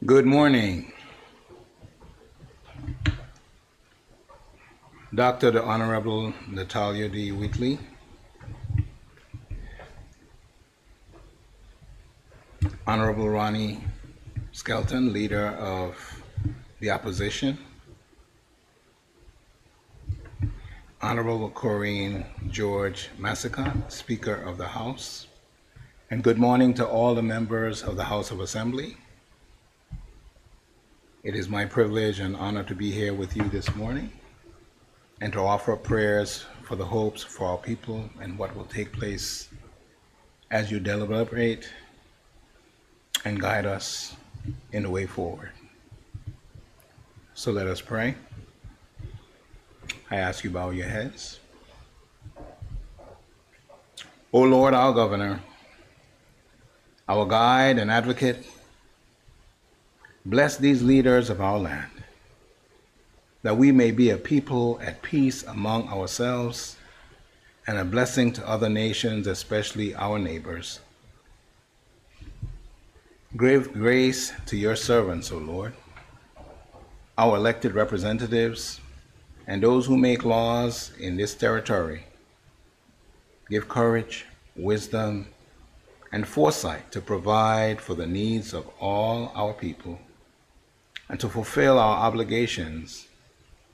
Good morning. Dr. the Honorable Natalia D. Wheatley, Honorable Ronnie Skelton, Leader of the Opposition, Honorable Corinne George Massacott, Speaker of the House, and good morning to all the members of the House of Assembly. It is my privilege and honor to be here with you this morning and to offer prayers for the hopes for our people and what will take place as you deliberate and guide us in the way forward. So let us pray. I ask you bow your heads. O Lord, our governor, our guide and advocate, bless these leaders of our land, that we may be a people at peace among ourselves and a blessing to other nations, especially our neighbors. Give grace to your servants, O Lord, our elected representatives, and those who make laws in this territory. Give courage, wisdom, and foresight to provide for the needs of all our people and to fulfill our obligations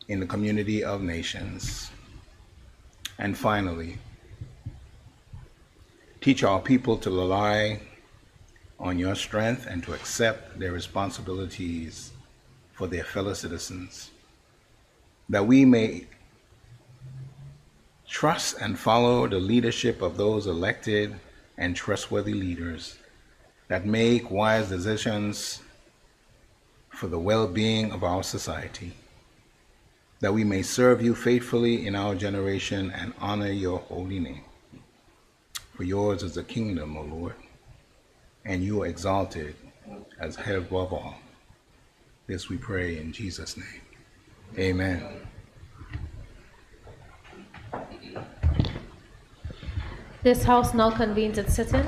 in the community of nations. And finally, teach our people to rely on your strength and to accept their responsibilities for their fellow citizens, that we may trust and follow the leadership of those elected and trustworthy leaders that make wise decisions for the well-being of our society, that we may serve you faithfully in our generation and honor your holy name. For yours is the kingdom, O Lord, and you are exalted as head above all. This we pray in Jesus' name. Amen. This House now convenes its sitting.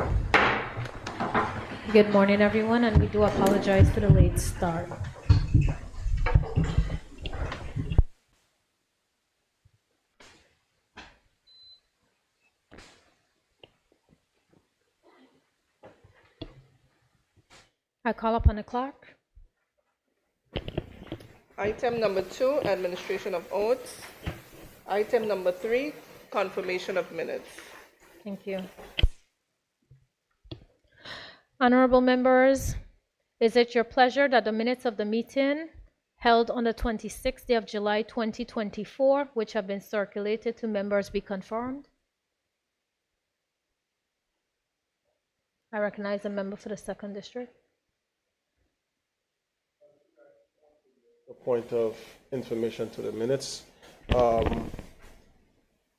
Good morning, everyone, and we do apologize for the late start. I call upon the clerk. Item number 2, administration of oaths. Item number 3, confirmation of minutes. Thank you. Honorable members, is it your pleasure that the minutes of the meeting held on the 26th day of July 2024, which have been circulated to members, be confirmed? I recognize a member for the 2nd District. A point of information to the minutes.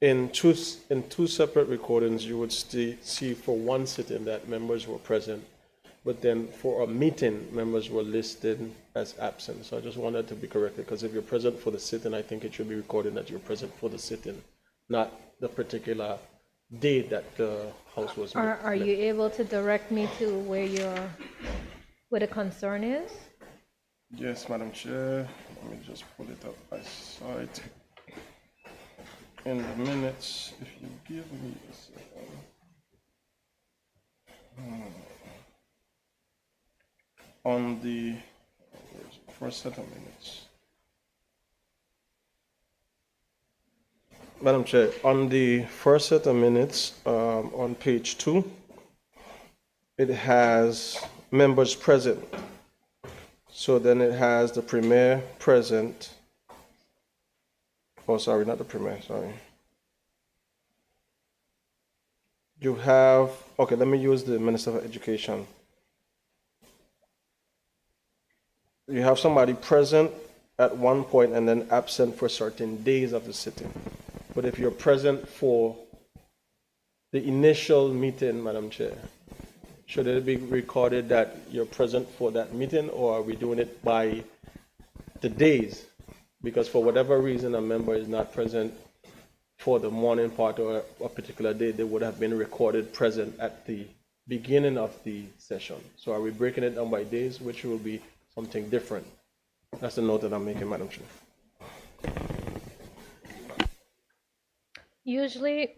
In two separate recordings, you would see for one sitting that members were present, but then for a meeting, members were listed as absent. So I just wanted to be corrected, because if you're present for the sitting, I think it should be recorded that you're present for the sitting, not the particular day that the House was met. Are you able to direct me to where the concern is? Yes, Madam Chair. Let me just pull it up. I saw it in the minutes. If you give me a second. On the first set of minutes. Madam Chair, on the first set of minutes, on page 2, it has members present. So then it has the Premier present. Oh, sorry, not the Premier, sorry. You have, okay, let me use the Minister of Education. You have somebody present at one point and then absent for certain days of the sitting. But if you're present for the initial meeting, Madam Chair, should it be recorded that you're present for that meeting, or are we doing it by the days? Because for whatever reason a member is not present for the morning part or a particular day, they would have been recorded present at the beginning of the session. So are we breaking it down by days, which will be something different. That's the note that I'm making, Madam Chair. Usually,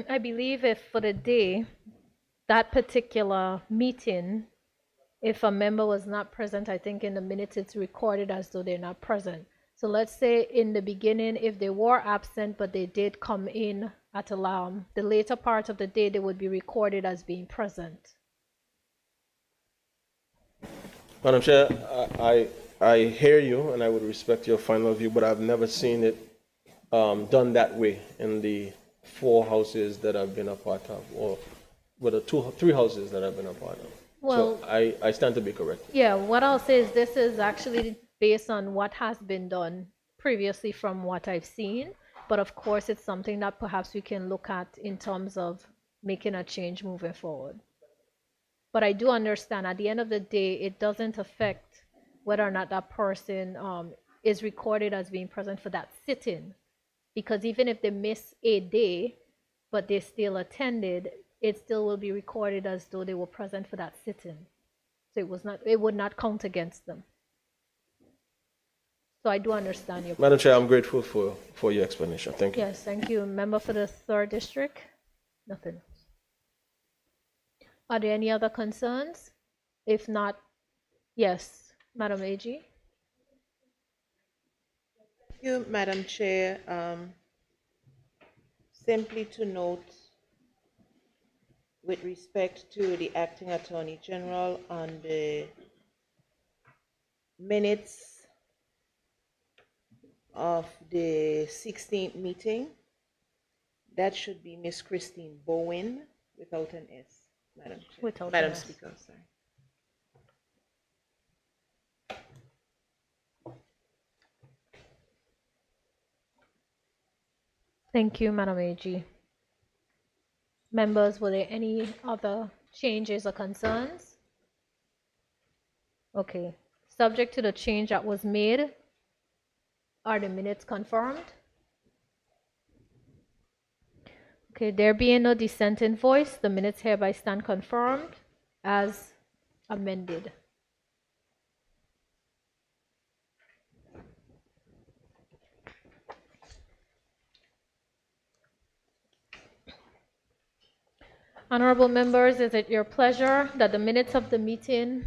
I believe if for the day, that particular meeting, if a member was not present, I think in the minutes it's recorded as though they're not present. So let's say in the beginning, if they were absent, but they did come in at the later part of the day, they would be recorded as being present. Madam Chair, I hear you and I would respect your final view, but I've never seen it done that way in the 4 houses that I've been a part of, or with the 3 houses that I've been a part of. Well, so I stand to be corrected. Yeah, what I'll say is this is actually based on what has been done previously from what I've seen. But of course, it's something that perhaps we can look at in terms of making a change moving forward. But I do understand at the end of the day, it doesn't affect whether or not that person is recorded as being present for that sitting. Because even if they miss a day, but they still attended, it still will be recorded as though they were present for that sitting. So it would not count against them. So I do understand your point. Madam Chair, I'm grateful for your explanation. Thank you. Yes, thank you. Member for the 3rd District? Nothing else. Are there any other concerns? If not, yes, Madam AG. Thank you, Madam Chair. Simply to note, with respect to the Acting Attorney General on the minutes of the 16th meeting, that should be Miss Christine Bowen without an S, Madam Chair. Without an Madam S. Speaker, sorry. Thank you, Madam AG. Members, were there any other changes or concerns? Okay. Subject to the change that was made, are the minutes confirmed? Okay, there being no dissenting voice, the minutes hereby stand confirmed as amended. Honorable members, is it your pleasure that the minutes of the meeting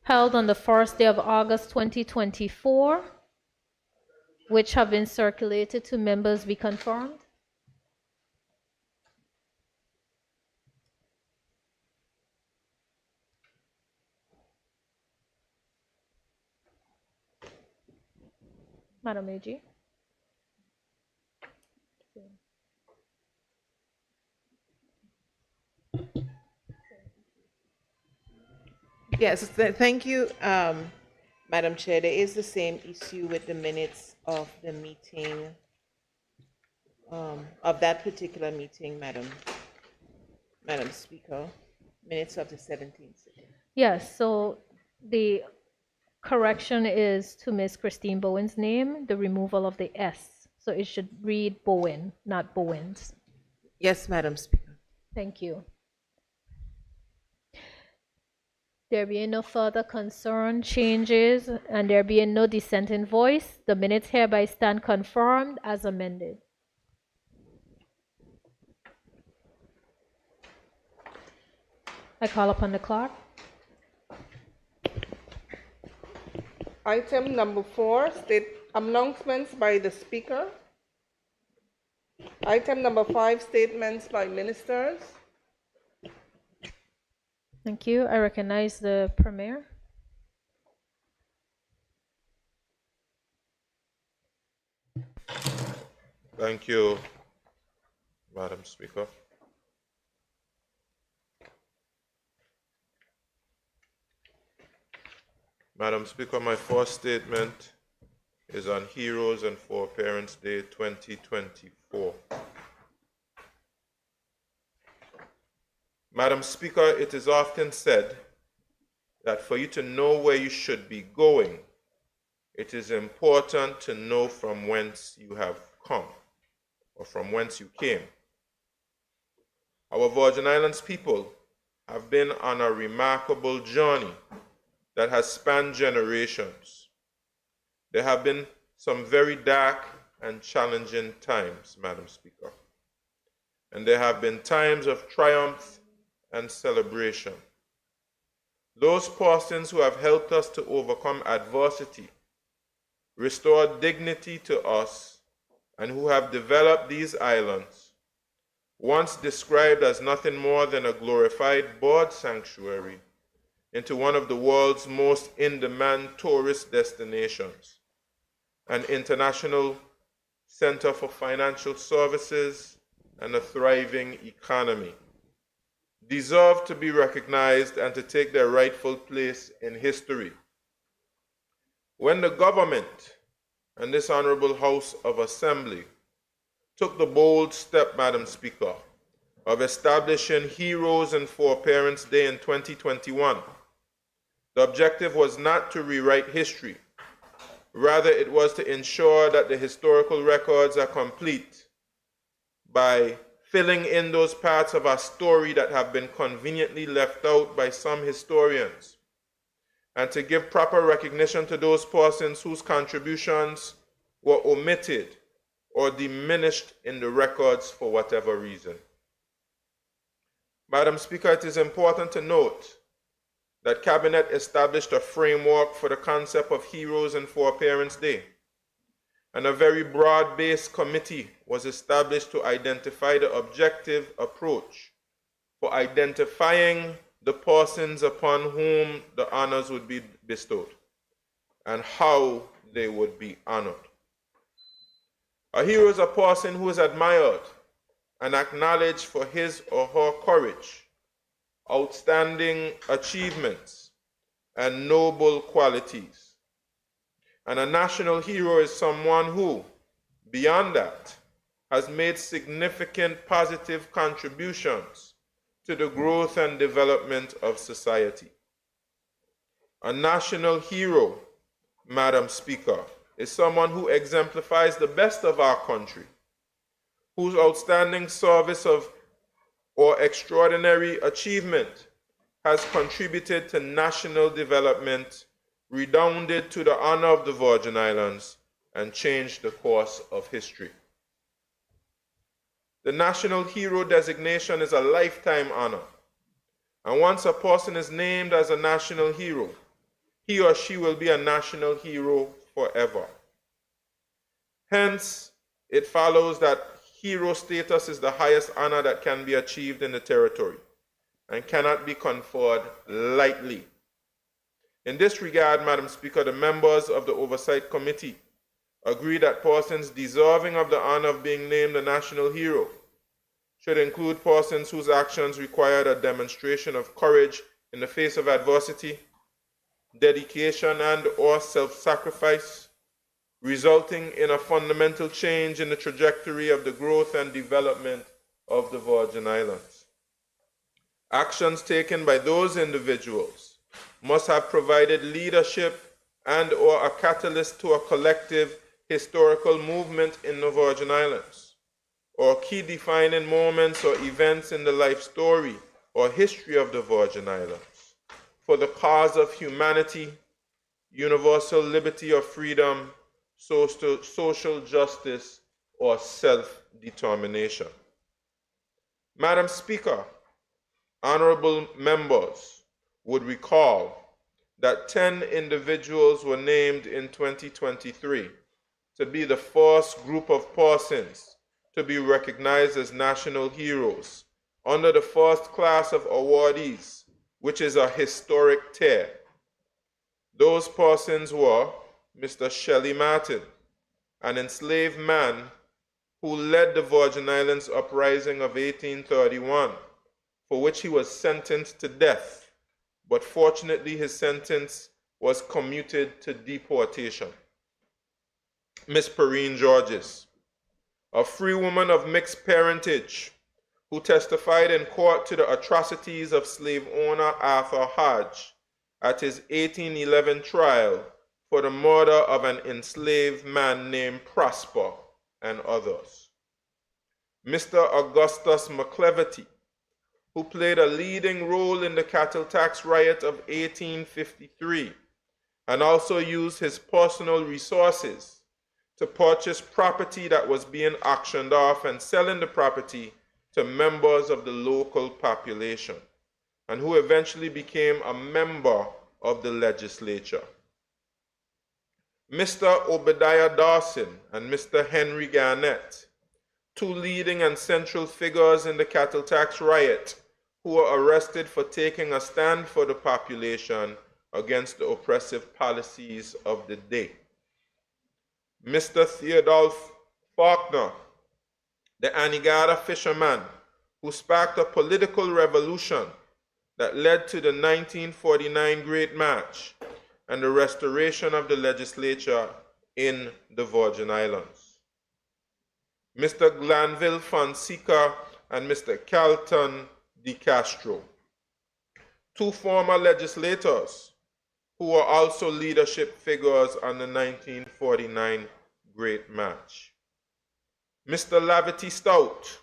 held on the 1st day of August 2024, which have been circulated to members, be confirmed? Madam AG. Yes, thank you, Madam Chair. There is the same issue with the minutes of the meeting, of that particular meeting, Madam Speaker, minutes of the 17th. Yes, so the correction is to Miss Christine Bowen's name, the removal of the S. So it should read Bowen, not Bowens. Yes, Madam Speaker. Thank you. There being no further concern, changes, and there being no dissenting voice, the minutes hereby stand confirmed as amended. I call upon the clerk. Item number 4, state announcements by the Speaker. Item number 5, statements by ministers. Thank you. I recognize the Premier. Thank you, Madam Speaker. Madam Speaker, my first statement is on Heroes and Foreparents Day 2024. Madam Speaker, it is often said that for you to know where you should be going, it is important to know from whence you have come, or from whence you came. Our Virgin Islands people have been on a remarkable journey that has spanned generations. There have been some very dark and challenging times, Madam Speaker. And there have been times of triumph and celebration. Those persons who have helped us to overcome adversity, restore dignity to us, and who have developed these islands, once described as nothing more than a glorified bird sanctuary, into one of the world's most in-demand tourist destinations, an international center for financial services, and a thriving economy, deserve to be recognized and to take their rightful place in history. When the government and this Honorable House of Assembly took the bold step, Madam Speaker, of establishing Heroes and Foreparents Day in 2021, the objective was not to rewrite history. Rather, it was to ensure that the historical records are complete by filling in those parts of our story that have been conveniently left out by some historians, and to give proper recognition to those persons whose contributions were omitted or diminished in the records for whatever reason. Madam Speaker, it is important to note that Cabinet established a framework for the concept of Heroes and Foreparents Day, and a very broad-based committee was established to identify the objective approach for identifying the persons upon whom the honors would be bestowed and how they would be honored. A hero is a person who is admired and acknowledged for his or her courage, outstanding achievements, and noble qualities. And a national hero is someone who, beyond that, has made significant positive contributions to the growth and development of society. A national hero, Madam Speaker, is someone who exemplifies the best of our country, whose outstanding service or extraordinary achievement has contributed to national development, redounded to the honor of the Virgin Islands, and changed the course of history. The National Hero designation is a lifetime honor, and once a person is named as a national hero, he or she will be a national hero forever. Hence, it follows that hero status is the highest honor that can be achieved in the territory and cannot be conferred lightly. In this regard, Madam Speaker, the members of the Oversight Committee agree that persons deserving of the honor of being named a national hero should include persons whose actions required a demonstration of courage in the face of adversity, dedication and/or self-sacrifice, resulting in a fundamental change in the trajectory of the growth and development of the Virgin Islands. Actions taken by those individuals must have provided leadership and/or a catalyst to a collective historical movement in the Virgin Islands, or key defining moments or events in the life story or history of the Virgin Islands for the cause of humanity, universal liberty or freedom, social justice, or self-determination. Madam Speaker, honorable members would recall that 10 individuals were named in 2023 to be the first group of persons to be recognized as national heroes under the first class of awardees, which is a historic tier. Those persons were Mr. Shelley Martin, an enslaved man who led the Virgin Islands uprising of 1831, for which he was sentenced to death, but fortunately his sentence was commuted to deportation. Miss Perrine Georges, a free woman of mixed parentage, who testified in court to the atrocities of slave owner Arthur Hodge at his 1811 trial for the murder of an enslaved man named Prosper and others. Mr. Augustus McCleverty, who played a leading role in the cattle tax riot of 1853 and also used his personal resources to purchase property that was being auctioned off and selling the property to members of the local population, and who eventually became a member of the legislature. Mr. Obadiah Dawson and Mr. Henry Garnett, two leading and central figures in the cattle tax riot, who were arrested for taking a stand for the population against the oppressive policies of the day. Mr. Theodore Faulkner, the Anegada fisherman, who sparked a political revolution that led to the 1949 Great March and the restoration of the legislature in the Virgin Islands. Mr. Glanville Fonseca and Mr. Carlton De Castro, two former legislators who were also leadership figures on the 1949 Great March. Mr. Lavity Stout,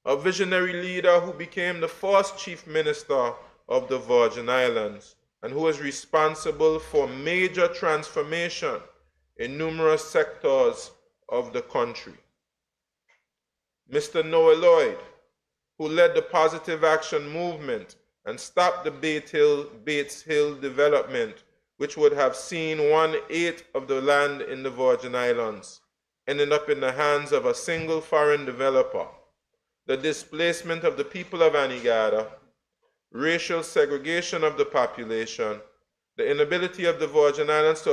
a visionary leader who became the first Chief Minister of the Virgin Islands and who was responsible for major transformation in numerous sectors of the country. Mr. Noah Lloyd, who led the Positive Action Movement and stopped the Bates Hill development, which would have seen 1/8 of the land in the Virgin Islands ending up in the hands of a single foreign developer, the displacement of the people of Anegada, racial segregation of the population, the inability of the Virgin Islanders to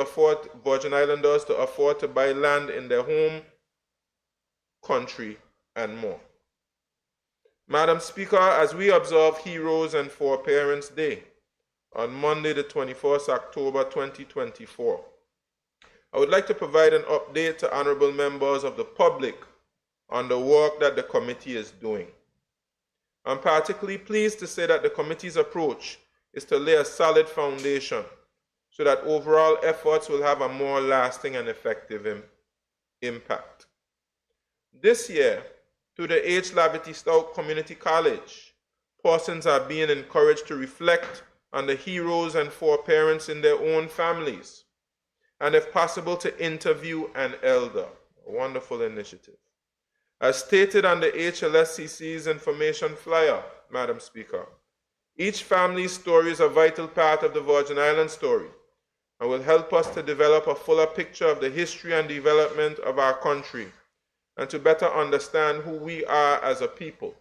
afford to buy land in their home country, and more. Madam Speaker, as we observe Heroes and Foreparents Day on Monday, the 21st October 2024, I would like to provide an update to honorable members of the public on the work that the committee is doing. I'm particularly pleased to say that the committee's approach is to lay a solid foundation so that overall efforts will have a more lasting and effective impact. This year, through the H. Lavity Stout Community College, persons are being encouraged to reflect on the heroes and foreparents in their own families, and if possible to interview an elder. A wonderful initiative. As stated on the HLSCC's information flyer, Madam Speaker, each family's story is a vital part of the Virgin Islands story and will help us to develop a fuller picture of the history and development of our country and to better understand who we are as a people.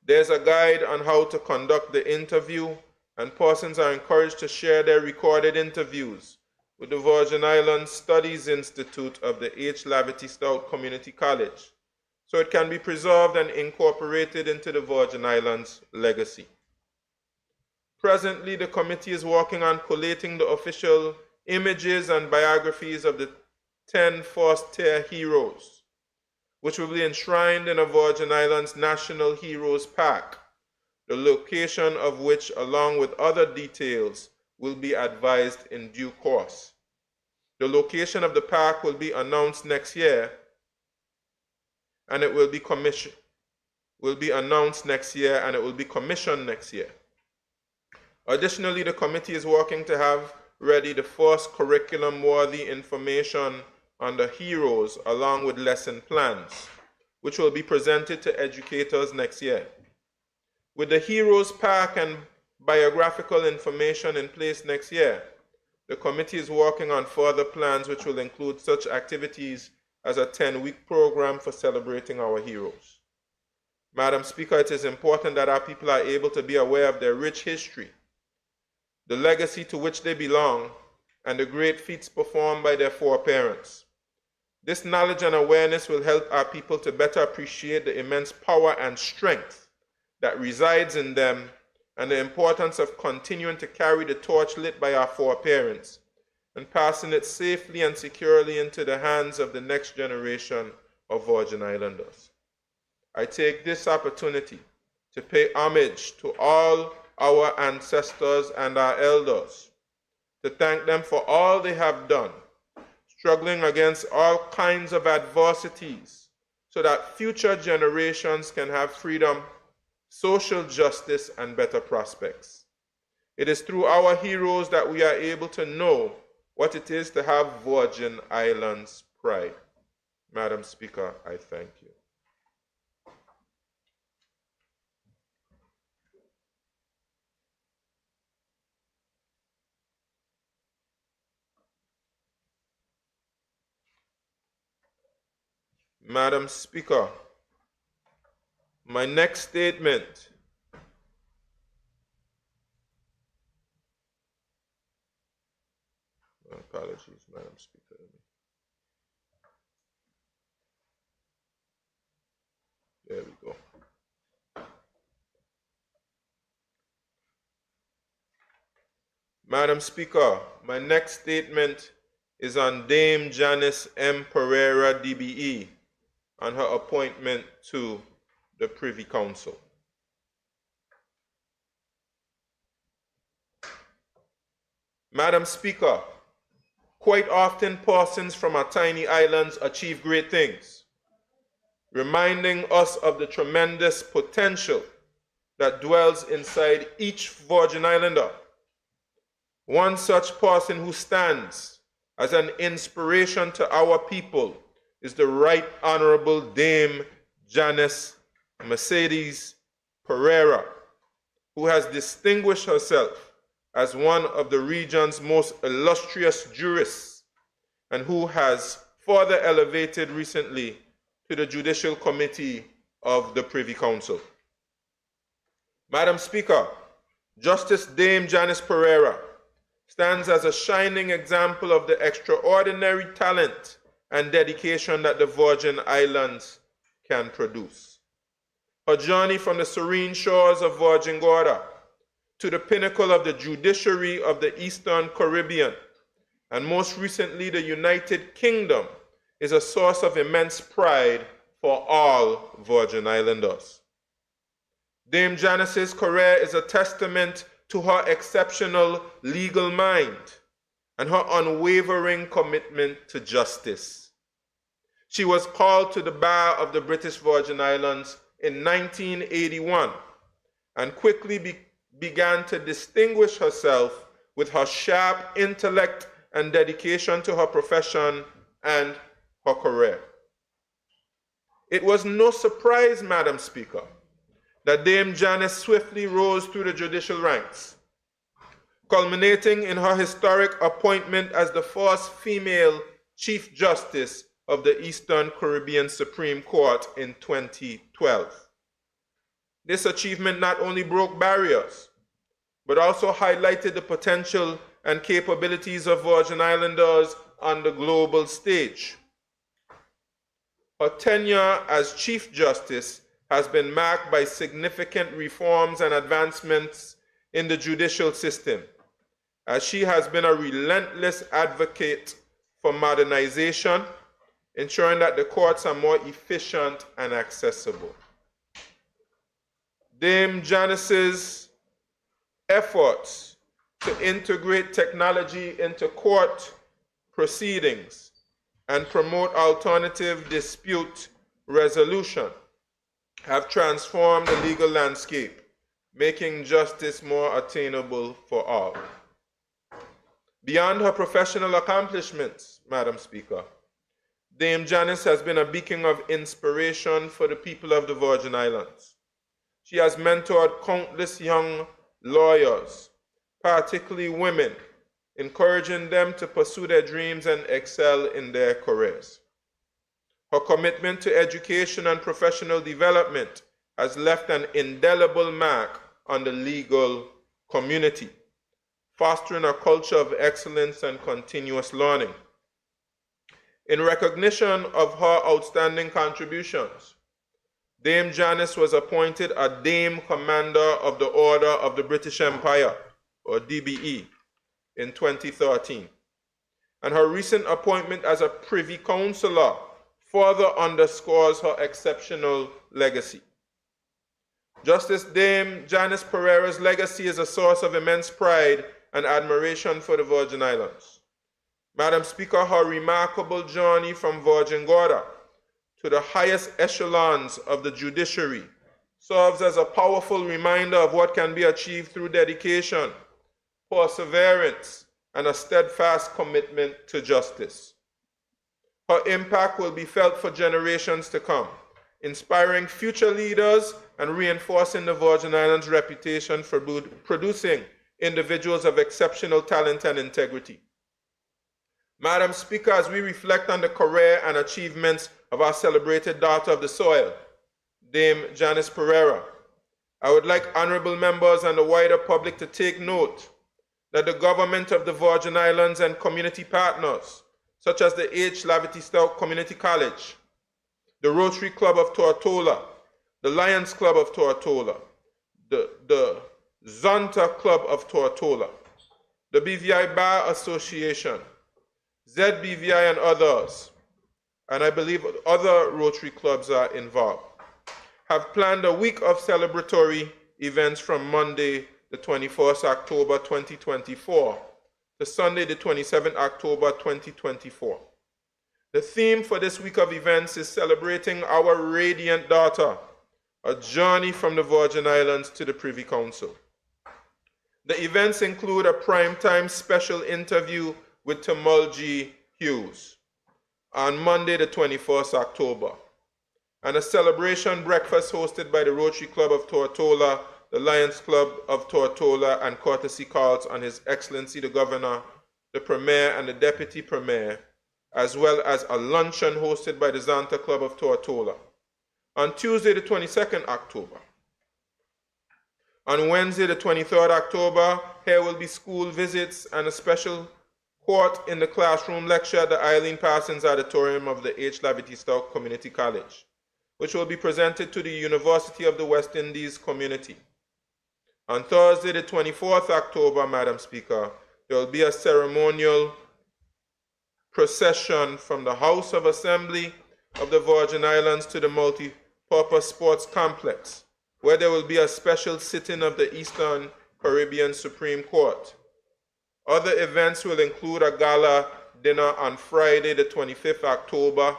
There's a guide on how to conduct the interview, and persons are encouraged to share their recorded interviews with the Virgin Islands Studies Institute of the H. Lavity Stout Community College, so it can be preserved and incorporated into the Virgin Islands legacy. Presently, the committee is working on collating the official images and biographies of the 10 first-tier heroes, which will be enshrined in a Virgin Islands National Heroes Park, the location of which, along with other details, will be advised in due course. The location of the park will be announced next year, and it will be announced next year, and it will be commissioned next year. Additionally, the committee is working to have ready the first curriculum-worthy information on the heroes along with lesson plans, which will be presented to educators next year. With the Heroes Park and biographical information in place next year, the committee is working on further plans which will include such activities as a 10-week program for celebrating our heroes. Madam Speaker, it is important that our people are able to be aware of their rich history, the legacy to which they belong, and the great feats performed by their foreparents. This knowledge and awareness will help our people to better appreciate the immense power and strength that resides in them and the importance of continuing to carry the torch lit by our foreparents and passing it safely and securely into the hands of the next generation of Virgin Islanders. I take this opportunity to pay homage to all our ancestors and our elders, to thank them for all they have done, struggling against all kinds of adversities so that future generations can have freedom, social justice, and better prospects. It is through our heroes that we are able to know what it is to have Virgin Islands pride. Madam Speaker, I thank you. Madam Speaker, my next statement apologies, Madam Speaker. There we go. Madam Speaker, my next statement is on Dame Janice M. Pereira, DBE, on her appointment to the Privy Council. Madam Speaker, quite often persons from our tiny islands achieve great things, reminding us of the tremendous potential that dwells inside each Virgin Islander. One such person who stands as an inspiration to our people is the Right Honorable Dame Janice Mercedes Pereira, who has distinguished herself as one of the region's most illustrious jurists and who has further elevated recently to the Judicial Committee of the Privy Council. Madam Speaker, Justice Dame Janice Pereira stands as a shining example of the extraordinary talent and dedication that the Virgin Islands can produce. Her journey from the serene shores of Virgin Gorda to the pinnacle of the judiciary of the Eastern Caribbean, and most recently the United Kingdom, is a source of immense pride for all Virgin Islanders. Dame Janice's career is a testament to her exceptional legal mind and her unwavering commitment to justice. She was called to the bar of the British Virgin Islands in 1981 and quickly began to distinguish herself with her sharp intellect and dedication to her profession and her career. It was no surprise, Madam Speaker, that Dame Janice swiftly rose through the judicial ranks, culminating in her historic appointment as the first female Chief Justice of the Eastern Caribbean Supreme Court in 2012. This achievement not only broke barriers, but also highlighted the potential and capabilities of Virgin Islanders on the global stage. Her tenure as Chief Justice has been marked by significant reforms and advancements in the judicial system, as she has been a relentless advocate for modernization, ensuring that the courts are more efficient and accessible. Dame Janice's efforts to integrate technology into court proceedings and promote alternative dispute resolution have transformed the legal landscape, making justice more attainable for all. Beyond her professional accomplishments, Madam Speaker, Dame Janice has been a beacon of inspiration for the people of the Virgin Islands. She has mentored countless young lawyers, particularly women, encouraging them to pursue their dreams and excel in their careers. Her commitment to education and professional development has left an indelible mark on the legal community, fostering a culture of excellence and continuous learning. In recognition of her outstanding contributions, Dame Janice was appointed a Dame Commander of the Order of the British Empire, or DBE, in 2013. And her recent appointment as a Privy Councillor further underscores her exceptional legacy. Justice Dame Janice Pereira's legacy is a source of immense pride and admiration for the Virgin Islands. Madam Speaker, her remarkable journey from Virgin Gorda to the highest echelons of the judiciary serves as a powerful reminder of what can be achieved through dedication, perseverance, and a steadfast commitment to justice. Her impact will be felt for generations to come, inspiring future leaders and reinforcing the Virgin Islands' reputation for producing individuals of exceptional talent and integrity. Madam Speaker, as we reflect on the career and achievements of our celebrated daughter of the soil, Dame Janice Pereira, I would like honorable members and the wider public to take note that the government of the Virgin Islands and community partners, such as the H. Lavity Stout Community College, the Rotary Club of Tortola, the Lions Club of Tortola, the Zonta Club of Tortola, the BVI Bar Association, ZBVI and others, and I believe other Rotary clubs are involved, have planned a week of celebratory events from Monday, the 21st October 2024 to Sunday, the 27th October 2024. The theme for this week of events is celebrating our radiant daughter, a journey from the Virgin Islands to the Privy Council. The events include a primetime special interview with Tamulji Hughes on Monday, the 21st October, and a celebration breakfast hosted by the Rotary Club of Tortola, the Lions Club of Tortola, and courtesy calls on His Excellency the Governor, the Premier, and the Deputy Premier, as well as a luncheon hosted by the Zonta Club of Tortola. On Tuesday, the 22nd October. On Wednesday, the 23rd October, here will be school visits and a special court in the classroom lecture at the Eileen Parsons Auditorium of the H. Lavity Stout Community College, which will be presented to the University of the West Indies community. On Thursday, the 24th October, Madam Speaker, there will be a ceremonial procession from the House of Assembly of the Virgin Islands to the Multi-Purpose Sports Complex, where there will be a special sitting of the Eastern Caribbean Supreme Court. Other events will include a gala dinner on Friday, the 25th October,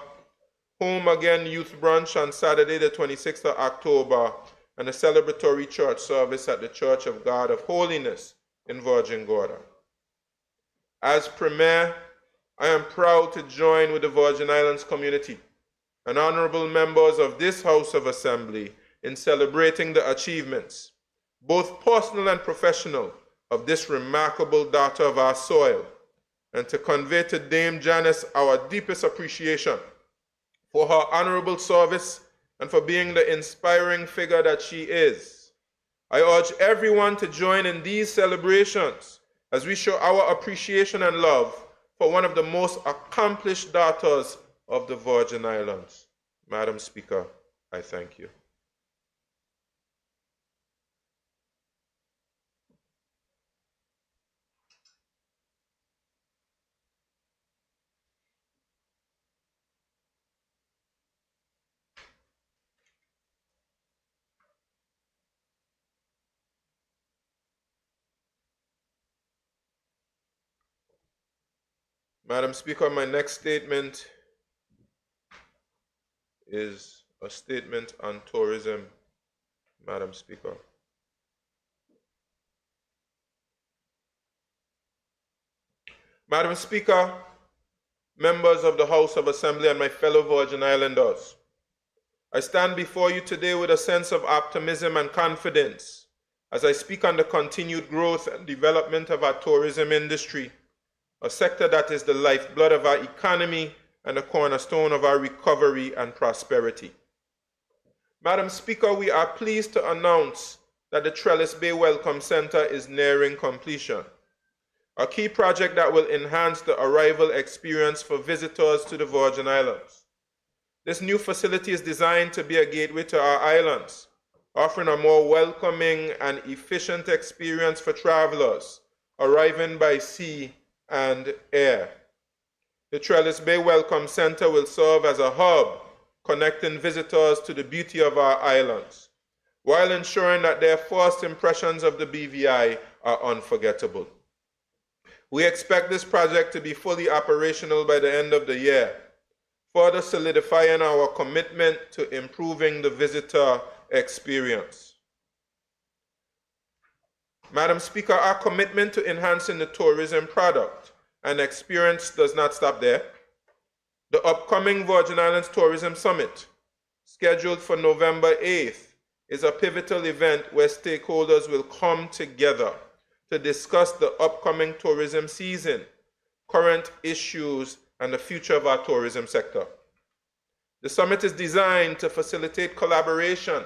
Home Again Youth Brunch on Saturday, the 26th of October, and a celebratory church service at the Church of God of Holiness in Virgin Gorda. As Premier, I am proud to join with the Virgin Islands community and honorable members of this House of Assembly in celebrating the achievements, both personal and professional, of this remarkable daughter of our soil, and to convey to Dame Janice our deepest appreciation for her honorable service and for being the inspiring figure that she is. I urge everyone to join in these celebrations as we show our appreciation and love for one of the most accomplished daughters of the Virgin Islands. Madam Speaker, I thank you. Madam Speaker, my next statement is a statement on tourism, Madam Speaker. Madam Speaker, members of the House of Assembly, and my fellow Virgin Islanders, I stand before you today with a sense of optimism and confidence as I speak on the continued growth and development of our tourism industry, a sector that is the lifeblood of our economy and the cornerstone of our recovery and prosperity. Madam Speaker, we are pleased to announce that the Trellis Bay Welcome Center is nearing completion, a key project that will enhance the arrival experience for visitors to the Virgin Islands. This new facility is designed to be a gateway to our islands, offering a more welcoming and efficient experience for travelers arriving by sea and air. The Trellis Bay Welcome Center will serve as a hub connecting visitors to the beauty of our islands, while ensuring that their first impressions of the BVI are unforgettable. We expect this project to be fully operational by the end of the year, further solidifying our commitment to improving the visitor experience. Madam Speaker, our commitment to enhancing the tourism product and experience does not stop there. The upcoming Virgin Islands Tourism Summit, scheduled for November 8th, is a pivotal event where stakeholders will come together to discuss the upcoming tourism season, current issues, and the future of our tourism sector. The summit is designed to facilitate collaboration,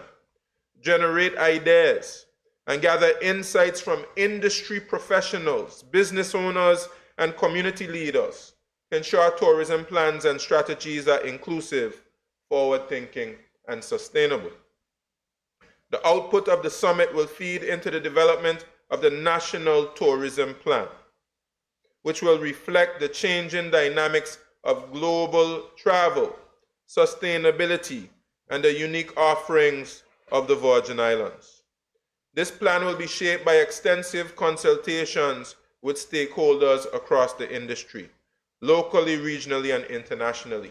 generate ideas, and gather insights from industry professionals, business owners, and community leaders to ensure tourism plans and strategies are inclusive, forward-thinking, and sustainable. The output of the summit will feed into the development of the National Tourism Plan, which will reflect the changing dynamics of global travel, sustainability, and the unique offerings of the Virgin Islands. This plan will be shaped by extensive consultations with stakeholders across the industry, locally, regionally, and internationally.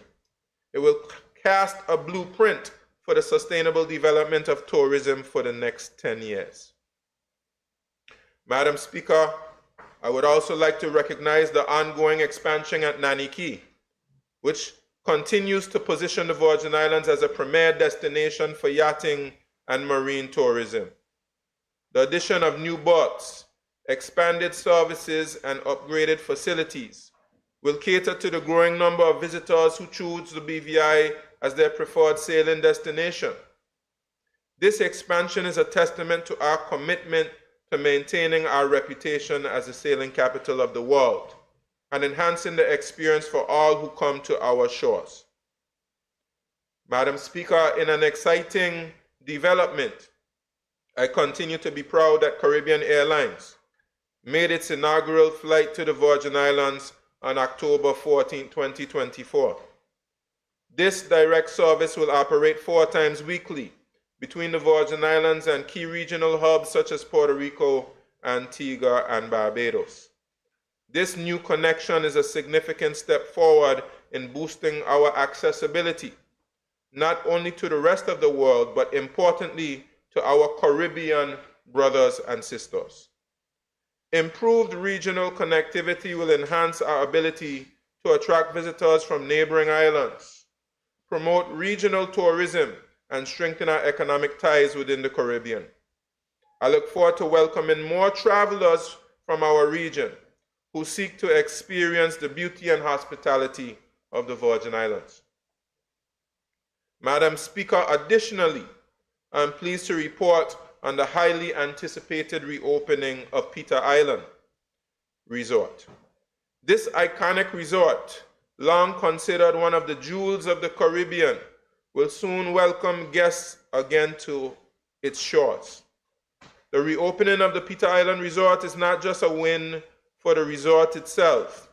It will cast a blueprint for the sustainable development of tourism for the next 10 years. Madam Speaker, I would also like to recognize the ongoing expansion at Nani Key, which continues to position the Virgin Islands as a premier destination for yachting and marine tourism. The addition of new boats, expanded services, and upgraded facilities will cater to the growing number of visitors who choose the BVI as their preferred sailing destination. This expansion is a testament to our commitment to maintaining our reputation as the sailing capital of the world and enhancing the experience for all who come to our shores. Madam Speaker, in an exciting development, I continue to be proud that Caribbean Airlines made its inaugural flight to the Virgin Islands on October 14, 2024. This direct service will operate 4 times weekly between the Virgin Islands and key regional hubs such as Puerto Rico, Antigua, and Barbados. This new connection is a significant step forward in boosting our accessibility, not only to the rest of the world, but importantly, to our Caribbean brothers and sisters. Improved regional connectivity will enhance our ability to attract visitors from neighboring islands, promote regional tourism, and strengthen our economic ties within the Caribbean. I look forward to welcoming more travelers from our region who seek to experience the beauty and hospitality of the Virgin Islands. Madam Speaker, additionally, I'm pleased to report on the highly anticipated reopening of Peter Island Resort. This iconic resort, long considered one of the jewels of the Caribbean, will soon welcome guests again to its shores. The reopening of the Peter Island Resort is not just a win for the resort itself,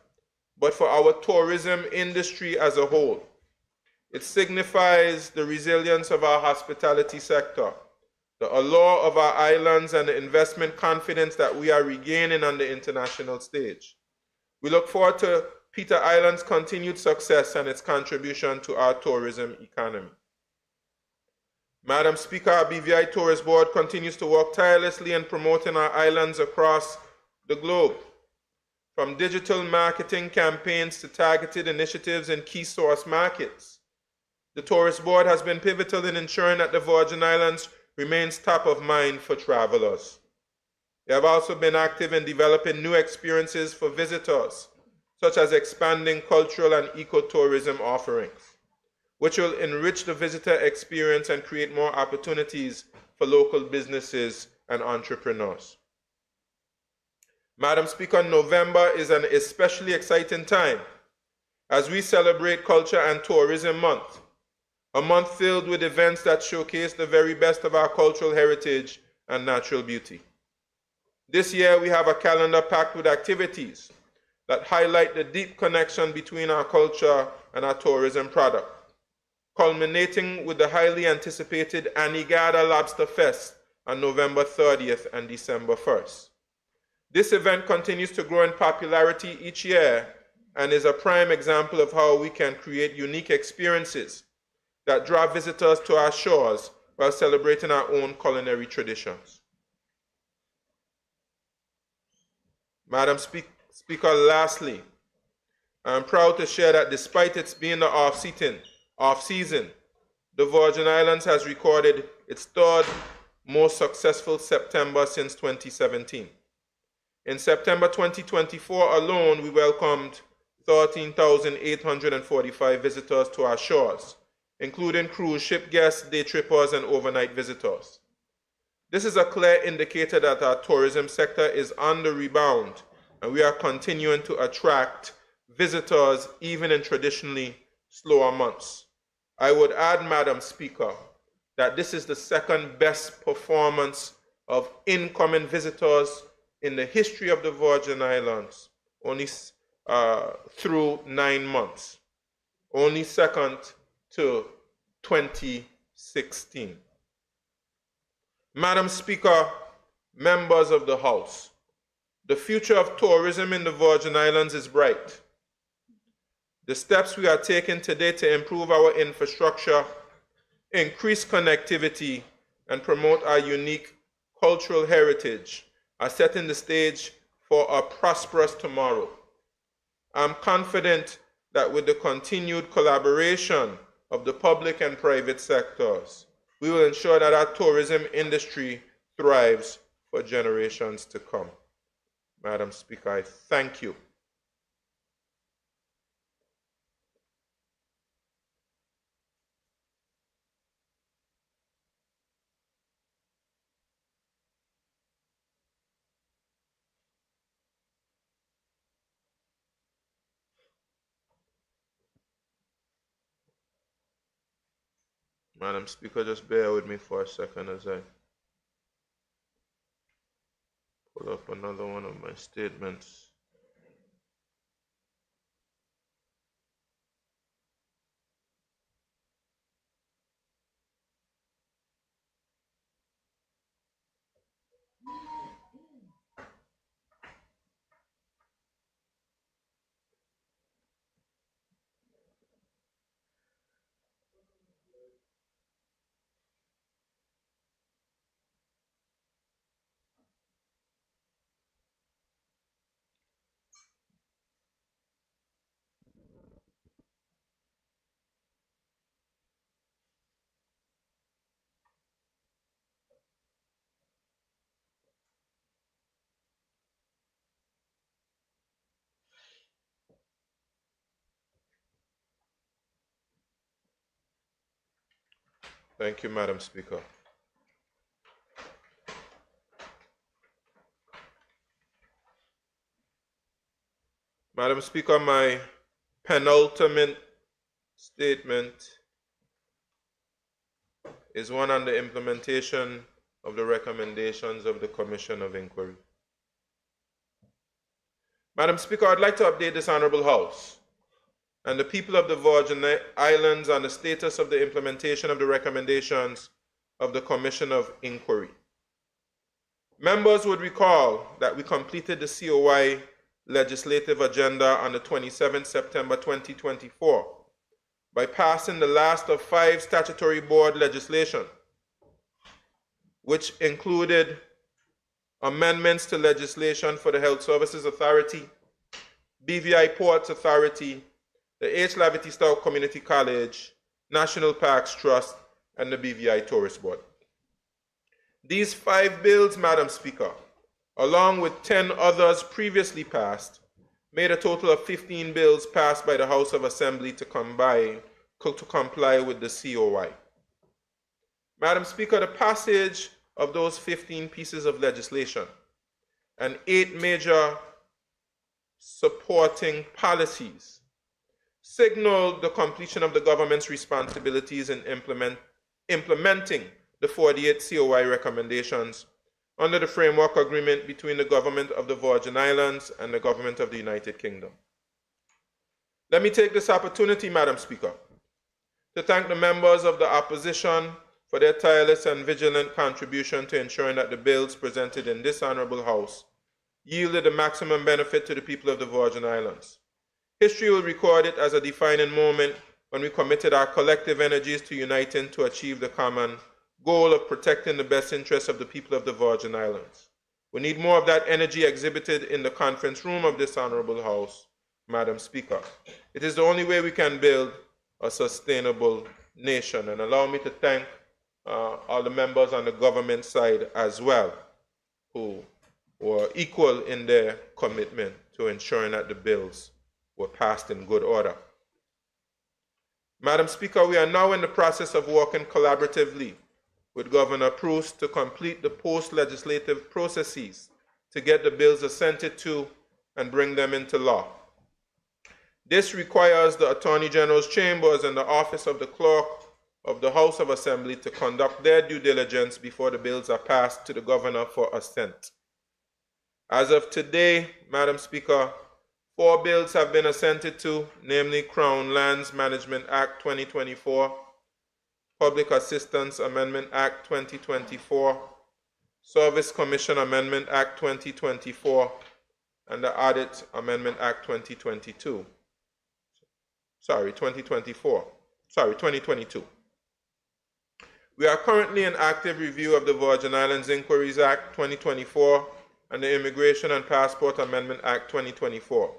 but for our tourism industry as a whole. It signifies the resilience of our hospitality sector, the allure of our islands, and the investment confidence that we are regaining on the international stage. We look forward to Peter Island's continued success and its contribution to our tourism economy. Madam Speaker, our BVI Tourist Board continues to work tirelessly in promoting our islands across the globe. From digital marketing campaigns to targeted initiatives in key source markets, the Tourist Board has been pivotal in ensuring that the Virgin Islands remains top of mind for travelers. They have also been active in developing new experiences for visitors, such as expanding cultural and ecotourism offerings, which will enrich the visitor experience and create more opportunities for local businesses and entrepreneurs. Madam Speaker, November is an especially exciting time as we celebrate Culture and Tourism Month, a month filled with events that showcase the very best of our cultural heritage and natural beauty. This year, we have a calendar packed with activities that highlight the deep connection between our culture and our tourism product, culminating with the highly anticipated Anegada Lobster Fest on November 30th and December 1st. This event continues to grow in popularity each year and is a prime example of how we can create unique experiences that draw visitors to our shores while celebrating our own culinary traditions. Madam Speaker, lastly, I am proud to share that despite its being the off-season, the Virgin Islands has recorded its third most successful September since 2017. In September 2024 alone, we welcomed 13,845 visitors to our shores, including cruise ship guests, day trippers, and overnight visitors. This is a clear indicator that our tourism sector is on the rebound, and we are continuing to attract visitors even in traditionally slower months. I would add, Madam Speaker, that this is the second best performance of incoming visitors in the history of the Virgin Islands, only through 9 months, only second to 2016. Madam Speaker, members of the House, the future of tourism in the Virgin Islands is bright. The steps we are taking today to improve our infrastructure, increase connectivity, and promote our unique cultural heritage are setting the stage for a prosperous tomorrow. I'm confident that with the continued collaboration of the public and private sectors, we will ensure that our tourism industry thrives for generations to come. Madam Speaker, I thank you. Madam Speaker, just bear with me for a second as I pull up another one of my statements. Thank you, Madam Speaker. Madam Speaker, my penultimate statement is one on the implementation of the recommendations of the Commission of Inquiry. Madam Speaker, I'd like to update this Honorable House and the people of the Virgin Islands on the status of the implementation of the recommendations of the Commission of Inquiry. Members would recall that we completed the COI legislative agenda on the 27th September 2024 by passing the last of 5 statutory board legislation, which included amendments to legislation for the Health Services Authority, BVI Ports Authority, the H. Lavity Stowe Community College, National Parks Trust, and the BVI Tourist Board. These 5 bills, Madam Speaker, along with 10 others previously passed, made a total of 15 bills passed by the House of Assembly to comply with the COI. Madam Speaker, the passage of those 15 pieces of legislation and 8 major supporting policies signaled the completion of the government's responsibilities in implementing the 48 COI recommendations under the framework agreement between the government of the Virgin Islands and the government of the United Kingdom. Let me take this opportunity, Madam Speaker, to thank the members of the opposition for their tireless and vigilant contribution to ensuring that the bills presented in this Honorable House yielded the maximum benefit to the people of the Virgin Islands. History will record it as a defining moment when we committed our collective energies to uniting to achieve the common goal of protecting the best interests of the people of the Virgin Islands. We need more of that energy exhibited in the conference room of this Honorable House, Madam Speaker. It is the only way we can build a sustainable nation. And allow me to thank all the members on the government side as well, who were equal in their commitment to ensuring that the bills were passed in good order. Madam Speaker, we are now in the process of working collaboratively with Governor Proust to complete the post-legislative processes to get the bills assented to and bring them into law. This requires the Attorney General's chambers and the Office of the Clerk of the House of Assembly to conduct their due diligence before the bills are passed to the Governor for assent. As of today, Madam Speaker, 4 bills have been assented to, namely Crown Lands Management Act 2024, Public Assistance Amendment Act 2024, Service Commission Amendment Act 2024, and the Audit Amendment Act 2022. 2022. We are currently in active review of the Virgin Islands Inquiries Act 2024 and the Immigration and Passport Amendment Act 2024,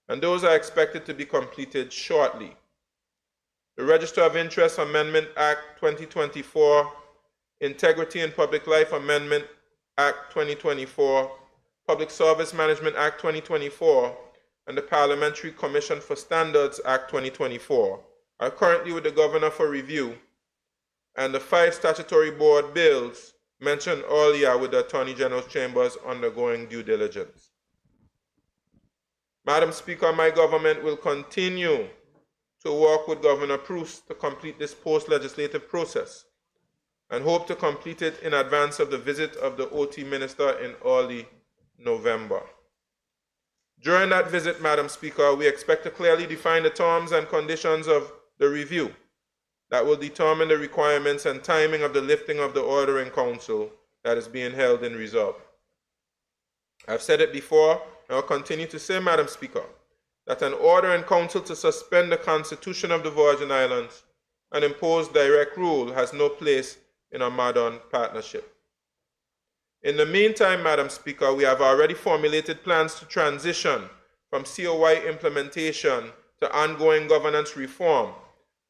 and those are expected to be completed shortly. The Register of Interest Amendment Act 2024, Integrity in Public Life Amendment Act 2024, Public Service Management Act 2024, and the Parliamentary Commission for Standards Act 2024 are currently with the Governor for review, and the 5 statutory board bills mentioned earlier with the Attorney General's chambers undergoing due diligence. Madam Speaker, my government will continue to work with Governor Proust to complete this post-legislative process and hope to complete it in advance of the visit of the OT Minister in early November. During that visit, Madam Speaker, we expect to clearly define the terms and conditions of the review that will determine the requirements and timing of the lifting of the order in council that is being held in reserve. I've said it before, and I'll continue to say, Madam Speaker, that an order in council to suspend the Constitution of the Virgin Islands and impose direct rule has no place in a modern partnership. In the meantime, Madam Speaker, we have already formulated plans to transition from COI implementation to ongoing governance reform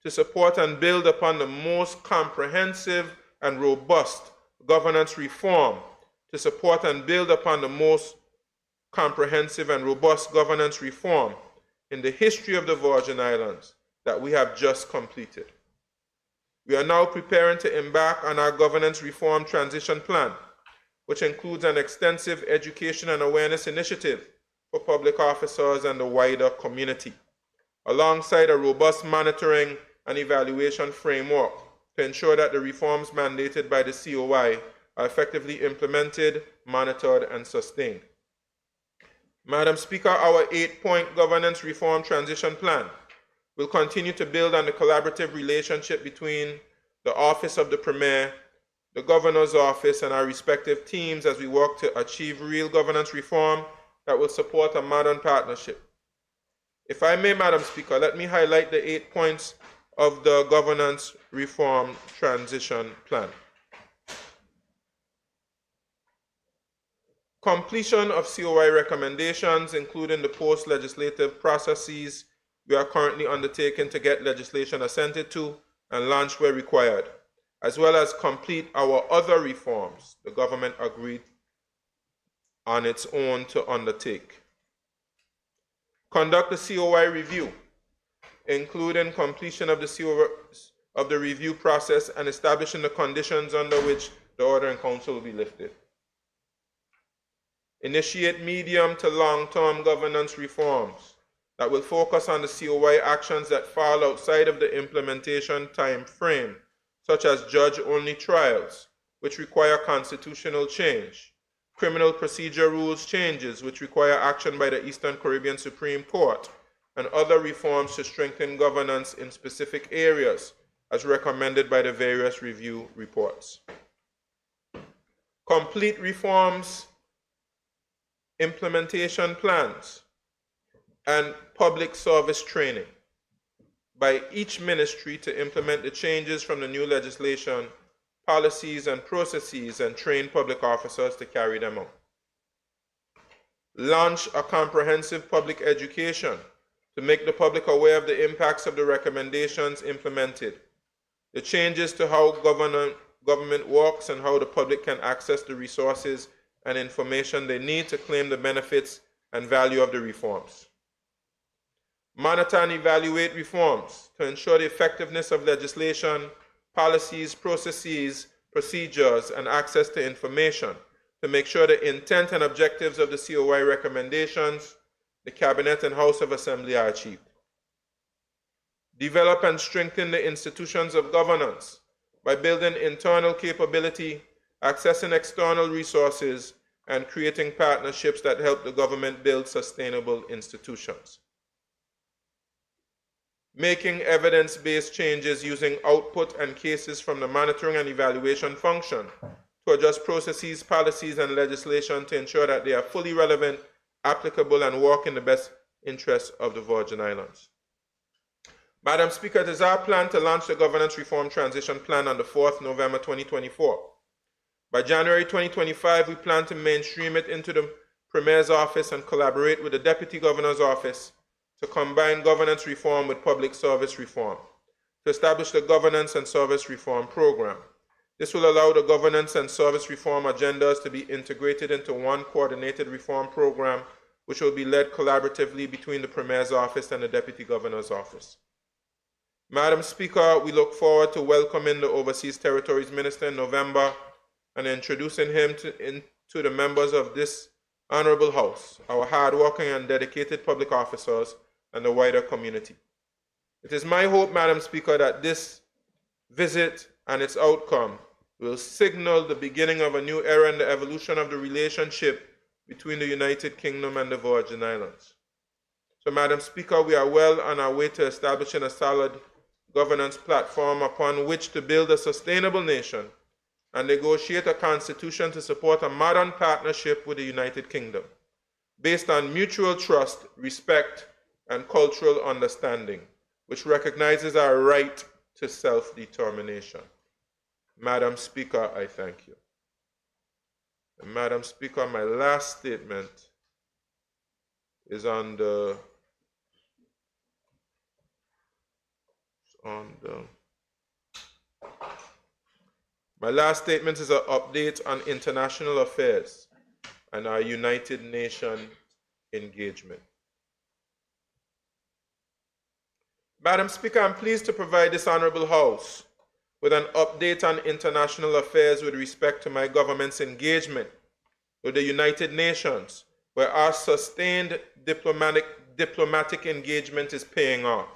to support and build upon the most comprehensive and robust governance reform, to support and build upon the most comprehensive and robust governance reform in the history of the Virgin Islands that we have just completed. We are now preparing to embark on our governance reform transition plan, which includes an extensive education and awareness initiative for public officers and the wider community, alongside a robust monitoring and evaluation framework to ensure that the reforms mandated by the COI are effectively implemented, monitored, and sustained. Madam Speaker, our 8-point governance reform transition plan will continue to build on the collaborative relationship between the Office of the Premier, the Governor's Office, and our respective teams as we work to achieve real governance reform that will support a modern partnership. If I may, Madam Speaker, let me highlight the 8 points of the governance reform transition plan. Completion of COI recommendations, including the post-legislative processes we are currently undertaking to get legislation assented to and launched where required, as well as complete our other reforms the government agreed on its own to undertake. Conduct a COI review, including completion of the review process and establishing the conditions under which the order in council will be lifted. Initiate medium to long-term governance reforms that will focus on the COI actions that fall outside of the implementation time frame, such as judge-only trials, which require constitutional change, criminal procedure rules changes, which require action by the Eastern Caribbean Supreme Court, and other reforms to strengthen governance in specific areas, as recommended by the various review reports. Complete reforms, implementation plans, and public service training by each ministry to implement the changes from the new legislation policies, and processes and train public officers to carry them out. Launch a comprehensive public education to make the public aware of the impacts of the recommendations implemented, the changes to how government works, and how the public can access the resources and information they need to claim the benefits and value of the reforms. Monitor and evaluate reforms to ensure the effectiveness of legislation, policies, processes, procedures, and access to information to make sure the intent and objectives of the COI recommendations, the Cabinet and House of Assembly are achieved. Develop and strengthen the institutions of governance by building internal capability, accessing external resources, and creating partnerships that help the government build sustainable institutions. Making evidence-based changes using output and cases from the monitoring and evaluation function to adjust processes, policies, and legislation to ensure that they are fully relevant, applicable, and work in the best interests of the Virgin Islands. Madam Speaker, it is our plan to launch the Governance Reform Transition Plan on the 4th November 2024. By January 2025, we plan to mainstream it into the Premier's office and collaborate with the Deputy Governor's office to combine governance reform with public service reform, to establish the Governance and Service Reform Program. This will allow the governance and service reform agendas to be integrated into one coordinated reform program, which will be led collaboratively between the Premier's office and the Deputy Governor's office. Madam Speaker, we look forward to welcoming the Overseas Territories Minister in November and introducing him to the members of this Honorable House, our hardworking and dedicated public officers, and the wider community. It is my hope, Madam Speaker, that this visit and its outcome will signal the beginning of a new era in the evolution of the relationship between the United Kingdom and the Virgin Islands. So, Madam Speaker, we are well on our way to establishing a solid governance platform upon which to build a sustainable nation and negotiate a constitution to support a modern partnership with the United Kingdom, based on mutual trust, respect, and cultural understanding, which recognizes our right to self-determination. Madam Speaker, I thank you. And Madam Speaker, my last statement is on the my last statement is an update on international affairs and our United Nations engagement. Madam Speaker, I'm pleased to provide this Honorable House with an update on international affairs with respect to my government's engagement with the United Nations, where our sustained diplomatic engagement is paying off.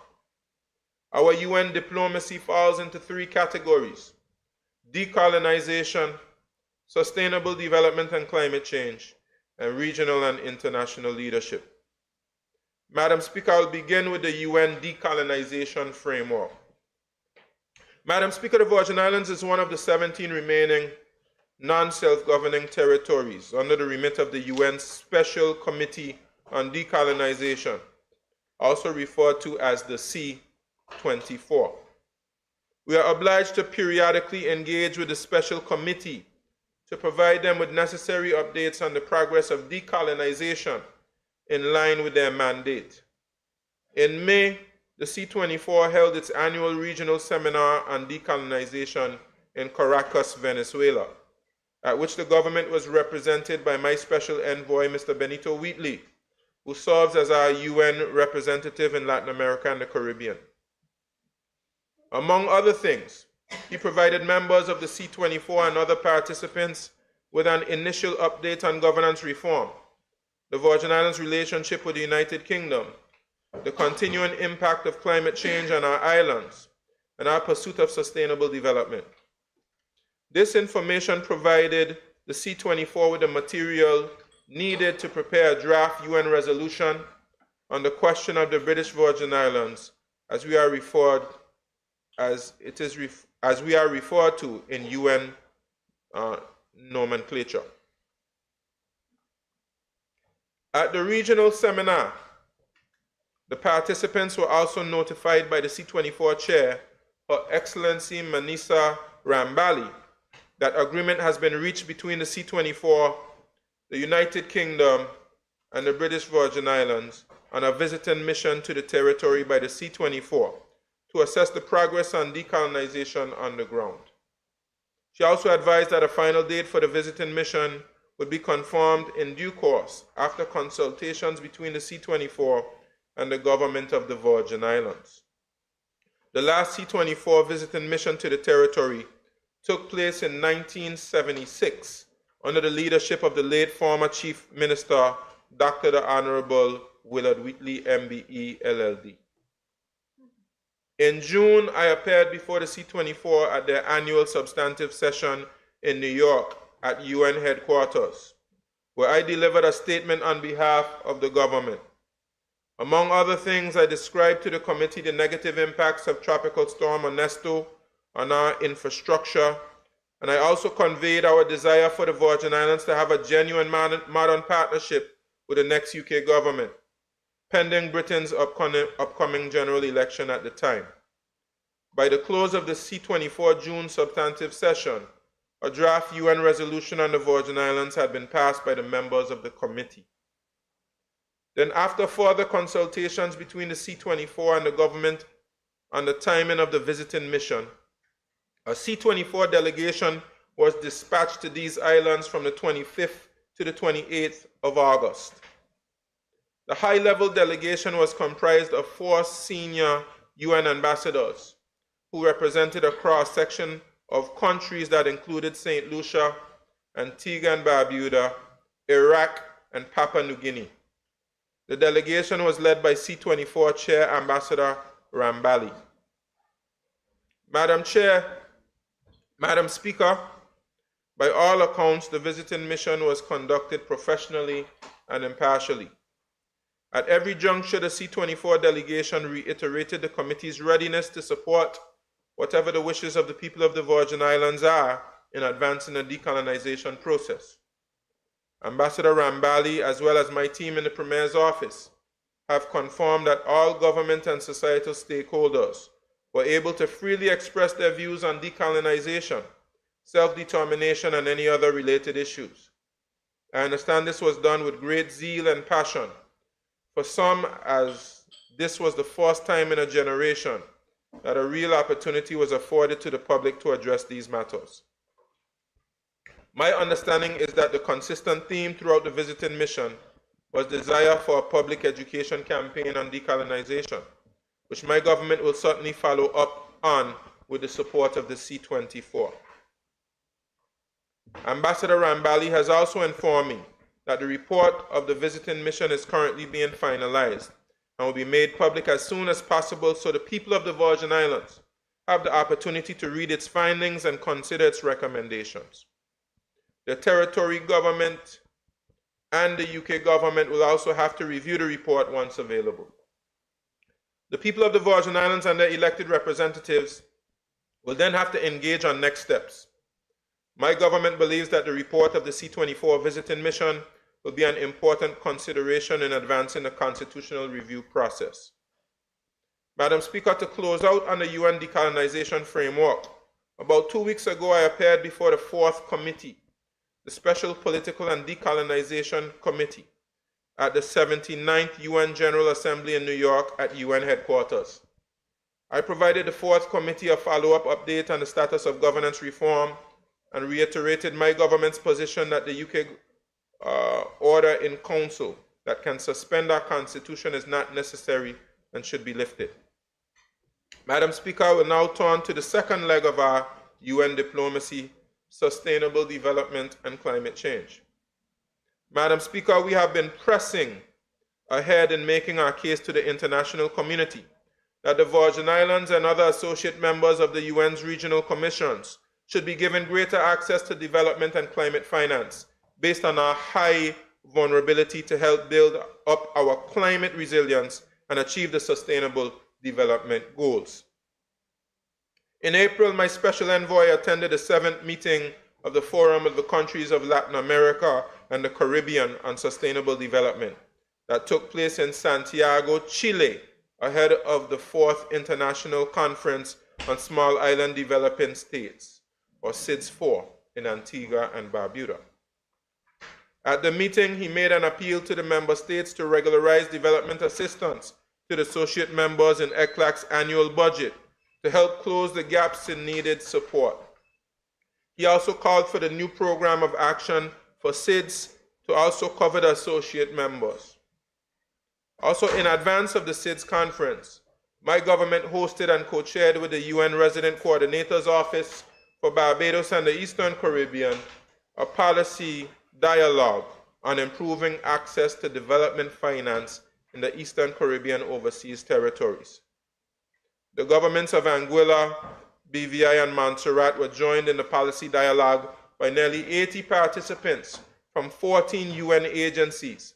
Our UN diplomacy falls into three categories: decolonization, sustainable development and climate change, and regional and international leadership. Madam Speaker, I'll begin with the UN decolonization framework. Madam Speaker, the Virgin Islands is one of the 17 remaining non-self-governing territories under the remit of the UN Special Committee on Decolonization, also referred to as the C-24. We are obliged to periodically engage with the Special Committee to provide them with necessary updates on the progress of decolonization in line with their mandate. In May, the C-24 held its annual regional seminar on decolonization in Caracas, Venezuela, at which the government was represented by my special envoy, Mr. Benito Wheatley, who serves as our UN representative in Latin America and the Caribbean. Among other things, he provided members of the C-24 and other participants with an initial update on governance reform, the Virgin Islands' relationship with the United Kingdom, the continuing impact of climate change on our islands, and our pursuit of sustainable development. This information provided the C-24 with the material needed to prepare a draft UN resolution on the question of the British Virgin Islands, as we are referred to in UN nomenclature. At the regional seminar, the participants were also notified by the C-24 chair, Her Excellency Manisa Rambali, that agreement has been reached between the C-24, the United Kingdom, and the British Virgin Islands on a visiting mission to the territory by the C-24 to assess the progress on decolonization on the ground. She also advised that a final date for the visiting mission would be confirmed in due course after consultations between the C-24 and the government of the Virgin Islands. The last C-24 visiting mission to the territory took place in 1976 under the leadership of the late former Chief Minister, Dr. the Honorable Willard Wheatley, MBE, LLD. In June, I appeared before the C-24 at their annual substantive session in New York at UN headquarters, where I delivered a statement on behalf of the government. Among other things, I described to the committee the negative impacts of Tropical Storm Ernesto on our infrastructure, and I also conveyed our desire for the Virgin Islands to have a genuine modern partnership with the next UK government, pending Britain's upcoming general election at the time. By the close of the C-24 June substantive session, a draft UN resolution on the Virgin Islands had been passed by the members of the committee. Then, after further consultations between the C-24 and the government on the timing of the visiting mission, a C-24 delegation was dispatched to these islands from the 25th to the 28th of August. The high-level delegation was comprised of 4 senior UN ambassadors who represented a cross-section of countries that included St. Lucia, Antigua and Barbuda, Iraq, and Papua New Guinea. The delegation was led by C-24 Chair Ambassador Rambali. Madam Speaker, by all accounts, the visiting mission was conducted professionally and impartially. At every juncture, the C-24 delegation reiterated the committee's readiness to support whatever the wishes of the people of the Virgin Islands are in advancing the decolonization process. Ambassador Rambali, as well as my team in the Premier's office, have confirmed that all government and societal stakeholders were able to freely express their views on decolonization, self-determination, and any other related issues. I understand this was done with great zeal and passion. For some, as this was the first time in a generation that a real opportunity was afforded to the public to address these matters. My understanding is that the consistent theme throughout the visiting mission was desire for a public education campaign on decolonization, which my government will certainly follow up on with the support of the C-24. Ambassador Rambali has also informed me that the report of the visiting mission is currently being finalized and will be made public as soon as possible so the people of the Virgin Islands have the opportunity to read its findings and consider its recommendations. The territory government and the UK government will also have to review the report once available. The people of the Virgin Islands and their elected representatives will then have to engage on next steps. My government believes that the report of the C-24 visiting mission will be an important consideration in advancing the constitutional review process. Madam Speaker, to close out on the UN decolonization framework, about 2 weeks ago I appeared before the 4th committee, the Special Political and Decolonization Committee, at the 79th UN General Assembly in New York at UN headquarters. I provided the 4th committee a follow-up update on the status of governance reform and reiterated my government's position that the UK order in council that can suspend our constitution is not necessary and should be lifted. Madam Speaker, I will now turn to the second leg of our UN diplomacy, sustainable development and climate change. Madam Speaker, we have been pressing ahead in making our case to the international community that the Virgin Islands and other associate members of the UN's regional commissions should be given greater access to development and climate finance based on our high vulnerability to help build up our climate resilience and achieve the sustainable development goals. In April, my special envoy attended the 7th meeting of the Forum of the Countries of Latin America and the Caribbean on Sustainable Development that took place in Santiago, Chile, ahead of the 4th International Conference on Small Island Developing States, or SIDS-4, in Antigua and Barbuda. At the meeting, he made an appeal to the member states to regularize development assistance to the associate members in ECLAC's annual budget to help close the gaps in needed support. He also called for the new program of action for SIDS to also cover the associate members. Also, in advance of the SIDS conference, my government hosted and co-chaired with the UN Resident Coordinator's Office for Barbados and the Eastern Caribbean a policy dialogue on improving access to development finance in the Eastern Caribbean overseas territories. The governments of Anguilla, BVI, and Montserrat were joined in the policy dialogue by nearly 80 participants from 14 UN agencies,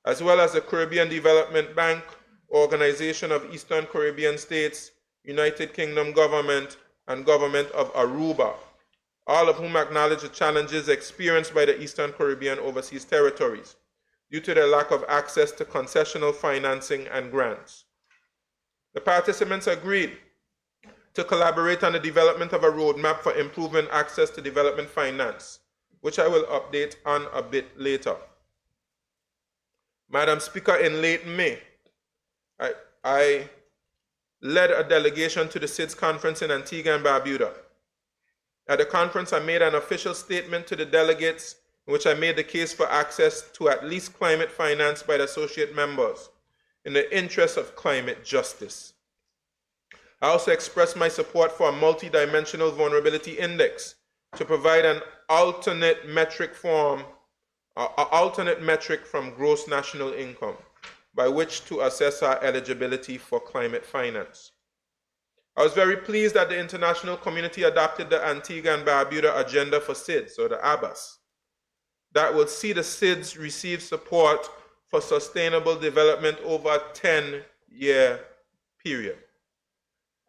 as well as the Caribbean Development Bank, Organization of Eastern Caribbean States, United Kingdom Government, and Government of Aruba, all of whom acknowledge the challenges experienced by the Eastern Caribbean overseas territories due to their lack of access to concessional financing and grants. The participants agreed to collaborate on the development of a roadmap for improving access to development finance, which I will update on a bit later. Madam Speaker, in late May, I led a delegation to the SIDS conference in Antigua and Barbuda. At the conference, I made an official statement to the delegates in which I made the case for access to at least climate finance by the associate members in the interest of climate justice. I also expressed my support for a multidimensional vulnerability index to provide an alternate metric from gross national income by which to assess our eligibility for climate finance. I was very pleased that the international community adopted the Antigua and Barbuda Agenda for SIDS, or the ABAS, that will see the SIDS receive support for sustainable development over a 10-year period.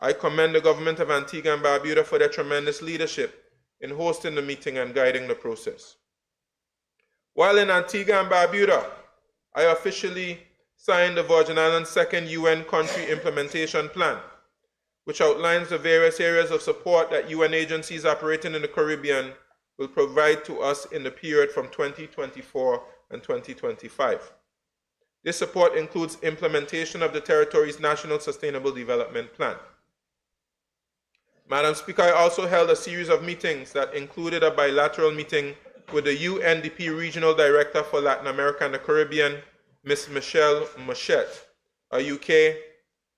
I commend the government of Antigua and Barbuda for their tremendous leadership in hosting the meeting and guiding the process. While in Antigua and Barbuda, I officially signed the Virgin Islands' second UN country implementation plan, which outlines the various areas of support that UN agencies operating in the Caribbean will provide to us in the period from 2024 and 2025. This support includes implementation of the territory's National Sustainable Development Plan. Madam Speaker, I also held a series of meetings that included a bilateral meeting with the UNDP Regional Director for Latin America and the Caribbean, Ms. Michelle Machette, a UK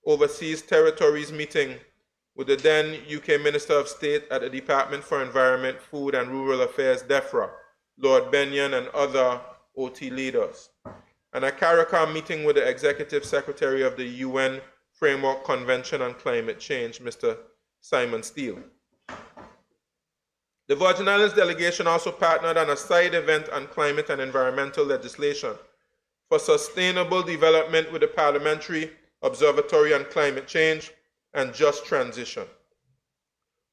Overseas Territories meeting with the then UK Minister of State at the Department for Environment, Food and Rural Affairs, DEFRA, Lord Benyon, and other OT leaders, and a CARICOM meeting with the Executive Secretary of the UN Framework Convention on Climate Change, Mr. Simon Steele. The Virgin Islands delegation also partnered on a side event on climate and environmental legislation for sustainable development with the Parliamentary Observatory on Climate Change and Just Transition.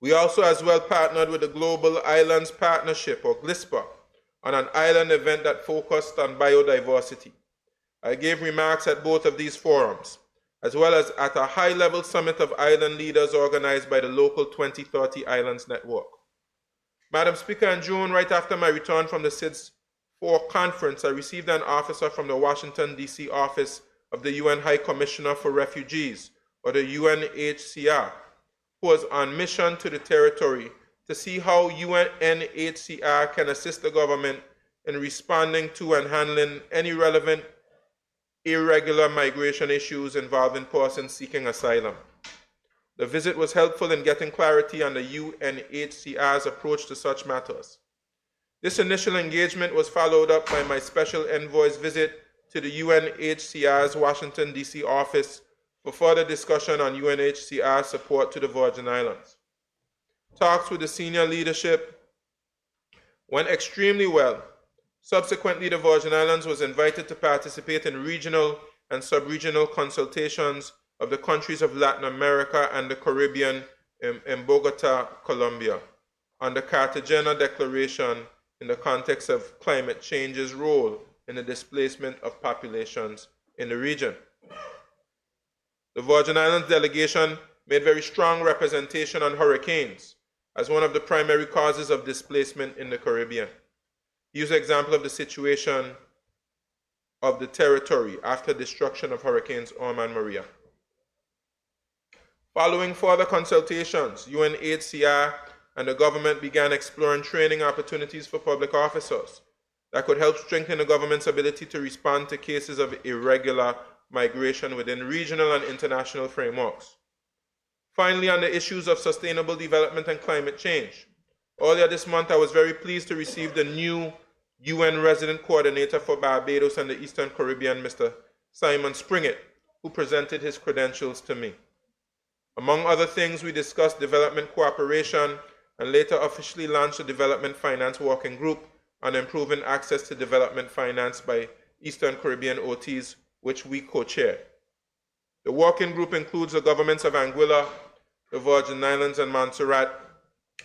We also as well partnered with the Global Islands Partnership, or GLISPA, on an island event that focused on biodiversity. I gave remarks at both of these forums, as well as at a high-level summit of island leaders organized by the local 2030 Islands Network. Madam Speaker, in June, right after my return from the SIDS 4 conference, I received an officer from the Washington, D.C. office of the UN High Commissioner for Refugees, or the UNHCR, who was on mission to the territory to see how UNHCR can assist the government in responding to and handling any relevant irregular migration issues involving persons seeking asylum. The visit was helpful in getting clarity on the UNHCR's approach to such matters. This initial engagement was followed up by my special envoy's visit to the UNHCR's Washington, D.C. office for further discussion on UNHCR support to the Virgin Islands. Talks with the senior leadership went extremely well. Subsequently, the Virgin Islands was invited to participate in regional and sub-regional consultations of the countries of Latin America and the Caribbean in Bogota, Colombia, on the Cartagena Declaration in the context of climate change's role in the displacement of populations in the region. The Virgin Islands delegation made very strong representation on hurricanes, as one of the primary causes of displacement in the Caribbean. He used the example of the situation of the territory after destruction of Hurricanes Irma and Maria. Following further consultations, UNHCR and the government began exploring training opportunities for public officers that could help strengthen the government's ability to respond to cases of irregular migration within regional and international frameworks. Finally, on the issues of sustainable development and climate change, earlier this month I was very pleased to receive the new UN Resident Coordinator for Barbados and the Eastern Caribbean, Mr. Simon Springett, who presented his credentials to me. Among other things, we discussed development cooperation and later officially launched a Development Finance Working Group on improving access to development finance by Eastern Caribbean OTs, which we co-chair. The working group includes the governments of Anguilla, the Virgin Islands, and Montserrat,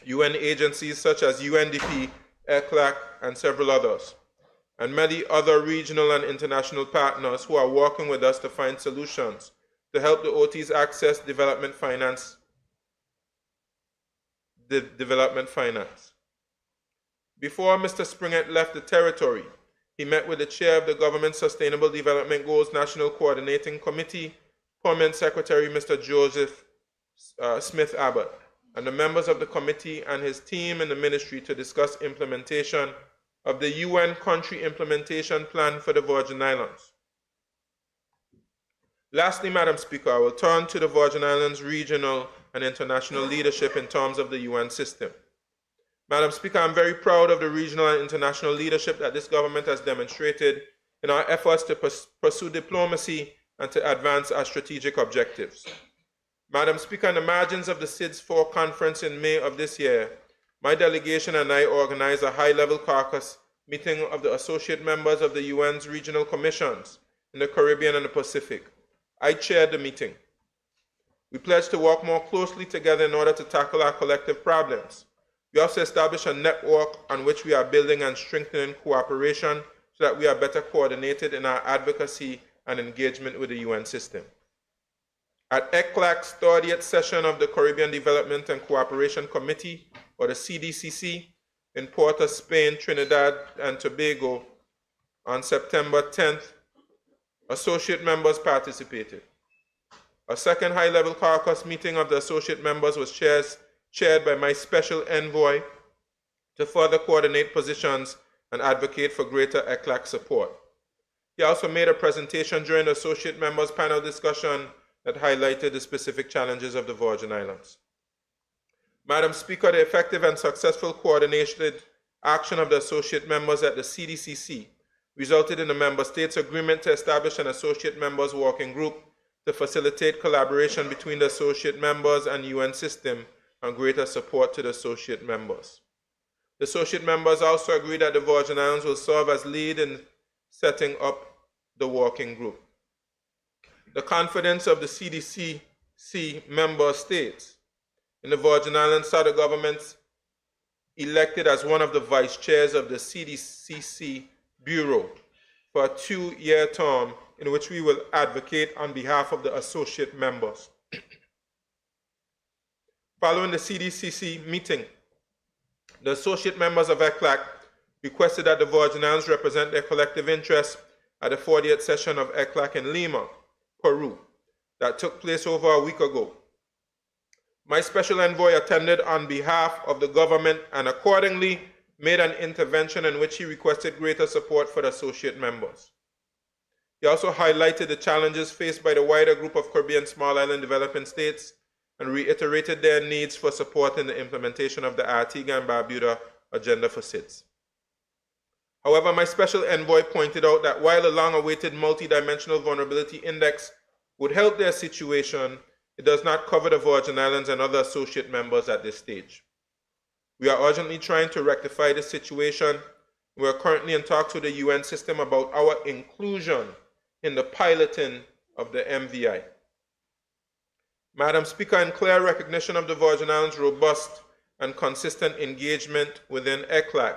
UN agencies such as UNDP, ECLAC, and several others, and many other regional and international partners who are working with us to find solutions to help the OTs access development finance. Before Mr. Springett left the territory, he met with the chair of the government's Sustainable Development Goals National Coordinating Committee, Permanent Secretary Mr. Joseph Smith Abbott, and the members of the committee and his team in the ministry to discuss implementation of the UN Country Implementation Plan for the Virgin Islands. Lastly, Madam Speaker, I will turn to the Virgin Islands regional and international leadership in terms of the UN system. Madam Speaker, I'm very proud of the regional and international leadership that this government has demonstrated in our efforts to pursue diplomacy and to advance our strategic objectives. Madam Speaker, on the margins of the SIDS 4 conference in May of this year, my delegation and I organized a high-level caucus meeting of the associate members of the UN's regional commissions in the Caribbean and the Pacific. I chaired the meeting. We pledged to work more closely together in order to tackle our collective problems. We also established a network on which we are building and strengthening cooperation so that we are better coordinated in our advocacy and engagement with the UN system. At ECLAC's 30th session of the Caribbean Development and Cooperation Committee, or the CDCC, in Porto, Spain, Trinidad, and Tobago on September 10th, associate members participated. A second high-level caucus meeting of the associate members was chaired by my special envoy to further coordinate positions and advocate for greater ECLAC support. He also made a presentation during the associate members panel discussion that highlighted the specific challenges of the Virgin Islands. Madam Speaker, the effective and successful coordinated action of the associate members at the CDCC resulted in the member states' agreement to establish an associate members working group to facilitate collaboration between the associate members and UN system and greater support to the associate members. The associate members also agreed that the Virgin Islands will serve as lead in setting up the working group. The confidence of the CDCC member states in the Virgin Islands saw the government elected as one of the vice chairs of the CDCC Bureau for a 2-year term in which we will advocate on behalf of the associate members. Following the CDCC meeting, the associate members of ECLAC requested that the Virgin Islands represent their collective interests at the 40th session of ECLAC in Lima, Peru, that took place over a week ago. My special envoy attended on behalf of the government and accordingly made an intervention in which he requested greater support for the associate members. He also highlighted the challenges faced by the wider group of Caribbean small island developing states and reiterated their needs for support in the implementation of the Antigua and Barbuda agenda for SIDS. However, my special envoy pointed out that while a long-awaited multidimensional vulnerability index would help their situation, it does not cover the Virgin Islands and other associate members at this stage. We are urgently trying to rectify this situation. We are currently in talks with the UN system about our inclusion in the piloting of the MVI. Madam Speaker, in clear recognition of the Virgin Islands' robust and consistent engagement within ECLAC,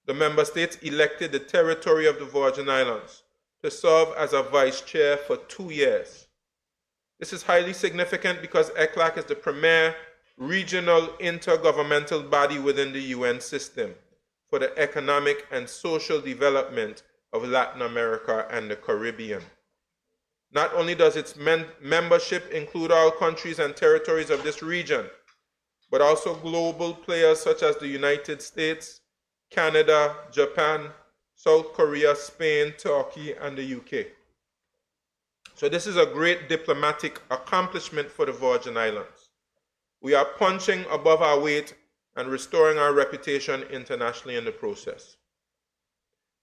the member states elected the territory of the Virgin Islands to serve as a vice chair for 2 years. This is highly significant because ECLAC is the premier regional intergovernmental body within the UN system for the economic and social development of Latin America and the Caribbean. Not only does its membership include all countries and territories of this region, but also global players such as the United States, Canada, Japan, South Korea, Spain, Turkey, and the UK. So this is a great diplomatic accomplishment for the Virgin Islands. We are punching above our weight and restoring our reputation internationally in the process.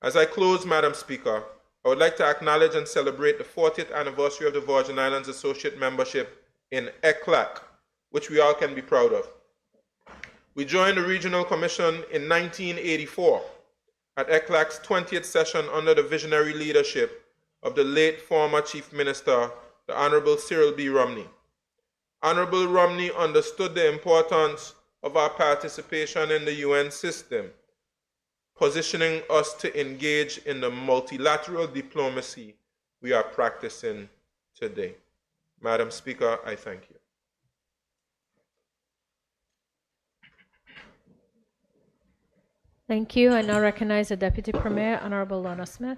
As I close, Madam Speaker, I would like to acknowledge and celebrate the 40th anniversary of the Virgin Islands Associate Membership in ECLAC, which we all can be proud of. We joined the Regional Commission in 1984 at ECLAC's 20th session under the visionary leadership of the late former Chief Minister, the Honorable Cyril B. Romney. Honorable Romney understood the importance of our participation in the UN system, positioning us to engage in the multilateral diplomacy we are practicing today. Madam Speaker, I thank you. Thank you. I now recognize the Deputy Premier, Honorable Lorna Smith.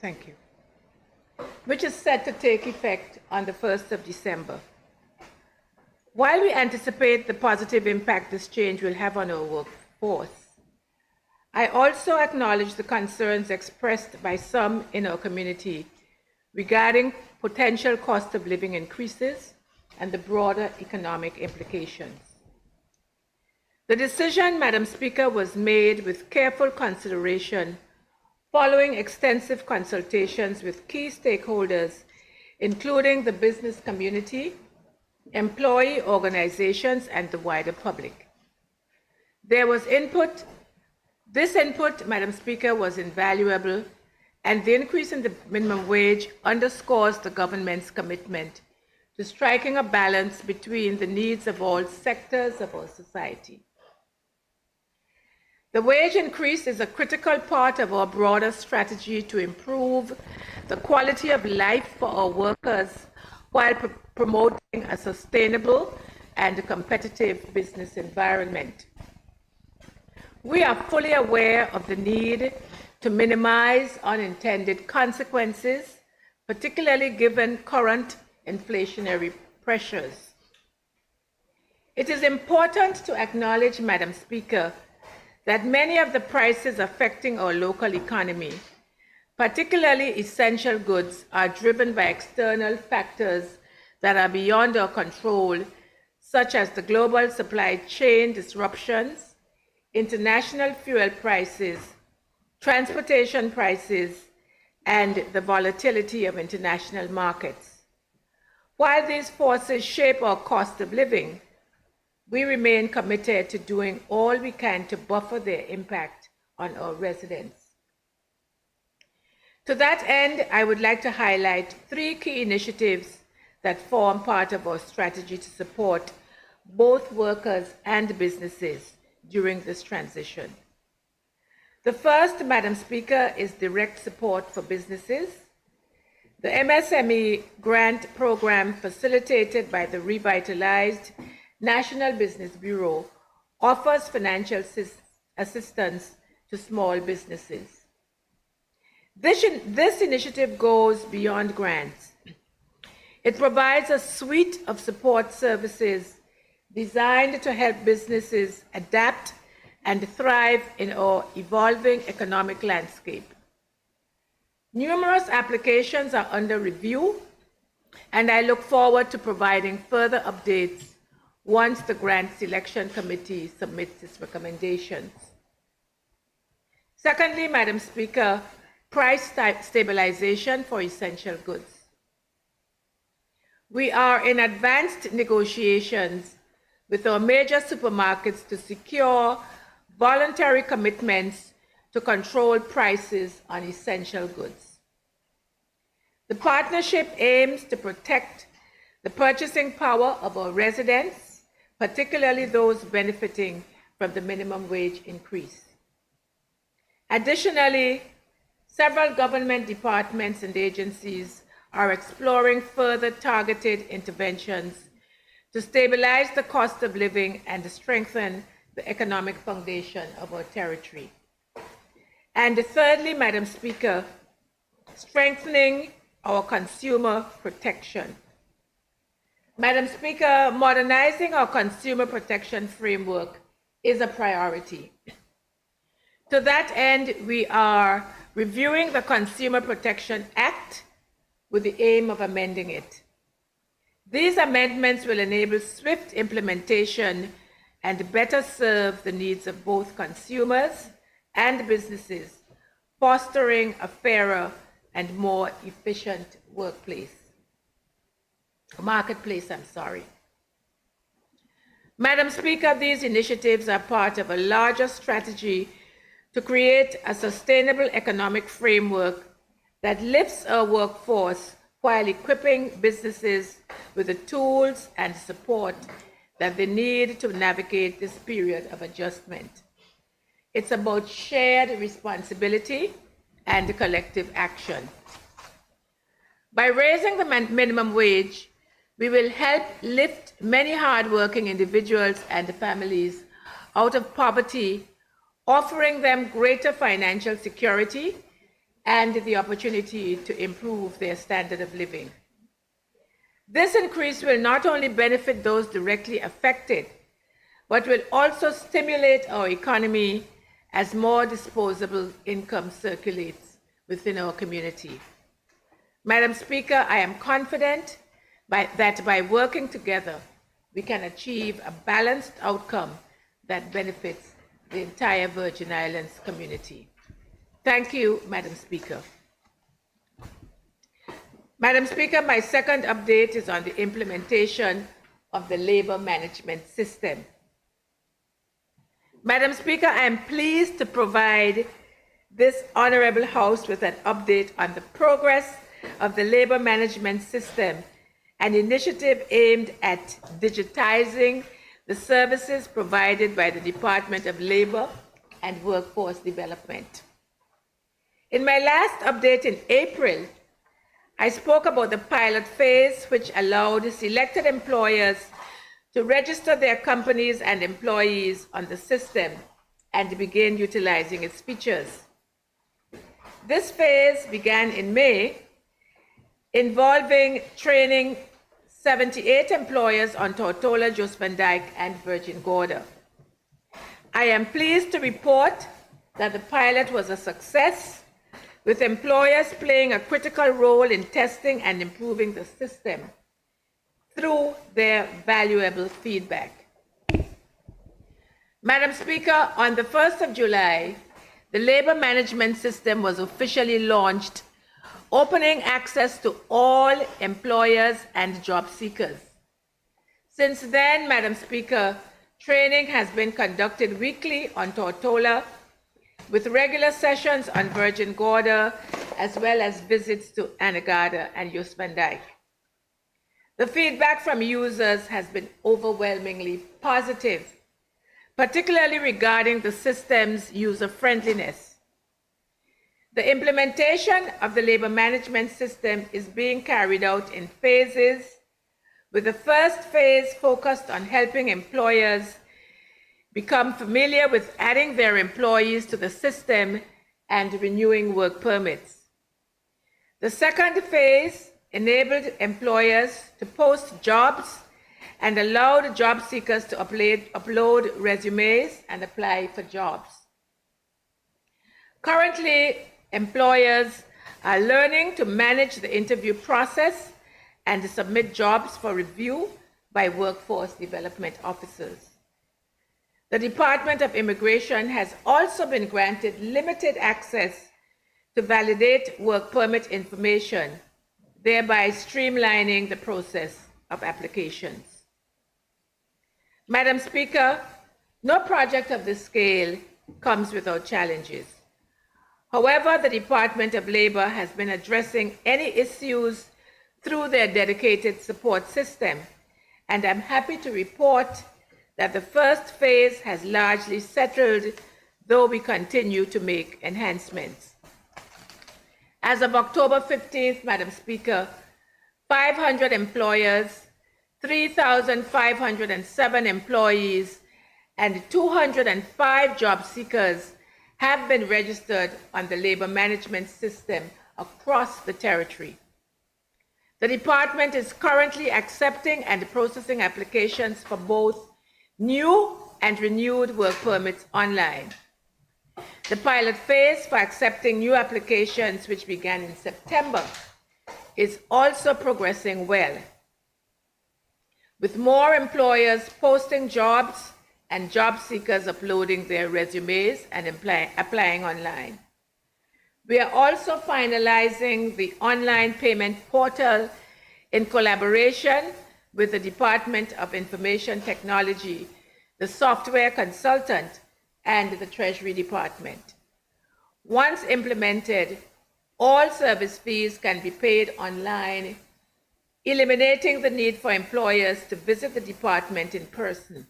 Thank you. Which is set to take effect on the 1st of December. While we anticipate the positive impact this change will have on our workforce, I also acknowledge the concerns expressed by some in our community regarding potential cost of living increases and the broader economic implications. The decision, Madam Speaker, was made with careful consideration following extensive consultations with key stakeholders, including the business community, employee organizations, and the wider public. There was input. This input, Madam Speaker, was invaluable, and the increase in the minimum wage underscores the government's commitment to striking a balance between the needs of all sectors of our society. The wage increase is a critical part of our broader strategy to improve the quality of life for our workers while promoting a sustainable and competitive business environment. We are fully aware of the need to minimize unintended consequences, particularly given current inflationary pressures. It is important to acknowledge, Madam Speaker, that many of the prices affecting our local economy, particularly essential goods, are driven by external factors that are beyond our control, such as the global supply chain disruptions, international fuel prices, transportation prices, and the volatility of international markets. While these forces shape our cost of living, we remain committed to doing all we can to buffer their impact on our residents. To that end, I would like to highlight 3 key initiatives that form part of our strategy to support both workers and businesses during this transition. The first, Madam Speaker, is direct support for businesses. The MSME grant program facilitated by the revitalized National Business Bureau offers financial assistance to small businesses. This initiative goes beyond grants. It provides a suite of support services designed to help businesses adapt and thrive in our evolving economic landscape. Numerous applications are under review, and I look forward to providing further updates once the grant selection committee submits its recommendations. Secondly, Madam Speaker, price stabilization for essential goods. We are in advanced negotiations with our major supermarkets to secure voluntary commitments to control prices on essential goods. The partnership aims to protect the purchasing power of our residents, particularly those benefiting from the minimum wage increase. Additionally, several government departments and agencies are exploring further targeted interventions to stabilize the cost of living and strengthen the economic foundation of our territory. And thirdly, Madam Speaker, strengthening our consumer protection. Madam Speaker, modernizing our consumer protection framework is a priority. To that end, we are reviewing the Consumer Protection Act with the aim of amending it. These amendments will enable swift implementation and better serve the needs of both consumers and businesses, fostering a fairer and more efficient marketplace. Madam Speaker, these initiatives are part of a larger strategy to create a sustainable economic framework that lifts our workforce while equipping businesses with the tools and support that they need to navigate this period of adjustment. It's about shared responsibility and collective action. By raising the minimum wage, we will help lift many hardworking individuals and families out of poverty, offering them greater financial security and the opportunity to improve their standard of living. This increase will not only benefit those directly affected, but will also stimulate our economy as more disposable income circulates within our community. Madam Speaker, I am confident that by working together, we can achieve a balanced outcome that benefits the entire Virgin Islands community. Thank you, Madam Speaker. Madam Speaker, my second update is on the implementation of the labor management system. Madam Speaker, I am pleased to provide this Honorable House with an update on the progress of the labor management system, an initiative aimed at digitizing the services provided by the Department of Labor and Workforce Development. In my last update in April, I spoke about the pilot phase, which allowed selected employers to register their companies and employees on the system and begin utilizing its features. This phase began in May, involving training 78 employers on Tortola, Jos Van Dyke, and Virgin Gorda. I am pleased to report that the pilot was a success, with employers playing a critical role in testing and improving the system through their valuable feedback. Madam Speaker, on the 1st of July, the labor management system was officially launched, opening access to all employers and job seekers. Since then, Madam Speaker, training has been conducted weekly on Tortola, with regular sessions on Virgin Gorda, as well as visits to Anegada and Jos Van Dyke. The feedback from users has been overwhelmingly positive, particularly regarding the system's user-friendliness. The implementation of the labor management system is being carried out in phases, with the first phase focused on helping employers become familiar with adding their employees to the system and renewing work permits. The second phase enabled employers to post jobs and allowed job seekers to upload resumes and apply for jobs. Currently, employers are learning to manage the interview process and to submit jobs for review by workforce development officers. The Department of Immigration has also been granted limited access to validate work permit information, thereby streamlining the process of applications. Madam Speaker, no project of this scale comes without challenges. However, the Department of Labor has been addressing any issues through their dedicated support system, and I'm happy to report that the first phase has largely settled, though we continue to make enhancements. As of October 15th, Madam Speaker, 500 employers, 3,507 employees, and 205 job seekers have been registered on the labor management system across the territory. The department is currently accepting and processing applications for both new and renewed work permits online. The pilot phase for accepting new applications, which began in September, is also progressing well, with more employers posting jobs and job seekers uploading their resumes and applying online. We are also finalizing the online payment portal in collaboration with the Department of Information Technology, the software consultant, and the Treasury Department. Once implemented, all service fees can be paid online, eliminating the need for employers to visit the department in person.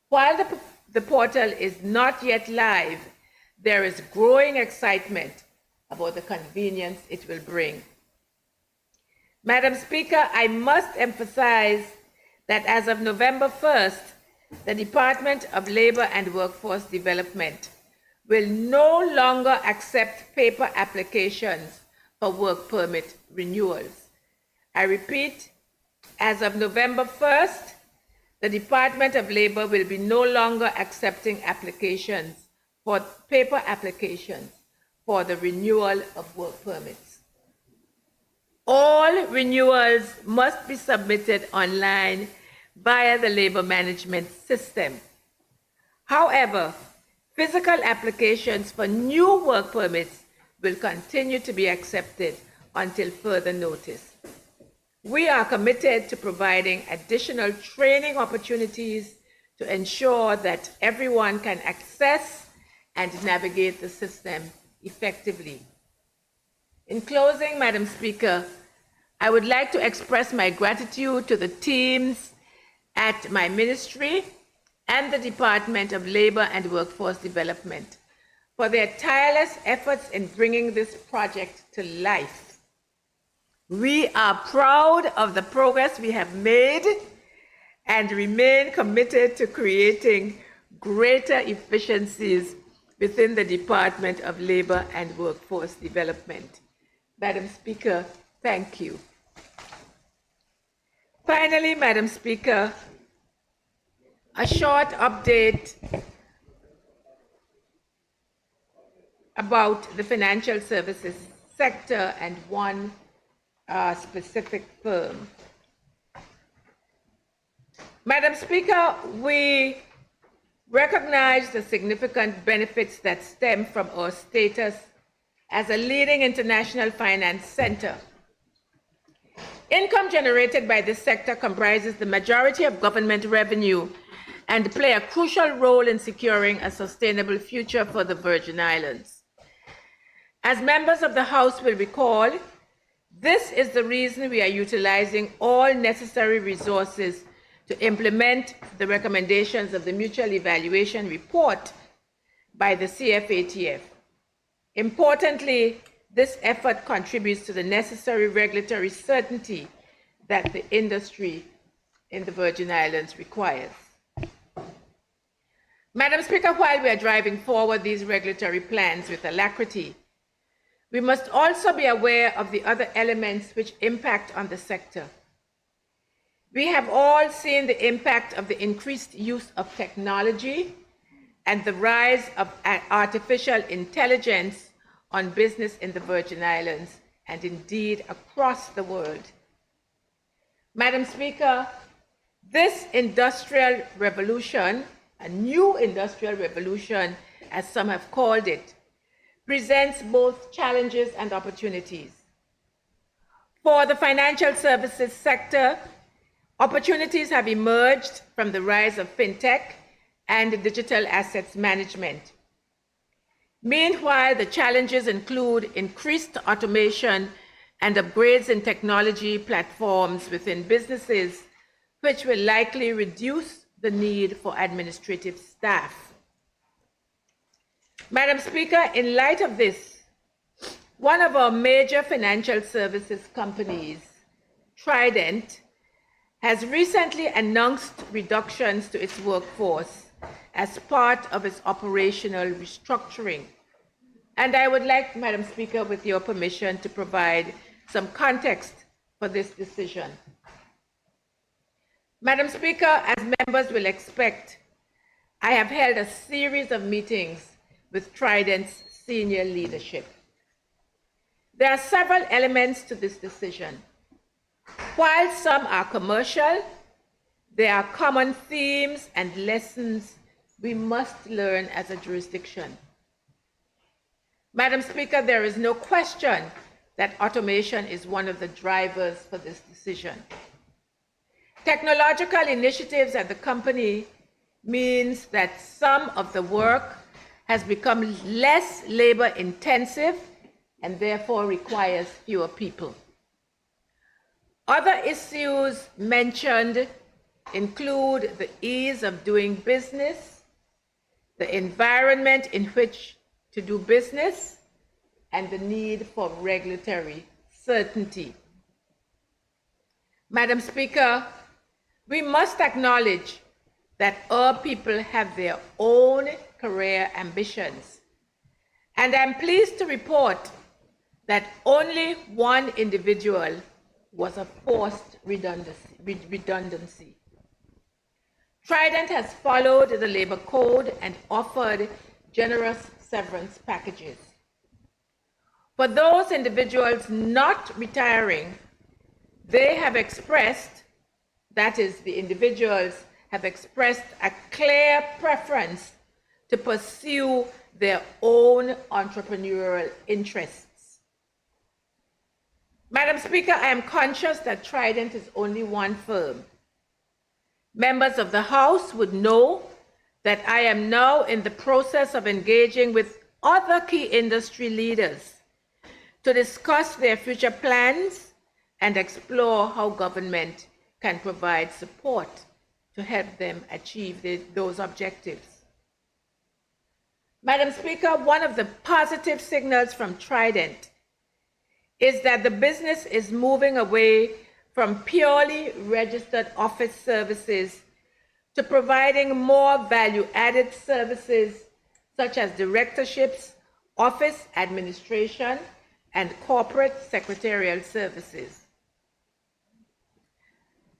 While the portal is not yet live, there is growing excitement about the convenience it will bring. Madam Speaker, I must emphasize that as of November 1st, the Department of Labor and Workforce Development will no longer accept paper applications for work permit renewals. I repeat, as of November 1st, the Department of Labor will be no longer accepting applications for paper applications for the renewal of work permits. All renewals must be submitted online via the labor management system. However, physical applications for new work permits will continue to be accepted until further notice. We are committed to providing additional training opportunities to ensure that everyone can access and navigate the system effectively. In closing, Madam Speaker, I would like to express my gratitude to the teams at my ministry and the Department of Labor and Workforce Development for their tireless efforts in bringing this project to life. We are proud of the progress we have made and remain committed to creating greater efficiencies within the Department of Labor and Workforce Development. Madam Speaker, thank you. Finally, Madam Speaker, a short update about the financial services sector and one specific firm. Madam Speaker, we recognize the significant benefits that stem from our status as a leading international finance center. Income generated by this sector comprises the majority of government revenue and play a crucial role in securing a sustainable future for the Virgin Islands. As members of the House will recall, this is the reason we are utilizing all necessary resources to implement the recommendations of the Mutual Evaluation Report by the CFATF. Importantly, this effort contributes to the necessary regulatory certainty that the industry in the Virgin Islands requires. Madam Speaker, while we are driving forward these regulatory plans with alacrity, we must also be aware of the other elements which impact on the sector. We have all seen the impact of the increased use of technology and the rise of artificial intelligence on business in the Virgin Islands and indeed across the world. Madam Speaker, this industrial revolution, a new industrial revolution, as some have called it, presents both challenges and opportunities. For the financial services sector, opportunities have emerged from the rise of fintech and digital assets management. Meanwhile, the challenges include increased automation and upgrades in technology platforms within businesses, which will likely reduce the need for administrative staff. Madam Speaker, in light of this, one of our major financial services companies, Trident, has recently announced reductions to its workforce as part of its operational restructuring. And I would like, Madam Speaker, with your permission, to provide some context for this decision. Madam Speaker, as members will expect, I have held a series of meetings with Trident's senior leadership. There are several elements to this decision. While some are commercial, there are common themes and lessons we must learn as a jurisdiction. Madam Speaker, there is no question that automation is one of the drivers for this decision. Technological initiatives at the company means that some of the work has become less labor-intensive and therefore requires fewer people. Other issues mentioned include the ease of doing business, the environment in which to do business, and the need for regulatory certainty. Madam Speaker, we must acknowledge that our people have their own career ambitions. And I'm pleased to report that only one individual was a forced redundancy. Trident has followed the labor code and offered generous severance packages. For those individuals not retiring, they have expressed, that is, the individuals have expressed a clear preference to pursue their own entrepreneurial interests. Madam Speaker, I am conscious that Trident is only one firm. Members of the House would know that I am now in the process of engaging with other key industry leaders to discuss their future plans and explore how government can provide support to help them achieve those objectives. Madam Speaker, one of the positive signals from Trident is that the business is moving away from purely registered office services to providing more value-added services such as directorships, office administration, and corporate secretarial services.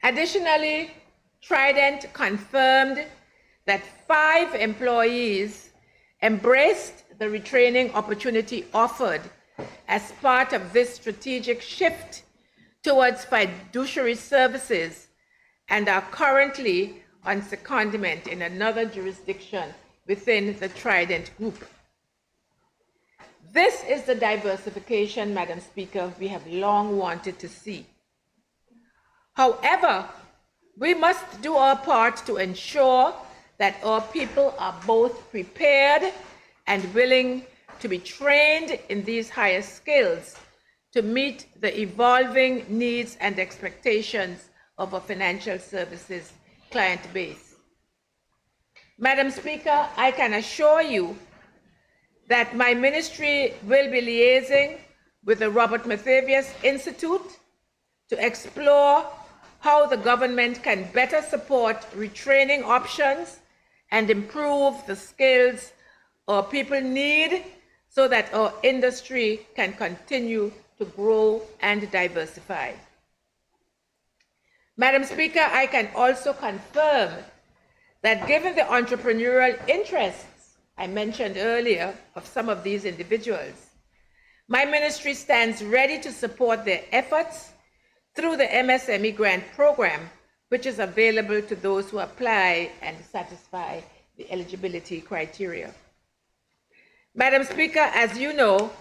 Additionally, Trident confirmed that 5 employees embraced the retraining opportunity offered as part of this strategic shift towards fiduciary services and are currently on secondment in another jurisdiction within the Trident Group. This is the diversification, Madam Speaker, we have long wanted to see. However, we must do our part to ensure that our people are both prepared and willing to be trained in these higher skills to meet the evolving needs and expectations of our financial services client base. Madam Speaker, I can assure you that my ministry will be liaising with the Robert Mathavius Institute to explore how the government can better support retraining options and improve the skills our people need so that our industry can continue to grow and diversify. Madam Speaker, I can also confirm that given the entrepreneurial interests I mentioned earlier of some of these individuals, my ministry stands ready to support their efforts through the MSME grant program, which is available to those who apply and satisfy the eligibility criteria. Madam Speaker, as you know,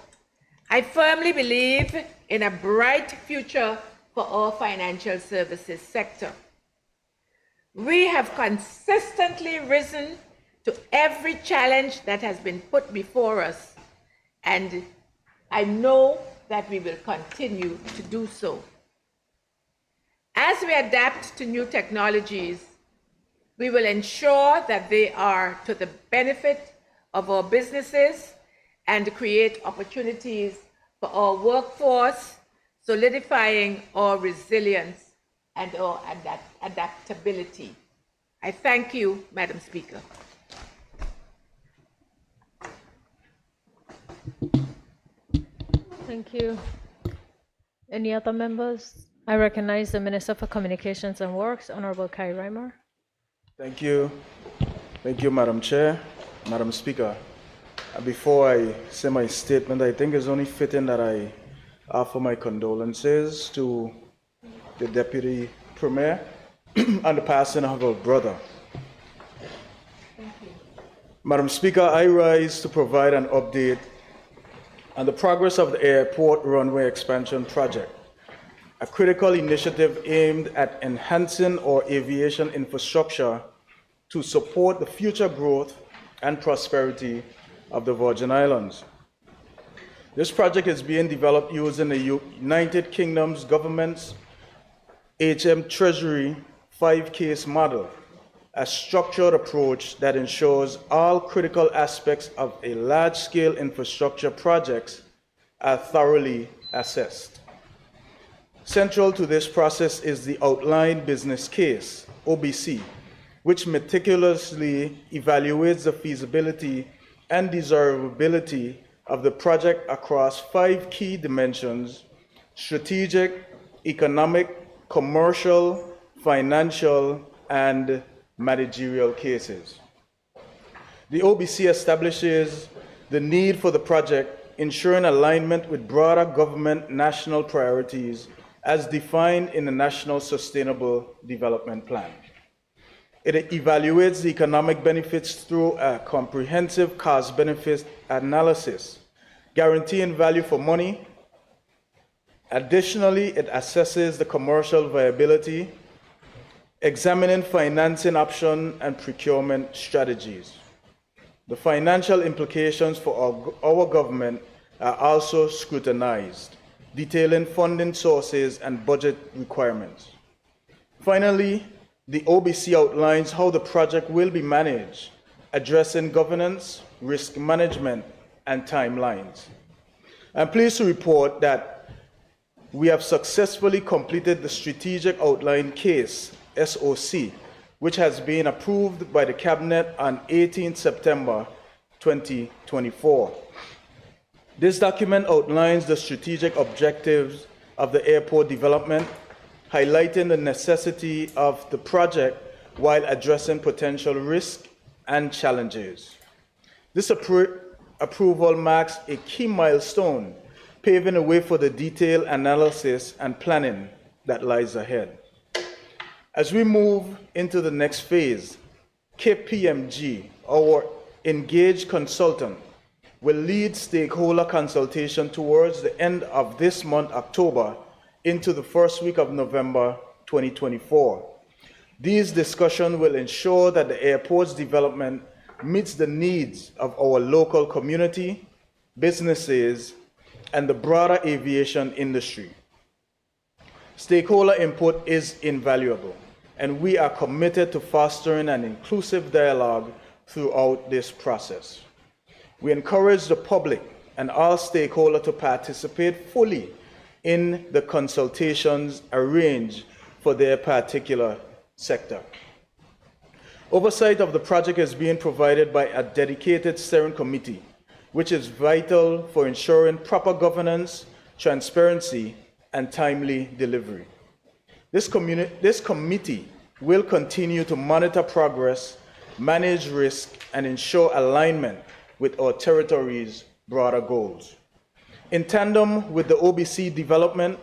I firmly believe in a bright future for our financial services sector. We have consistently risen to every challenge that has been put before us, and I know that we will continue to do so. As we adapt to new technologies, we will ensure that they are to the benefit of our businesses and create opportunities for our workforce, solidifying our resilience and our adaptability. I thank you, Madam Speaker. Thank you. Any other members? I recognize the Minister for Communications and Works, Honorable Kai Reimer. Thank you. Thank you, Madam Chair, Madam Speaker. Before I say my statement, I think it's only fitting that I offer my condolences to the Deputy Premier and the passing of her brother. Madam Speaker, I rise to provide an update on the progress of the airport runway expansion project, a critical initiative aimed at enhancing our aviation infrastructure to support the future growth and prosperity of the Virgin Islands. This project is being developed using the United Kingdom's government's HM Treasury 5-case model, a structured approach that ensures all critical aspects of a large-scale infrastructure projects are thoroughly assessed. Central to this process is the outlined business case, OBC, which meticulously evaluates the feasibility and desirability of the project across 5 key dimensions: strategic, economic, commercial, financial, and managerial cases. The OBC establishes the need for the project, ensuring alignment with broader government national priorities as defined in the National Sustainable Development Plan. It evaluates the economic benefits through a comprehensive cost-benefit analysis, guaranteeing value for money. Additionally, it assesses the commercial viability, examining financing options and procurement strategies. The financial implications for our government are also scrutinized, detailing funding sources and budget requirements. Finally, the OBC outlines how the project will be managed, addressing governance, risk management, and timelines. I'm pleased to report that we have successfully completed the Strategic Outline Case, SOC, which has been approved by the Cabinet on 18 September 2024. This document outlines the strategic objectives of the airport development, highlighting the necessity of the project while addressing potential risks and challenges. This approval marks a key milestone, paving the way for the detailed analysis and planning that lies ahead. As we move into the next phase, KPMG, our engaged consultant, will lead stakeholder consultation towards the end of this month, October, into the first week of November 2024. These discussions will ensure that the airport's development meets the needs of our local community, businesses, and the broader aviation industry. Stakeholder input is invaluable, and we are committed to fostering an inclusive dialogue throughout this process. We encourage the public and all stakeholders to participate fully in the consultations arranged for their particular sector. Oversight of the project is being provided by a dedicated steering committee which is vital for ensuring proper governance, transparency, and timely delivery. This committee will continue to monitor progress, manage risk, and ensure alignment with our territory's broader goals. In tandem with the OBC development,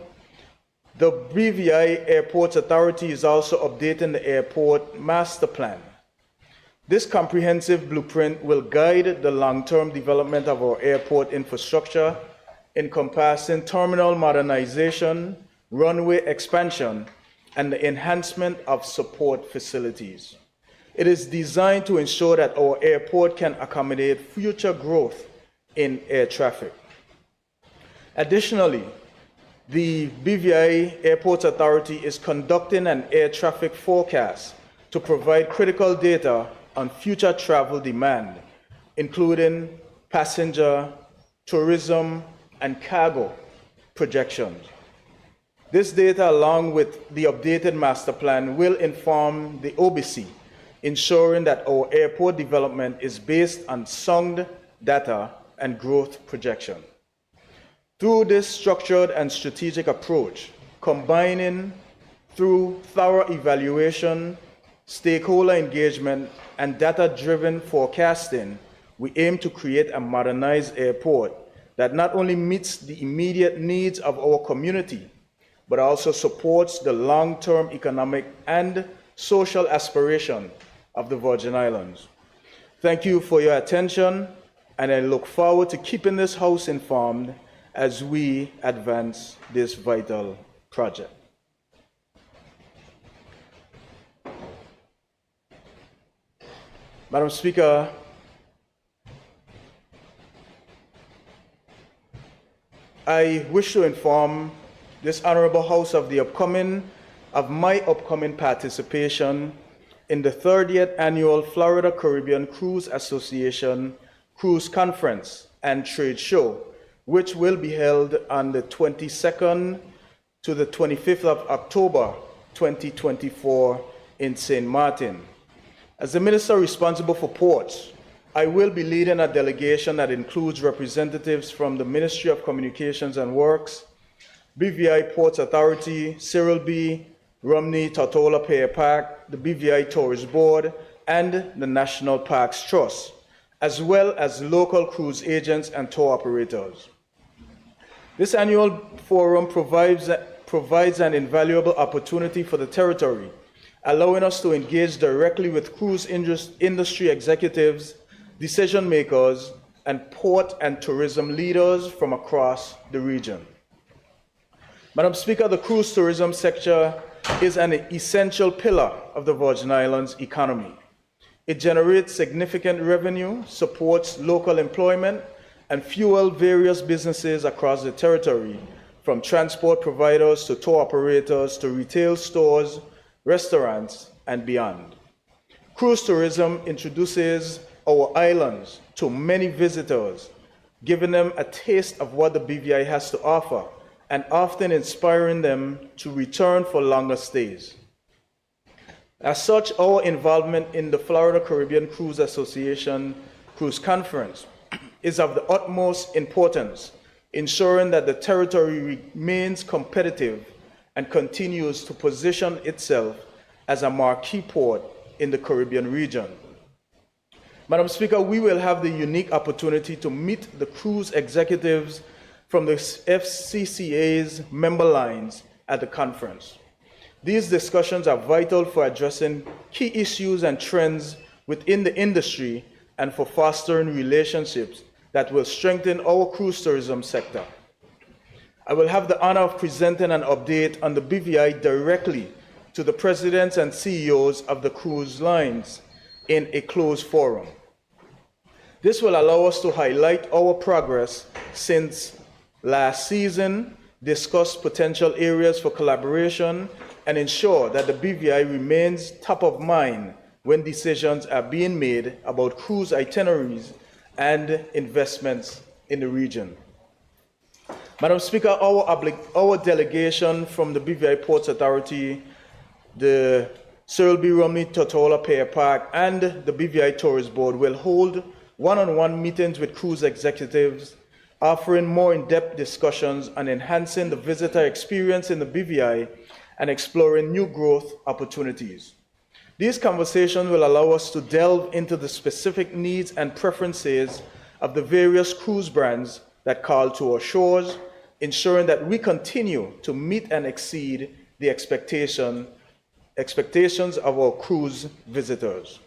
the BVI Airports Authority is also updating the airport master plan. This comprehensive blueprint will guide the long-term development of our airport infrastructure, encompassing terminal modernization, runway expansion, and the enhancement of support facilities. It is designed to ensure that our airport can accommodate future growth in air traffic. Additionally, the BVI Airports Authority is conducting an air traffic forecast to provide critical data on future travel demand, including passenger, tourism, and cargo projections. This data, along with the updated master plan, will inform the OBC, ensuring that our airport development is based on sound data and growth projection. Through this structured and strategic approach, combining through thorough evaluation, stakeholder engagement, and data-driven forecasting, we aim to create a modernized airport that not only meets the immediate needs of our community, but also supports the long-term economic and social aspiration of the Virgin Islands. Thank you for your attention, and I look forward to keeping this House informed as we advance this vital project. Madam Speaker, I wish to inform this Honorable House of my upcoming participation in the 30th Annual Florida Caribbean Cruise Association Cruise Conference and Trade Show, which will be held on the 22nd to the 25th of October 2024 in St. Martin. As the Minister responsible for ports, I will be leading a delegation that includes representatives from the Ministry of Communications and Works, BVI Ports Authority, Cyril B. Romney Tortola Pier Park, the BVI Tourist Board, and the National Parks Trust, as well as local cruise agents and tour operators. This annual forum provides an invaluable opportunity for the territory, allowing us to engage directly with cruise industry executives, decision makers, and port and tourism leaders from across the region. Madam Speaker, the cruise tourism sector is an essential pillar of the Virgin Islands economy. It generates significant revenue, supports local employment, and fuels various businesses across the territory, from transport providers to tour operators to retail stores, restaurants, and beyond. Cruise tourism introduces our islands to many visitors, giving them a taste of what the BVI has to offer, and often inspiring them to return for longer stays. As such, our involvement in the Florida Caribbean Cruise Association Cruise Conference is of the utmost importance, ensuring that the territory remains competitive and continues to position itself as a marquee port in the Caribbean region. Madam Speaker, we will have the unique opportunity to meet the cruise executives from the FCCA's member lines at the conference. These discussions are vital for addressing key issues and trends within the industry and for fostering relationships that will strengthen our cruise tourism sector. I will have the honor of presenting an update on the BVI directly to the presidents and CEOs of the cruise lines in a closed forum. This will allow us to highlight our progress since last season, discuss potential areas for collaboration, and ensure that the BVI remains top of mind when decisions are being made about cruise itineraries and investments in the region. Madam Speaker, our delegation from the BVI Ports Authority, the Cyril B. Romney Tortola Pier Park, and the BVI Tourist Board will hold one-on-one meetings with cruise executives, offering more in-depth discussions on enhancing the visitor experience in the BVI and exploring new growth opportunities. These conversations will allow us to delve into the specific needs and preferences of the various cruise brands that call to our shores, ensuring that we continue to meet and exceed the expectations of our cruise visitors.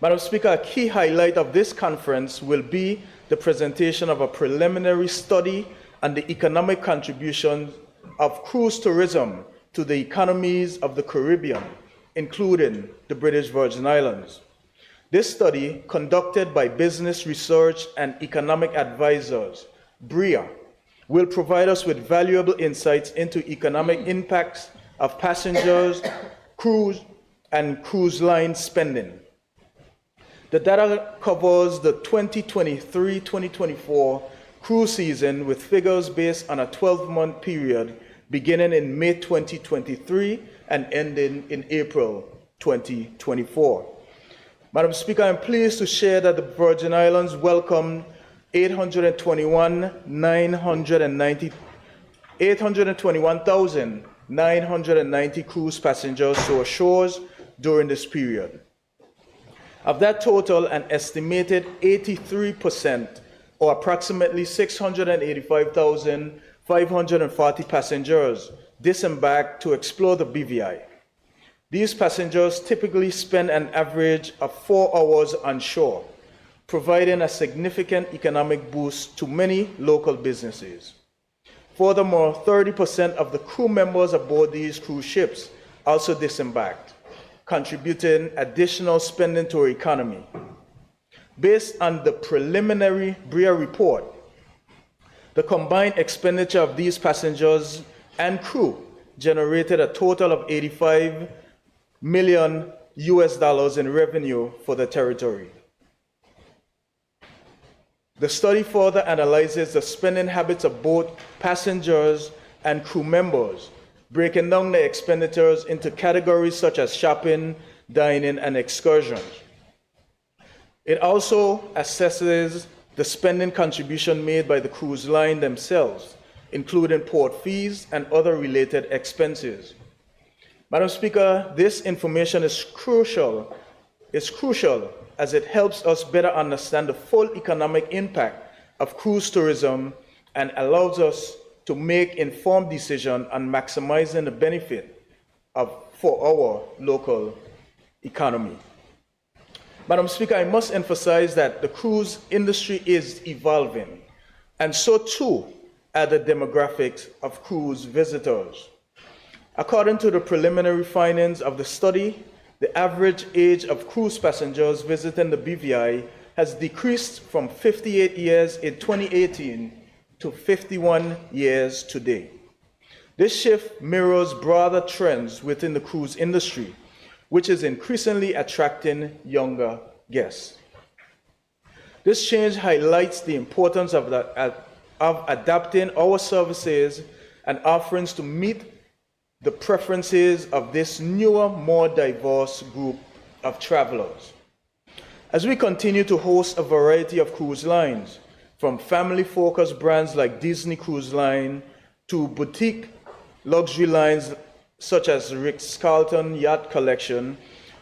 Madam Speaker, a key highlight of this conference will be the presentation of a preliminary study on the economic contribution of cruise tourism to the economies of the Caribbean, including the British Virgin Islands. This study, conducted by Business Research and Economic Advisors, BREA, will provide us with valuable insights into economic impacts of passengers, cruise, and cruise line spending. The data covers the 2023-2024 cruise season with figures based on a 12-month period beginning in May 2023 and ending in April 2024. Madam Speaker, I'm pleased to share that the Virgin Islands welcomed 821,990 cruise passengers to our shores during this period. Of that total, an estimated 83%, or approximately 685,540 passengers, disembarked to explore the BVI. These passengers typically spend an average of 4 hours on shore, providing a significant economic boost to many local businesses. Furthermore, 30% of the crew members aboard these cruise ships also disembarked, contributing additional spending to our economy. Based on the preliminary BREA report, the combined expenditure of these passengers and crew generated a total of $85 million in revenue for the territory. The study further analyzes the spending habits of both passengers and crew members, breaking down their expenditures into categories such as shopping, dining, and excursions. It also assesses the spending contribution made by the cruise line themselves, including port fees and other related expenses. Madam Speaker, this information is crucial as it helps us better understand the full economic impact of cruise tourism and allows us to make informed decisions on maximizing the benefit for our local economy. Madam Speaker, I must emphasize that the cruise industry is evolving, and so too are the demographics of cruise visitors. According to the preliminary findings of the study, the average age of cruise passengers visiting the BVI has decreased from 58 years in 2018 to 51 years today. This shift mirrors broader trends within the cruise industry, which is increasingly attracting younger guests. This change highlights the importance of adapting our services and offerings to meet the preferences of this newer, more diverse group of travelers. As we continue to host a variety of cruise lines, from family-focused brands like Disney Cruise Line to boutique luxury lines such as Ritz-Carlton Yacht Collection,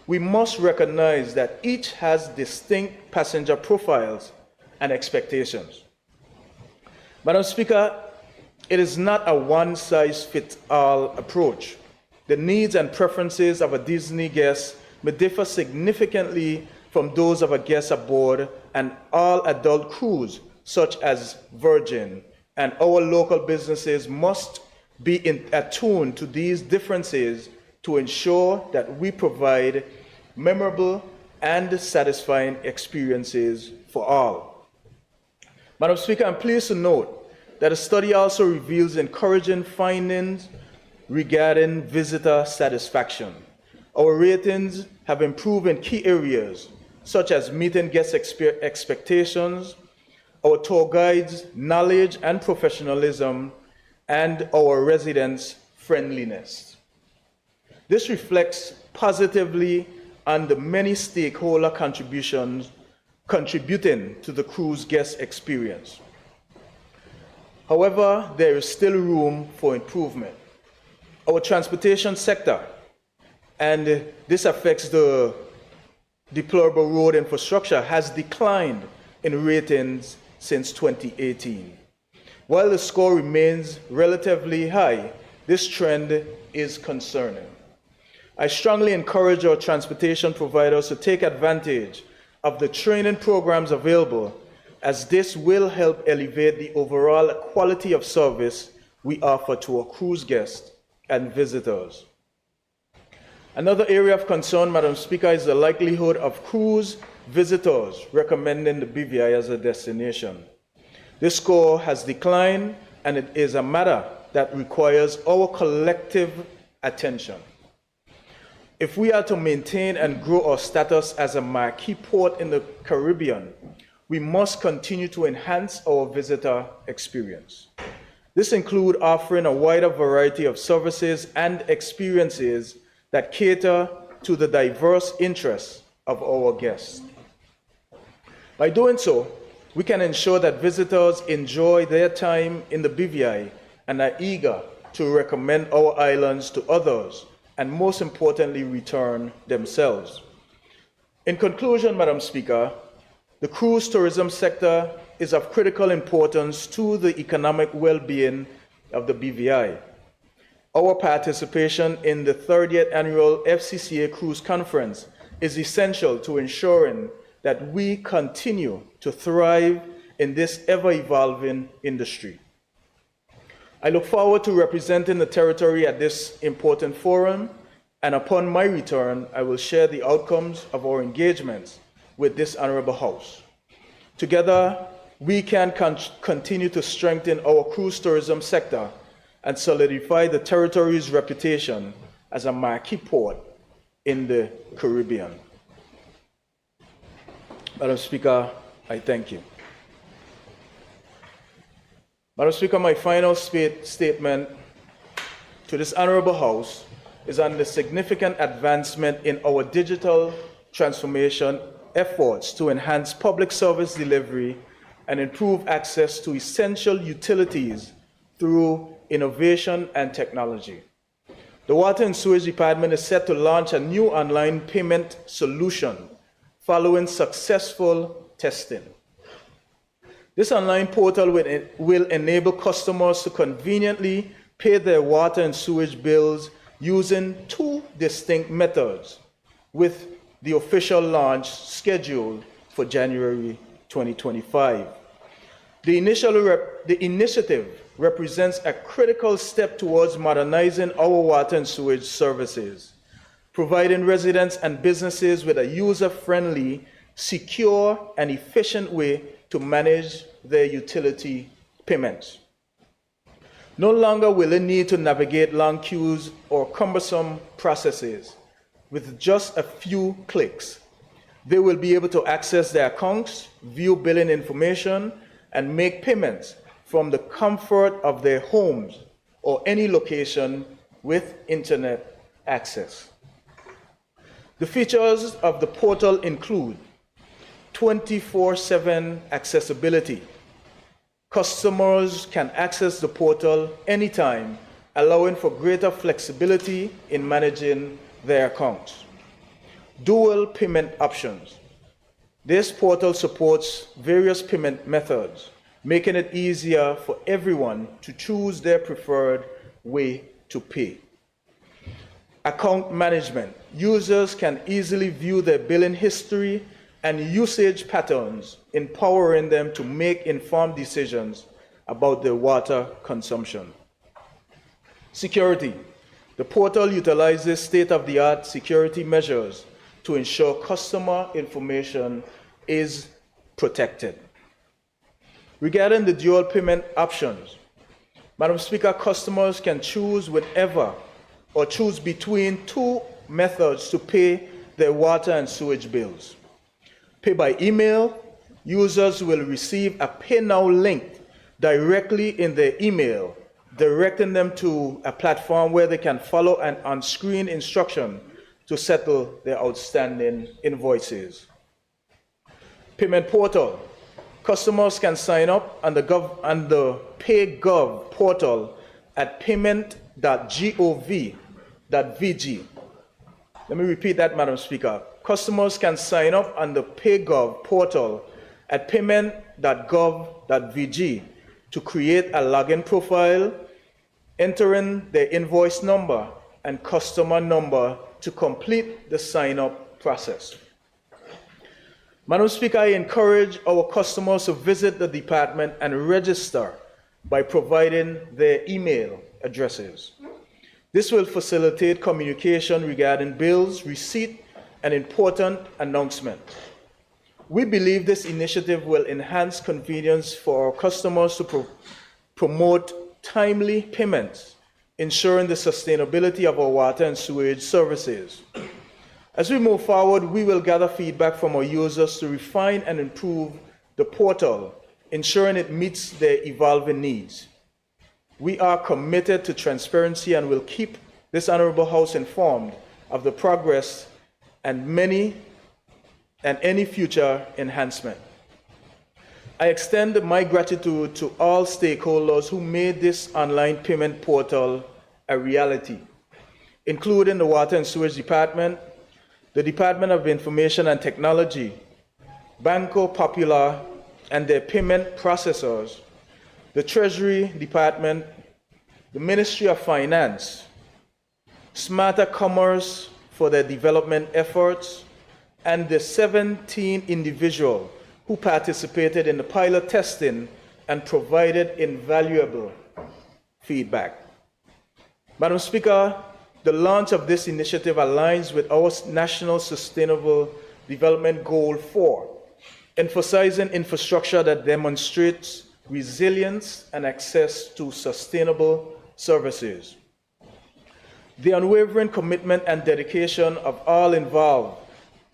we must recognize that each has distinct passenger profiles and expectations. Madam Speaker, it is not a one-size-fits-all approach. The needs and preferences of a Disney guest may differ significantly from those of a guest aboard an all-adult cruise, such as Virgin, and our local businesses must be attuned to these differences to ensure that we provide memorable and satisfying experiences for all. Madam Speaker, I'm pleased to note that the study also reveals encouraging findings regarding visitor satisfaction. Our ratings have improved in key areas, such as meeting guest expectations, our tour guides' knowledge and professionalism, and our residents' friendliness. This reflects positively on the many stakeholder contributions contributing to the cruise guest experience. However, there is still room for improvement. Our transportation sector, and this affects the deplorable road infrastructure, has declined in ratings since 2018. While the score remains relatively high, this trend is concerning. I strongly encourage our transportation providers to take advantage of the training programs available, as this will help elevate the overall quality of service we offer to our cruise guests and visitors. Another area of concern, Madam Speaker, is the likelihood of cruise visitors recommending the BVI as a destination. This score has declined, and it is a matter that requires our collective attention. If we are to maintain and grow our status as a marquee port in the Caribbean, we must continue to enhance our visitor experience. This includes offering a wider variety of services and experiences that cater to the diverse interests of our guests. By doing so, we can ensure that visitors enjoy their time in the BVI and are eager to recommend our islands to others, and most importantly, return themselves. In conclusion, Madam Speaker, the cruise tourism sector is of critical importance to the economic well-being of the BVI. Our participation in the 30th annual FCCA Cruise Conference is essential to ensuring that we continue to thrive in this ever-evolving industry. I look forward to representing the territory at this important forum, and upon my return, I will share the outcomes of our engagements with this honorable House. Together, we can continue to strengthen our cruise tourism sector and solidify the territory's reputation as a marquee port in the Caribbean. Madam Speaker, I thank you. Madam Speaker, my final statement to this honorable House is on the significant advancement in our digital transformation efforts to enhance public service delivery and improve access to essential utilities through innovation and technology. The Water and Sewage Department is set to launch a new online payment solution following successful testing. This online portal will enable customers to conveniently pay their water and sewage bills using two distinct methods, with the official launch scheduled for January 2025. The initiative represents a critical step towards modernizing our water and sewage services, providing residents and businesses with a user-friendly, secure, and efficient way to manage their utility payments. No longer will they need to navigate long queues or cumbersome processes. With just a few clicks, they will be able to access their accounts, view billing information, and make payments from the comfort of their homes or any location with internet access. The features of the portal include 24/7 accessibility. Customers can access the portal anytime, allowing for greater flexibility in managing their accounts. Dual payment options. This portal supports various payment methods, making it easier for everyone to choose their preferred way to pay. Account management. Users can easily view their billing history and usage patterns, empowering them to make informed decisions about their water consumption. Security. The portal utilizes state-of-the-art security measures to ensure customer information is protected. Regarding the dual payment options, Madam Speaker, customers can choose whichever or choose between two methods to pay their water and sewage bills. Pay by email. Users will receive a Pay Now link directly in their email, directing them to a platform where they can follow an on-screen instruction to settle their outstanding invoices. payment portal. Customers can sign up on the PayGov portal at payment.gov.vg. Let me repeat that, Madam Speaker. Customers can sign up on the PayGov portal at payment.gov.vg to create a login profile, entering their invoice number and customer number to complete the sign-up process. Madam Speaker, I encourage our customers to visit the department and register by providing their email addresses. This will facilitate communication regarding bills, receipt, and important announcements. We believe this initiative will enhance convenience for our customers to promote timely payments, ensuring the sustainability of our water and sewage services. As we move forward, we will gather feedback from our users to refine and improve the portal, ensuring it meets their evolving needs. We are committed to transparency and will keep this Honorable House informed of the progress and any future enhancement. I extend my gratitude to all stakeholders who made this online payment portal a reality, including the Water and Sewage Department, the Department of Information and Technology, Banco Popular and their payment processors, the Treasury Department, the Ministry of Finance, Smarter Commerce for their development efforts, and the 17 individuals who participated in the pilot testing and provided invaluable feedback. Madam Speaker, the launch of this initiative aligns with our National Sustainable Development Goal 4, emphasizing infrastructure that demonstrates resilience and access to sustainable services. The unwavering commitment and dedication of all involved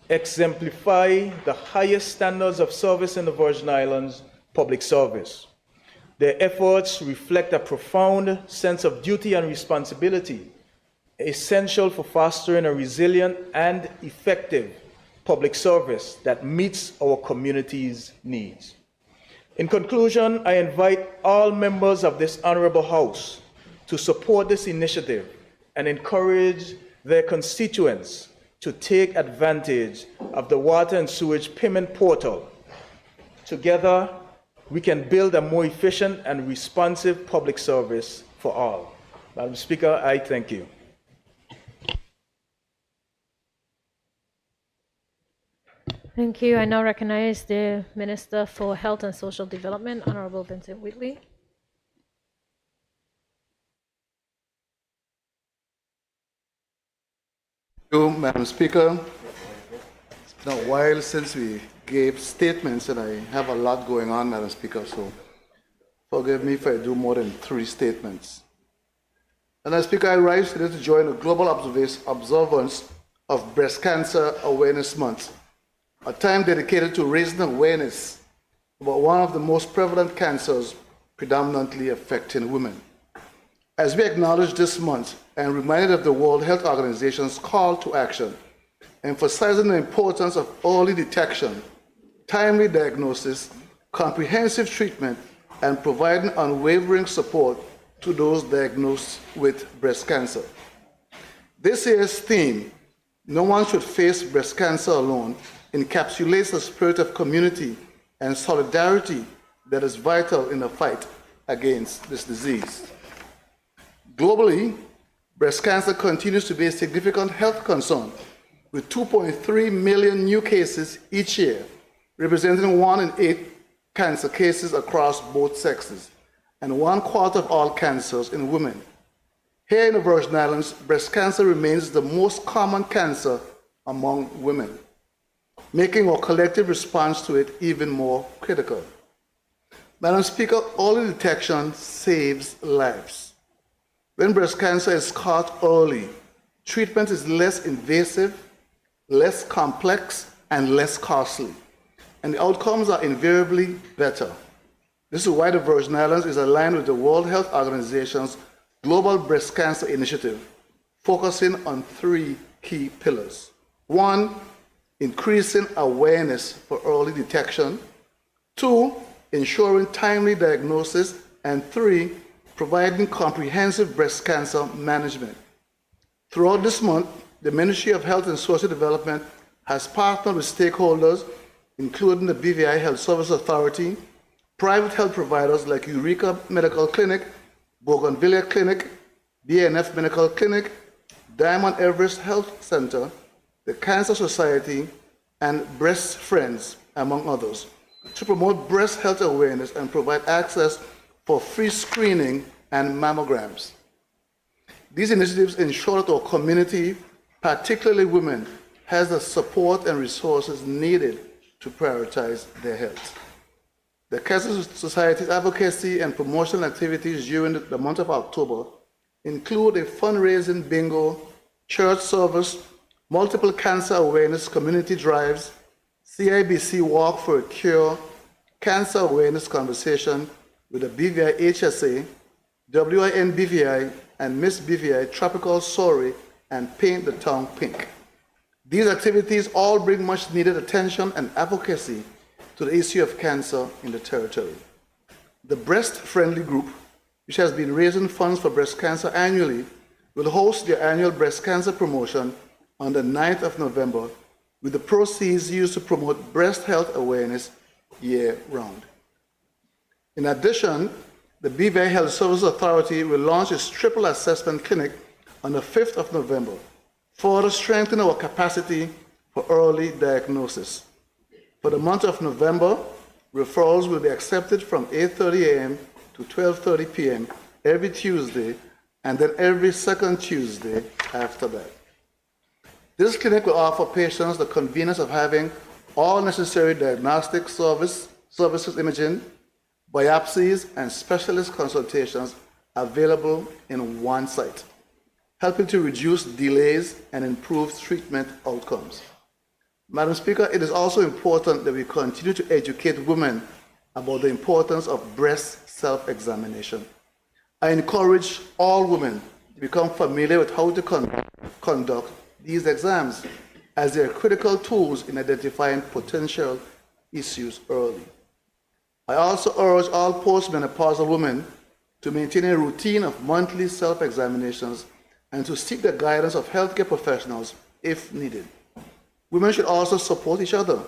exemplify the highest standards of service in the Virgin Islands public service. Their efforts reflect a profound sense of duty and responsibility, essential for fostering a resilient and effective public service that meets our community's needs. In conclusion, I invite all members of this Honorable House to support this initiative and encourage their constituents to take advantage of the Water and Sewage Payment Portal. Together, we can build a more efficient and responsive public service for all. Madam Speaker, I thank you. Thank you. I now recognize the Minister for Health and Social Development, Honorable Vincent Whitley. Thank you, Madam Speaker. It's been a while since we gave statements, and I have a lot going on, Madam Speaker, so forgive me if I do more than 3 statements. Madam Speaker, I rise today to join the global observance of Breast Cancer Awareness Month, a time dedicated to raising awareness about one of the most prevalent cancers predominantly affecting women. As we acknowledge this month and reminded of the World Health Organization's call to action, emphasizing the importance of early detection, timely diagnosis, comprehensive treatment, and providing unwavering support to those diagnosed with breast cancer. This year's theme, "No one should face breast cancer alone," encapsulates the spirit of community and solidarity that is vital in the fight against this disease. Globally, breast cancer continues to be a significant health concern, with 2.3 million new cases each year, representing 1 in 8 cancer cases across both sexes, and 1/4 of all cancers in women. Here in the Virgin Islands, breast cancer remains the most common cancer among women, making our collective response to it even more critical. Madam Speaker, early detection saves lives. When breast cancer is caught early, treatment is less invasive, less complex, and less costly, and the outcomes are invariably better. This is why the Virgin Islands is aligned with the World Health Organization's Global Breast Cancer Initiative, focusing on 3 key pillars. 1, increasing awareness for early detection. 2, ensuring timely diagnosis. And 3, providing comprehensive breast cancer management. Throughout this month, the Ministry of Health and Social Development has partnered with stakeholders, including the BVI Health Service Authority, private health providers like Eureka Medical Clinic, Bougainvillea Clinic, BNF Medical Clinic, Diamond Everest Health Center, the Cancer Society, and Breast Friends, among others, to promote breast health awareness and provide access for free screening and mammograms. These initiatives ensure that our community, particularly women, has the support and resources needed to prioritize their health. The Cancer Society's advocacy and promotional activities during the month of October include a fundraising bingo, church service, multiple cancer awareness community drives, CIBC Walk for a Cure, cancer awareness conversation with the BVI HSA, WIN BVI, and Miss BVI Tropical Sorry and Paint the Town Pink. These activities all bring much needed attention and advocacy to the issue of cancer in the territory. The Breast Friendly Group, which has been raising funds for breast cancer annually, will host their annual breast cancer promotion on the 9th of November, with the proceeds used to promote breast health awareness year-round. In addition, the BVI Health Service Authority will launch its triple assessment clinic on the 5th of November, further strengthening our capacity for early diagnosis. For the month of November, referrals will be accepted from 8:30 a.m. to 12:30 p.m. every Tuesday, and then every second Tuesday after that. This clinic will offer patients the convenience of having all necessary diagnostic services, imaging, biopsies, and specialist consultations available in one site, helping to reduce delays and improve treatment outcomes. Madam Speaker, it is also important that we continue to educate women about the importance of breast self-examination. I encourage all women to become familiar with how to conduct these exams, as they are critical tools in identifying potential issues early. I also urge all postmenopausal women to maintain a routine of monthly self-examinations and to seek the guidance of healthcare professionals if needed. Women should also support each other.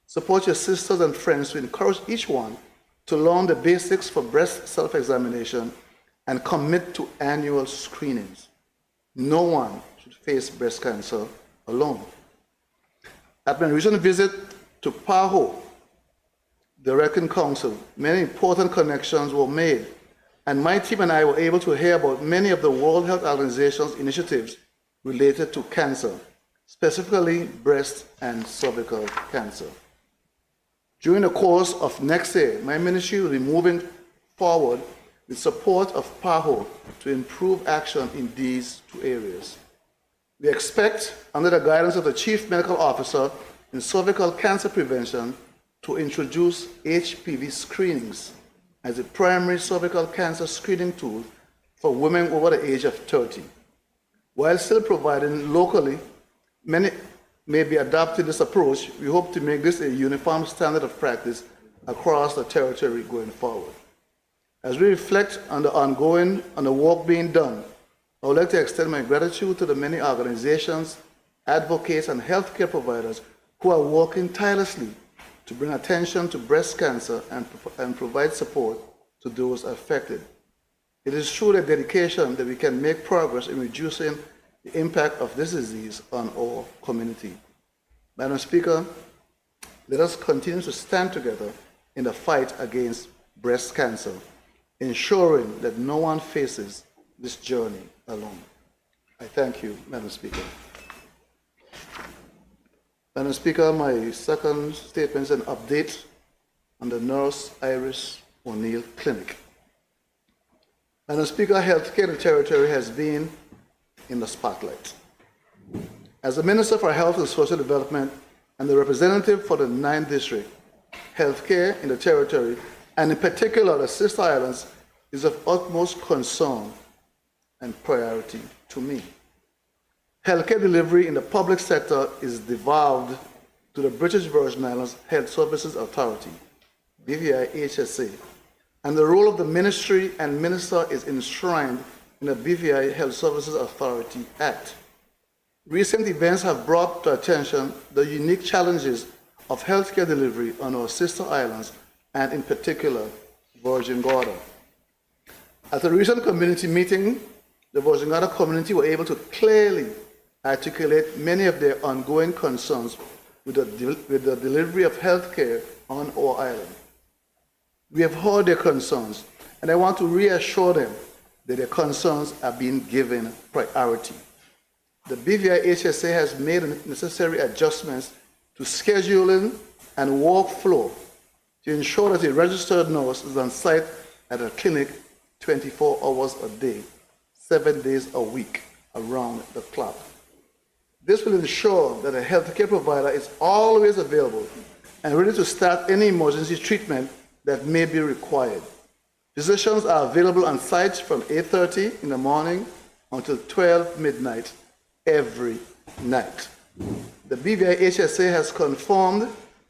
Support your sisters and friends to encourage each one to learn the basics for breast self-examination and commit to annual screenings. No one should face breast cancer alone. At my recent visit to PAHO, the American Council, many important connections were made, and my team and I were able to hear about many of the World Health Organization's initiatives related to cancer, specifically breast and cervical cancer. During the course of next year, my ministry will be moving forward with support of PAHO to improve action in these two areas. We expect, under the guidance of the Chief Medical Officer in Cervical Cancer Prevention, to introduce HPV screenings as a primary cervical cancer screening tool for women over the age of 30. While still providing locally, many may be adopting this approach. We hope to make this a uniform standard of practice across the territory going forward. As we reflect on the work being done, I would like to extend my gratitude to the many organizations, advocates, and healthcare providers who are working tirelessly to bring attention to breast cancer and provide support to those affected. It is through their dedication that we can make progress in reducing the impact of this disease on our community. Madam Speaker, let us continue to stand together in the fight against breast cancer, ensuring that no one faces this journey alone. I thank you, Madam Speaker. Madam Speaker, my second statement is an update on the Nurse Iris O'Neill Clinic. Madam Speaker, healthcare in the territory has been in the spotlight. As the Minister for Health and Social Development and the representative for the 9th District, healthcare in the territory, and in particular the Sister Islands, is of utmost concern and priority to me. Healthcare delivery in the public sector is devolved to the British Virgin Islands Health Services Authority, BVI HSA, and the role of the ministry and minister is enshrined in the BVI Health Services Authority Act. Recent events have brought to attention the unique challenges of healthcare delivery on our sister islands, and in particular, Virgin Gorda. At a recent community meeting, the Virgin Gorda community were able to clearly articulate many of their ongoing concerns with the delivery of healthcare on our island. We have heard their concerns, and I want to reassure them that their concerns are being given priority. The BVI HSA has made necessary adjustments to scheduling and workflow to ensure that a registered nurse is on site at a clinic 24 hours a day, 7 days a week, around the clock. This will ensure that a healthcare provider is always available and ready to start any emergency treatment that may be required. Physicians are available on site from 8:30 in the morning until 12 midnight every night. The BVI HSA has confirmed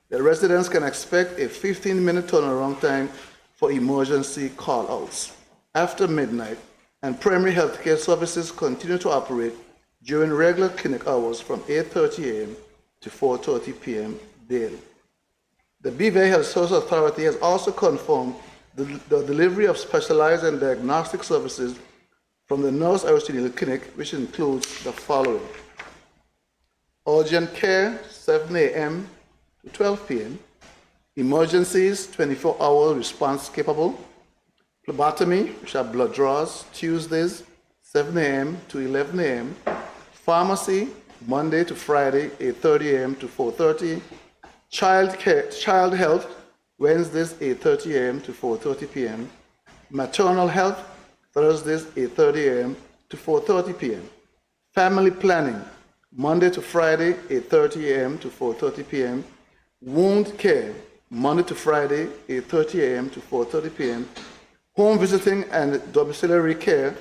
that residents can expect a 15-minute turnaround time for emergency call-outs after midnight, and primary healthcare services continue to operate during regular clinic hours from 8:30 a.m. to 4:30 p.m. daily. The BVI Health Services Authority has also confirmed the delivery of specialized and diagnostic services from the Nurse Aristotelian Clinic, which includes the following: urgent care, 7 a.m. to 12 p.m., emergencies, 24-hour response capable, phlebotomy, which are blood draws, Tuesdays, 7 a.m. to 11 a.m., pharmacy, Monday to Friday, 8:30 a.m. to 4:30, child health, Wednesdays, 8:30 a.m. to 4:30 p.m., maternal health, Thursdays, 8:30 a.m. to 4:30 p.m., family planning, Monday to Friday, 8:30 a.m. to 4:30 p.m., wound care, Monday to Friday, 8:30 a.m. to 4:30 p.m., home visiting and domiciliary care,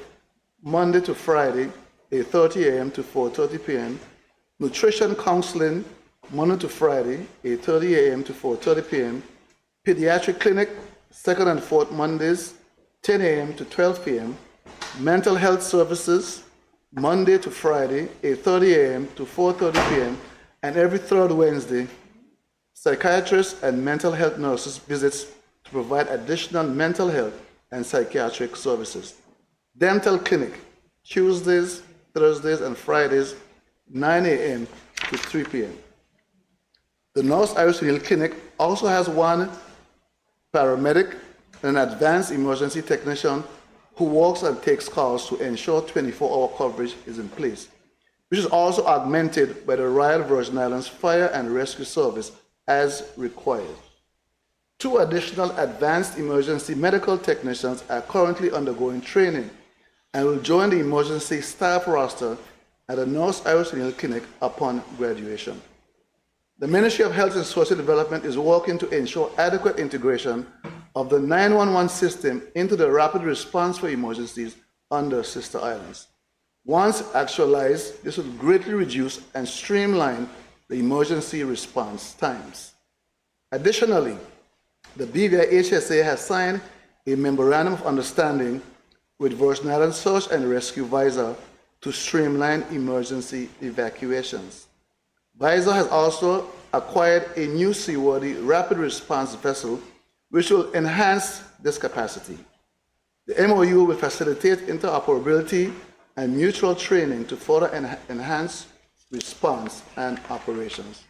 Monday to Friday, 8:30 a.m. to 4:30 p.m., nutrition counseling, Monday to Friday, 8:30 a.m. to 4:30 p.m., pediatric clinic, second and fourth Mondays, 10 a.m. to 12 p.m., mental health services, Monday to Friday, 8:30 a.m. to 4:30 p.m., and every third Wednesday, psychiatrists and mental health nurses visits to provide additional mental health and psychiatric services. Dental clinic, Tuesdays, Thursdays, and Fridays, 9 a.m. to 3 p.m. The North Irish Hill Clinic also has one paramedic and an advanced emergency technician who works and takes calls to ensure 24-hour coverage is in place, which is also augmented by the Royal Virgin Islands Fire and Rescue Service as required. 2 additional advanced emergency medical technicians are currently undergoing training and will join the emergency staff roster at the North Irish Hill Clinic upon graduation. The Ministry of Health and Social Development is working to ensure adequate integration of the 911 system into the rapid response for emergencies under sister islands. Once actualized, this will greatly reduce and streamline the emergency response times. Additionally, the BVI HSA has signed a memorandum of understanding with Virgin Islands Search and Rescue VISA to streamline emergency evacuations. VISA has also acquired a new seaworthy rapid response vessel which will enhance this capacity. The MOU will facilitate interoperability and mutual training to further enhance response and operations.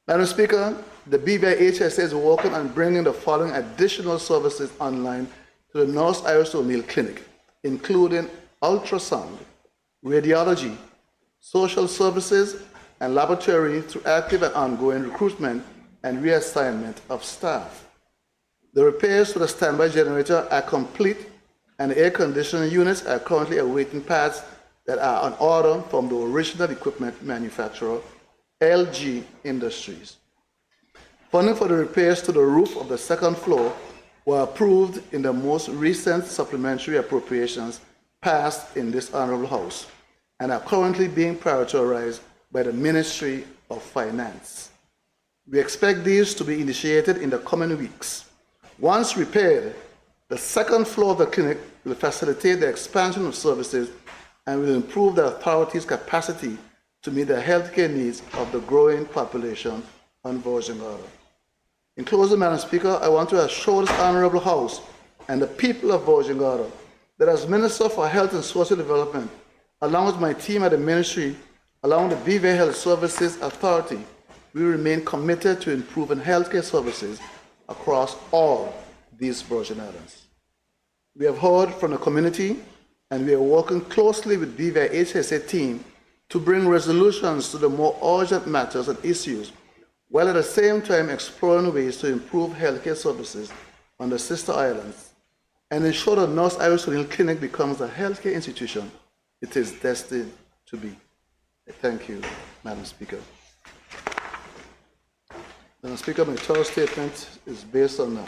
Madam Speaker, the BVI HSA is working on bringing the following additional services online to the North Irish O'Neill Clinic, including ultrasound, radiology, social services, and laboratory through active and ongoing recruitment and reassignment of staff. The repairs to the standby generator are complete, and the air conditioning units are currently awaiting parts that are on order from the original equipment manufacturer, LG Industries. Funding for the repairs to the roof of the second floor were approved in the most recent supplementary appropriations passed in this Honorable House and are currently being prioritized by the Ministry of Finance. We expect these to be initiated in the coming weeks. Once repaired, the second floor of the clinic will facilitate the expansion of services and will improve the authority's capacity to meet the healthcare needs of the growing population on Virgin Gorda. In closing, Madam Speaker, I want to assure this Honorable House and the people of Virgin Gorda that as Minister for Health and Social Development, along with my team at the Ministry, along with the BVA Health Services Authority, we remain committed to improving healthcare services across all these Virgin Islands. We have heard from the community, and we are working closely with BVA HSA team to bring resolutions to the more urgent matters and issues, while at the same time exploring ways to improve healthcare services on the sister islands and ensure that North Irish Colonial Clinic becomes the healthcare institution it is destined to be. I thank you, Madam Speaker. Madam Speaker, my third statement is based on the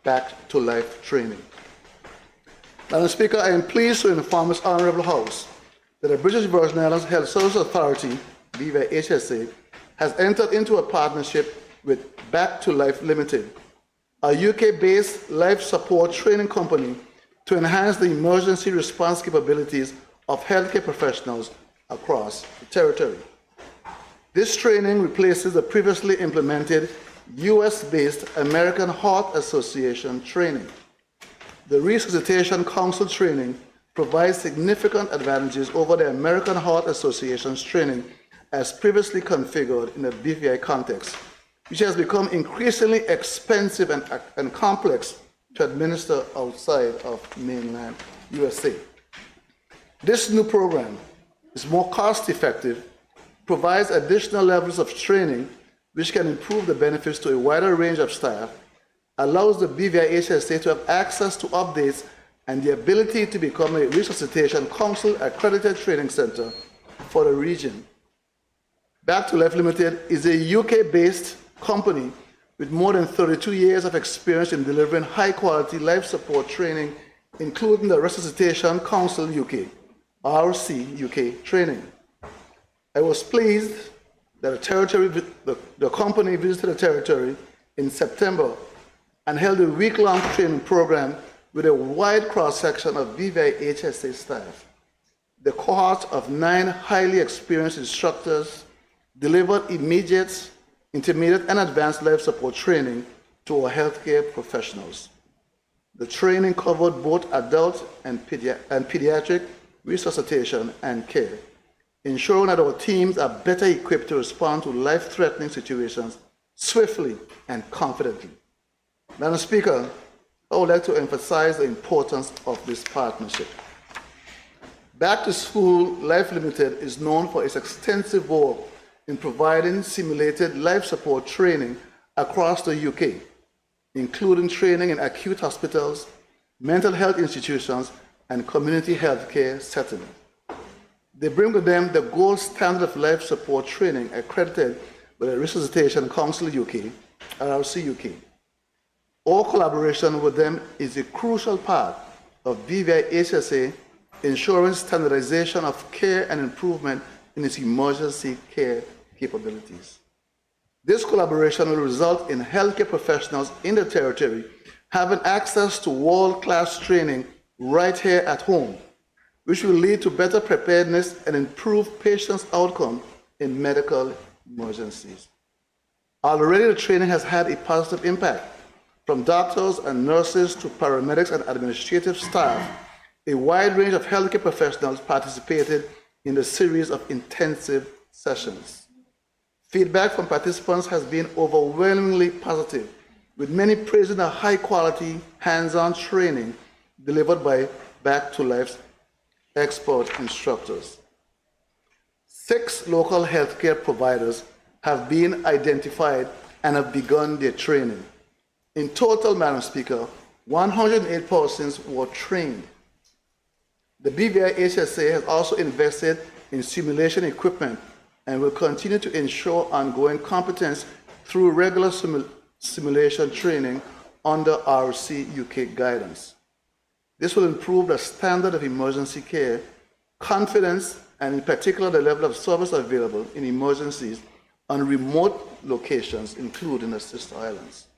Back to Life training. Madam Speaker, I am pleased to inform this Honourable House that the British Virgin Islands Health Services Authority, BVA HSA, has entered into a partnership with Back to Life Limited, a UK-based life support training company, to enhance the emergency response capabilities of healthcare professionals across the territory. This training replaces the previously implemented US-based American Heart Association training. The Resuscitation Council training provides significant advantages over the American Heart Association's training as previously configured in the BVI context, which has become increasingly expensive and complex to administer outside of mainland USA. This new program is more cost-effective, provides additional levels of training which can improve the benefits to a wider range of staff, allows the BVI HSA to have access to updates and the ability to become a Resuscitation Council accredited training center for the region. Back to Life Limited is a UK-based company with more than 32 years of experience in delivering high-quality life support training, including the Resuscitation Council UK, RC UK training. I was pleased that the company visited the territory in September and held a week-long training program with a wide cross-section of BVI HSA staff. The cohort of 9 highly experienced instructors delivered immediate, intermediate, and advanced life support training to our healthcare professionals. The training covered both adult and pediatric resuscitation and care, ensuring that our teams are better equipped to respond to life-threatening situations swiftly and confidently. Madam Speaker, I would like to emphasize the importance of this partnership. Back to School Life Limited is known for its extensive work in providing simulated life support training across the UK, including training in acute hospitals, mental health institutions, and community healthcare settings. They bring with them the gold standard of life support training accredited by the Resuscitation Council UK, RRC UK. Our collaboration with them is a crucial part of BVI HSA, ensuring standardization of care and improvement in its emergency care capabilities. This collaboration will result in healthcare professionals in the territory having access to world-class training right here at home, which will lead to better preparedness and improve patients' outcome in medical emergencies. Already the training has had a positive impact. From doctors and nurses to paramedics and administrative staff, a wide range of healthcare professionals participated in the series of intensive sessions. Feedback from participants has been overwhelmingly positive, with many praising the high-quality, hands-on training delivered by Back to Life's expert instructors. 6 local healthcare providers have been identified and have begun their training. In total, Madam Speaker, 108 persons were trained. The BVI HSA has also invested in simulation equipment and will continue to ensure ongoing competence through regular simulation training under RC UK guidance. This will improve the standard of emergency care, confidence, and in particular the level of service available in emergencies on remote locations, including the Sister Islands.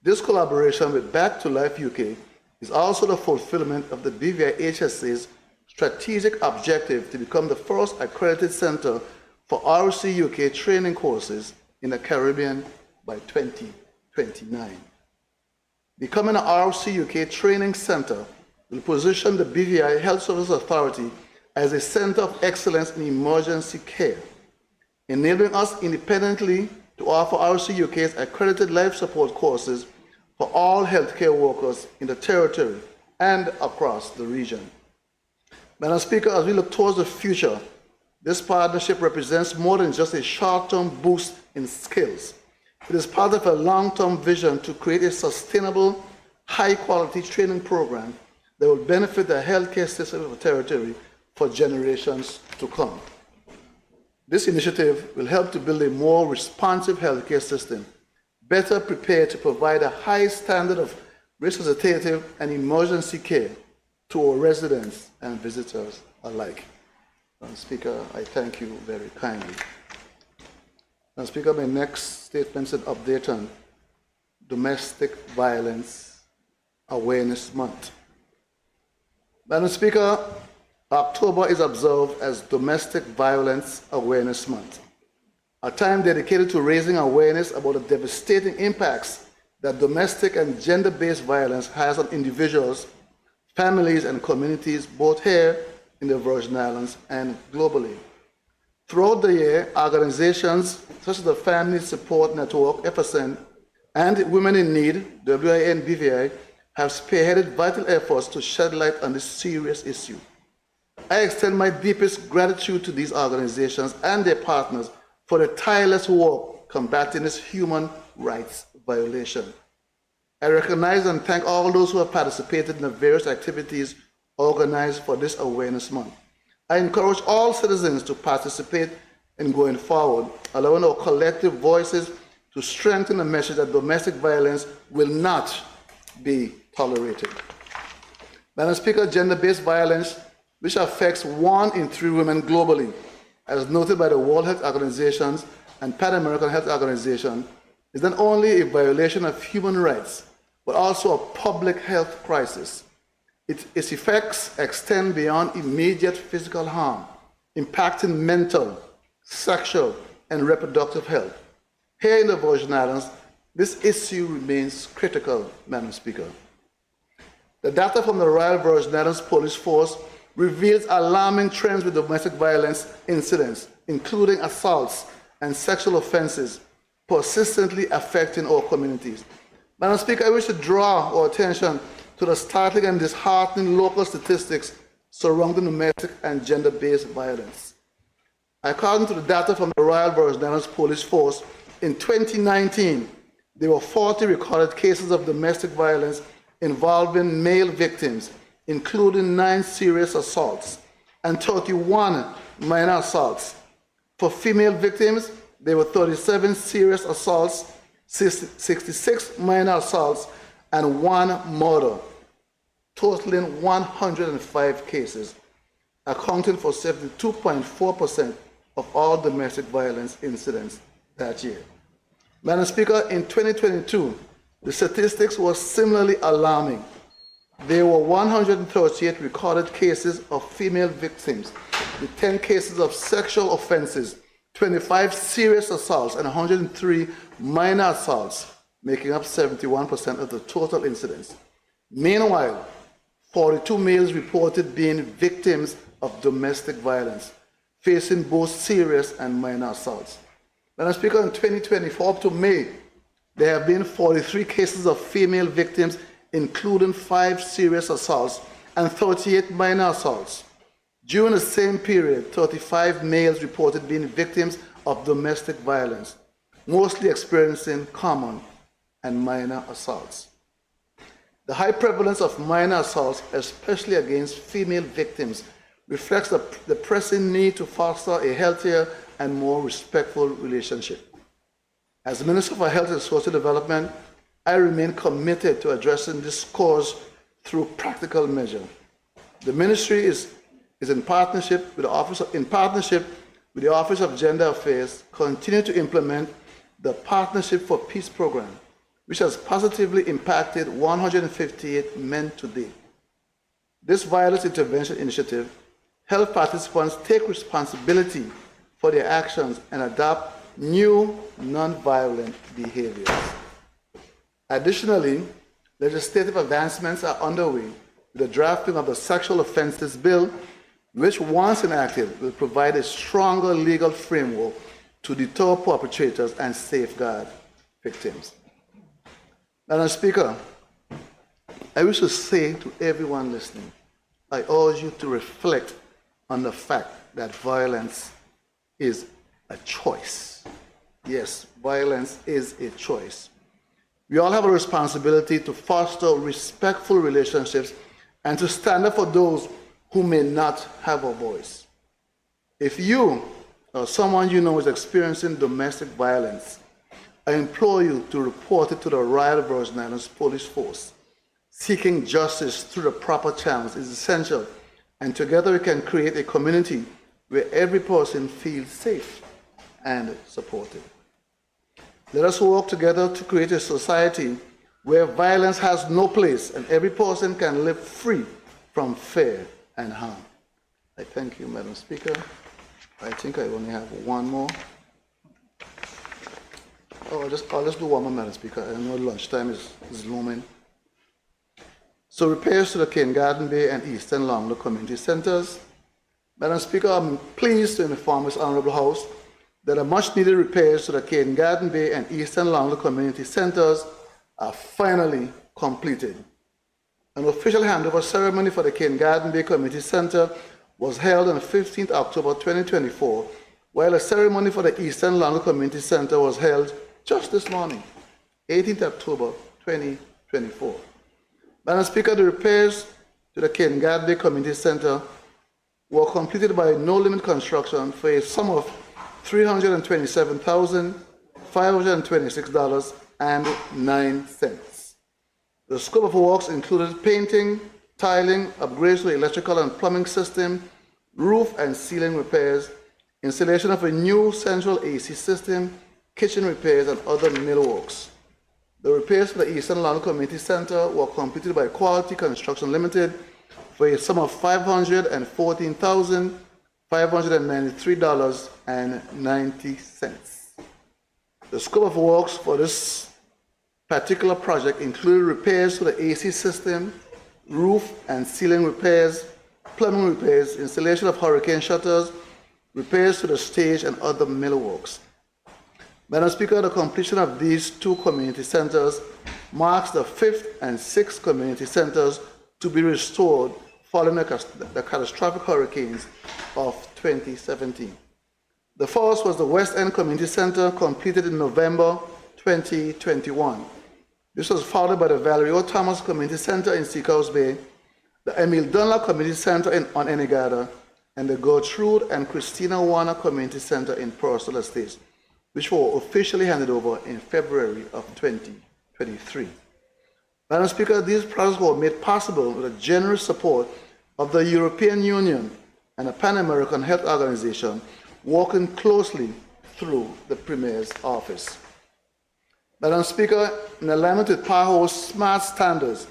This collaboration with Back to Life UK is also the fulfillment of the BVI HSA's strategic objective to become the first accredited center for RC UK training courses in the Caribbean by 2029. Becoming an RC UK training center will position the BVI Health Services Authority as a center of excellence in emergency care, enabling us independently to offer RC UK's accredited life support courses for all healthcare workers in the territory and across the region. Madam Speaker, as we look towards the future, this partnership represents more than just a short-term boost in skills. It is part of a long-term vision to create a sustainable, high-quality training program that will benefit the healthcare system of the territory for generations to come. This initiative will help to build a more responsive healthcare system, better prepared to provide a high standard of resuscitative and emergency care to our residents and visitors alike. Madam Speaker, I thank you very kindly. Madam Speaker, my next statement is an update on Domestic Violence Awareness Month. Madam Speaker, October is observed as Domestic Violence Awareness Month, a time dedicated to raising awareness about the devastating impacts that domestic and gender-based violence has on individuals, families, and communities, both here in the Virgin Islands and globally. Throughout the year, organizations such as the Family Support Network, FSN, and Women in Need, WIA and BVI, have spearheaded vital efforts to shed light on this serious issue. I extend my deepest gratitude to these organizations and their partners for the tireless work combating this human rights violation. I recognize and thank all those who have participated in the various activities organized for this awareness month. I encourage all citizens to participate in going forward, allowing our collective voices to strengthen the message that domestic violence will not be tolerated. Madam Speaker, gender-based violence, which affects 1 in 3 women globally, as noted by the World Health Organization and Pan American Health Organization, is not only a violation of human rights, but also a public health crisis. Its effects extend beyond immediate physical harm, impacting mental, sexual, and reproductive health. Here in the Virgin Islands, this issue remains critical, Madam Speaker. The data from the Royal Virgin Islands Police Force reveals alarming trends with domestic violence incidents, including assaults and sexual offenses, persistently affecting our communities. Madam Speaker, I wish to draw our attention to the startling and disheartening local statistics surrounding domestic and gender-based violence. According to the data from the Royal Virgin Islands Police Force, in 2019, there were 40 recorded cases of domestic violence involving male victims, including 9 serious assaults and 31 minor assaults. For female victims, there were 37 serious assaults, 66 minor assaults, and 1 murder, totaling 105 cases, accounting for 72.4% of all domestic violence incidents that year. Madam Speaker, in 2022, the statistics were similarly alarming. There were 138 recorded cases of female victims, with 10 cases of sexual offenses, 25 serious assaults, and 103 minor assaults, making up 71% of the total incidents. Meanwhile, 42 males reported being victims of domestic violence, facing both serious and minor assaults. Madam Speaker, in 2024 up to May, there have been 43 cases of female victims, including 5 serious assaults and 38 minor assaults. During the same period, 35 males reported being victims of domestic violence, mostly experiencing common and minor assaults. The high prevalence of minor assaults, especially against female victims, reflects the pressing need to foster a healthier and more respectful relationship. As Minister for Health and Social Development, I remain committed to addressing this cause through practical measures. The Ministry is in partnership with the Office of with the Office of Gender Affairs, continue to implement the Partnership for Peace program, which has positively impacted 158 men to date. This violence intervention initiative helps participants take responsibility for their actions and adopt new nonviolent behaviors. Additionally, legislative advancements are underway with the drafting of the Sexual Offences Bill, which, once enacted, will provide a stronger legal framework to deter perpetrators and safeguard victims. Madam Speaker, I wish to say to everyone listening, I urge you to reflect on the fact that violence is a choice. Yes, violence is a choice. We all have a responsibility to foster respectful relationships and to stand up for those who may not have a voice. If you or someone you know is experiencing domestic violence, I implore you to report it to the Royal Virgin Islands Police Force. Seeking justice through the proper channels is essential, and together we can create a community where every person feels safe and supported. Let us work together to create a society where violence has no place and every person can live free from fear and harm. I thank you, Madam Speaker. I think I only have one more. Oh, I'll just do one more, Madam Speaker. I know lunchtime is looming. So repairs to the Cane Garden Bay and Eastern Longlow Community Centers. Madam Speaker, I'm pleased to inform this Honorable House that the much-needed repairs to the Cane Garden Bay and Eastern Longlow Community Centers are finally completed. An official handover ceremony for the Cane Garden Bay Community Center was held on 15th October 2024, while a ceremony for the Eastern Longlow Community Center was held just this morning, 18th October 2024. Madam Speaker, the repairs to the Cane Garden Bay Community Center were completed by No Limit Construction for a sum of $327,526.09. The scope of works included painting, tiling, upgrades to the electrical and plumbing system, roof and ceiling repairs, installation of a new central AC system, kitchen repairs, and other millworks. The repairs for the Eastern Longlow Community Center were completed by Quality Construction Limited for a sum of $514,593.90. The scope of works for this particular project included repairs to the AC system, roof and ceiling repairs, plumbing repairs, installation of hurricane shutters, repairs to the stage, and other millworks. Madam Speaker, the completion of these two community centers marks the 5th and 6th community centers to be restored following the catastrophic hurricanes of 2017. The first was the West End Community Center, completed in November 2021. This was followed by the Valerie O. Thomas Community Center in Seacoast Bay, the Emile Dunlop Community Center on Enigada, and the Gertrude and Christina Warner Community Center in Purcell Estates, which were officially handed over in February of 2023. Madam Speaker, these projects were made possible with the generous support of the European Union and the Pan American Health Organization, working closely through the Premier's office. Madam Speaker, in alignment with PAHO's SMART standards,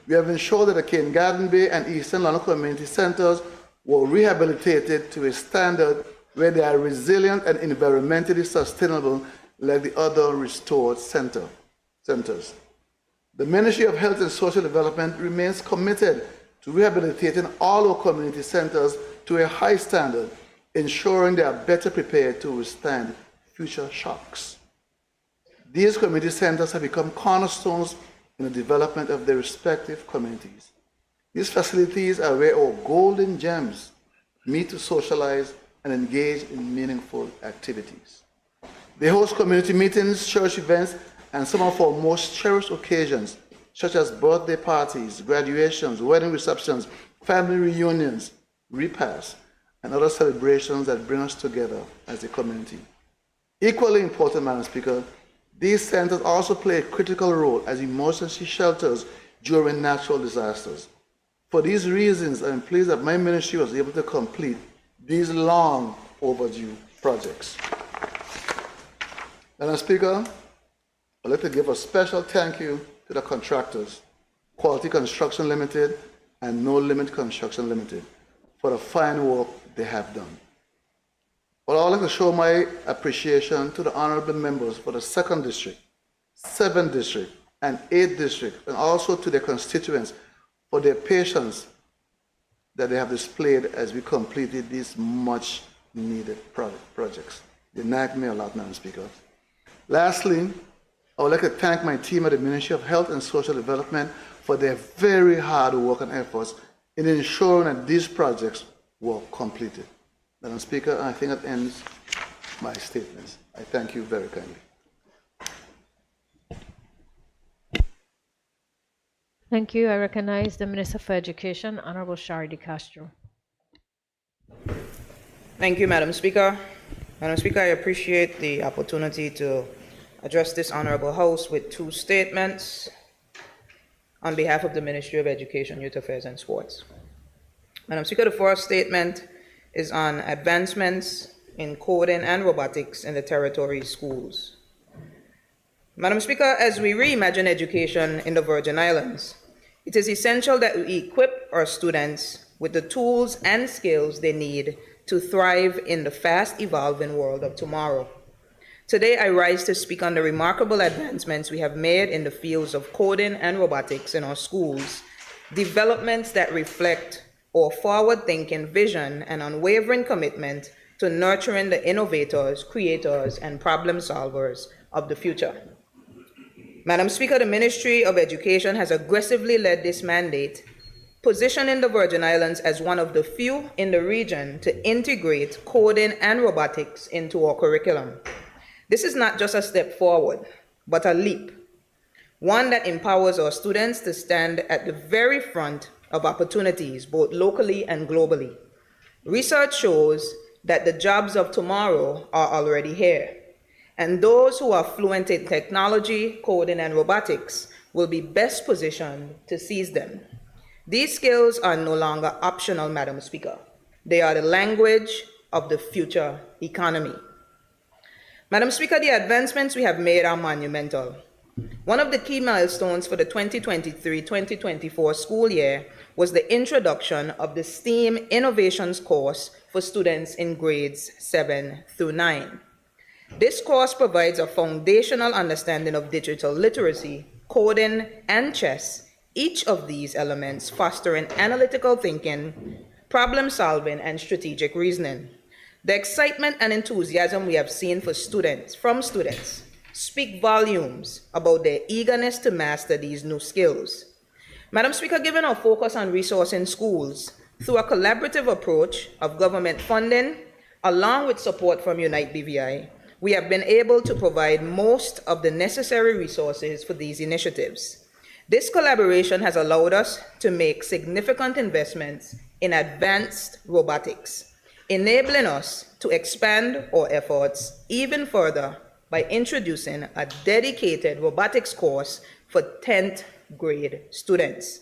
we have ensured that the Cane Garden Bay and Eastern Longlow Community Centers were rehabilitated to a standard where they are resilient and environmentally sustainable like the other restored centers. The Ministry of Health and Social Development remains committed to rehabilitating all our community centers to a high standard, ensuring they are better prepared to withstand future shocks. These community centers have become cornerstones in the development of their respective communities. These facilities are where our golden gems meet to socialize and engage in meaningful activities. They host community meetings, church events, and some of our most cherished occasions, such as birthday parties, graduations, wedding receptions, family reunions, repasts, and other celebrations that bring us together as a community. Equally important, Madam Speaker, these centers also play a critical role as emergency shelters during natural disasters. For these reasons, I am pleased that my ministry was able to complete these long overdue projects. Madam Speaker, I'd like to give a special thank you to the contractors, Quality Construction Limited and No Limit Construction Limited, for the fine work they have done. But I'd like to show my appreciation to the honorable members for the 2nd District, 7th District, and 8th District, and also to their constituents for their patience that they have displayed as we completed these much needed projects. They nagged me a lot, Madam Speaker. Lastly, I would like to thank my team at the Ministry of Health and Social Development for their very hard work and efforts in ensuring that these projects were completed. Madam Speaker, I think that ends my statements. I thank you very kindly. Thank you. I recognize the Minister for Education, Honorable Shari De Castro. Thank you, Madam Speaker. Madam Speaker, I appreciate the opportunity to address this honorable House with 2 statements on behalf of the Ministry of Education, Youth Affairs and Sports. Madam Speaker, the first statement is on advancements in coding and robotics in the territory schools. Madam Speaker, as we reimagine education in the Virgin Islands, it is essential that we equip our students with the tools and skills they need to thrive in the fast-evolving world of tomorrow. Today, I rise to speak on the remarkable advancements we have made in the fields of coding and robotics in our schools, developments that reflect our forward-thinking vision and unwavering commitment to nurturing the innovators, creators, and problem solvers of the future. Madam Speaker, the Ministry of Education has aggressively led this mandate, positioning the Virgin Islands as one of the few in the region to integrate coding and robotics into our curriculum. This is not just a step forward, but a leap, one that empowers our students to stand at the very front of opportunities, both locally and globally. Research shows that the jobs of tomorrow are already here, and those who are fluent in technology, coding, and robotics will be best positioned to seize them. These skills are no longer optional, Madam Speaker. They are the language of the future economy. Madam Speaker, the advancements we have made are monumental. One of the key milestones for the 2023-2024 school year was the introduction of the STEAM Innovations course for students in grades 7 through 9. This course provides a foundational understanding of digital literacy, coding, and chess, each of these elements fostering analytical thinking, problem solving, and strategic reasoning. The excitement and enthusiasm we have seen from students speak volumes about their eagerness to master these new skills. Madam Speaker, given our focus on resourcing schools through a collaborative approach of government funding, along with support from Unite BVI, we have been able to provide most of the necessary resources for these initiatives. This collaboration has allowed us to make significant investments in advanced robotics, enabling us to expand our efforts even further by introducing a dedicated robotics course for 10th grade students.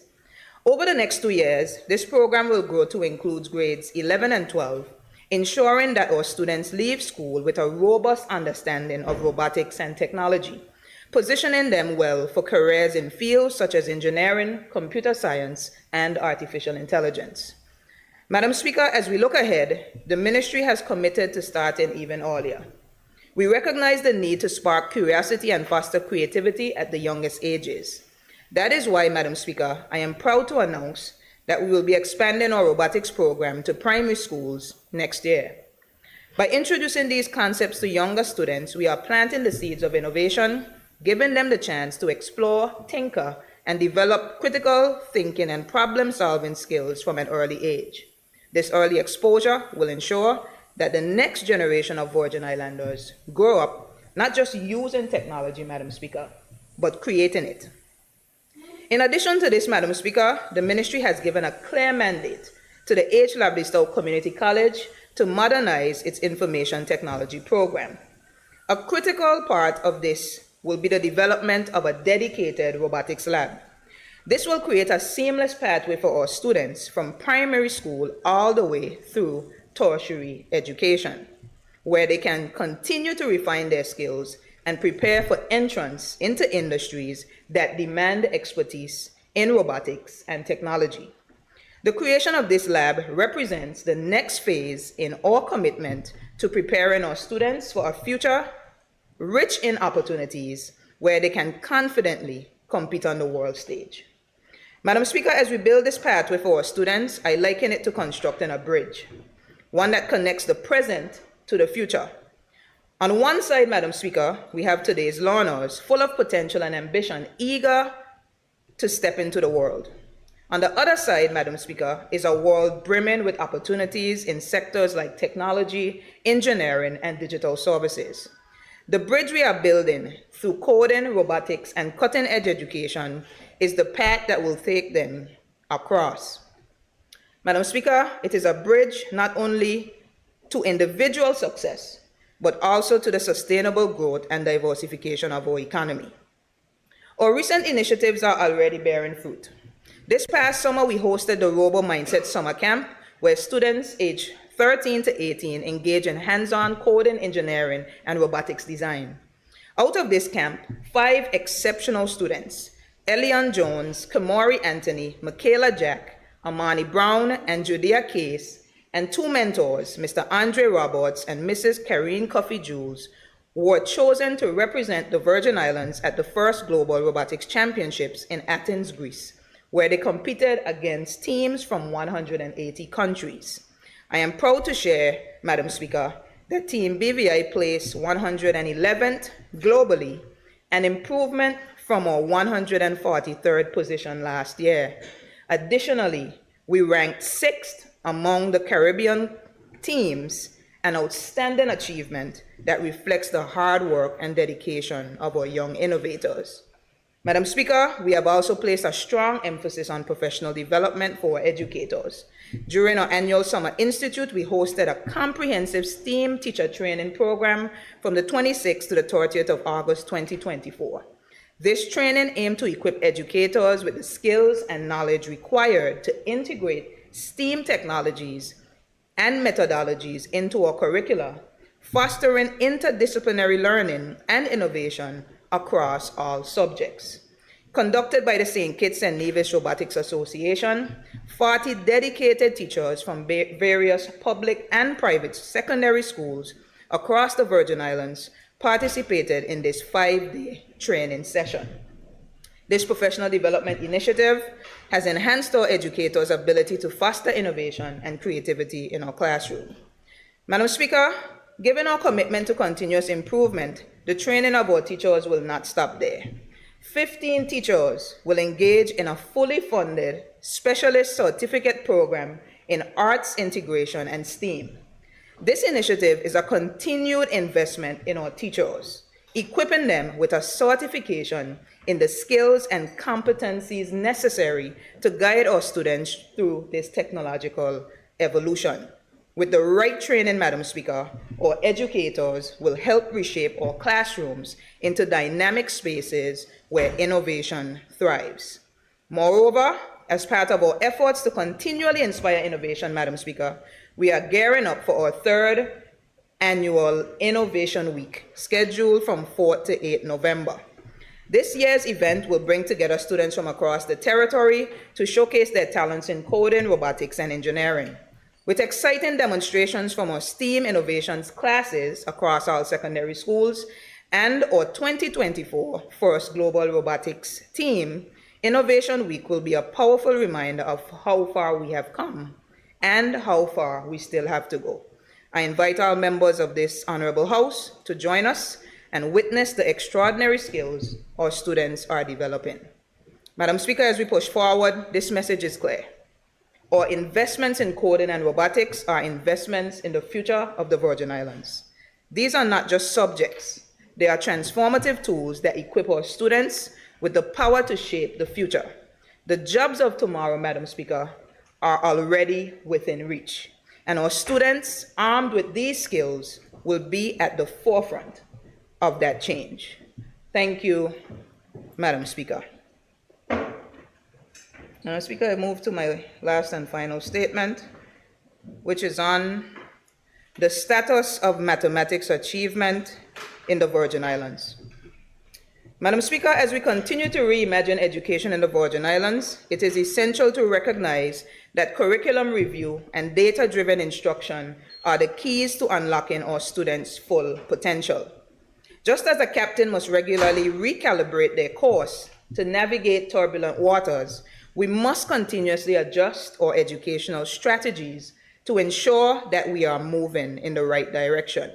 Over the next 2 years, this program will grow to include grades 11 and 12, ensuring that our students leave school with a robust understanding of robotics and technology, positioning them well for careers in fields such as engineering, computer science, and artificial intelligence. Madam Speaker, as we look ahead, the ministry has committed to starting even earlier. We recognize the need to spark curiosity and foster creativity at the youngest ages. That is why, Madam Speaker, I am proud to announce that we will be expanding our robotics program to primary schools next year. By introducing these concepts to younger students, we are planting the seeds of innovation, giving them the chance to explore, tinker, and develop critical thinking and problem-solving skills from an early age. This early exposure will ensure that the next generation of Virgin Islanders grow up not just using technology, Madam Speaker, but creating it. In addition to this, Madam Speaker, the ministry has given a clear mandate to the H. Labdistau Community College to modernize its information technology program. A critical part of this will be the development of a dedicated robotics lab. This will create a seamless pathway for our students from primary school all the way through tertiary education. where they can continue to refine their skills and prepare for entrance into industries that demand expertise in robotics and technology. The creation of this lab represents the next phase in our commitment to preparing our students for a future rich in opportunities where they can confidently compete on the world stage. Madam Speaker, as we build this pathway for our students, I liken it to constructing a bridge, one that connects the present to the future. On one side, Madam Speaker, we have today's learners, full of potential and ambition, eager to step into the world. On the other side, Madam Speaker, is a world brimming with opportunities in sectors like technology, engineering, and digital services. The bridge we are building through coding, robotics, and cutting-edge education is the path that will take them across. Madam Speaker, it is a bridge not only to individual success, but also to the sustainable growth and diversification of our economy. Our recent initiatives are already bearing fruit. This past summer, we hosted the Robo Mindset Summer Camp, where students aged 13 to 18 engage in hands-on coding, engineering, and robotics design. Out of this camp, 5 exceptional students, Elian Jones, Kamori Anthony, Michaela Jack, Amani Brown, and Judea Case, and 2 mentors, Mr. Andre Roberts and Mrs. Karine Coffey Jules, were chosen to represent the Virgin Islands at the first Global Robotics Championships in Athens, Greece, where they competed against teams from 180 countries. I am proud to share, Madam Speaker, that Team BVI placed 111th globally, an improvement from our 143rd position last year. Additionally, we ranked 6th among the Caribbean teams, an outstanding achievement that reflects the hard work and dedication of our young innovators. Madam Speaker, we have also placed a strong emphasis on professional development for our educators. During our annual Summer Institute, we hosted a comprehensive STEAM teacher training program from the 26th to the 30th of August 2024. This training aimed to equip educators with the skills and knowledge required to integrate STEAM technologies and methodologies into our curricula, fostering interdisciplinary learning and innovation across all subjects. Conducted by the St. Kitts and Nevis Robotics Association, 40 dedicated teachers from various public and private secondary schools across the Virgin Islands participated in this 5-day training session. This professional development initiative has enhanced our educators' ability to foster innovation and creativity in our classroom. Madam Speaker, given our commitment to continuous improvement, the training of our teachers will not stop there. 15 teachers will engage in a fully funded specialist certificate program in arts integration and STEAM. This initiative is a continued investment in our teachers, equipping them with a certification in the skills and competencies necessary to guide our students through this technological evolution. With the right training, Madam Speaker, our educators will help reshape our classrooms into dynamic spaces where innovation thrives. Moreover, as part of our efforts to continually inspire innovation, Madam Speaker, we are gearing up for our 3rd annual Innovation Week, scheduled from 4th to 8th November. This year's event will bring together students from across the territory to showcase their talents in coding, robotics, and engineering. With exciting demonstrations from our STEAM innovations classes across all secondary schools and our 2024 First Global Robotics team, Innovation Week will be a powerful reminder of how far we have come and how far we still have to go. I invite all members of this honorable House to join us and witness the extraordinary skills our students are developing. Madam Speaker, as we push forward, this message is clear. Our investments in coding and robotics are investments in the future of the Virgin Islands. These are not just subjects. They are transformative tools that equip our students with the power to shape the future. The jobs of tomorrow, Madam Speaker, are already within reach, and our students armed with these skills will be at the forefront of that change. Thank you, Madam Speaker. Madam Speaker, I move to my last and final statement, which is on the status of mathematics achievement in the Virgin Islands. Madam Speaker, as we continue to reimagine education in the Virgin Islands, it is essential to recognize that curriculum review and data-driven instruction are the keys to unlocking our students' full potential. Just as a captain must regularly recalibrate their course to navigate turbulent waters, we must continuously adjust our educational strategies to ensure that we are moving in the right direction.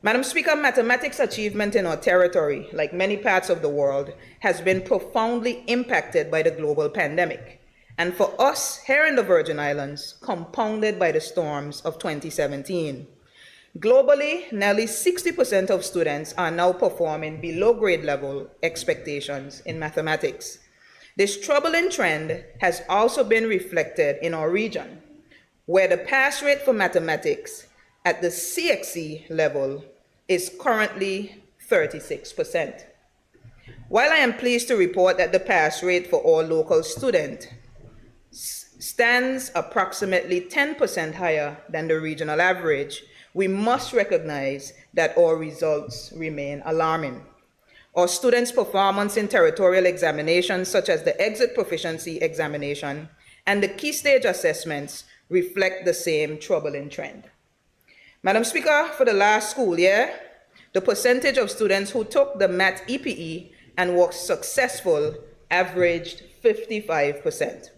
Madam Speaker, mathematics achievement in our territory, like many parts of the world, has been profoundly impacted by the global pandemic, and for us here in the Virgin Islands, compounded by the storms of 2017. Globally, nearly 60% of students are now performing below grade level expectations in mathematics. This troubling trend has also been reflected in our region, where the pass rate for mathematics at the CXC level is currently 36%. While I am pleased to report that the pass rate for all local students stands approximately 10% higher than the regional average, we must recognize that our results remain alarming. Our students' performance in territorial examinations such as the exit proficiency examination and the key stage assessments reflect the same troubling trend. Madam Speaker, for the last school year, the percentage of students who took the Math EPE and were successful averaged 55%.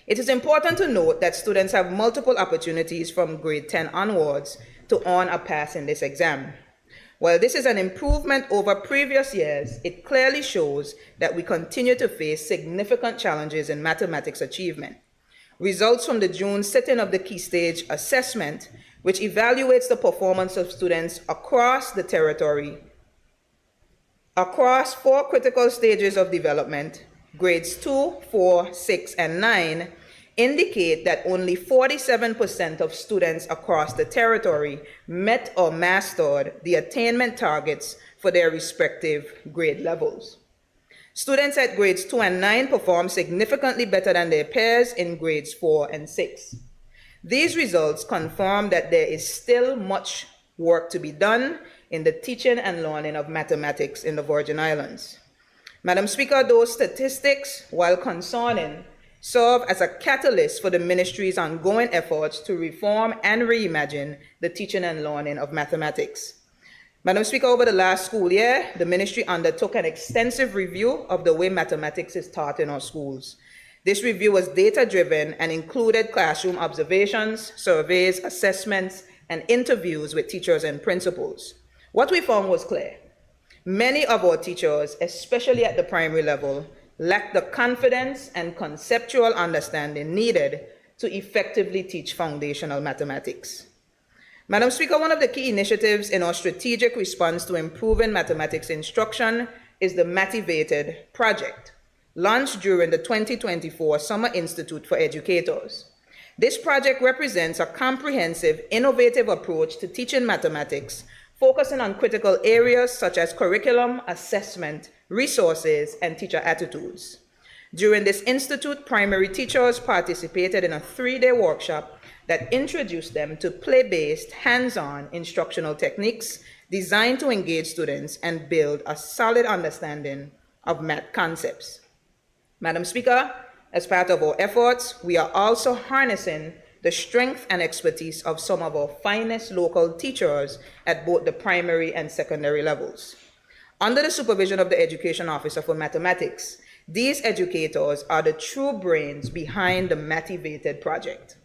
It is important to note that students have multiple opportunities from grade 10 onwards to earn a pass in this exam. While this is an improvement over previous years, it clearly shows that we continue to face significant challenges in mathematics achievement. Results from the June sitting of the Key Stage Assessment, which evaluates the performance of students across the territory, across 4 critical stages of development, grades 2, 4, 6, and 9, indicate that only 47% of students across the territory met or mastered the attainment targets for their respective grade levels. Students at grades 2 and 9 performed significantly better than their peers in grades 4 and 6. These results confirm that there is still much work to be done in the teaching and learning of mathematics in the Virgin Islands. Madam Speaker, those statistics, while concerning, serve as a catalyst for the ministry's ongoing efforts to reform and reimagine the teaching and learning of mathematics. Madam Speaker, over the last school year, the ministry undertook an extensive review of the way mathematics is taught in our schools. This review was data-driven and included classroom observations, surveys, assessments, and interviews with teachers and principals. What we found was clear. Many of our teachers, especially at the primary level, lack the confidence and conceptual understanding needed to effectively teach foundational mathematics. Madam Speaker, one of the key initiatives in our strategic response to improving mathematics instruction is the Motivated Project, launched during the 2024 Summer Institute for Educators. This project represents a comprehensive, innovative approach to teaching mathematics, focusing on critical areas such as curriculum, assessment, resources, and teacher attitudes. During this institute, primary teachers participated in a 3-day workshop that introduced them to play-based, hands-on instructional techniques designed to engage students and build a solid understanding of math concepts. Madam Speaker, as part of our efforts, we are also harnessing the strength and expertise of some of our finest local teachers at both the primary and secondary levels. Under the supervision of the Education Officer for Mathematics, these educators are the true brains behind the Motivated Project.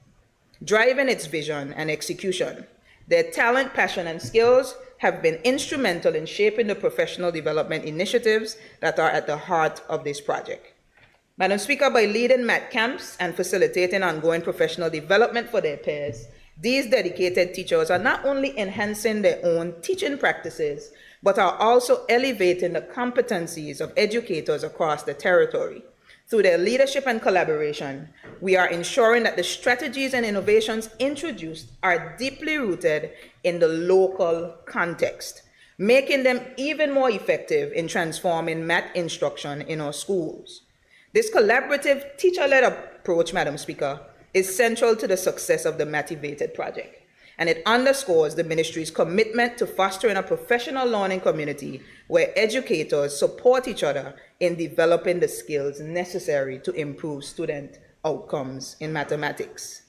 Driving its vision and execution, their talent, passion, and skills have been instrumental in shaping the professional development initiatives that are at the heart of this project. Madam Speaker, by leading math camps and facilitating ongoing professional development for their peers, these dedicated teachers are not only enhancing their own teaching practices, but are also elevating the competencies of educators across the territory. Through their leadership and collaboration, we are ensuring that the strategies and innovations introduced are deeply rooted in the local context, making them even more effective in transforming math instruction in our schools. This collaborative, teacher-led approach, Madam Speaker, is central to the success of the Motivated Project. and it underscores the ministry's commitment to fostering a professional learning community where educators support each other in developing the skills necessary to improve student outcomes in mathematics.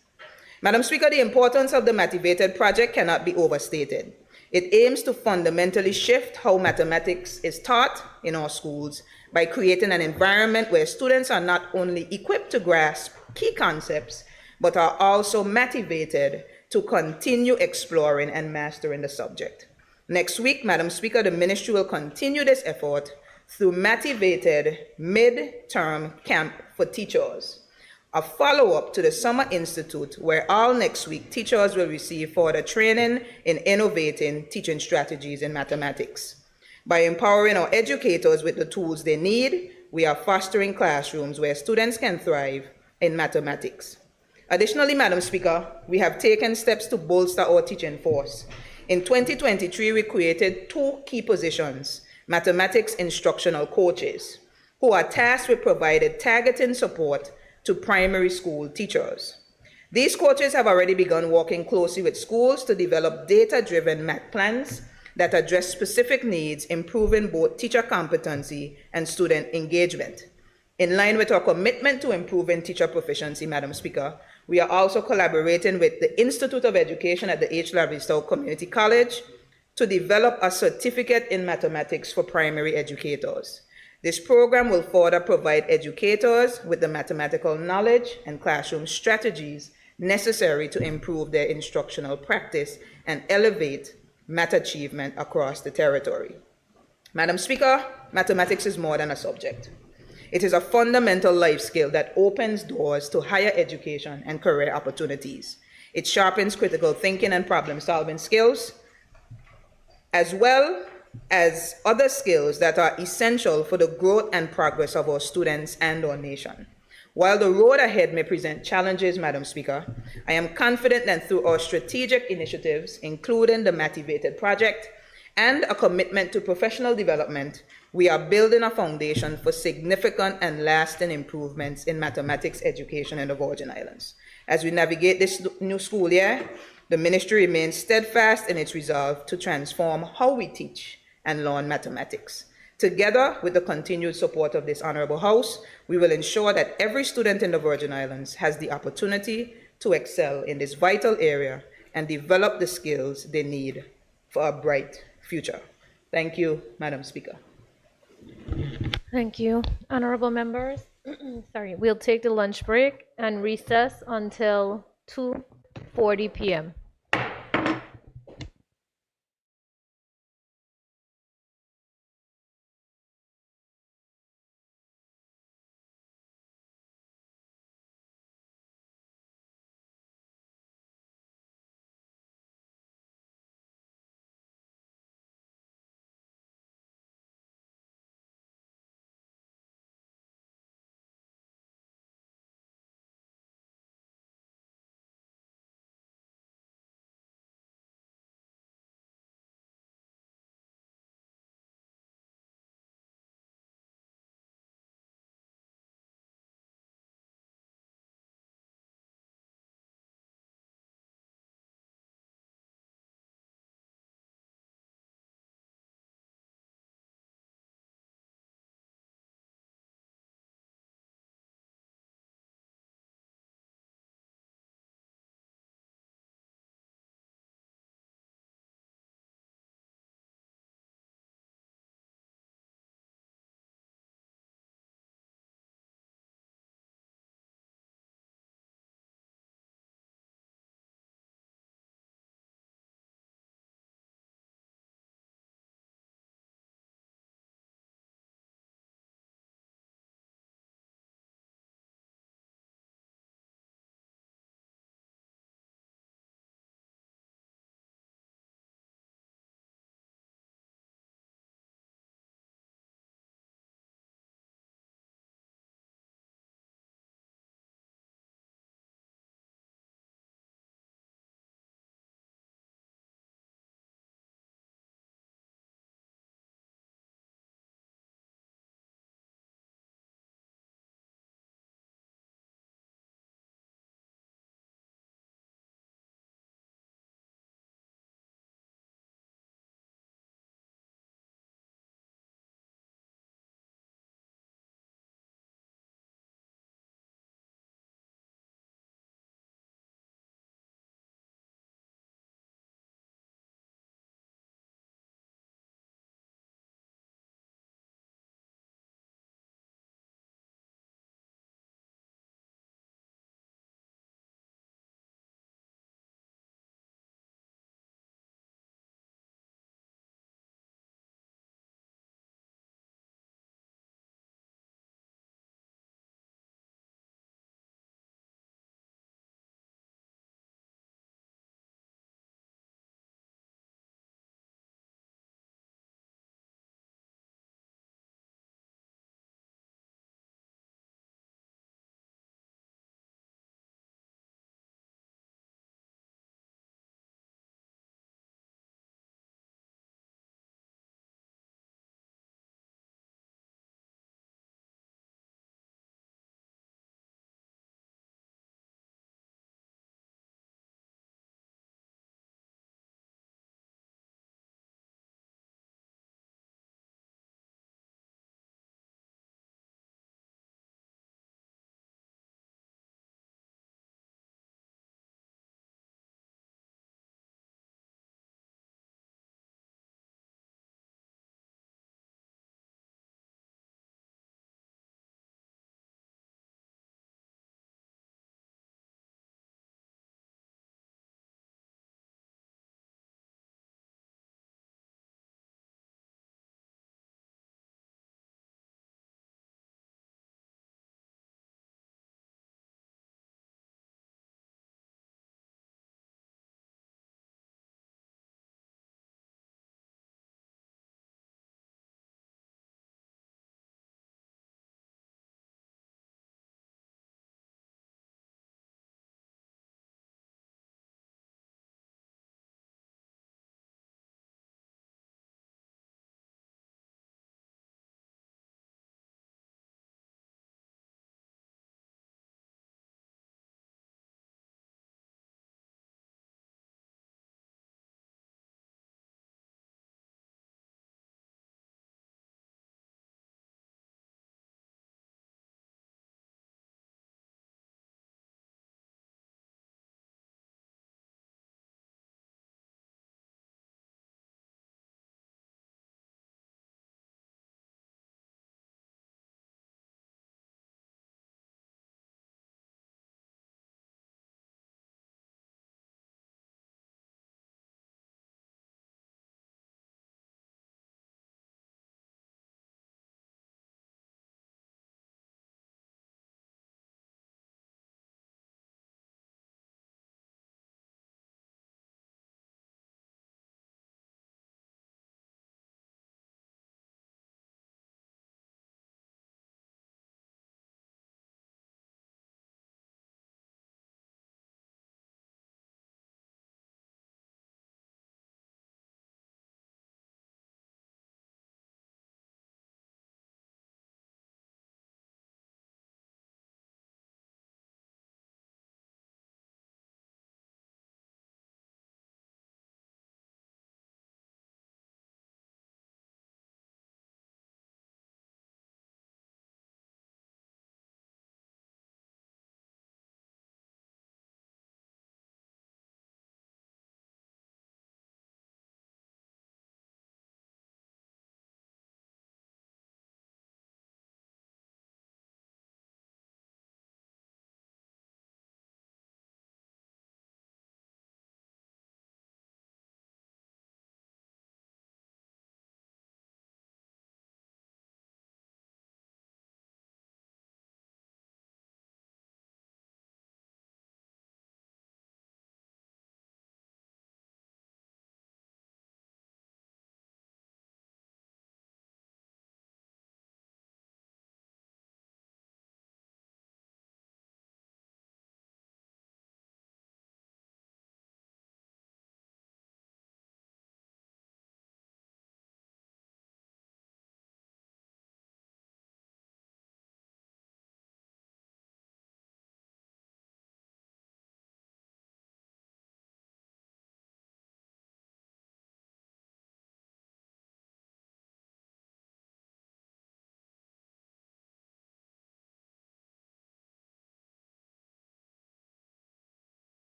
Madam Speaker, the importance of the Motivated project cannot be overstated. It aims to fundamentally shift how mathematics is taught in our schools by creating an environment where students are not only equipped to grasp key concepts, but are also motivated to continue exploring and mastering the subject. Next week, Madam Speaker, the ministry will continue this effort through Motivated Mid-Term Camp for Teachers, a follow-up to the Summer Institute, where all next week teachers will receive further training in innovating teaching strategies in mathematics. By empowering our educators with the tools they need, we are fostering classrooms where students can thrive in mathematics. Additionally, Madam Speaker, we have taken steps to bolster our teaching force. In 2023, we created 2 key positions: mathematics instructional coaches, who are tasked with providing targeted support to primary school teachers. These coaches have already begun working closely with schools to develop data-driven math plans that address specific needs, improving both teacher competency and student engagement. In line with our commitment to improving teacher proficiency, Madam Speaker, we are also collaborating with the Institute of Education at the H. Lavistou Community College to develop a certificate in mathematics for primary educators. This program will further provide educators with the mathematical knowledge and classroom strategies necessary to improve their instructional practice and elevate math achievement across the territory. Madam Speaker, mathematics is more than a subject. It is a fundamental life skill that opens doors to higher education and career opportunities. It sharpens critical thinking and problem-solving skills, as well as other skills that are essential for the growth and progress of our students and our nation. While the road ahead may present challenges, Madam Speaker, I am confident that through our strategic initiatives, including the Motivated project and a commitment to professional development, we are building a foundation for significant and lasting improvements in mathematics education in the Virgin Islands. As we navigate this new school year, the ministry remains steadfast in its resolve to transform how we teach and learn mathematics. Together with the continued support of this Honorable House, we will ensure that every student in the Virgin Islands has the opportunity to excel in this vital area and develop the skills they need for a bright future. Thank you, Madam Speaker. Thank you, honorable members. Sorry, we'll take the lunch break and recess until 2:40 p.m.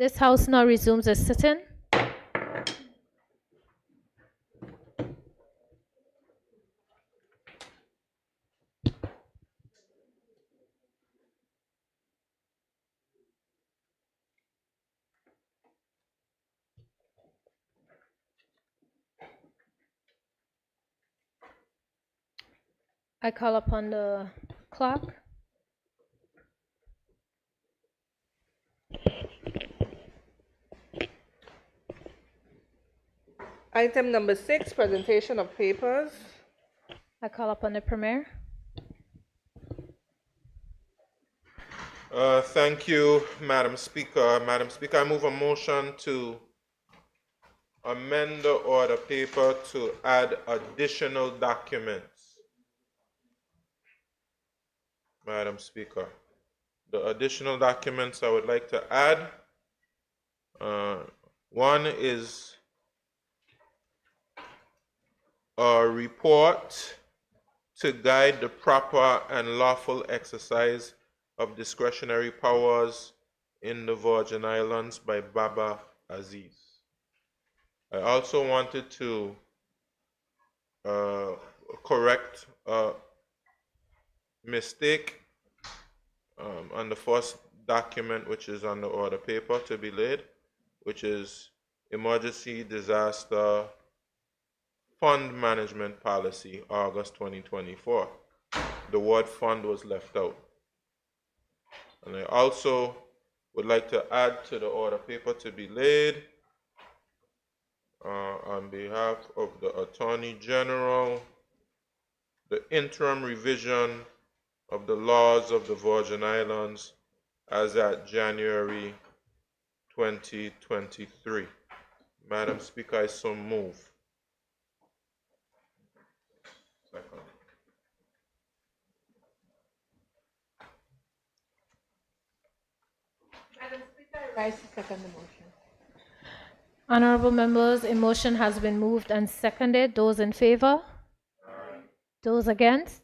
This House now resumes its sitting. I call upon the clerk. Item number 6, presentation of papers. I call upon the Premier. Thank you, Madam Speaker. Madam Speaker, I move a motion to amend the order paper to add additional documents. Madam Speaker, the additional documents I would like to add, one is a report to guide the proper and lawful exercise of discretionary powers in the Virgin Islands by Baba Aziz. I also wanted to correct a mistake on the first document, which is on the order paper to be laid, which is Emergency Disaster Fund Management Policy, August 2024. The word fund was left out. And I also would like to add to the order paper to be laid on behalf of the Attorney General, the interim revision of the laws of the Virgin Islands as at January 2023. Madam Speaker, I so move. Second. Madam Speaker, I rise to second the motion. Honorable members, a motion has been moved and seconded. Those in favor? Those against?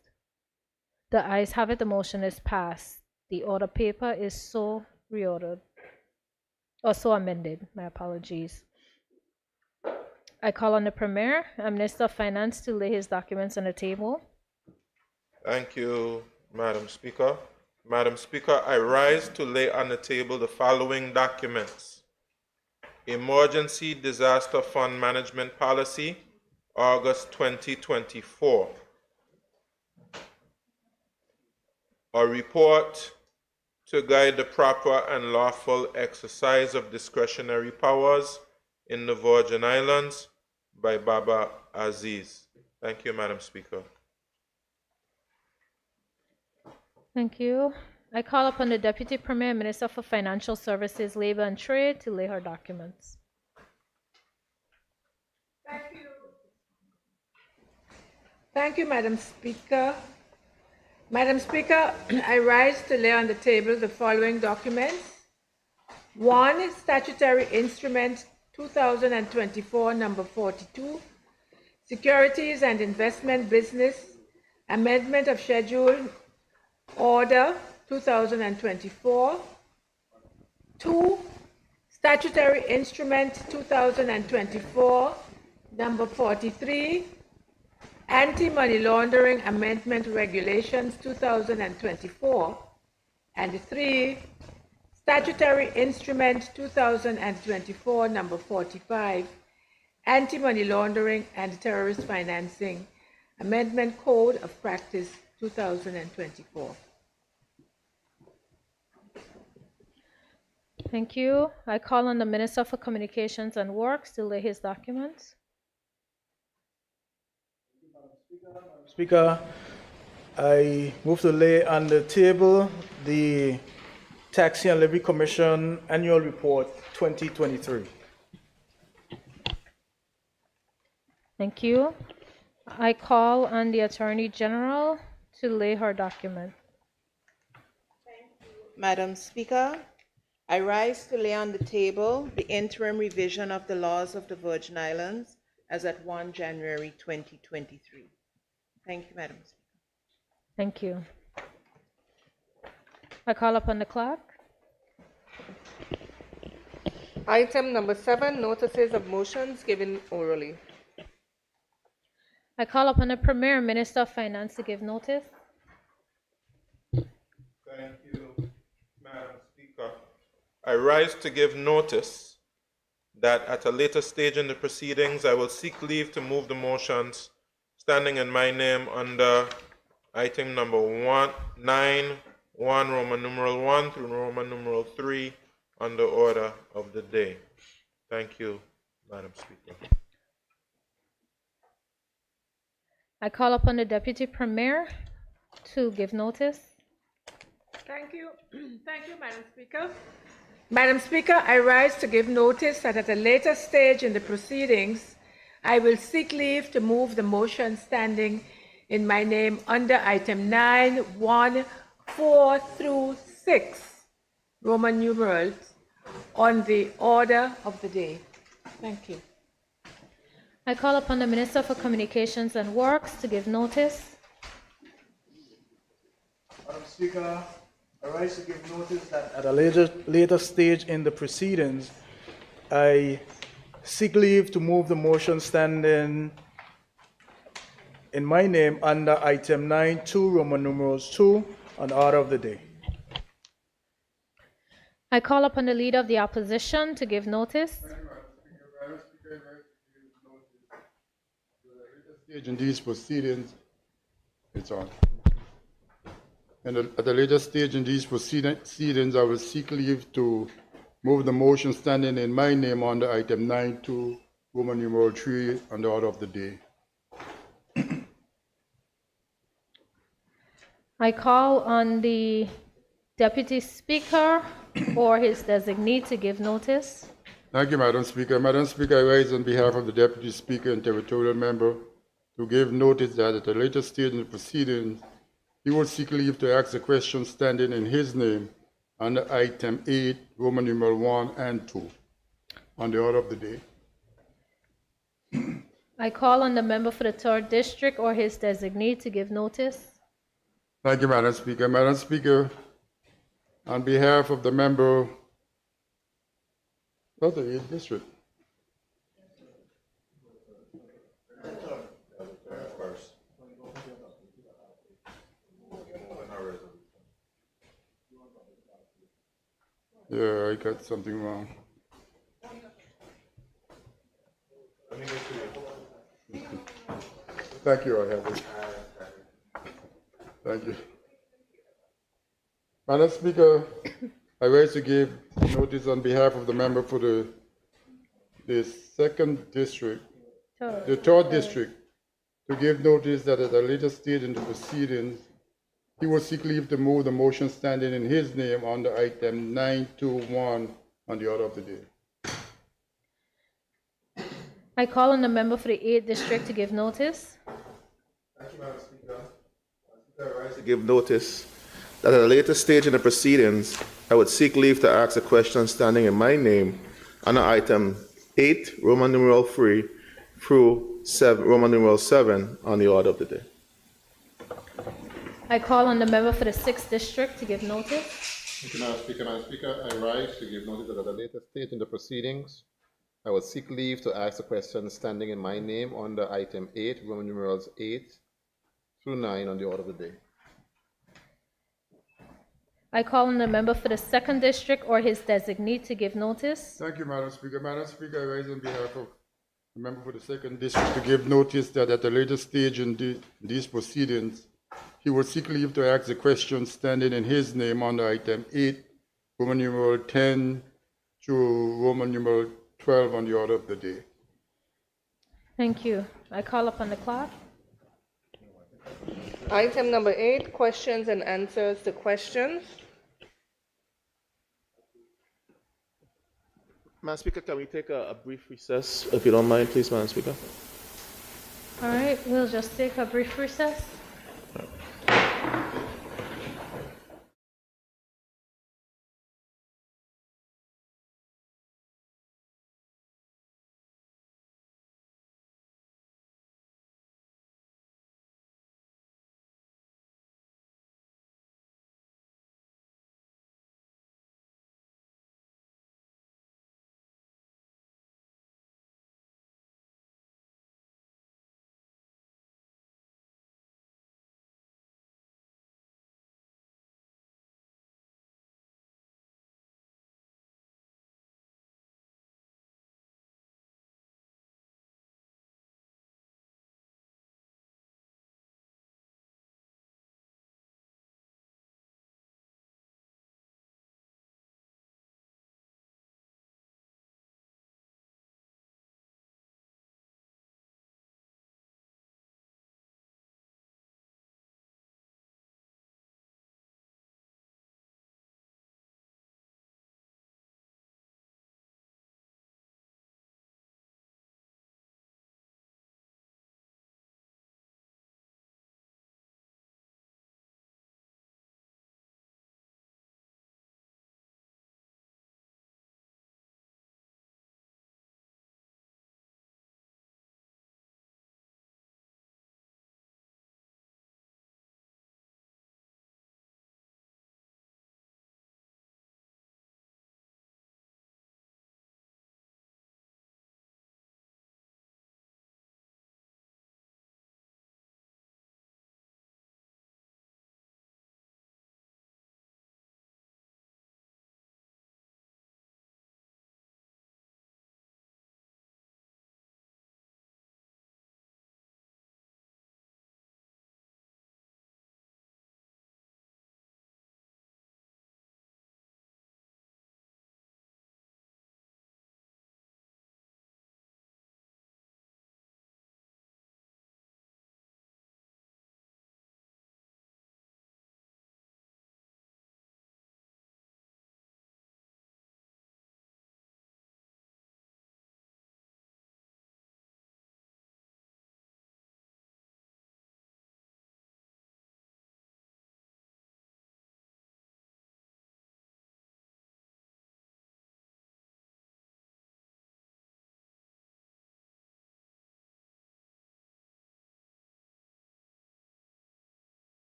The ayes have it. The motion is passed. The order paper is so reordered, or so amended. My apologies. I call on the Premier and Minister of Finance to lay his documents on the table. Thank you, Madam Speaker. Madam Speaker, I rise to lay on the table the following documents. Emergency Disaster Fund Management Policy, August 2024. A report to guide the proper and lawful exercise of discretionary powers in the Virgin Islands by Baba Aziz. Thank you, Madam Speaker. Thank you. I call upon the Deputy Premier and Minister for Financial Services, Labor and Trade to lay her documents. Thank you. Thank you, Madam Speaker. Madam Speaker, I rise to lay on the table the following documents. 1. Statutory Instrument 2024, number 42, Securities and Investment Business, Amendment of Schedule Order 2024. 2. Statutory Instrument 2024, number 43, Anti-Money Laundering Amendment Regulations 2024. And 3. Statutory Instrument 2024, number 45, Anti-Money Laundering and Terrorist Financing Amendment Code of Practice 2024. Thank you. I call on the Minister for Communications and Works to lay his documents. Speaker, I move to lay on the table the Taxi and Levy Commission Annual Report 2023. Thank you. I call on the Attorney General to lay her document. Madam Speaker, I rise to lay on the table the interim revision of the laws of the Virgin Islands as at 1 January 2023. Thank you, Madam Speaker. Thank you. I call upon the clerk. Item number 7, notices of motions given orally. I call upon the Premier and Minister of Finance to give notice. Thank you, Madam Speaker. I rise to give notice that at a later stage in the proceedings, I will seek leave to move the motions standing in my name under item number 9, Roman numeral 1 through Roman numeral 3 on the order of the day. Thank you, Madam Speaker. I call upon the Deputy Premier to give notice. Thank you. Thank you, Madam Speaker. Madam Speaker, I rise to give notice that at a later stage in the proceedings, I will seek leave to move the motion standing in my name under item 9, 1, 4 through 6, Roman numerals, on the order of the day. Thank you. I call upon the Minister for Communications and Works to give notice. Madam Speaker, I rise to give notice that at a later stage in the proceedings, I seek leave to move the motion standing in my name under item 9.2, Roman numerals 2, on order of the day. I call upon the Leader of the Opposition to give notice. Stage in these proceedings, it's on. And at the later stage in these proceedings, I will seek leave to move the motion standing in my name under item 9.2, Roman numeral 3, on the order of the day. I call on the Deputy Speaker or his designee to give notice. Thank you, Madam Speaker. Madam Speaker, I rise on behalf of the Deputy Speaker and Territorial Member to give notice that at a later stage in the proceedings, he will seek leave to ask a question standing in his name under item 8, Roman numeral 1 and 2, on the order of the day. I call on the member for the 3rd District or his designee to give notice. Thank you, Madam Speaker. Madam Speaker, on behalf of the member of the 8th District. Yeah, I got something wrong. Thank you, I have it. Thank you. Madam Speaker, I rise to give notice on behalf of the member for the 2nd District, the 3rd District, to give notice that at a later stage in the proceedings, he will seek leave to move the motion standing in his name under item 9.2.1 on the order of the day. I call on the member for the 8th District to give notice. Thank you, Madam Speaker. I rise to give notice that at a later stage in the proceedings, I would seek leave to ask a question standing in my name under item 8, Roman numeral 3 through 7, Roman numeral 7 on the order of the day. I call on the member for the 6th District to give notice. Thank you, Madam Speaker. Madam Speaker, I rise to give notice that at a later stage in the proceedings, I will seek leave to ask a question standing in my name under item 8, Roman numerals 8 through 9 on the order of the day. I call on the member for the 2nd District or his designee to give notice. Thank you, Madam Speaker. Madam Speaker, I rise on behalf of the member for the 2nd District to give notice that at a later stage in these proceedings, he will seek leave to ask the question standing in his name under item 8, Roman numeral 10 through Roman numeral 12 on the order of the day. Thank you. I call upon the clerk. Item number 8, questions and answers to questions. Madam Speaker, can we take a brief recess, if you don't mind, please, Madam Speaker? All right, we'll just take a brief recess.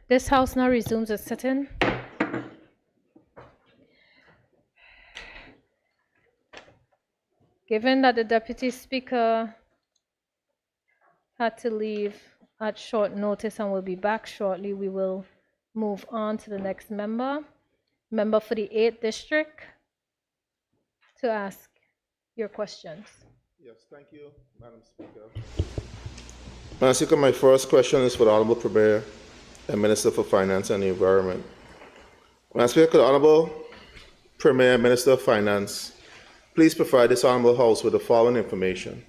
This House now resumes its sitting. Given that the Deputy Speaker had to leave at short notice and will be back shortly, we will move on to the next member. Member for the 8th District to ask your questions. Yes, thank you, Madam Speaker. Madam Speaker, my first question is for the Honorable Premier and Minister for Finance and the Environment. Madam Speaker, could the Honorable Premier and Minister of Finance please provide this Honorable House with the following information.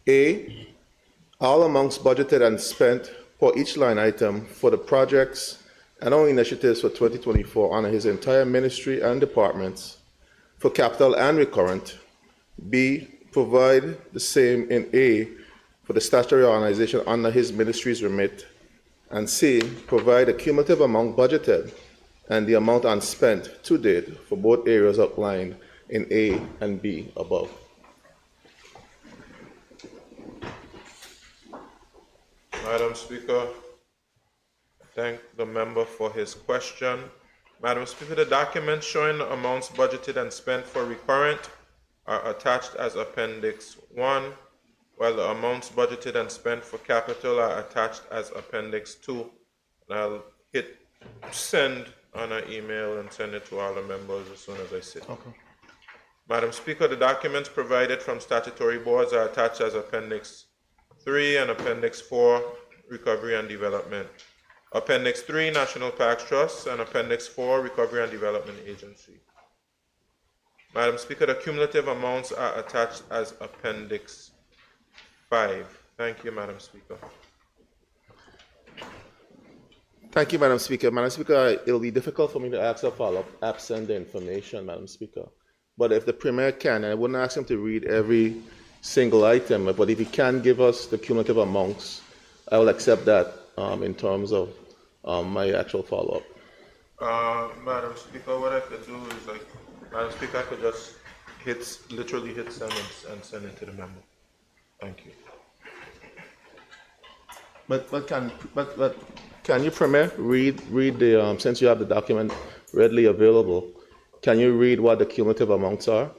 A, all amounts budgeted and spent for each line item for the projects and all initiatives for 2024 under his entire ministry and departments for capital and recurrent. B, provide the same in A for the statutory organization under his ministry's remit. And C, provide a cumulative amount budgeted and the amount unspent to date for both areas outlined in A and B above. Madam Speaker, I thank the member for his question. Madam Speaker, the documents showing the amounts budgeted and spent for recurrent are attached as Appendix 1, while the amounts budgeted and spent for capital are attached as Appendix 2. And I'll hit send on an email and send it to all the members as soon as I sit. Okay. Madam Speaker, the documents provided from statutory boards are attached as Appendix 3 and Appendix 4, Recovery and Development. Appendix 3, National Parks Trust, and Appendix 4, Recovery and Development Agency. Madam Speaker, the cumulative amounts are attached as Appendix 5. Thank you, Madam Speaker. Thank you, Madam Speaker. Madam Speaker, it'll be difficult for me to ask a follow-up absent the information, Madam Speaker. But if the Premier can, and I wouldn't ask him to read every single item, but if he can give us the cumulative amounts, I will accept that in terms of my actual follow-up. Madam Speaker, what I could do is, Madam Speaker, I could just literally hit send and send it to the member. Thank you. But can you, Premier, read the since you have the document readily available, can you read what the cumulative amounts are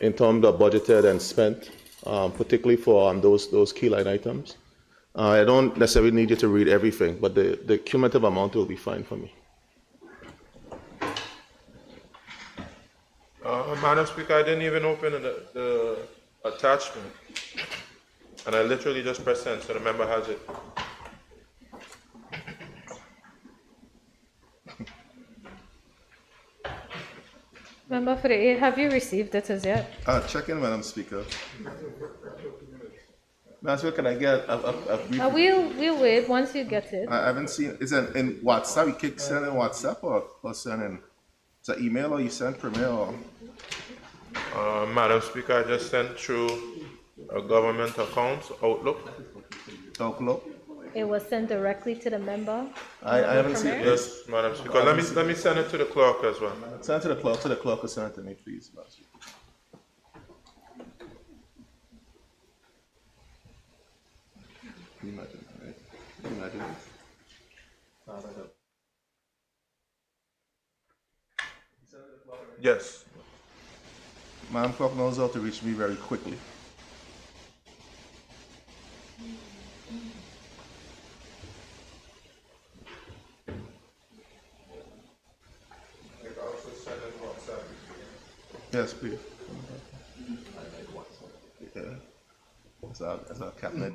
in terms of budgeted and spent, particularly for those key line items? I don't necessarily need you to read everything, but the cumulative amount will be fine for me. Madam Speaker, I didn't even open the attachment, and I literally just pressed send, so the member has it. Member for the 8th, have you received it as yet? Check in, Madam Speaker. Madam Speaker, can I get a brief... We'll wait once you get it. I haven't seen... Is it in WhatsApp? You can send in WhatsApp or send in... Is that email or you send Premier or... Madam Speaker, I just sent through a government accounts, Outlook. It was sent directly to the member. I haven't seen it. Yes, Madam Speaker. Let me send it to the clerk as well. Send it to the clerk, so the clerk will send it to me, please, Madam Speaker. Can you imagine, right? Can you imagine this? Yes. Madam Clerk knows how to reach me very quickly. Yes, please. Yeah. It's our cabinet.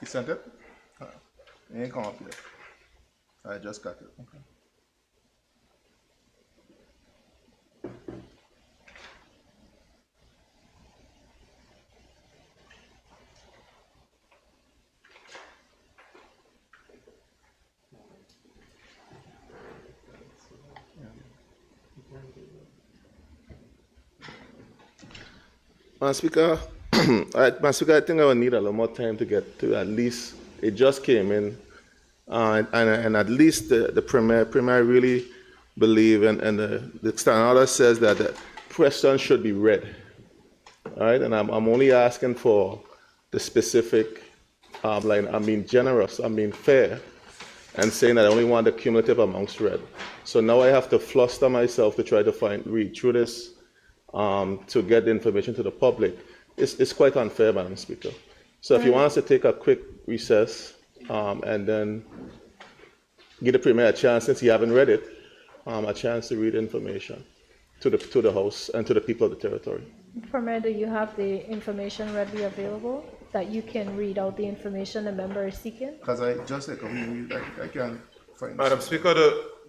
You sent it? It ain't come up yet. I just got it. Okay. Madam Speaker, Madam Speaker, I think I will need a little more time to get to at least, it just came in, and at least the Premier really believe, and the standard order says that questions should be read. All right, and I'm only asking for the specific, like I'm being generous, I'm being fair, and saying that I only want the cumulative amounts read. So now I have to fluster myself to try to read through this to get the information to the public. It's quite unfair, Madam Speaker. So if you want us to take a quick recess and then give the Premier a chance, since he haven't read it, a chance to read information to the House and to the people of the territory. Premier, do you have the information readily available that you can read out the information the member is seeking? Because I just like I can find. Madam Speaker,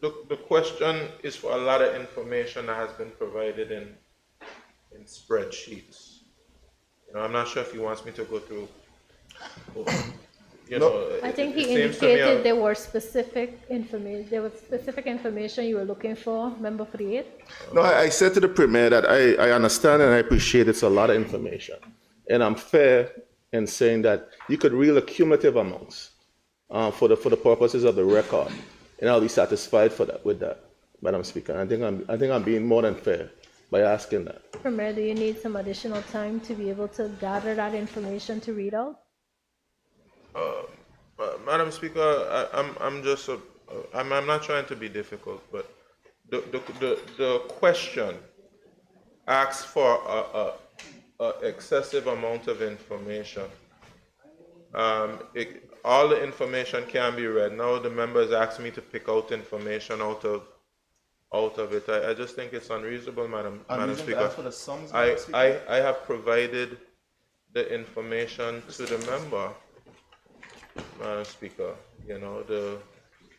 the question is for a lot of information that has been provided in spreadsheets. You know, I'm not sure if he wants me to go through. You know, I think it he seems to me indicated there was specific information you were looking for, Member 48. No, I said to the Premier that I understand and I appreciate it's a lot of information. And I'm fair in saying that you could read the cumulative amounts for the purposes of the record, and I'll be satisfied with that, Madam Speaker. I think I'm being more than fair by asking that. Premier, do you need some additional time to be able to gather that information to read out? Madam Speaker, I'm not trying to be difficult, but the question asks for a excessive amount of information. All the information can be read. Now the members ask me to pick out information out of it. I just think it's unreasonable, Madam Speaker. I have provided the information to the member, Madam Speaker. You know,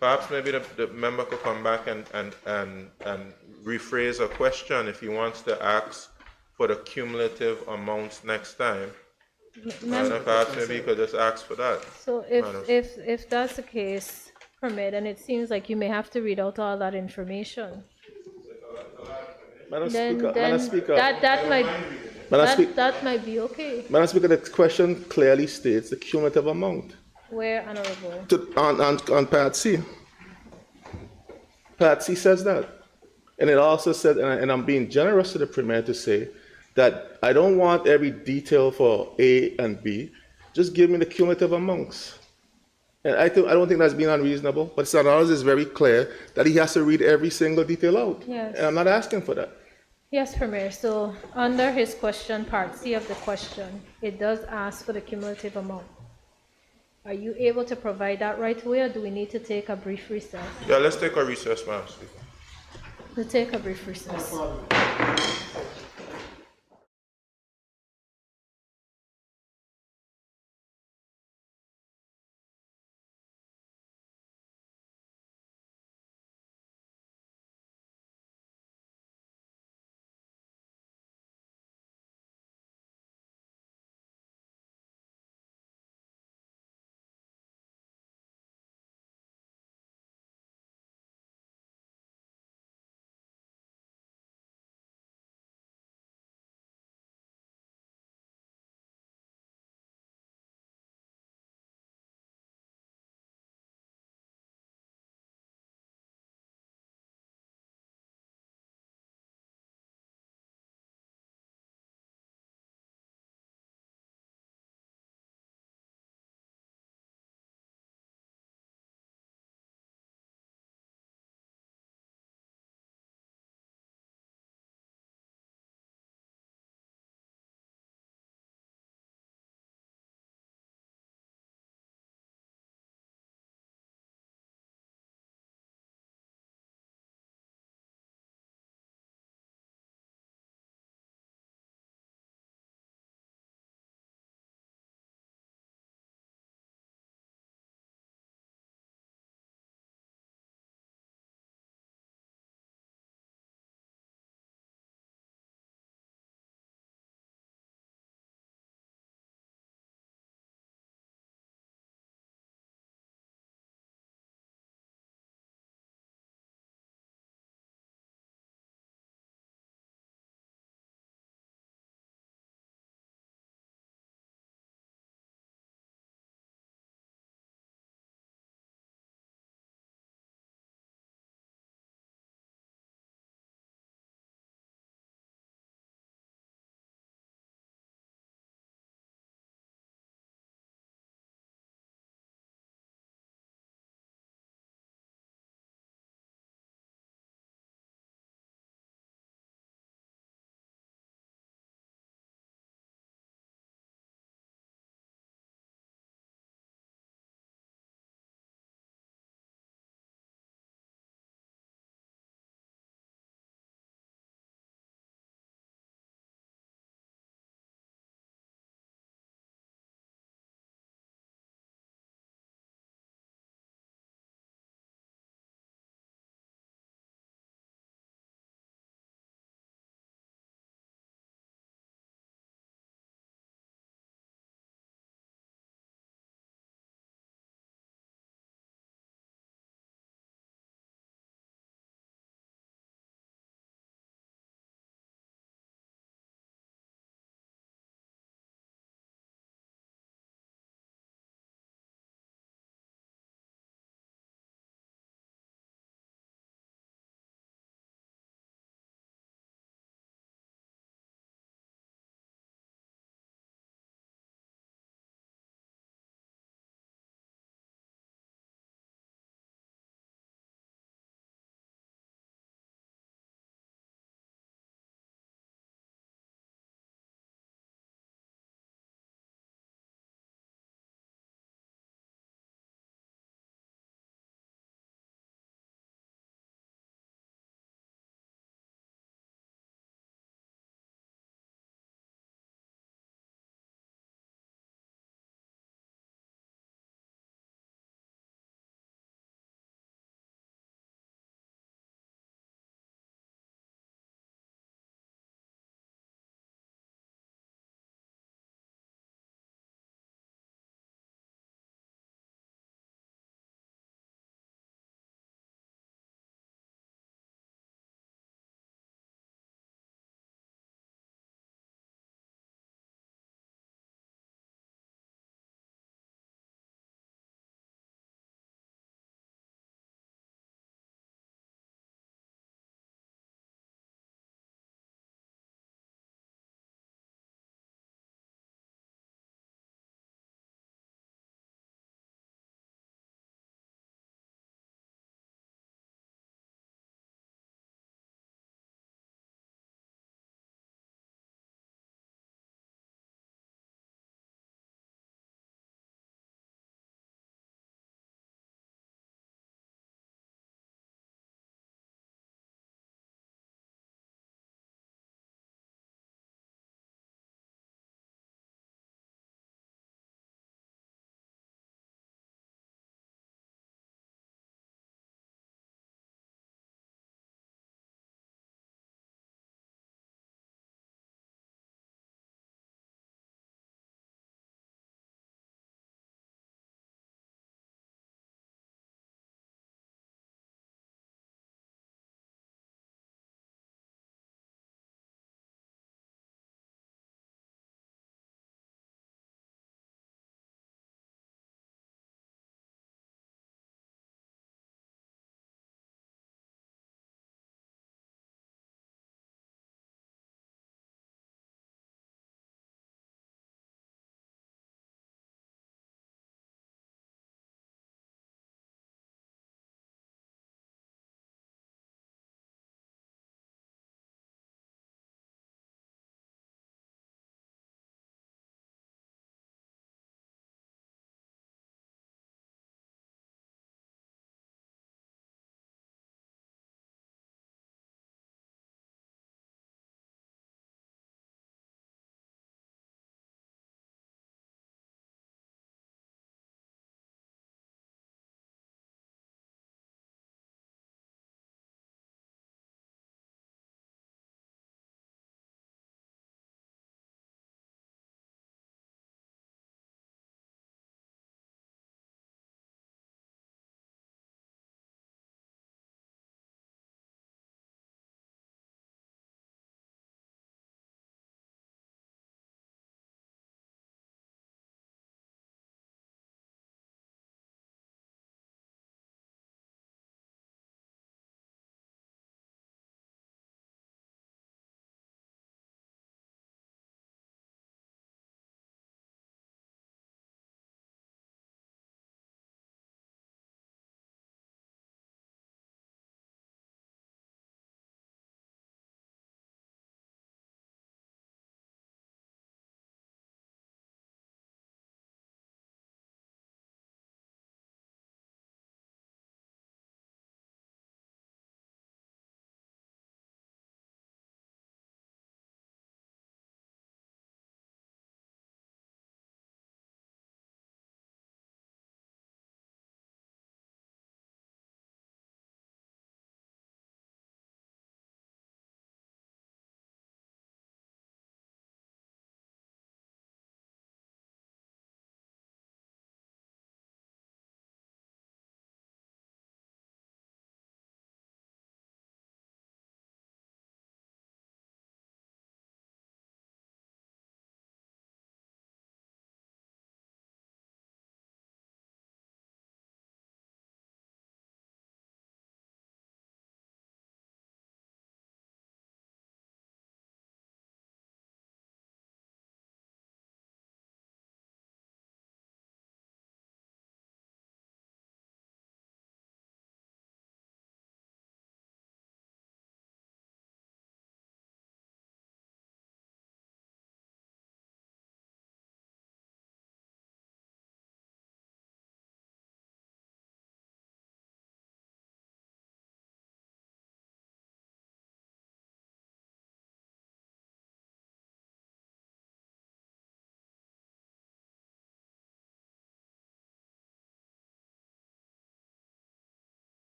perhaps maybe the member could come back and rephrase a question if he wants to ask for the cumulative amounts next time. And perhaps maybe you could just ask for that. So if that's the case, Permit, and it seems like you may have to read out all that information. Madam Then Speaker, that might be okay. Madam Speaker, the question clearly states the cumulative amount. Where, Honorable? On Part C. Part C says that. And it also says, and I'm being generous to the Premier to say, that I don't want every detail for A and B. Just give me the cumulative amounts. And I don't think that's being unreasonable, but Ours is very clear that he has to read every single detail out. Yes. And I'm not asking for that. Yes, Premier. So under his question, Part C of the question, it does ask for the cumulative amount. Are you able to provide that right away, or do we need to take a brief recess? Yeah, let's take a recess, Madam Speaker. We'll take a brief recess.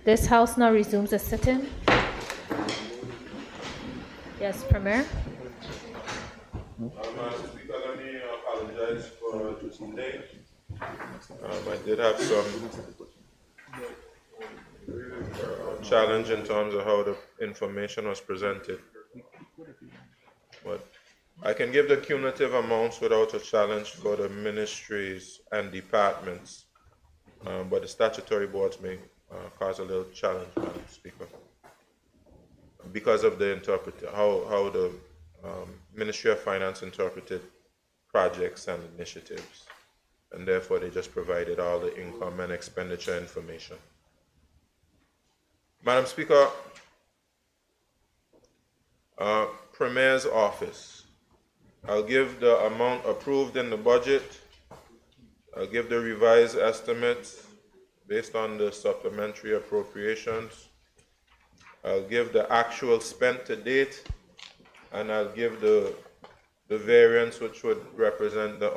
This House now resumes its sitting. Yes, Premier. Madam Speaker, let me apologize for the delay. I did have some challenge in terms of how the information was presented. But I can give the cumulative amounts without a challenge for the ministries and departments, but the statutory boards may cause a little challenge, Madam Speaker, because of the how the Ministry of Finance interpreted projects and initiatives, and therefore they just provided all the income and expenditure information. Madam Speaker, Premier's office. I'll give the amount approved in the budget. I'll give the revised estimates based on the supplementary appropriations. I'll give the actual spent to date, and I'll give the variance, which would represent the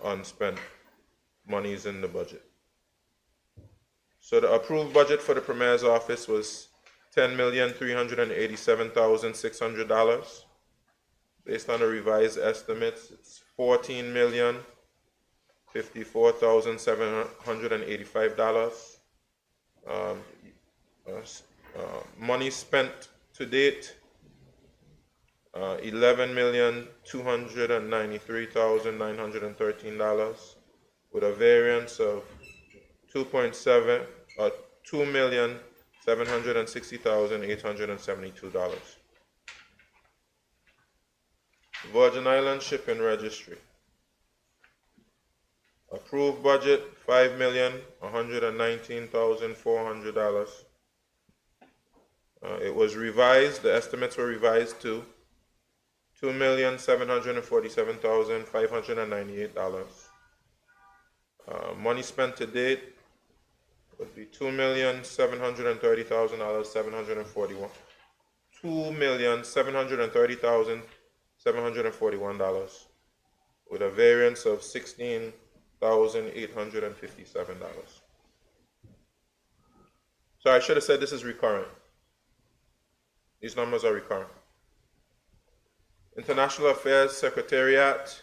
unspent monies in the budget. So the approved budget for the Premier's office was $10,387,600. Based on the revised estimates, it's $14,054,785. Money spent to date, $11,293,913, with a variance of $2,760,872. Virgin Islands Shipping Registry. Approved budget, $5,119,400. It was revised, the estimates were revised to $2,747,598. Money spent to date would be $2,730,741. $2,730,741, with a variance of $16,857. So I should have said this is recurrent. These numbers are recurrent. International Affairs Secretariat,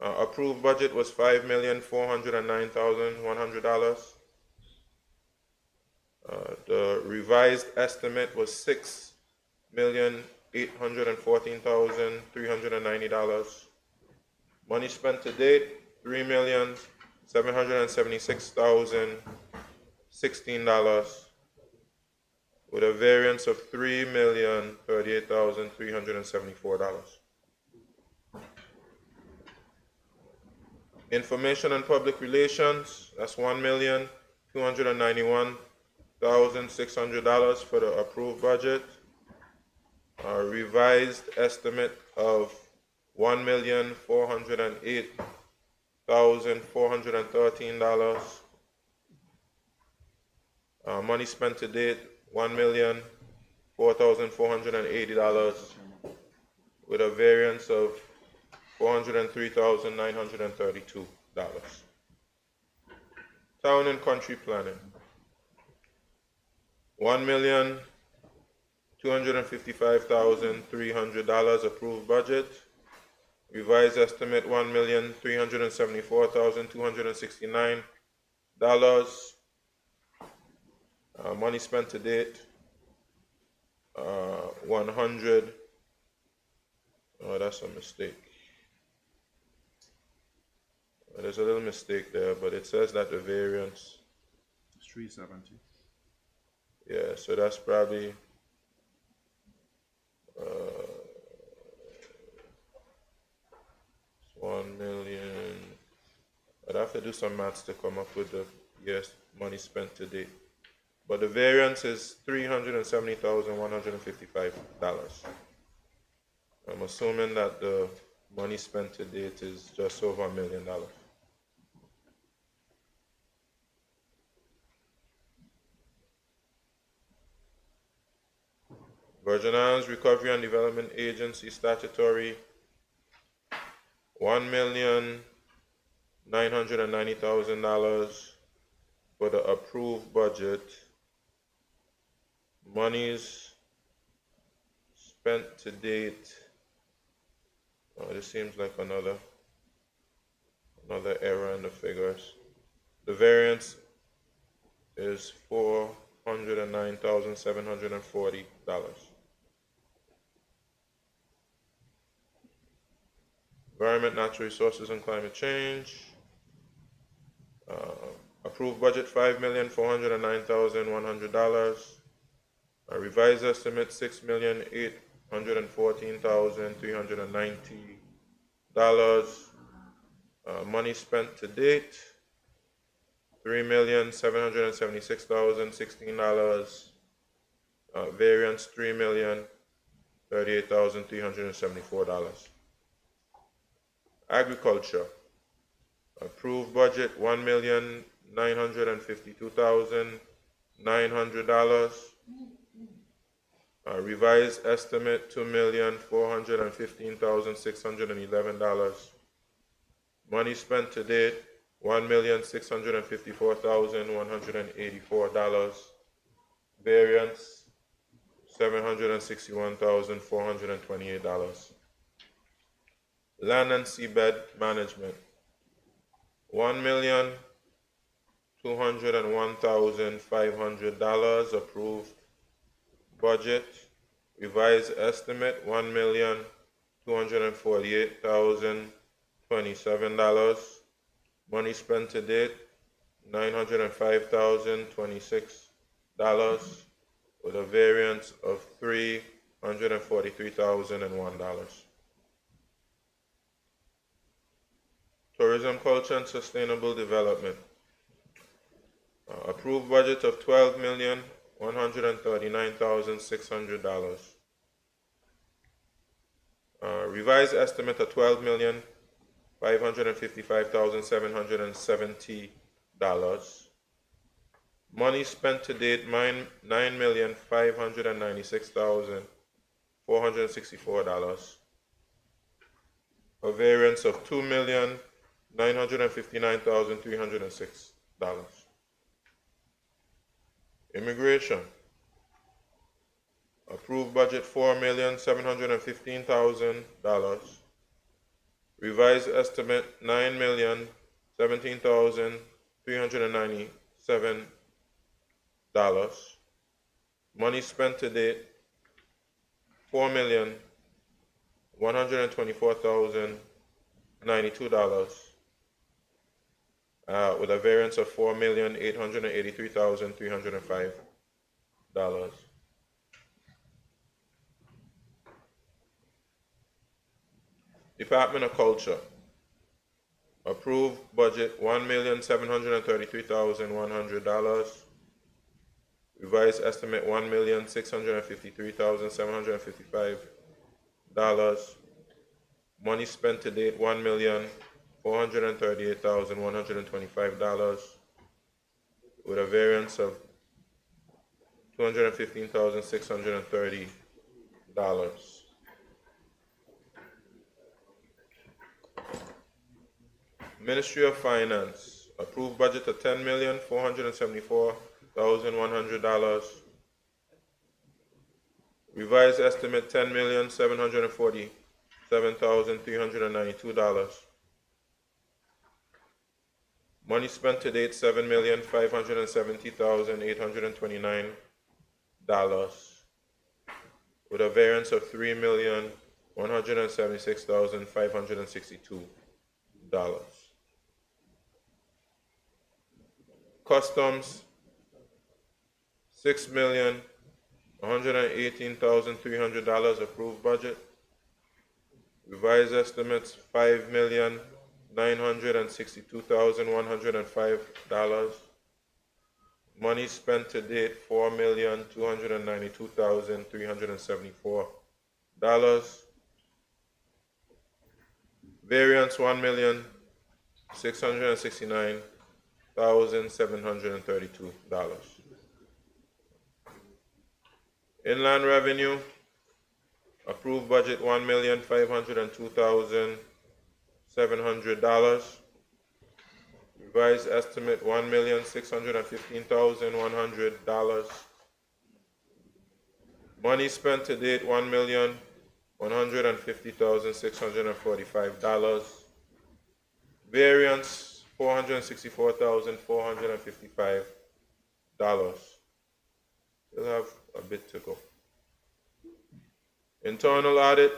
approved budget was $5,409,100. The revised estimate was $6,814,390. Money spent to date, $3,776,016, with a variance of $3,038,374. Information and Public Relations, that's $1,291,600 for the approved budget. A revised estimate of $1,408,413. Money spent to date, $1,004,480, with a variance of $403,932. Town and Country Planning, $1,255,300 approved budget. Revised estimate $1,374,269. Money spent to date 100. Oh, that's a mistake. There's a little mistake there, but it says that the variance is 370. Yeah, so that's probably 1 million. I'd have to do some maths to come up with the money spent to date. But the variance is $370,155. I'm assuming that the money spent to date is just over $1 million. Virgin Islands Recovery and Development Agency statutory, $1,990,000. for the approved budget, monies spent to date. Oh, this seems like another error in the figures. The variance is $409,740. Environment, Natural Resources, and Climate Change. Approved budget $5,409,100. Revised estimate $6,814,390. Money spent to date $3,776,016. Variance $3,038,374. Agriculture. Approved budget $1,952,900. Revised estimate $2,415,611. Money spent to date $1,654,184. Variance $761,428. Land and seabed management $1,201,500 approved budget. Revised estimate $1,248,027. Money spent to date $905,026 with a variance of $343,001. Tourism, Culture, and Sustainable Development. Approved budget of $12,139,600. Revised estimate of $12,555,770. Money spent to date $9,596,464. A variance of $2,959,306. Immigration. Approved budget $4,715,000. Revised estimate $9,017,397. Money spent to date $4,124,092. With a variance of $4,883,305. Department of Culture. Approved budget $1,733,100. Revised estimate $1,653,755. Money spent to date $1,438,125 with a variance of $215,630. Ministry of Finance. Approved budget of $10,474,100. Revised estimate $10,747,392. Money spent to date $7,570,829 with a variance of $3,176,562. Customs $6,118,300 approved budget. Revised estimates $5,962,105. Money spent to date $4,292,374. Variance $1,669,732. Inland Revenue. Approved budget $1,502,700. Revised estimate $1,615,100. Money spent to date $1,150,645. Variance $464,455. We'll have a bit to go. Internal audit,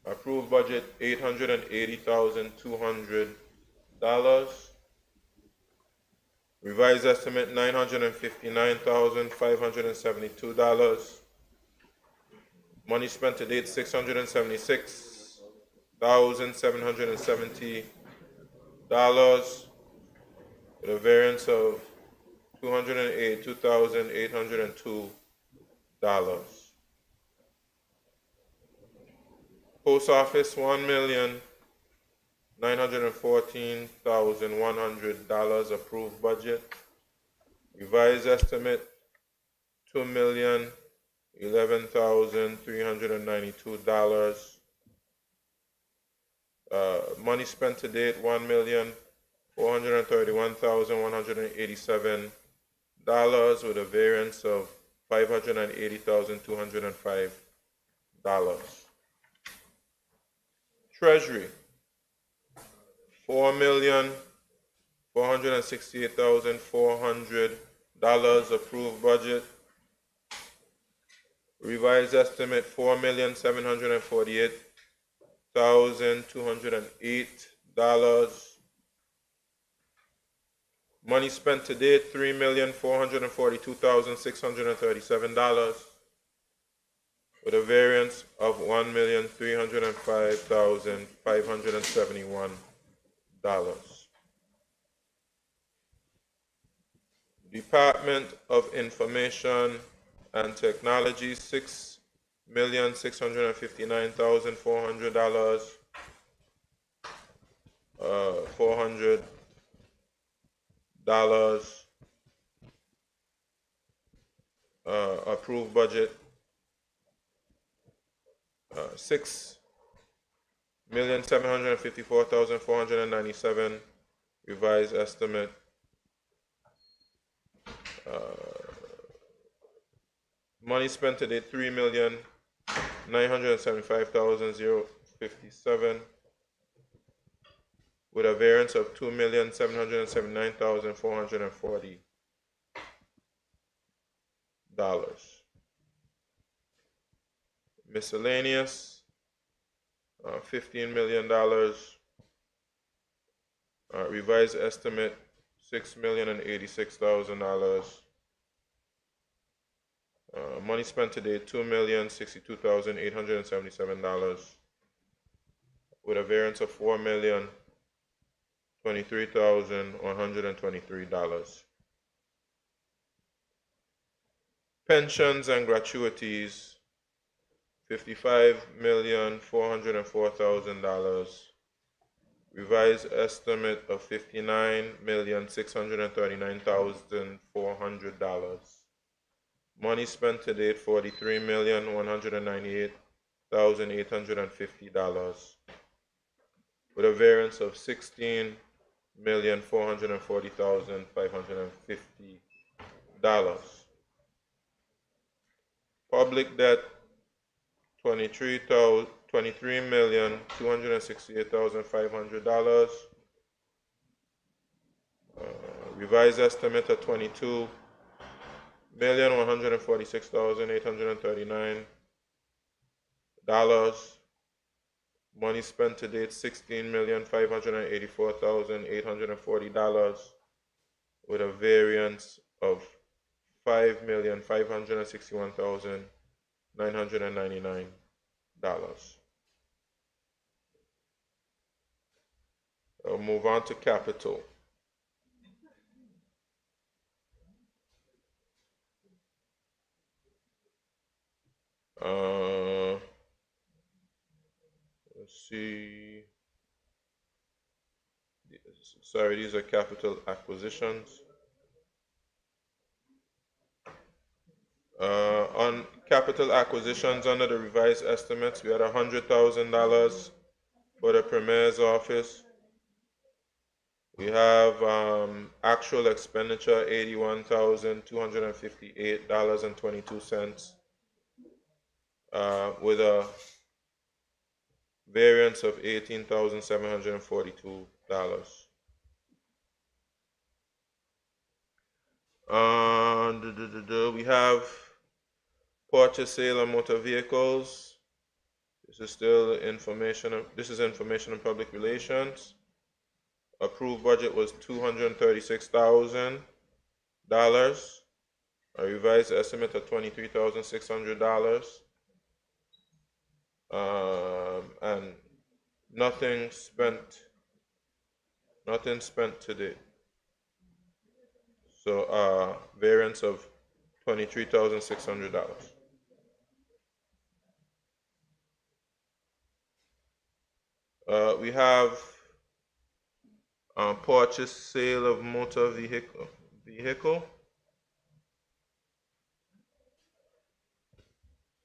approved budget $880,200. Revised estimate $959,572. Money spent to date $676,770, with a variance of $282,802. Post office $1,914,100 approved budget. Revised estimate $2,011,392. Money spent to date $1,431,187, with a variance of $580,205. Treasury $4,468,400 approved budget. Revised estimate $4,748,208. Money spent to date $3,442,637, with a variance of $1,305,571. Department of Information and Technology $6,659,400. $400. Approved budget $6,754,497. Revised estimate money spent to date $3,975,057, with a variance of $2,779,440. Miscellaneous $15 million. Revised estimate $6,086,000. Money spent today $2,062,877, with a variance of $4,023,123. Pensions and gratuities $55,404,000. Revised estimate of $59,639,400. Money spent to date $43,198,850, with a variance of $16,440,550. Public debt $23,268,500. Revised estimate of $22,146,839. Money spent to date $16,584,840, with a variance of $5,561,999. I'll move on to capital. Let's see. Sorry, these are capital acquisitions. On capital acquisitions under the revised estimates, we had $100,000 for the Premier's office, We have actual expenditure $81,258.22 with a variance of $18,742. We have purchase sale of motor vehicles. This is still information. This is information and public relations. Approved budget was $236,000. A revised estimate of $23,600. And nothing spent today. So variance of $23,600. We have purchase sale of motor vehicle.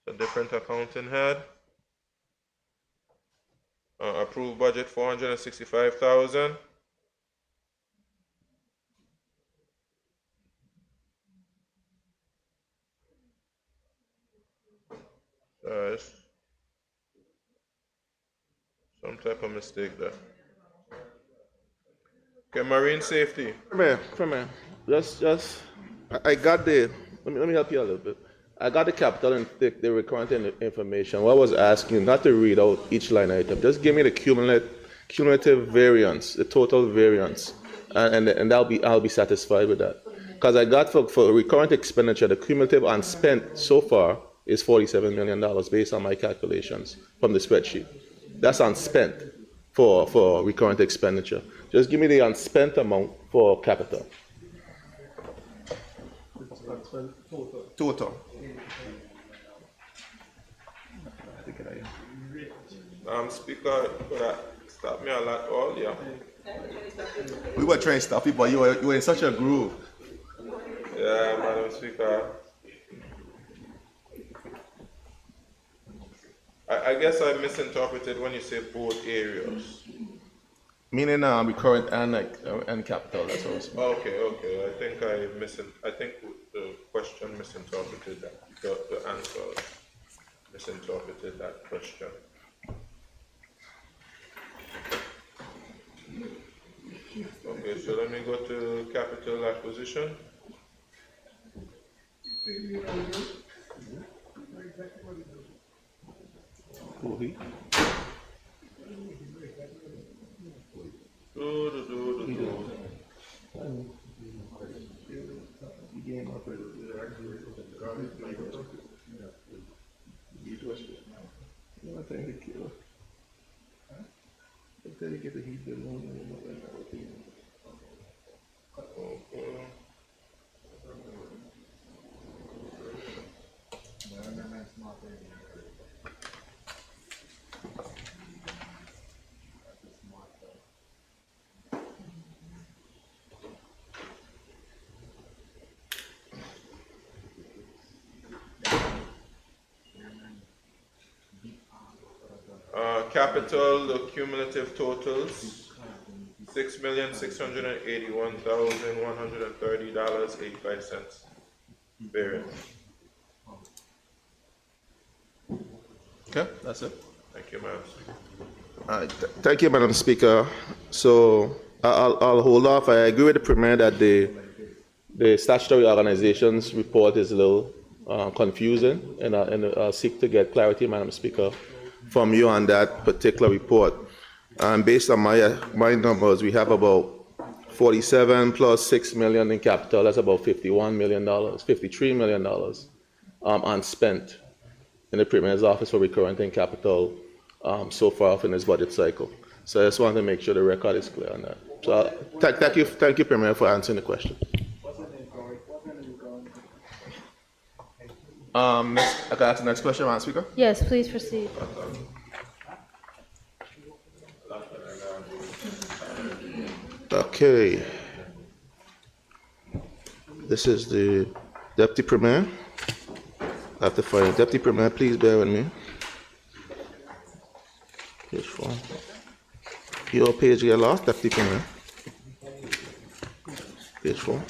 A different accounting head. Approved budget $465,000. There's some type of mistake there. Okay, marine safety. Premier, I got the, let me help you a little bit. I got the capital and the recurrent information. What I was asking, not to read out each line item, just give me the cumulative variance, the total variance, and I'll be satisfied with that. Because I got for recurrent expenditure, the cumulative unspent so far is $47 million based on my calculations from the spreadsheet. That's unspent for recurrent expenditure. Just give me the unspent amount for capital. Total. Speaker, could I stop me a lot earlier? We were trying to stop you, but you were in such a groove. Yeah, Madam Speaker. I guess I misinterpreted when you say both areas. Meaning recurrent and capital, that's what I was saying. Okay. I think the question misinterpreted that. The answer misinterpreted that question. Okay, so let me go to capital acquisition. Capital, the cumulative totals, $6,681,130.85. Variance. Okay, that's it. Thank you, Madam Speaker. Thank you, Madam Speaker. So I'll hold off. I agree with the Premier that the statutory organizations report is a little confusing, and I'll seek to get clarity, Madam Speaker, from you on that particular report. And based on my numbers, we have about 47 plus 6 million in capital. That's about $51 million, $53 million unspent in the Premier's office for recurrent in capital so far off in this budget cycle. So I just want to make sure the record is clear on that. So thank you, Premier, for answering the question. I can ask the next question, Madam Speaker. Yes, please proceed. Okay. This is the Deputy Premier. I have to find it. Deputy Premier, please bear with me. Page 4. Your page get lost, Deputy Premier. Page 4.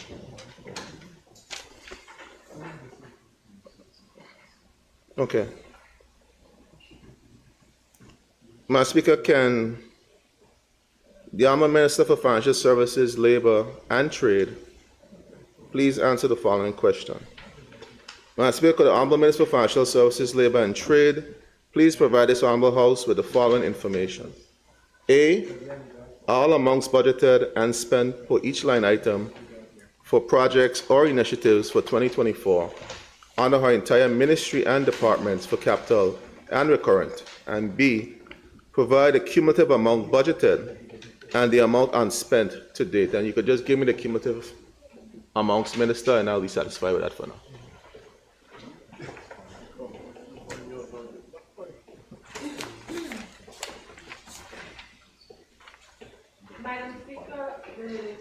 Okay. Madam Speaker, can the Honourable Minister for Financial Services, Labour and Trade please answer the following question? Madam Speaker, could the Honourable Minister for Financial Services, Labour and Trade please provide this Honourable House with the following information? A, all amounts budgeted and spent for each line item for projects or initiatives for 2024 under her entire ministry and departments for capital and recurrent, and B, provide a cumulative amount budgeted and the amount unspent to date. And you could just give me the cumulative amounts, Minister, and I'll be satisfied with that for now. Madam Speaker, the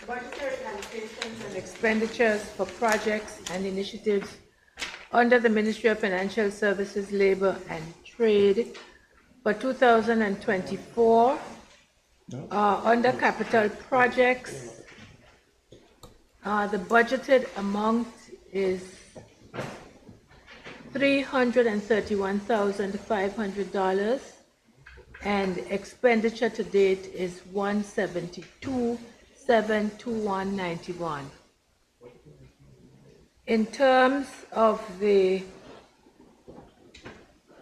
budgetary allocations and expenditures for projects and initiatives under the Ministry of Financial Services, Labour and Trade for 2024 under capital projects. The budgeted amount is $331,500 and expenditure to date is $172,721.91. In terms of the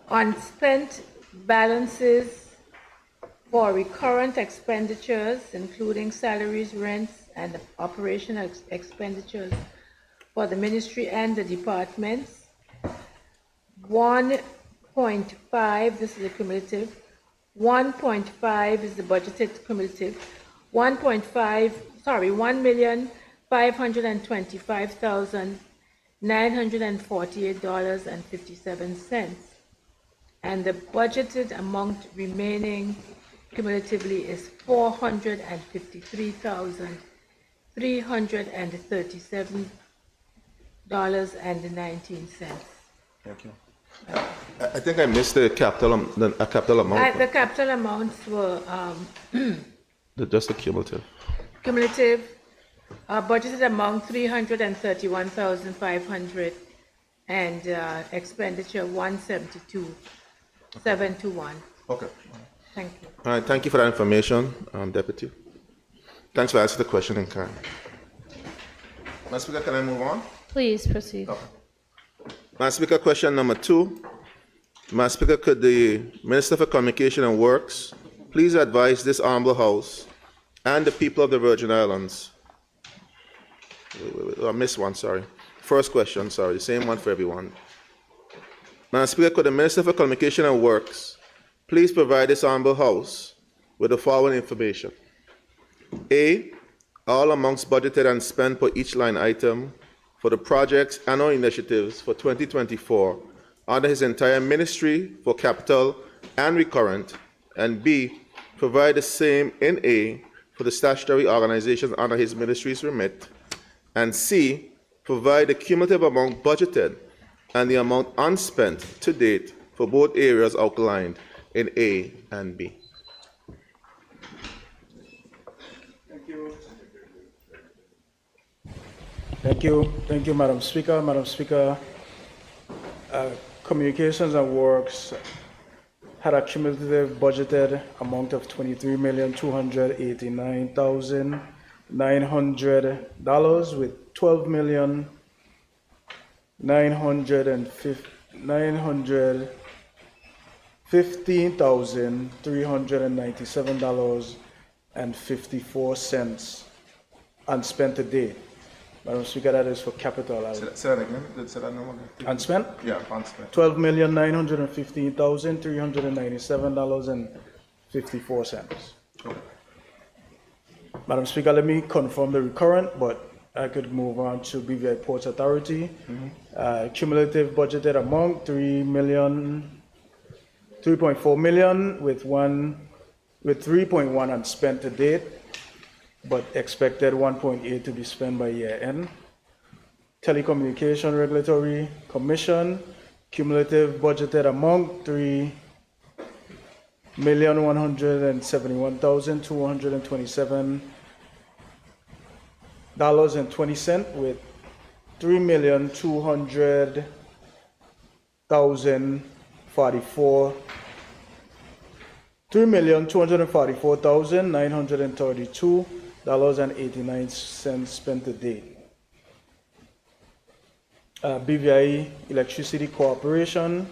unspent balances for recurrent expenditures, including salaries, rents, and operational expenditures for the ministry and the departments, 1.5, this is the cumulative, 1.5 is the budgeted cumulative, 1,525,948.57, and the budgeted amount remaining cumulatively is $453,337.19. Thank you. I think I missed the capital amount. The capital amounts were Just the cumulative. cumulative, budgeted amount $331,500 and expenditure $172,721. Okay. Thank you. All right, thank you for that information, Deputy. Thanks for answering the question in kind. Madam Speaker, can I move on? Please proceed. Okay. Madam Speaker, question number 2. Madam Speaker, could the Minister for Communication and Works please advise this Honourable House and the people of the Virgin Islands? I missed one, sorry. First question, sorry, the same one for everyone. Madam Speaker, could the Minister for Communication and Works please provide this Honourable House with the following information? A, all amounts budgeted and spent for each line item for the projects and or initiatives for 2024 under his entire ministry for capital and recurrent, and B, provide the same in A for the statutory organizations under his ministry's remit, and C, provide the cumulative amount budgeted and the amount unspent to date for both areas outlined in A and B. Thank you, Madam Speaker. Madam Speaker, Communications and Works had a cumulative budgeted amount of $23,289,900 with $12,915,397.54 unspent to date. Madam Speaker, that is for capital. Say that again. Say that number again. Unspent? Yeah, unspent. $12,915,397.54. Okay. Madam Speaker, let me confirm the recurrent, but I could move on to BVI Ports Authority. Cumulative budgeted amount $3.4 million with 3.1 unspent to date, but expected 1.8 to be spent by year end. Telecommunication Regulatory Commission, cumulative budgeted amount $3,171,227 with 3,244,932.89 spent to date. BVI Electricity Corporation,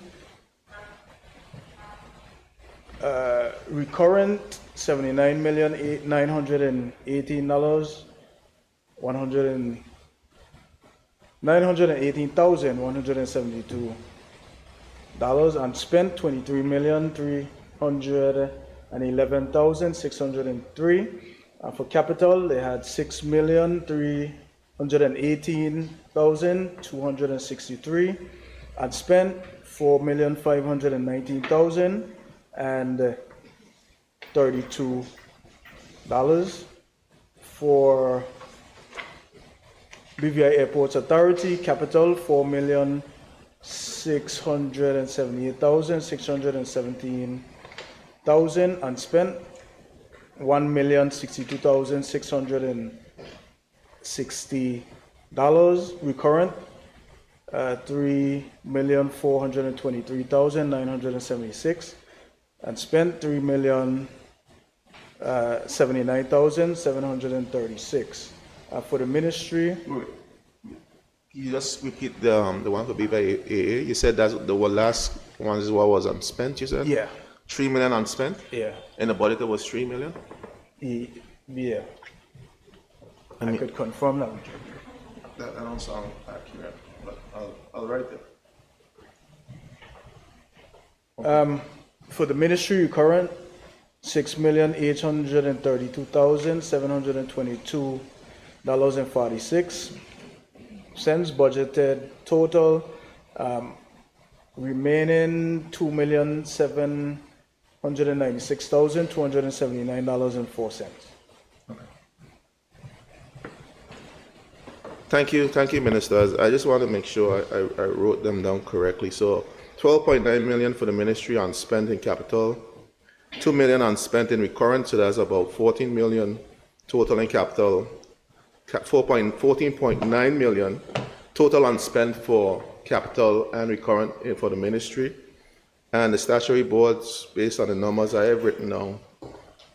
recurrent $79,918, $918,172, and spent $23,311,603. For capital, they had $6,318,263, and spent $4,519,032. For BVI Airports Authority, capital $4,678,617, and spent $1,062,660. Recurrent $3,423,976, and spent $3,079,736. For the ministry, You just repeat the one for BVA. You said that the last one is what was unspent, you said? yeah, 3 million unspent? yeah, And the budget was 3 million? yeah. I could confirm that with you. That don't sound accurate, but I'll write it. For the ministry, current $6,832,722.46. Budgeted total, remaining $2,796,279.04. Thank you, ministers. I just want to make sure I wrote them down correctly. So 12.9 million for the ministry unspent in capital, 2 million unspent in recurrent, so that's about 14 million total in capital, 14.9 million total unspent for capital and recurrent for the ministry. And the statutory boards, based on the numbers I have written down,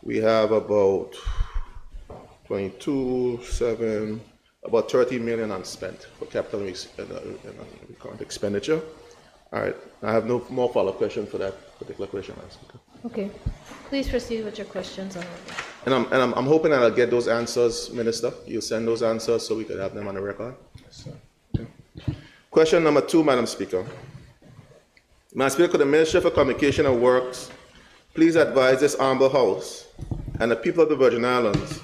we have about 30 million unspent for capital and recurrent expenditure. All right, I have no more follow-up question for that particular question. Okay, please proceed with your questions. And I'm hoping that I'll get those answers, Minister. You'll send those answers so we could have them on the record. Yes, sir. Okay. Question number 2, Madam Speaker. Madam Speaker, could the Ministry for Communication and Works please advise this Honorable House and the people of the Virgin Islands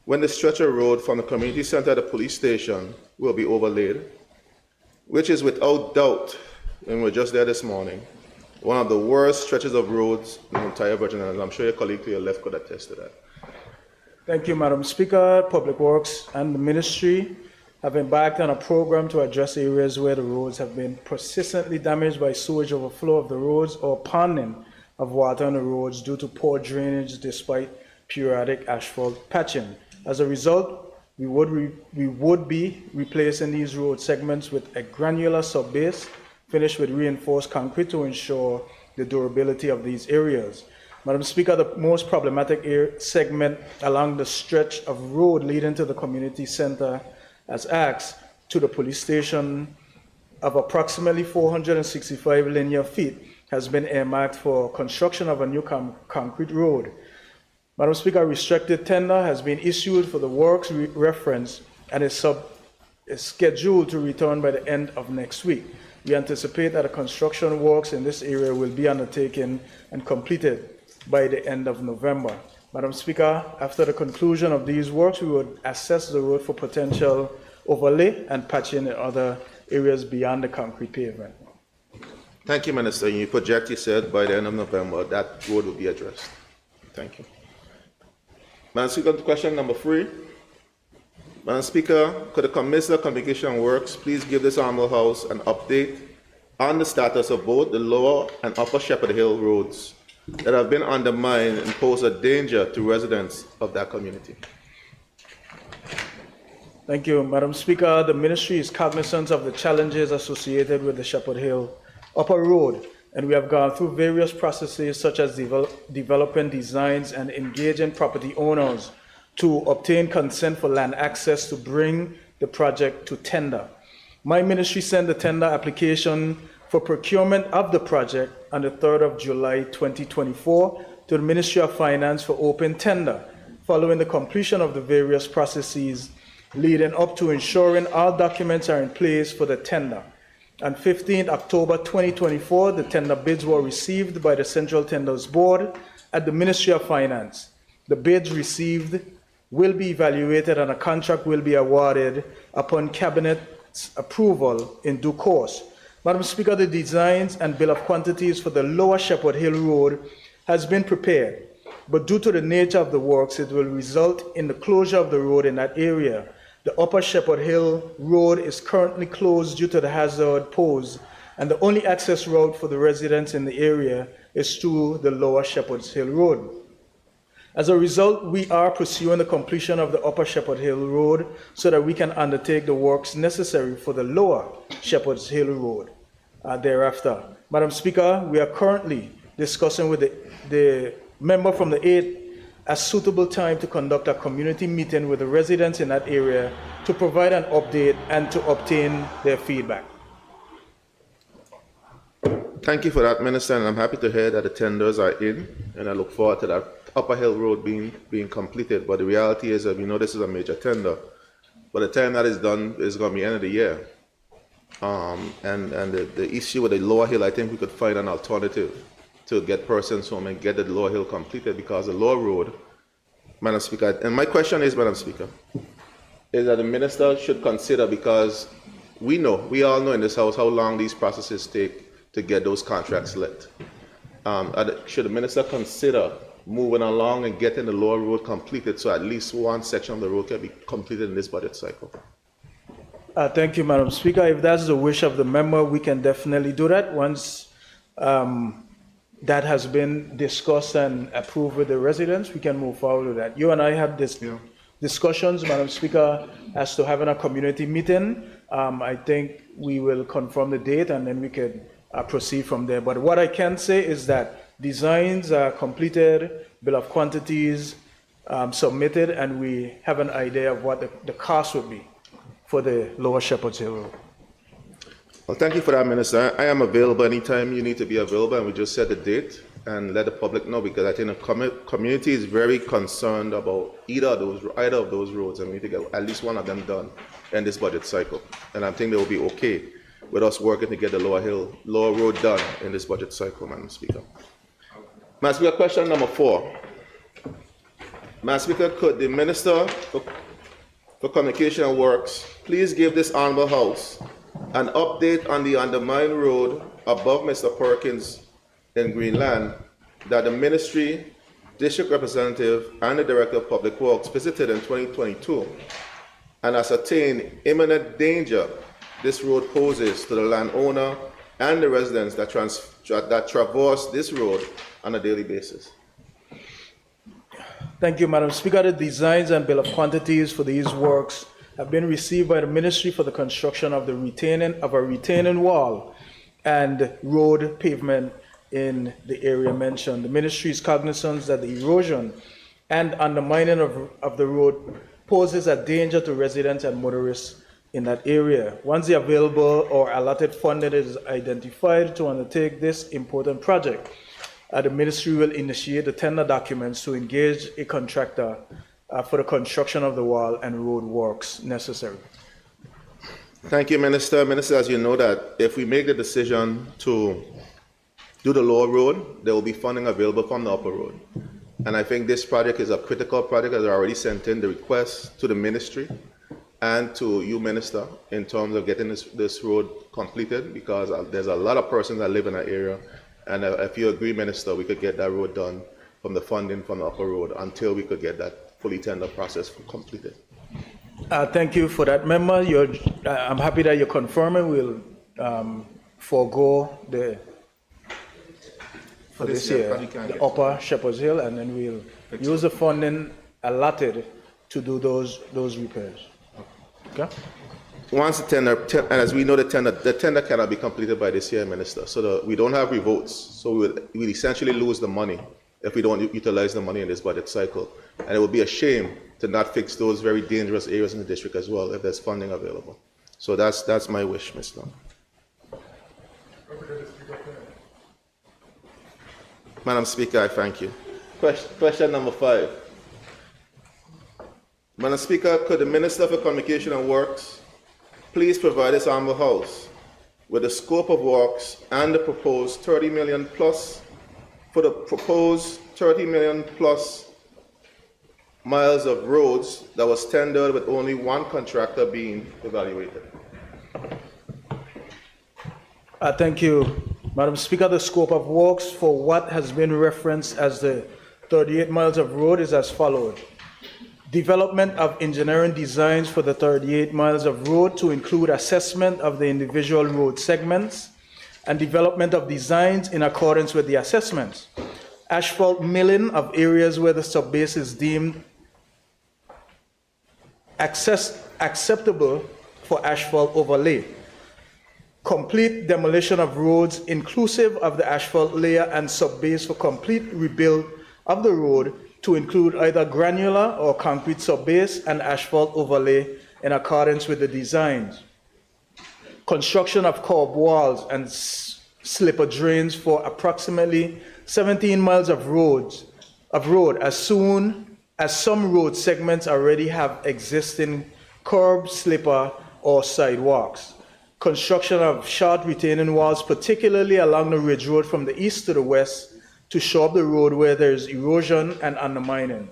when the stretch of road from the community center to the police station will be overlaid, which is without doubt, and we're just there this morning, one of the worst stretches of roads in the entire Virgin Islands. I'm sure your colleague to your left could attest to that. Thank you, Madam Speaker. Public Works and the Ministry have embarked on a program to address areas where the roads have been persistently damaged by sewage overflow of the roads or ponding of water on the roads due to poor drainage despite periodic asphalt patching. As a result, we would be replacing these road segments with a granular subbase finished with reinforced concrete to ensure the durability of these areas. Madam Speaker, the most problematic segment along the stretch of road leading to the community center as axed to the police station of approximately 465 linear feet has been earmarked for construction of a new concrete road. Madam Speaker, a restricted tender has been issued for the works reference and is scheduled to return by the end of next week. We anticipate that the construction works in this area will be undertaken and completed by the end of November. Madam Speaker, after the conclusion of these works, we would assess the road for potential overlay and patching in other areas beyond the concrete pavement. Thank you, Minister. You project, you said, by the end of November, that road will be addressed. Thank you. Madam Speaker, question number 3. Madam Speaker, could the Commissioner of Communication and Works please give this Honorable House an update on the status of both the lower and upper Shepherd Hill roads that have been undermined and pose a danger to residents of that community? Thank you, Madam Speaker. The ministry is cognizant of the challenges associated with the Shepherd Hill Upper Road, and we have gone through various processes such as developing designs and engaging property owners to obtain consent for land access to bring the project to tender. My ministry sent the tender application for procurement of the project on the 3rd of July 2024 to the Ministry of Finance for open tender, following the completion of the various processes leading up to ensuring all documents are in place for the tender. On 15 October 2024, the tender bids were received by the Central Tenders Board at the Ministry of Finance. The bids received will be evaluated and a contract will be awarded upon Cabinet's approval in due course. Madam Speaker, the designs and bill of quantities for the Lower Shepherd Hill Road has been prepared, but due to the nature of the works, it will result in the closure of the road in that area. The Upper Shepherd Hill Road is currently closed due to the hazard posed, and the only access route for the residents in the area is through the Lower Shepherd Hill Road. As a result, we are pursuing the completion of the Upper Shepherd Hill Road so that we can undertake the works necessary for the Lower Shepherd Hill Road thereafter. Madam Speaker, we are currently discussing with the member from the 8th a suitable time to conduct a community meeting with the residents in that area to provide an update and to obtain their feedback. Thank you for that, Minister, and I'm happy to hear that the tenders are in, and I look forward to that Upper Hill Road being completed. But the reality is that we know this is a major tender. By the time that is done, it's going to be end of the year. And the issue with the Lower Hill, I think we could find an alternative to get persons home and get the Lower Hill completed, because the Lower Road, Madam Speaker, and my question is, Madam Speaker, is that the Minister should consider, because we all know in this House how long these processes take to get those contracts let. Should the Minister consider moving along and getting the Lower Road completed so at least one section of the road can be completed in this budget cycle? Thank you, Madam Speaker. If that's the wish of the member, we can definitely do that once that has been discussed and approved with the residents. We can move forward with that. You and I had this discussions, Madam Speaker, as to having a community meeting. I think we will confirm the date and then we can proceed from there. But what I can say is that designs are completed, bill of quantities submitted, and we have an idea of what the cost would be for the Lower Shepherd Hill Road. Well, thank you for that, Minister. I am available anytime you need to be available, and we just set the date and let the public know, because I think the community is very concerned about either of those roads, and we need to get at least one of them done in this budget cycle. And I think they will be okay with us working to get the Lower Road done in this budget cycle, Madam Speaker. Madam Speaker, question number 4. Madam Speaker, could the Minister for Communication and Works please give this Honorable House an update on the undermined road above Mr. Perkins in Greenland that the Ministry, District Representative, and the Director of Public Works visited in 2022 and ascertained imminent danger this road poses to the landowner and the residents that traverse this road on a daily basis? Thank you, Madam Speaker. The designs and bill of quantities for these works have been received by the Ministry for the construction of a retaining wall and road pavement in the area mentioned. The Ministry is cognizant that the erosion and undermining of the road poses a danger to residents and motorists in that area. Once the available or allotted funding is identified to undertake this important project, the Ministry will initiate the tender documents to engage a contractor for the construction of the wall and road works necessary. Thank you, Minister. Minister, as you know that if we make the decision to do the Lower Road, there will be funding available from the Upper Road. And I think this project is a critical project, as I already sent in the request to the Ministry and to you, Minister, in terms of getting this road completed, because there's a lot of persons that live in that area. And if you agree, Minister, we could get that road done from the funding from the Upper Road until we could get that fully tender process completed. Thank you for that, member. I'm happy that you're confirming we'll forego for this year the Upper Shepherd's Hill, and then we'll use the funding allotted to do those repairs. Okay. Once the tender, and as we know, the tender cannot be completed by this year, Minister. So we don't have revotes. So we essentially lose the money if we don't utilize the money in this budget cycle. And it would be a shame to not fix those very dangerous areas in the district as well if there's funding available. So that's my wish, Mr. Madam Speaker, I thank you. Question number 5. Madam Speaker, could the Minister for Communication and Works please provide this Honorable House with the scope of works and the proposed 30 million plus for the proposed 30 million plus miles of roads that was tendered with only one contractor being evaluated? Thank you, Madam Speaker. The scope of works for what has been referenced as the 38 miles of road is as follows. Development of engineering designs for the 38 miles of road to include assessment of the individual road segments and development of designs in accordance with the assessments. Asphalt milling of areas where the subbase is deemed acceptable for asphalt overlay. Complete demolition of roads inclusive of the asphalt layer and subbase for complete rebuild of the road to include either granular or concrete subbase and asphalt overlay in accordance with the designs. Construction of curb walls and slipper drains for approximately 17 miles of road as soon as some road segments already have existing curb, slipper, or sidewalks. Construction of short retaining walls, particularly along the ridge road from the east to the west, to shore up the road where there is erosion and undermining.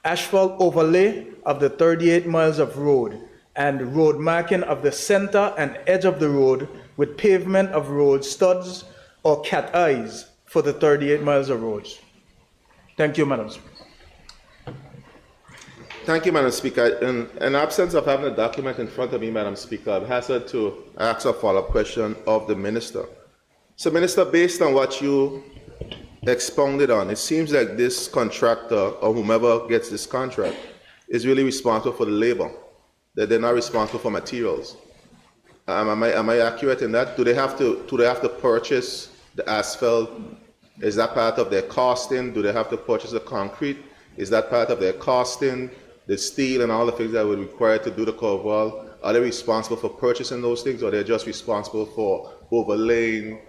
Asphalt overlay of the 38 miles of road and road marking of the center and edge of the road with pavement of road studs or cat eyes for the 38 miles of roads. Thank you, Madam Speaker. Thank you, Madam Speaker. In absence of having a document in front of me, Madam Speaker, I've hazarded to ask a follow-up question of the Minister. So, Minister, based on what you expounded on, it seems like this contractor or whomever gets this contract is really responsible for the labor, that they're not responsible for materials. Am I accurate in that? Do they have to purchase the asphalt? Is that part of their costing? Do they have to purchase the concrete? Is that part of their costing? The steel and all the things that would require to do the curb wall? Are they responsible for purchasing those things, or they're just responsible for overlaying,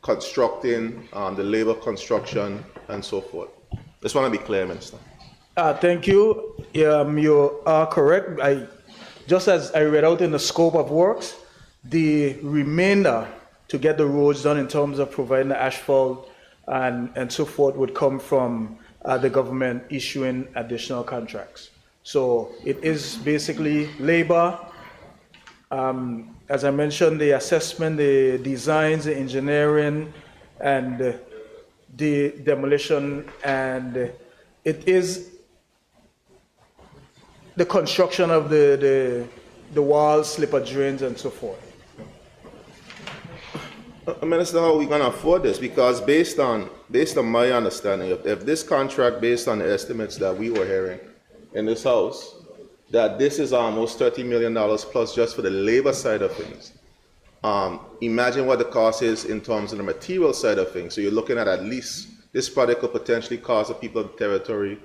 constructing, the labor construction, and so forth? Just want to be clear, Minister. Thank you. You are correct. Just as I read out in the scope of works, the remainder to get the roads done in terms of providing the asphalt and so forth would come from the government issuing additional contracts. So it is basically labor. As I mentioned, the assessment, the designs, the engineering, and the demolition, and it is the construction of the walls, slipper drains, and so forth. Minister, how are we going to afford this? Because based on my understanding, if this contract, based on the estimates that we were hearing in this House, that this is almost $30 million plus just for the labor side of things. Imagine what the cost is in terms of the material side of things. So you're looking at least this project could potentially cost the people of the territory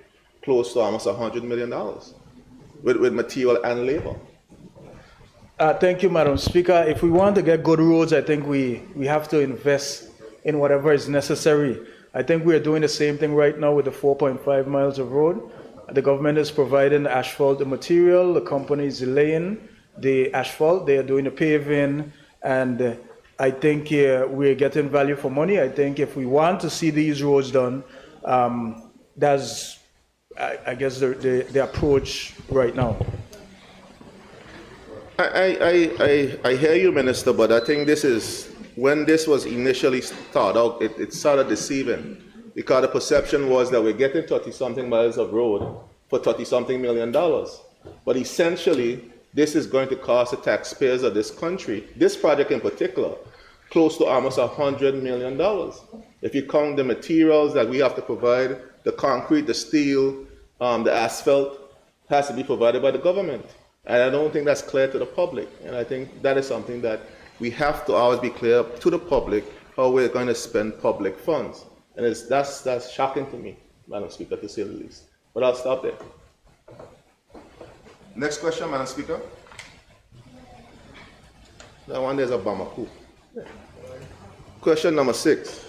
close to almost $100 million with material and labor. Thank you, Madam Speaker. If we want to get good roads, I think we have to invest in whatever is necessary. I think we are doing the same thing right now with the 4.5 miles of road. The government is providing the asphalt, the material. The company is laying the asphalt. They are doing the paving. And I think we're getting value for money. I think if we want to see these roads done, that's, I guess, the approach right now. I hear you, Minister, but I think this is, when this was initially started out, it started deceiving, because the perception was that we're getting 30-something miles of road for $30-something million. But essentially, this is going to cost the taxpayers of this country, this project in particular, close to almost $100 million. If you count the materials that we have to provide, the concrete, the steel, the asphalt, has to be provided by the government. And I don't think that's clear to the public. And I think that is something that we have to always be clear to the public how we're going to spend public funds. And that's shocking to me, Madam Speaker, to say the least. But I'll stop there. Next question, Madam Speaker. That one there's a Bamako. Question number 6.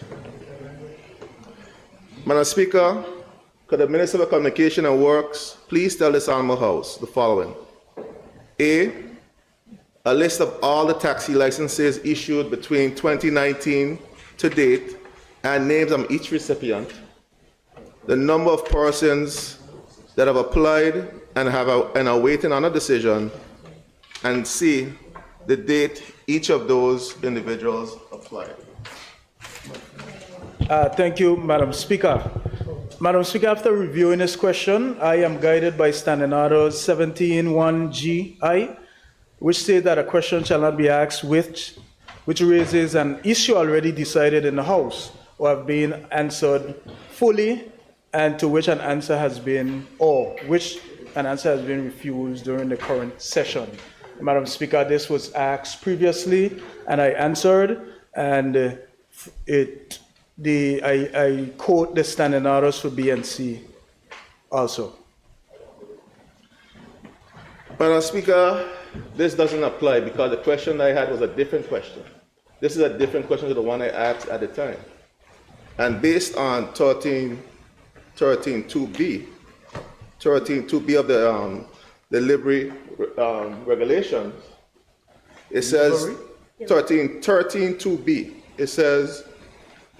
Madam Speaker, could the Minister of Communication and Works please tell this Honorable House the following? A list of all the taxi licenses issued between 2019 to date and names of each recipient, the number of persons that have applied and are waiting on a decision, and C, the date each of those individuals applied. Thank you, Madam Speaker. Madam Speaker, after reviewing this question, I am guided by Standing Order 17(1)(gi), which states that a question shall not be asked which raises an issue already decided in the House or have been answered fully, and to which an answer has been, or which an answer has been refused during the current session. Madam Speaker, this was asked previously, and I answered, and I quote the standing orders for B and C also. Madam Speaker, this doesn't apply because the question I had was a different question. This is a different question to the one I asked at the time. And based on 13.2b of the delivery regulations, it says 13.2b. It says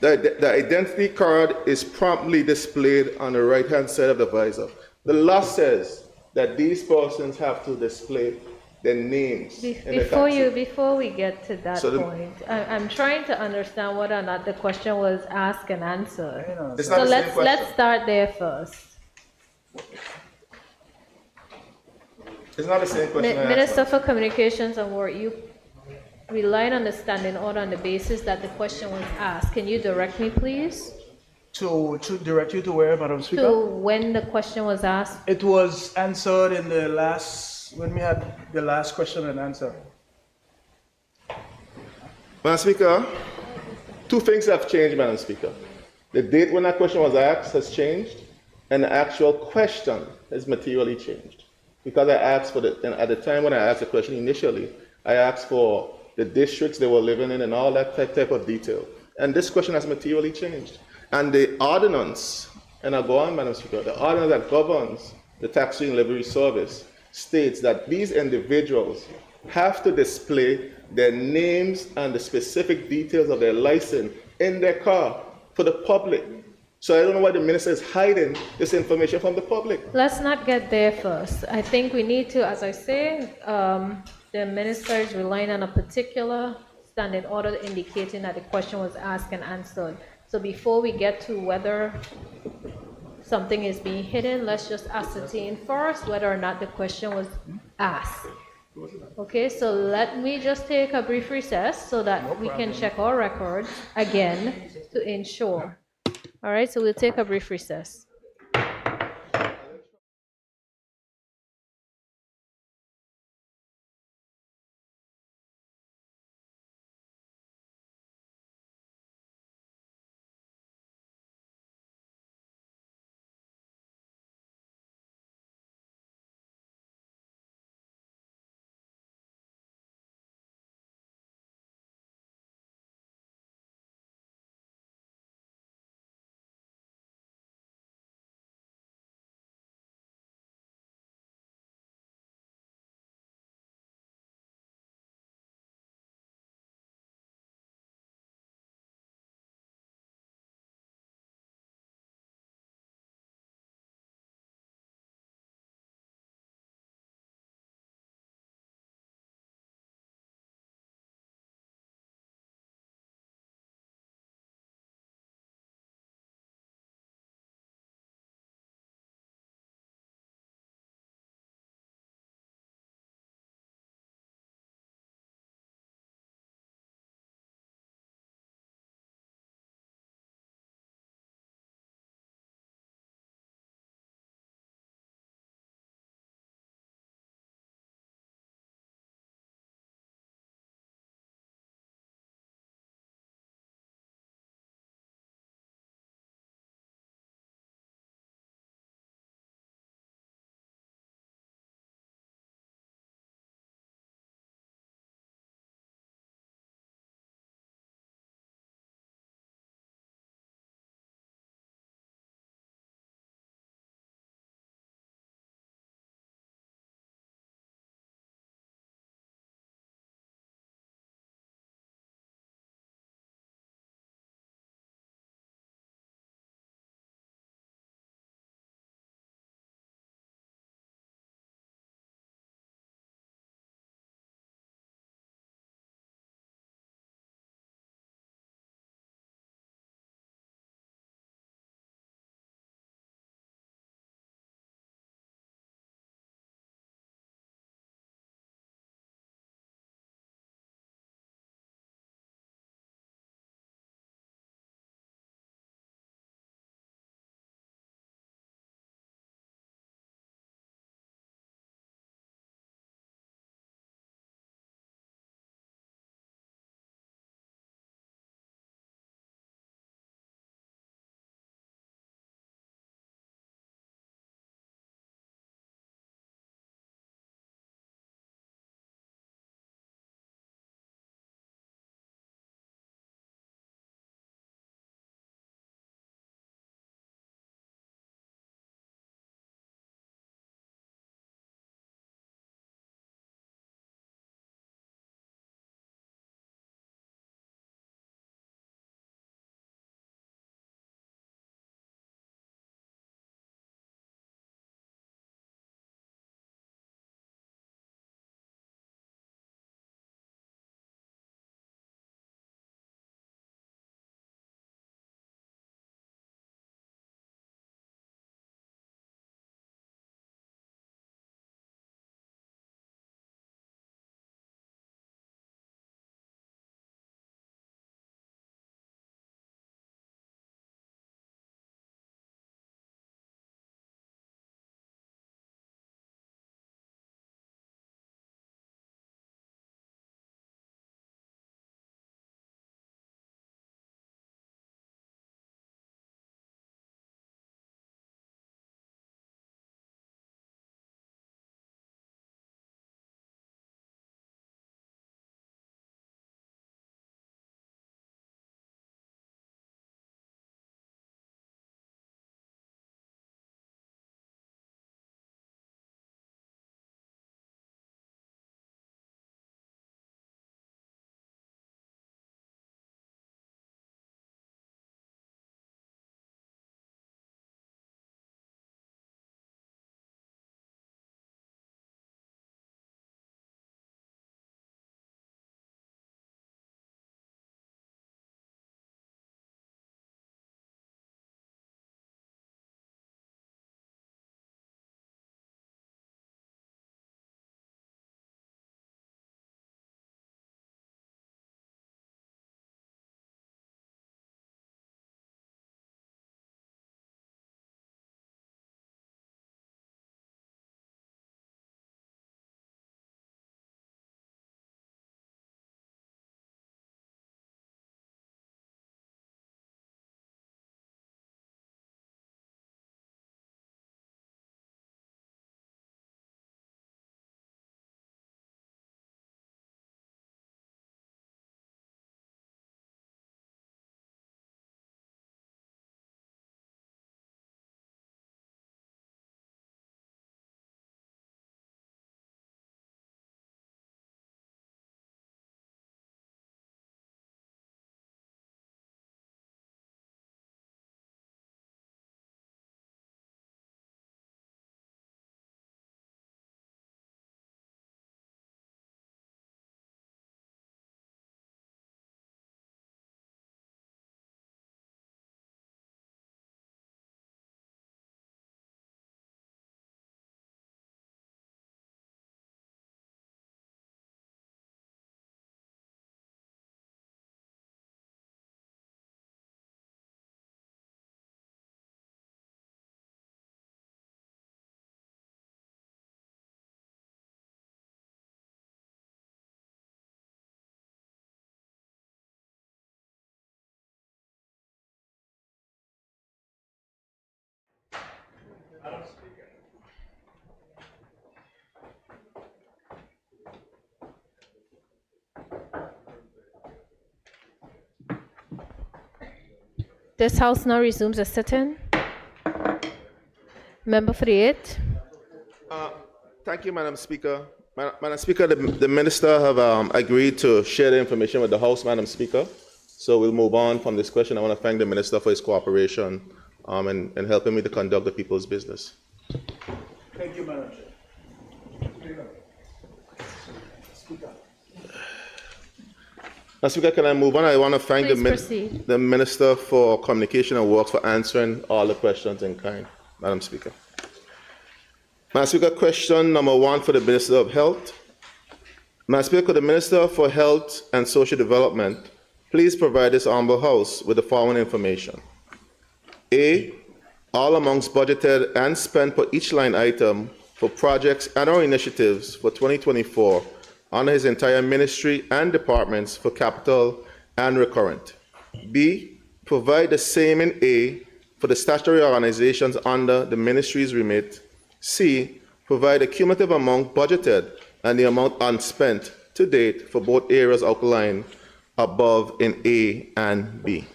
that the identity card is promptly displayed on the right-hand side of the visor. The law says that these persons have to display their names. Before we get to that point, I'm trying to understand whether or not the question was asked and answered. So let's start there first. It's not the same question. Minister for Communications and Work, you relied on the standing order on the basis that the question was asked. Can you direct me, please? To direct you to where, Madam Speaker? To when the question was asked. It was answered in the last, when we had the last question and answer. Madam Speaker, two things have changed, Madam Speaker. The date when that question was asked has changed, and the actual question has materially changed. Because I asked for at the time when I asked the question initially, I asked for the districts they were living in and all that type of detail. And this question has materially changed. And the ordinance, and I'll go on, Madam Speaker, the ordinance that governs the taxi and livery service states that these individuals have to display their names and the specific details of their license in their car for the public. So I don't know why the minister is hiding this information from the public. Let's not get there first. I think we need to, as I say, the minister is relying on a particular standing order indicating that the question was asked and answered. So before we get to whether something is being hidden, let's just ascertain first whether or not the question was asked. Okay, so let me just take a brief recess so that we can check our records again to ensure. All right, so we'll take a brief recess. This House now resumes its sitting. Member for the eighth. Thank you, Madam Speaker. Madam Speaker, the minister have agreed to share the information with the House, Madam Speaker. So we'll move on from this question. I want to thank the minister for his cooperation and helping me to conduct the people's business. Thank you, Madam Chair. Speaker. Madam Speaker, can I move on? I want to thank Please the Minister for Communication and Works for answering all the questions in kind, Madam Speaker. Madam Speaker, question number 1 for the Minister of Health. Madam Speaker, could the Minister for Health and Social Development please provide this Honorable House with the following information? A, all amounts budgeted and spent for each line item for projects and or initiatives for 2024 under his entire ministry and departments for capital and recurrent. B, provide the same in A for the statutory organizations under the ministry's remit. C, provide a cumulative amount budgeted and the amount unspent to date for both areas outlined above in A and B.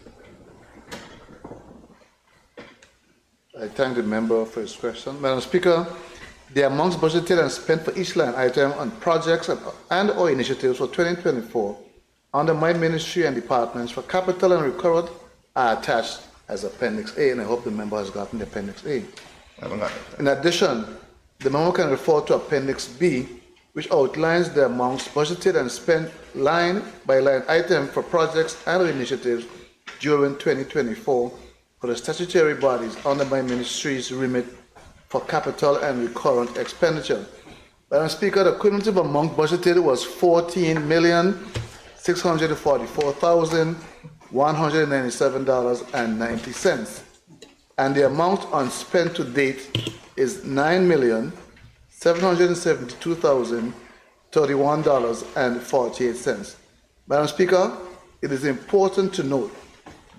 I thank the member for his question. Madam Speaker, the amounts budgeted and spent for each line item on projects and or initiatives for 2024 under my ministry and departments for capital and recurrent are attached as Appendix A, and I hope the member has gotten the Appendix A. I haven't got it. In addition, the member can refer to Appendix B, which outlines the amounts budgeted and spent line by line item for projects and initiatives during 2024 for the statutory bodies under my ministry's remit for capital and recurrent expenditure. Madam Speaker, the cumulative amount budgeted was $14,644,197.90, and the amount unspent to date is $9,772,031.48. Madam Speaker, it is important to note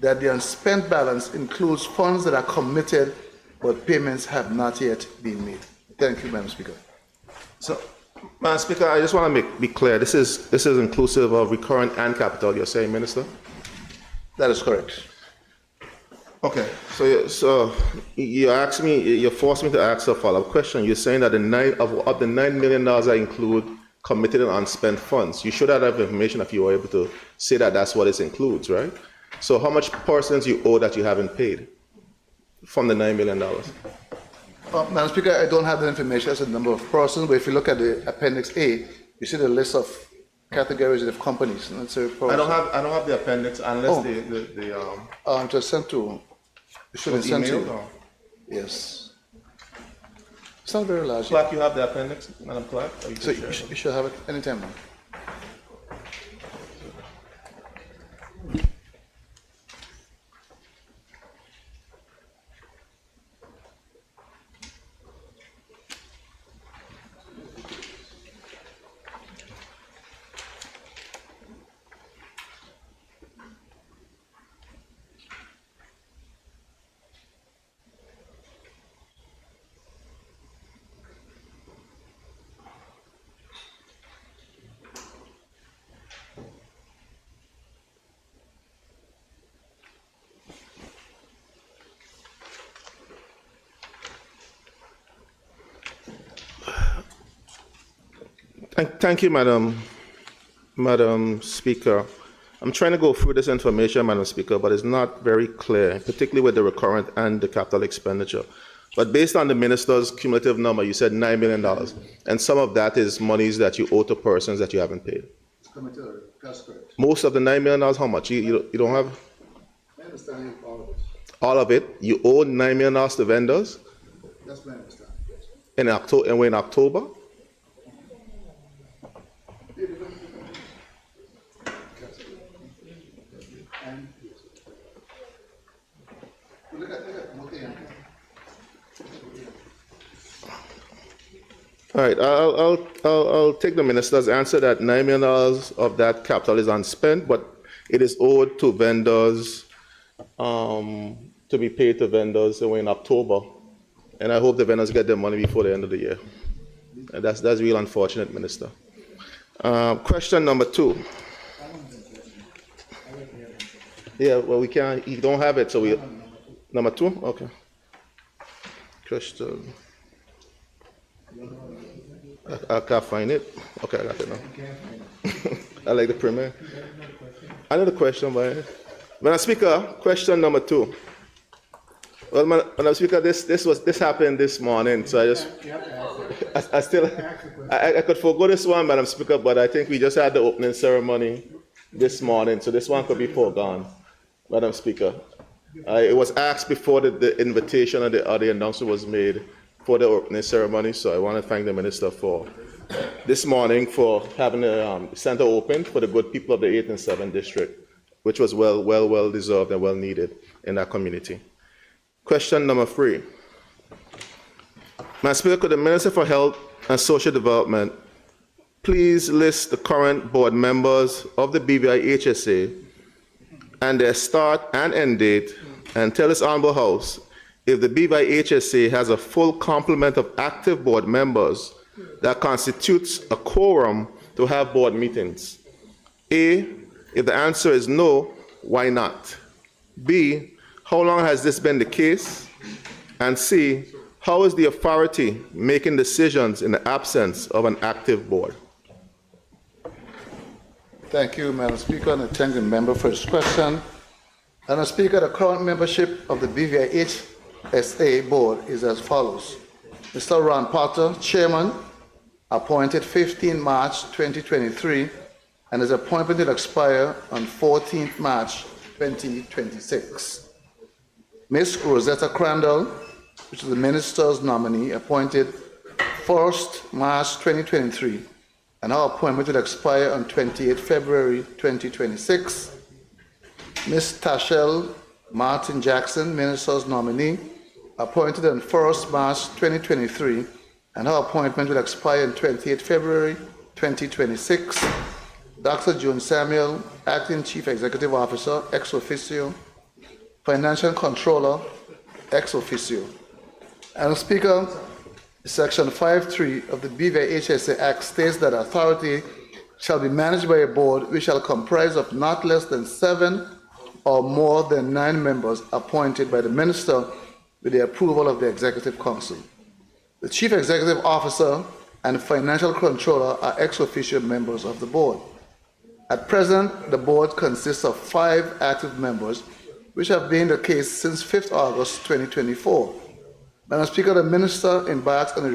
that the unspent balance includes funds that are committed but payments have not yet been made. Thank you, Madam Speaker. So, Madam Speaker, I just want to be clear. This is inclusive of recurrent and capital, you're saying, Minister? That is correct. Okay, so you forced me to ask a follow-up question. You're saying that the $9 million that include committed and unspent funds. You should have that information if you were able to say that that's what it includes, right? So how much persons you owe that you haven't paid from the $9 million? Madam Speaker, I don't have the information as a number of persons, but if you look at the Appendix A, you see the list of categories of companies. I don't have the appendix unless it was sent to. It should have sent to. Yes. It's not very large. Clerk, you have the appendix, Madam Clerk? So you should have it anytime now. Thank you, Madam Speaker. I'm trying to go through this information, Madam Speaker, but it's not very clear, particularly with the recurrent and the capital expenditure. But based on the minister's cumulative number, you said $9 million, and some of that is monies that you owe to persons that you haven't paid. That's correct. Most of the $9 million, how much? You don't have? I understand all of it. All of it? You owe $9 million to vendors? That's my understanding. In October, and we're in October? All right, I'll take the minister's answer that $9 million of that capital is unspent, but it is owed to vendors, to be paid to vendors in October. And I hope the vendors get their money before the end of the year. And that's real unfortunate, Minister. Question number 2. Yeah, well, we can't, you don't have it, so we, number 2? Okay. Question, I can't find it. Okay, I got it now. I like the premier. Another question, Madam Speaker, question number 2. Well, Madam Speaker, this happened this morning, so I could forego this one, Madam Speaker, but I think we just had the opening ceremony this morning, so this one could be foregone, Madam Speaker. It was asked before the invitation and the announcement was made for the opening ceremony, so I want to thank the Minister for this morning for having the center open for the good people of the 8th and 7th District, which was well deserved and well needed in our community. Question number 3. Madam Speaker, could the Minister for Health and Social Development please list the current board members of the BVI HSA and their start and end date, and tell this honorable House if the BVI HSA has a full complement of active board members that constitutes a quorum to have board meetings? A, if the answer is no, why not? B, how long has this been the case? And C, how is the authority making decisions in the absence of an active board? Thank you, Madam Speaker, and I thank the member for his question. Madam Speaker, the current membership of the BVI HSA board is as follows. Mr. Ron Potter, Chairman, appointed 15 March 2023, and his appointment will expire on 14th March 2026. Ms. Rosetta Crandall, which is the Minister's nominee, appointed 1st March 2023, and her appointment will expire on 28 February 2026. Ms. Tashel Martin Jackson, Minister's nominee, appointed on 1st March 2023, and her appointment will expire on 28 February 2026. Dr. June Samuel, Acting Chief Executive Officer, ex officio, Financial Controller, ex officio. And Speaker, Section 5.3 of the BVI HSA Act states that authority shall be managed by a board which shall comprise of not less than 7 or more than 9 members appointed by the Minister with the approval of the Executive Council. The Chief Executive Officer and Financial Controller are ex officio members of the board. At present, the board consists of 5 active members, which have been the case since 5th August 2024. Madam Speaker, the Ministry embarks on a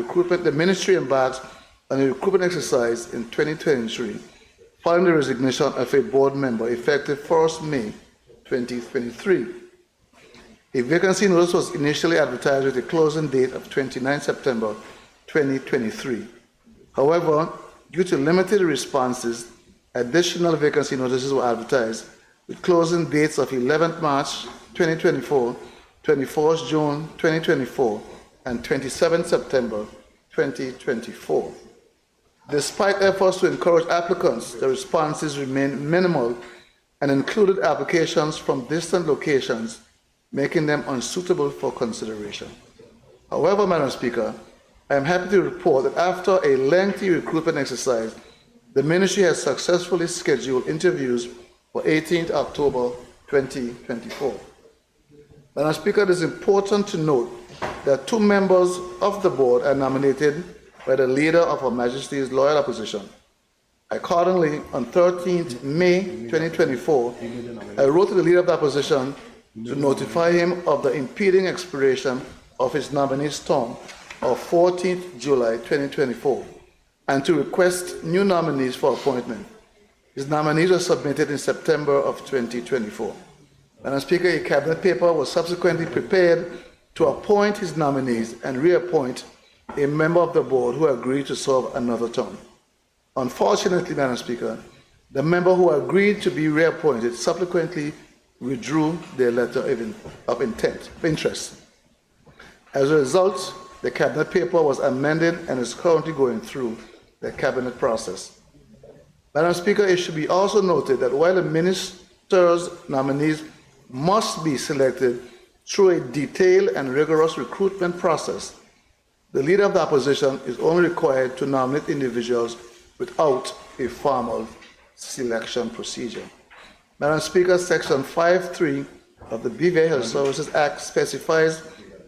recruitment exercise in 2023, following the resignation of a board member effective 1st May 2023. A vacancy notice was initially advertised with a closing date of 29 September 2023. However, due to limited responses, additional vacancy notices were advertised with closing dates of 11th March 2024, 24th June 2024, and 27th September 2024. Despite efforts to encourage applicants, the responses remain minimal and included applications from distant locations, making them unsuitable for consideration. However, Madam Speaker, I am happy to report that after a lengthy recruitment exercise, the Ministry has successfully scheduled interviews for 18th October 2024. Madam Speaker, it is important to note that 2 members of the board are nominated by the Leader of Her Majesty's Loyal Opposition. Accordingly, on 13th May 2024, I wrote to the Leader of the Opposition to notify him of the impending expiration of his nominee's term of 14th July 2024 and to request new nominees for appointment. His nominees were submitted in September of 2024. Madam Speaker, a cabinet paper was subsequently prepared to appoint his nominees and reappoint a member of the board who agreed to serve another term. Unfortunately, Madam Speaker, the member who agreed to be reappointed subsequently withdrew their letter of interest. As a result, the cabinet paper was amended and is currently going through the cabinet process. Madam Speaker, it should be also noted that while the minister's nominees must be selected through a detailed and rigorous recruitment process. The leader of the opposition is only required to nominate individuals without a formal selection procedure. Madam Speaker, Section 5.3 of the BVA Health Services Act specifies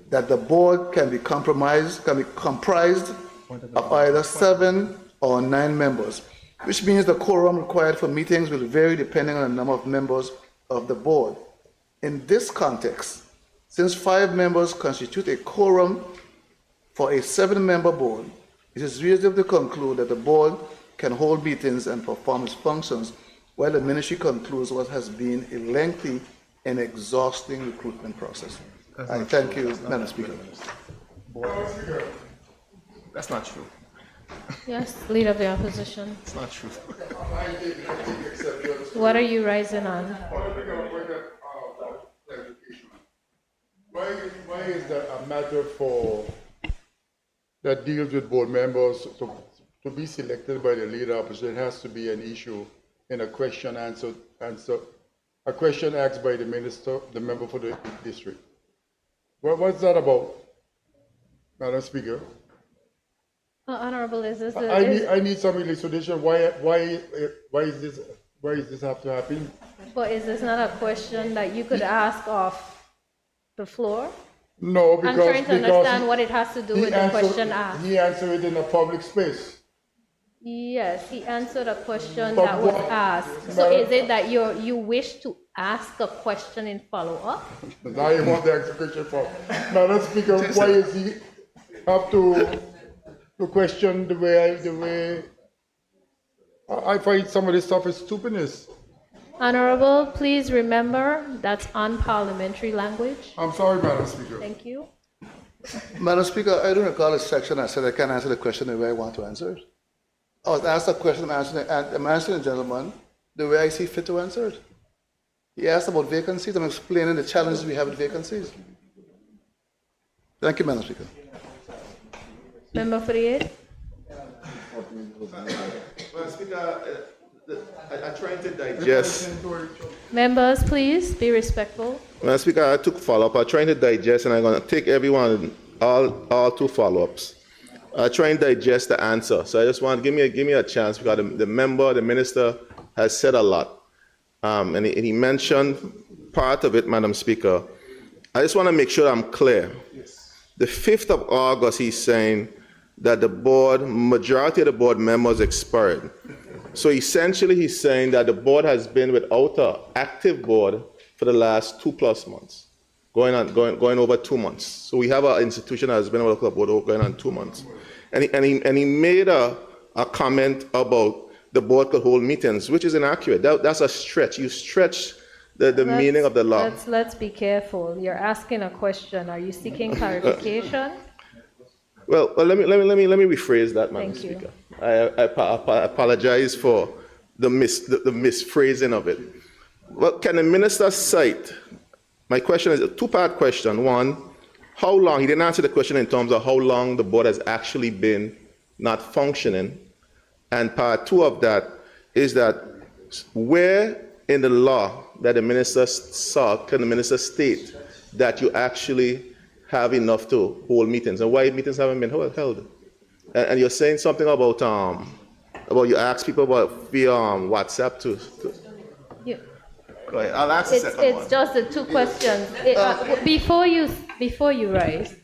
that the board can be comprised of either 7 or 9 members, which means the quorum required for meetings will vary depending on the number of members of the board. In this context, since 5 members constitute a quorum for a 7-member board, it is reasonable to conclude that the board can hold meetings and perform its functions while the ministry concludes what has been a lengthy and exhausting recruitment process. I thank you, Madam Speaker. That's not true. Yes, Leader of the Opposition. It's not true. What are you rising on? Why is that a matter that deals with board members to be selected by the leader of opposition? It has to be an issue in a question answer, a question asked by the minister, the member for the district. What's that about, Madam Speaker? Honorable, I need some elucidation. Why is this have to happen? But is this not a question that you could ask off the floor? No, because I'm trying to understand what it has to do with the question asked. He answered it in a public space. Yes, he answered a question that was asked. So is it that you wish to ask a question in follow-up? Now you want the execution for. Madam Speaker, why is he have to question the way I find some of this stuff is stupidness. Honorable, please remember that's unparliamentary language. I'm sorry, Madam Speaker. Thank you. Madam Speaker, I don't recall a section I said I can't answer the question the way I want to answer it. I was asked a question, I'm answering the gentleman the way I see fit to answer it. He asked about vacancies. I'm explaining the challenges we have with vacancies. Thank you, Madam Speaker. Member for the eighth. Madam Speaker, I'm trying to digest. Members, please be respectful. Madam Speaker, I took follow-up. I'm trying to digest, and I'm going to take everyone, all 2 follow-ups. I'm trying to digest the answer. So I just want to give me a chance, because the minister has said a lot. And he mentioned part of it, Madam Speaker. I just want to make sure I'm clear. The 5th of August, he's saying that majority of the board members expired. So essentially, he's saying that the board has been without an active board for the last 2+ months, going over 2 months. So we have an institution that has been without a board going on 2 months. And he made a comment about the board could hold meetings, which is inaccurate. That's a stretch. You stretch the meaning of the law. Let's be careful. You're asking a question. Are you seeking clarification? Well, let me rephrase that, Madam Thank you. Speaker. I apologize for the misphrasing of it. Well, can the minister cite? My question is a 2-part question. One, how long? He didn't answer the question in terms of how long the board has actually been not functioning. And part 2 of that is that where in the law that the minister saw can the minister state that you actually have enough to hold meetings, and why meetings haven't been held? And you're saying something about you ask people about via WhatsApp to. Go ahead. I'll ask the second one. It's just the 2 questions. Before you rise,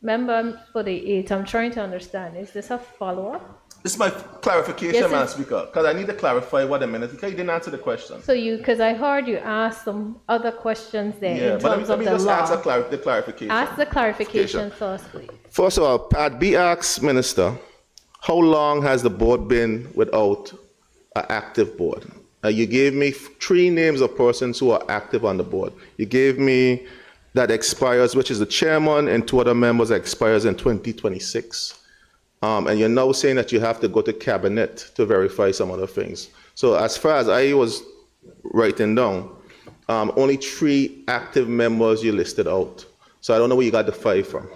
member for the 8th, I'm trying to understand. Is this a follow-up? This is my clarification, Madam Speaker, because I need to clarify what the minister. Because you didn't answer the question. So because I heard you ask some other questions there in terms let me of the just law. ask the clarification. Ask the clarification first, please. First of all, Part B asks Minister, how long has the board been without an active board? You gave me 3 names of persons who are active on the board. You gave me that expires, which is the chairman, and 2 other members that expires in 2026. And you're now saying that you have to go to cabinet to verify some other things. So as far as I was writing down, only 3 active members you listed out. So I don't know where you got the 5 from.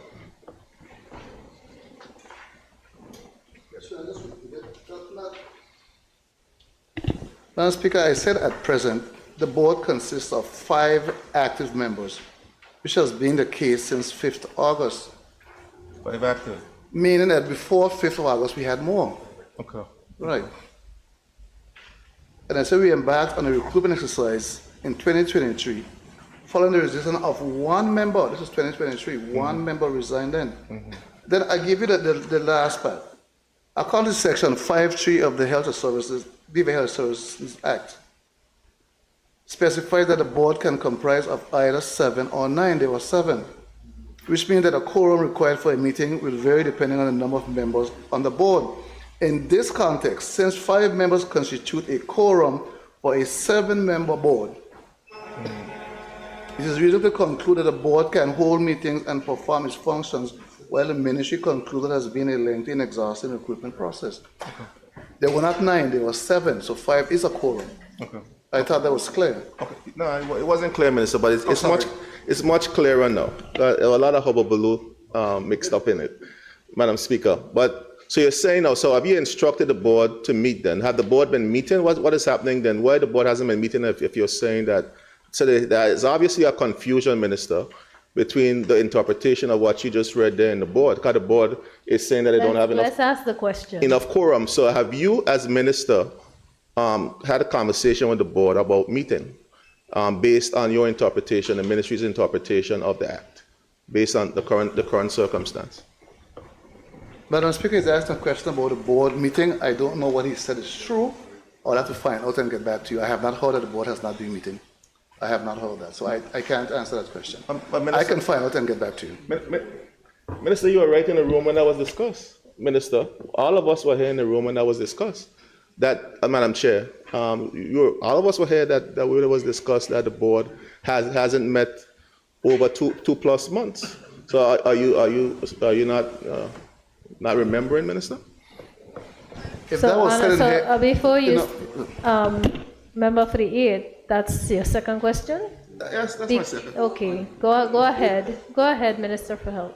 Madam Speaker, I said at present, the board consists of 5 active members. which has been the case since 5th August. 5 active. Meaning that before 5th of August, we had more. Okay. Right. And I said we embarked on a recruitment exercise in 2023, following the resignation of one member. This is 2023. One member resigned then. Then I give you the last part. According to Section 5.3 of the Beaver Health Services Act, specifies that the board can comprise of either 7 or 9. There were 7, which means that a quorum required for a meeting will vary depending on the number of members on the board. In this context, since 5 members constitute a quorum for a 7-member board, it is reasonable to conclude that the board can hold meetings and perform its functions while the ministry concluded there has been a lengthy and exhaustive recruitment process. There were not 9, there were 7, so 5 is a quorum. Okay. I thought that was clear. Okay. No, it wasn't clear, Minister, but it's much clearer now. There are a lot of hubbubaloo mixed up in it, Madam Speaker. But so you're saying now, so have you instructed the board to meet then? Have the board been meeting? What is happening then? Why the board hasn't been meeting if you're saying that? So there is obviously a confusion, Minister, between the interpretation of what you just read there in the board, because the board is saying that they don't have Let's ask the question. enough quorum. So have you, as Minister, had a conversation with the board about meeting based on your interpretation, the ministry's interpretation of the act, based on the current circumstance? Madam Speaker is asking a question about the board meeting. I don't know what he said is true. I'll have to find out and get back to you. I have not heard that the board has not been meeting. I have not heard that, so I can't answer that question. Minister, I can find out and get back to you. Minister, you were right in the room when that was discussed. Minister, all of us were here in the room when that was discussed. That, Madam Chair, all of us were here that it was discussed that the board hasn't met over two plus months. So are you not remembering, Minister? If that was said in here, before you, member 38, that's your second question? Yes, that's my second. Okay, go ahead. Go ahead, Minister for Health.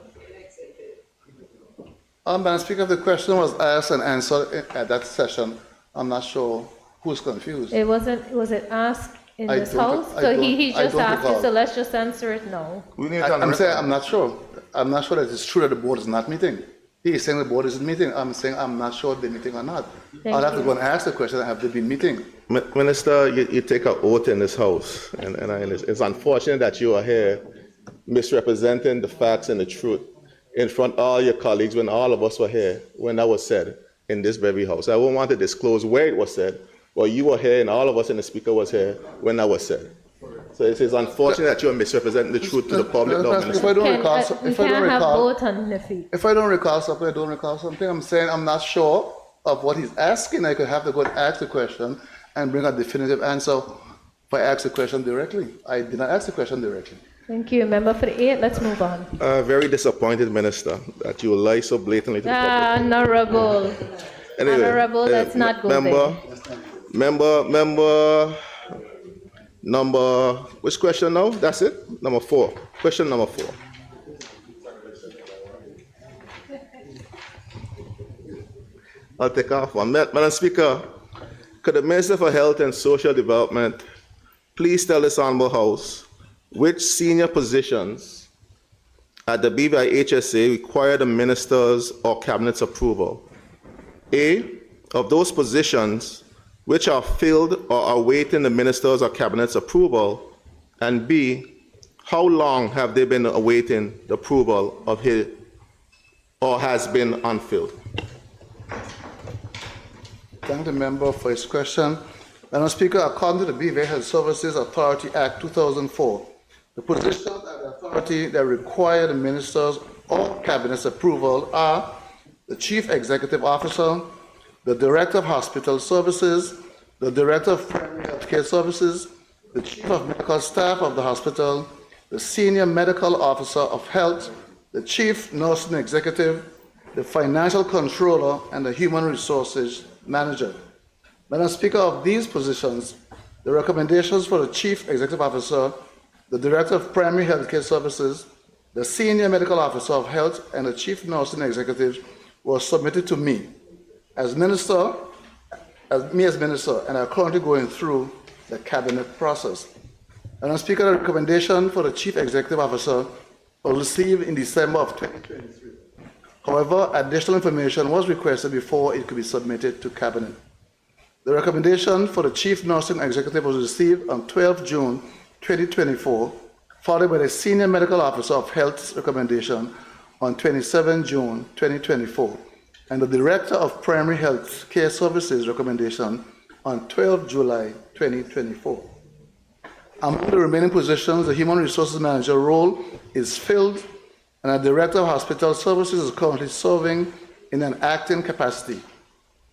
Madam Speaker, if the question was asked and answered at that session, I'm not sure who's confused. Was it asked in this house? So he just asked it, so let's just answer it now. I'm saying I'm not sure. I'm not sure that it's true that the board is not meeting. He is saying the board isn't meeting. I'm saying I'm not sure if they're meeting or not. I'll have to go and ask the question, have they been meeting? Minister, you take an oath in this house, and it's unfortunate that you are here misrepresenting the facts and the truth in front of all your colleagues when all of us were here when that was said in this very house. I won't want to disclose where it was said, but you were here and all of us and the speaker was here when that was said. So it is unfortunate that you are misrepresenting the truth to the public. If I don't recall something, I don't recall something. I'm saying I'm not sure of what he's asking. I could have to go and ask the question and bring a definitive answer if I ask the question directly. I did not ask the question directly. Thank you. Member 48, let's move on. Very disappointed, Minister, that you lie so blatantly to the public. Honorable. Anyway, Honorable, let's not go there. Number, which question now? That's it? Number 4. Question number 4. I'll take off one. Madam Speaker, could the Minister for Health and Social Development please tell this Honorable House which senior positions at the BVI HSA require the Minister's or Cabinet's approval? A, of those positions which are filled or are awaiting the Minister's or Cabinet's approval, and B, how long have they been awaiting the approval of his or has been unfilled? Thank the member for his question. Madam Speaker, according to the BVI Health Services Authority Act 2004, the positions of the authority that require the Minister's or Cabinet's approval are the Chief Executive Officer, the Director of Hospital Services, the Director of Primary Health Care Services, the Chief of Medical Staff of the hospital, the Senior Medical Officer of Health, the Chief Nursing Executive, the Financial Controller, and the Human Resources Manager. Madam Speaker, of these positions, the recommendations for the Chief Executive Officer, the Director of Primary Health Care Services, the Senior Medical Officer of Health, and the Chief Nursing Executive were submitted to me as Minister, and are currently going through the Cabinet process. Madam Speaker, the recommendation for the Chief Executive Officer was received in December of 2023. However, additional information was requested before it could be submitted to Cabinet. The recommendation for the Chief Nursing Executive was received on 12 June 2024, followed by the Senior Medical Officer of Health's recommendation on 27 June 2024, and the Director of Primary Health Care Services recommendation on 12 July 2024. Among the remaining positions, the Human Resources Manager role is filled, and a Director of Hospital Services is currently serving in an acting capacity.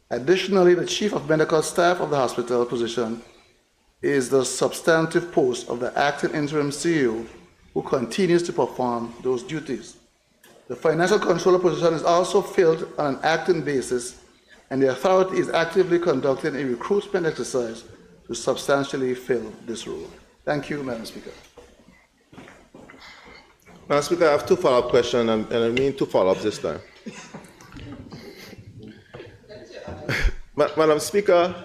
Additionally, the Chief of Medical Staff of the hospital position is the substantive post of the acting interim CEO, who continues to perform those duties. The Financial Controller position is also filled on an acting basis, and the authority is actively conducting a recruitment exercise to substantially fill this role. Thank you, Madam Speaker. Madam Speaker, I have two follow-up questions, and I mean two follow-ups this time. Madam Speaker,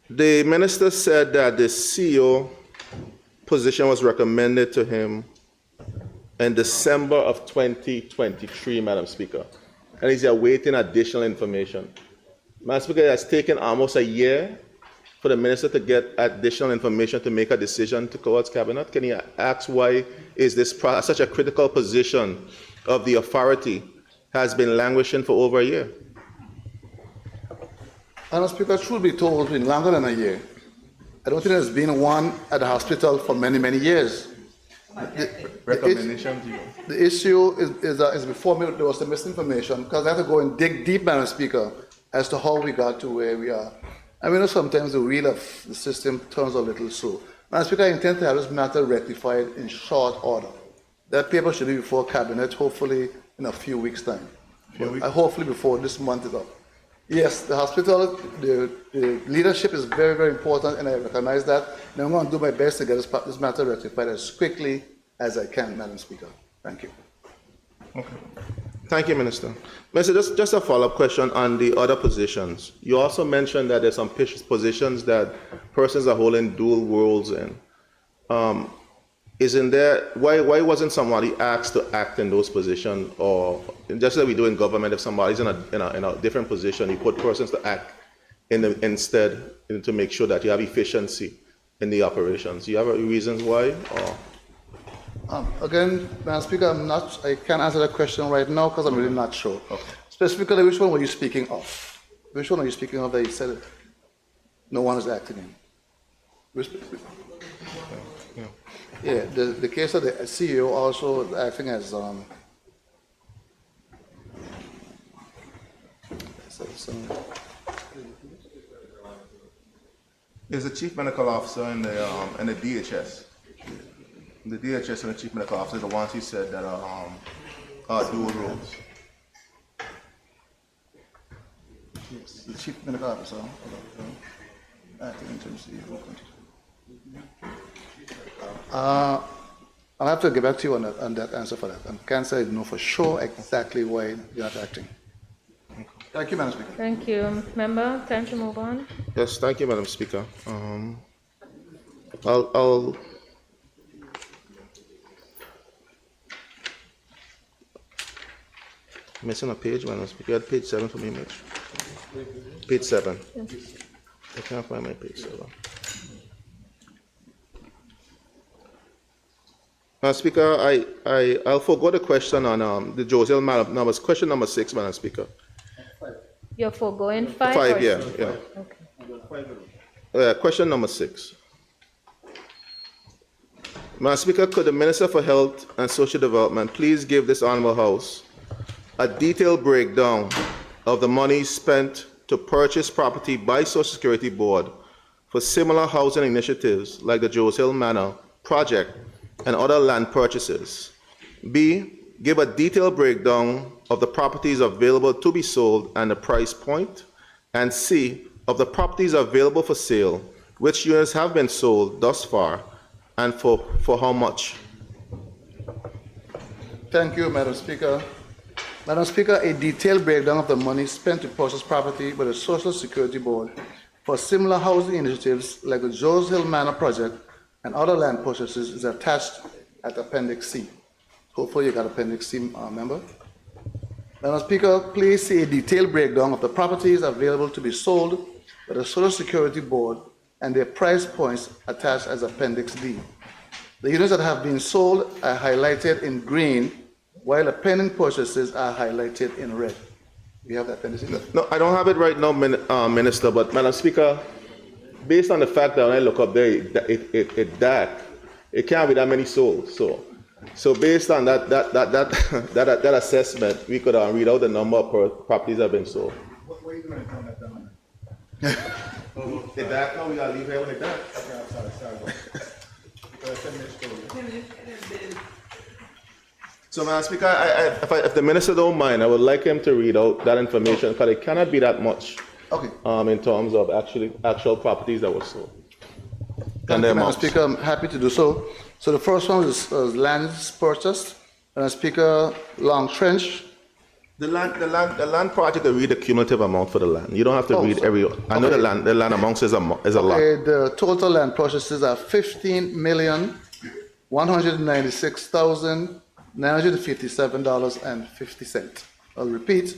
the minister said that the CEO position was recommended to him in December of 2023, Madam Speaker, and he's awaiting additional information. Madam Speaker, it has taken almost a year for the minister to get additional information to make a decision towards Cabinet. Can you ask why is this such a critical position of the authority has been languishing for over a year? Madam Speaker, truth be told, it's been longer than a year. I don't think there's been one at the hospital for many, many years. The issue is before me, there was some misinformation, because I have to go and dig deep, Madam Speaker, as to how we got to where we are. I mean, sometimes the wheel of the system turns a little slow. Madam Speaker, I intend to have this matter rectified in short order. That paper should be before Cabinet, hopefully in a few weeks' time. Hopefully before this month is up. Yes, the hospital, the leadership is very, very important, and I recognize that. And I'm going to do my best to get this matter rectified as quickly as I can, Madam Speaker. Thank you. Okay. Thank you, Minister. Minister, just a follow-up question on the other positions. You also mentioned that there's some positions that persons are holding dual roles in. Isn't there, why wasn't somebody asked to act in those positions, or just like we do in government, if somebody's in a different position, you put persons to act instead to make sure that you have efficiency in the operations? Do you have reasons why? Or? Again, Madam Speaker, I can't answer that question right now because I'm really not sure. Okay. Specifically, which one were you speaking of? Which one are you speaking of that you said no one is acting in? Yeah, the case of the CEO also acting as There's a chief medical officer in the DHS. The DHS and the chief medical officer, the ones he said that are dual roles. Yes, the chief medical officer. Acting interim CEO. I'll have to get back to you on that answer for that. I can't say no for sure exactly why you're not acting. Thank you, Madam Speaker. Thank you. Member, time to move on. Yes, thank you, Madam Speaker. I'll missing a page, Madam Speaker. You had page 7 for me, Mitch. Page 7. Yes. I can't find my page 7. Madam Speaker, I'll forego the question on the Josiel numbers. Question number 6, Madam Speaker. You're foregoing 5? 5, yeah. Okay. Question number 6. Madam Speaker, could the Minister for Health and Social Development please give this Honourable House a detailed breakdown of the money spent to purchase property by Social Security Board for similar housing initiatives like the Josiel Manor project and other land purchases? B, give a detailed breakdown of the properties available to be sold and the price point. And C, of the properties available for sale, which units have been sold thus far and for how much? Thank you, Madam Speaker. Madam Speaker, a detailed breakdown of the money spent to purchase property by the Social Security Board for similar housing initiatives like the Joes Hill Manor project and other land purchases is attached at Appendix C. Hopefully you got Appendix C, member. Madam Speaker, please see a detailed breakdown of the properties available to be sold by the Social Security Board and their price points attached as Appendix D. The units that have been sold are highlighted in green, while the pending purchases are highlighted in red. You have that appendix? No, I don't have it right now, Minister, but Madam Speaker, based on the fact that when I look up there, it dark, it can't be that many sold. So based on that assessment, we could read out the number of properties that have been sold. What are you doing to turn that down? The dark now, we gotta leave here when it dark. Okay, I'm sorry. So, Madam Speaker, if the minister don't mind, I would like him to read out that information because it cannot be that much. Okay. In terms of actual properties that were sold. Thank you, Madam Speaker. I'm happy to do so. So the first one is lands purchased. Madam Speaker, Long Trench. The land project, I read the cumulative amount for the land. You don't have to read every. I know the land amount is a lot. Okay, the total land purchases are $15,196,957.50. I'll repeat,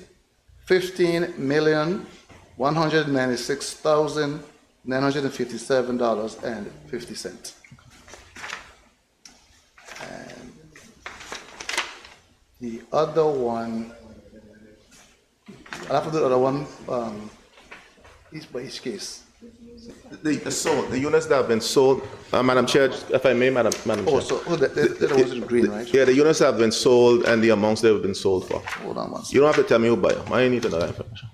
$15,196,957.50. And the other one, I'll have to do the other one each by each case. The units that have been sold, Madam Chair, if I may, Madam Chair. So the ones in green, right? Yeah, the units that have been sold and the amounts they've been sold for. Hold on one second. You don't have to tell me who buy them. I need to know that information.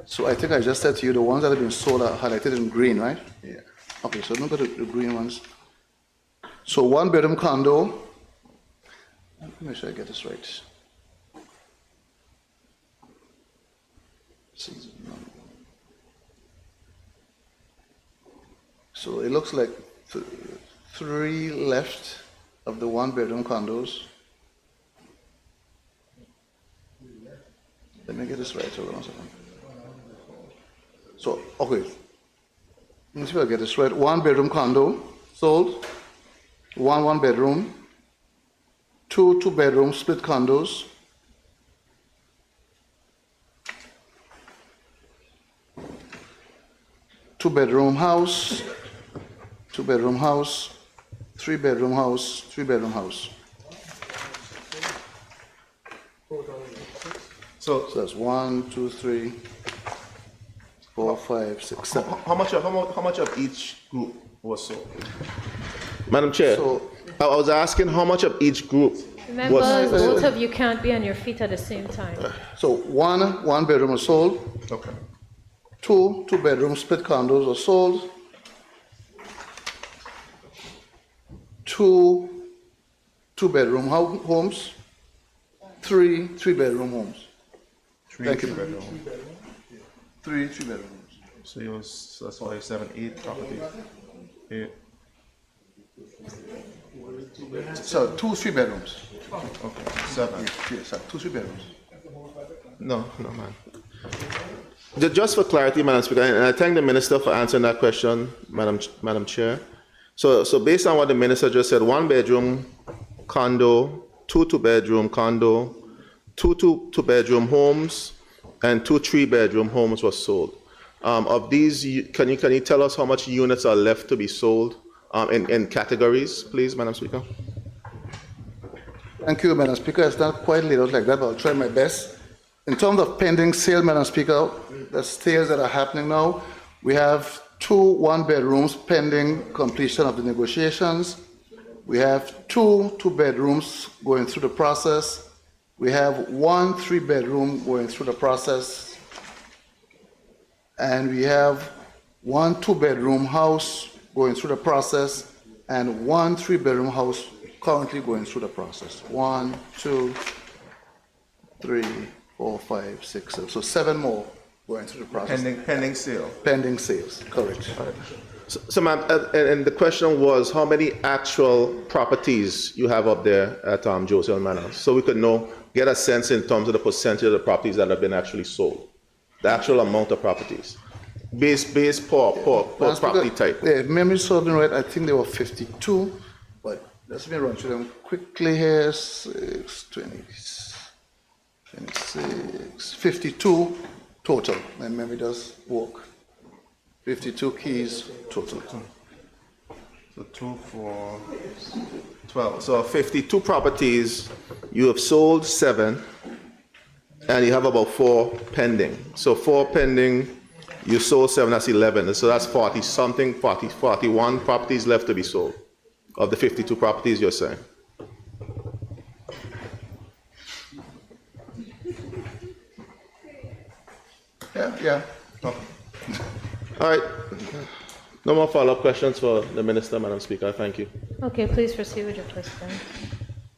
So I think I just said to you, the ones that have been sold are highlighted in green, right? Yeah. Okay, so look at the green ones. So 1-bedroom condo. Let me make sure I get this right. So it looks like 3 left of the 1-bedroom condos. Let me get this right. Hold on a second. So, okay. Let me see if I get this right. 1-bedroom condo sold. 1 bedroom. 2 2-bedroom split condos. 2-bedroom house. 2-bedroom house. 3-bedroom house. 3-bedroom house. So that's 1, 2, 3, 4, 5, 6, 7. How much of each group was sold? Madam Chair, I was asking how much of each group Members, was both of you can't be on your feet at the same time. So 1 bedroom was sold. Okay. 2 2-bedroom split condos were sold. 2 2-bedroom homes. 3 3-bedroom homes. Thank you. 3 3-bedroom homes. So that's why 7, 8 properties. 8. So 2 3-bedrooms. Okay. 7. Yes, 2 3-bedrooms. No, man. Just for clarity, Madam Speaker, and I thank the Minister for answering that question, Madam Chair. So based on what the Minister just said, 1-bedroom condo, 2 2-bedroom condo, 2 2-bedroom homes, and 2 3-bedroom homes were sold. Of these, can you tell us how much units are left to be sold in categories, please, Madam Speaker? Thank you, Madam Speaker. It's not quite laid out like that, but I'll try my best. In terms of pending sale, Madam Speaker, the sales that are happening now, we have 2 1-bedrooms pending completion of the negotiations. We have 2 2-bedrooms going through the process. We have 1 3-bedroom going through the process. And we have 1 2-bedroom house going through the process and 1 3-bedroom house currently going through the process. 1, 2, 3, 4, 5, 6, 7. So 7 more going through the process. Pending sale. Pending sales, correct. So ma'am, and the question was how many actual properties you have up there at Joseph Manor, so we could get a sense in terms of the percentage of the properties that have been actually sold, the actual amount of properties. base per property type. Yeah, if memory serves me right, I think there were 52, but let me run through them quickly here. 6, 20, 26, 52 total. My memory does work. 52 keys total. So 2 for 12. So 52 properties, you have sold 7, and you have about 4 pending. So 4 pending, you sold 7, that's 11. So that's 40 something, 41 properties left to be sold of the 52 properties you're saying. Yeah. All right. No more follow-up questions for the Minister, Madam Speaker. Thank you. Okay, please proceed with your question.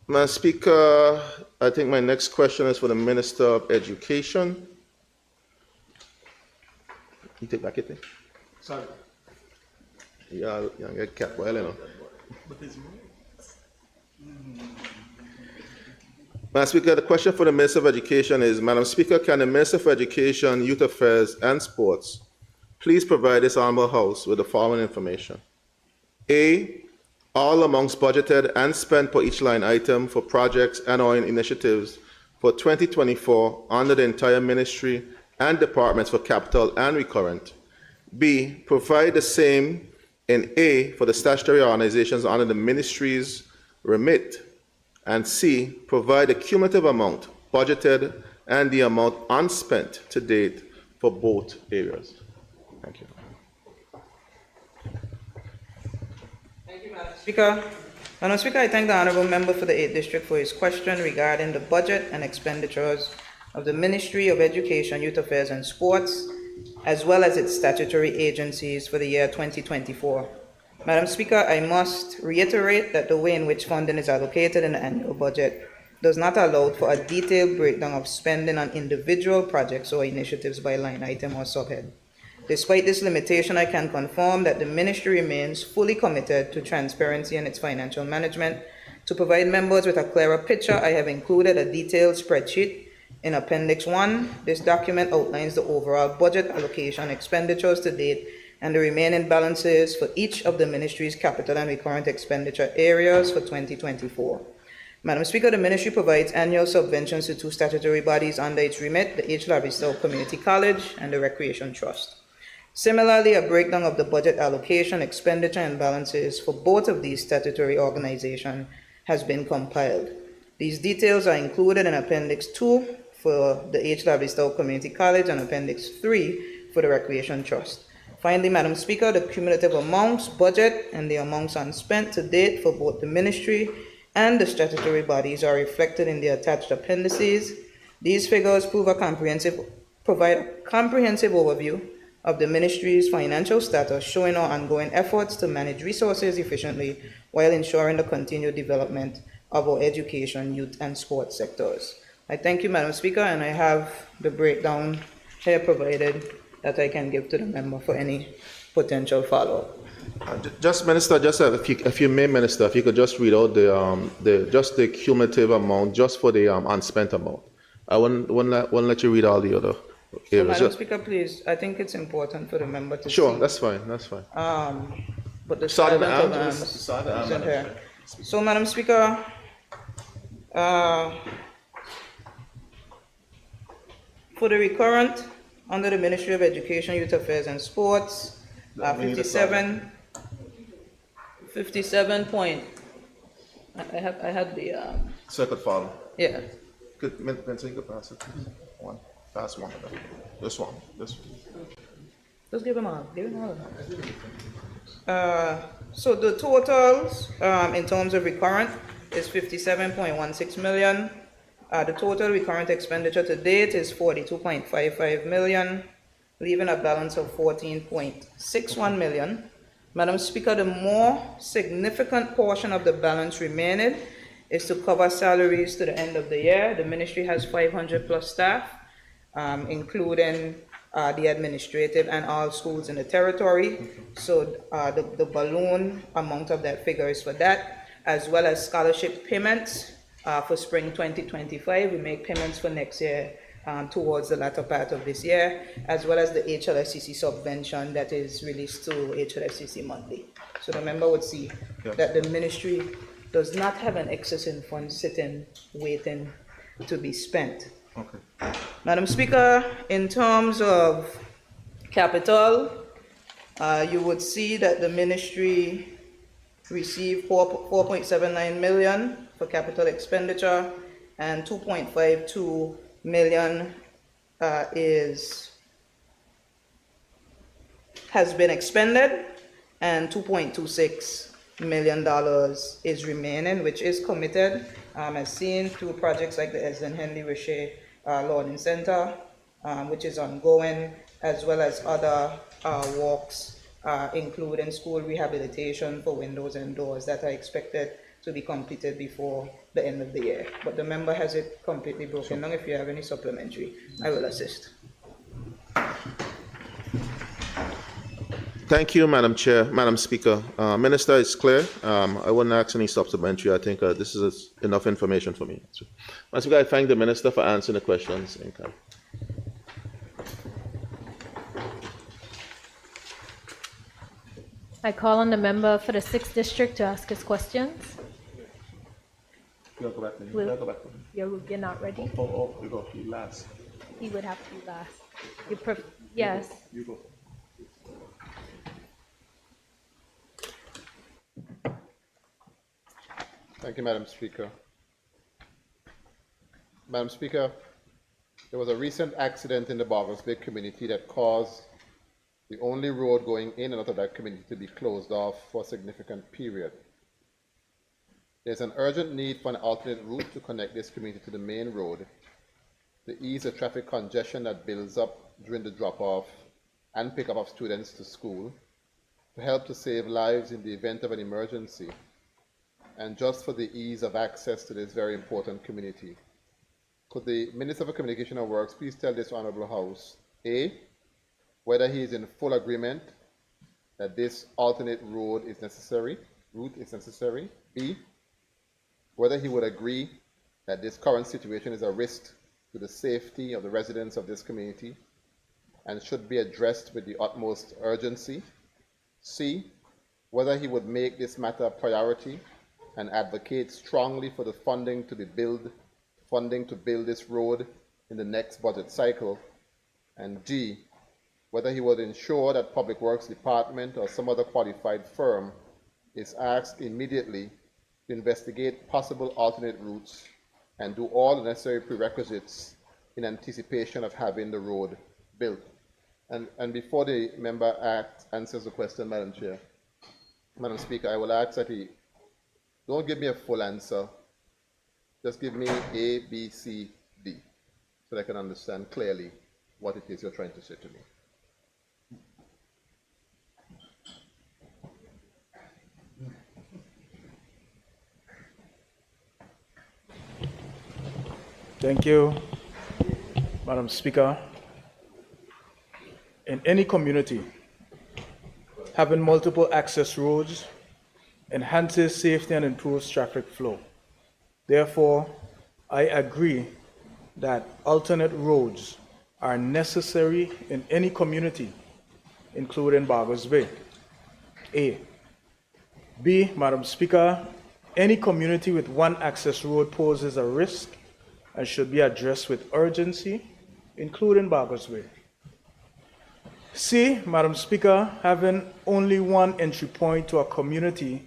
Madam Speaker, I think my next question is for the Minister of Education. You take back it. Sorry. Yeah, you get kept well, you know. Madam Speaker, the question for the Minister of Education is, Madam Speaker, can the Minister for Education, Youth Affairs and Sports please provide this Honourable House with the following information? A, all amounts budgeted and spent per each line item for projects and/or initiatives for 2024 under the entire ministry and departments for capital and recurrent. B, provide the same in A for the statutory organizations under the ministry's remit. And C, provide the cumulative amount budgeted and the amount unspent to date for both areas. Thank you. Thank you, Madam Speaker. Madam Speaker, I thank the Honourable Member for the 8th District for his question regarding the budget and expenditures of the Ministry of Education, Youth Affairs and Sports, as well as its statutory agencies for the year 2024. Madam Speaker, I must reiterate that the way in which funding is allocated in the annual budget does not allow for a detailed breakdown of spending on individual projects or initiatives by line item or subhead. Despite this limitation, I can confirm that the ministry remains fully committed to transparency in its financial management. To provide members with a clearer picture, I have included a detailed spreadsheet in Appendix 1. This document outlines the overall budget allocation, expenditures to date, and the remaining balances for each of the ministry's capital and recurrent expenditure areas for 2024. Madam Speaker, the ministry provides annual subventions to 2 statutory bodies under its remit, the H. Lavistel Community College and the Recreation Trust. Similarly, a breakdown of the budget allocation, expenditure, and balances for both of these statutory organizations has been compiled. These details are included in Appendix 2 for the H. Lavistel Community College and Appendix 3 for the Recreation Trust. Finally, Madam Speaker, the cumulative amounts budget and the amounts unspent to date for both the ministry and the statutory bodies are reflected in the attached appendices. These figures provide a comprehensive overview of the ministry's financial status, showing our ongoing efforts to manage resources efficiently while ensuring the continued development of our education, youth, and sports sectors. I thank you, Madam Speaker, and I have the breakdown here provided that I can give to the member for any potential follow-up. Just Minister, if you may, Minister, if you could just read out the cumulative amount just for the unspent amount. I won't let you read all the other So, Madam Speaker, please, I think it's important for the member to Sure, see. that's fine, that's fine. But the Sergeant sergeant of Arms, arms Sergeant Arms, isn't Madam here. So, Madam Speaker, for the recurrent, under the Ministry of Education, Youth Affairs and Sports, 57 point, I had the, Circuit follow. yeah. Good, Vincent, you could pass it, please. One, pass one of them. This one. Just give them all, so the totals, in terms of recurrent, is 57.16 million. The total recurrent expenditure to date is 42.55 million, leaving a balance of 14.61 million. Madam Speaker, the more significant portion of the balance remaining is to cover salaries to the end of the year. The ministry has 500 plus staff, including the administrative and all schools in the territory. So the balloon amount of that figure is for that, as well as scholarship payments for spring 2025. We make payments for next year towards the latter part of this year, as well as the HLFCC subvention that is released to HLFCC monthly. So the member would see that the ministry does not have an excess in funds sitting, waiting to be spent. Okay. Madam Speaker, in terms of capital, you would see that the ministry received 4.79 million for capital expenditure, and 2.52 million has been expended, and $2.26 million is remaining, which is committed, as seen through projects like the Esden Henley Richer Learning Center, which is ongoing, as well as other works, including school rehabilitation for windows and doors that are expected to be completed before the end of the year. But the member has it completely broken down. If you have any supplementary, I will assist. Thank you, Madam Chair, Madam Speaker. Minister, it's clear. I wouldn't ask any supplementary. I think this is enough information for me. So, Madam Speaker, I thank the Minister for answering the questions. I call on the member for the 6th District to ask his questions. You'll go back to Will- You'll go back to You're not ready? Oh, you go. You last. He would have to be last. Yes. You go. Thank you, Madam Speaker. Madam Speaker, there was a recent accident in the Bargos Bay community that caused the only road going in and out of that community to be closed off for a significant period. There's an urgent need for an alternate route to connect this community to the main road to ease the traffic congestion that builds up during the drop-off and pick-up of students to school, to help to save lives in the event of an emergency, and just for the ease of access to this very important community. Could the Minister for Communication and Works please tell this Honourable House, A, whether he is in full agreement that this alternate route is necessary, B, whether he would agree that this current situation is a risk to the safety of the residents of this community and should be addressed with the utmost urgency, C, whether he would make this matter a priority and advocate strongly for the funding to build this road in the next budget cycle, and D, whether he would ensure that Public Works Department or some other qualified firm is asked immediately to investigate possible alternate routes and do all the necessary prerequisites in anticipation of having the road built. And before the member answers the question, Madam Chair, Madam Speaker, I will ask that he don't give me a full answer. Just give me A, B, C, D, so that I can understand clearly what it is you're trying to say to me. Thank you, Madam Speaker. In any community, having multiple access roads enhances safety and improves traffic flow. Therefore, I agree that alternate roads are necessary in any community, including Bargos Bay. A. B, Madam Speaker, any community with one access road poses a risk and should be addressed with urgency, including Bargos Bay. C, Madam Speaker, having only one entry point to a community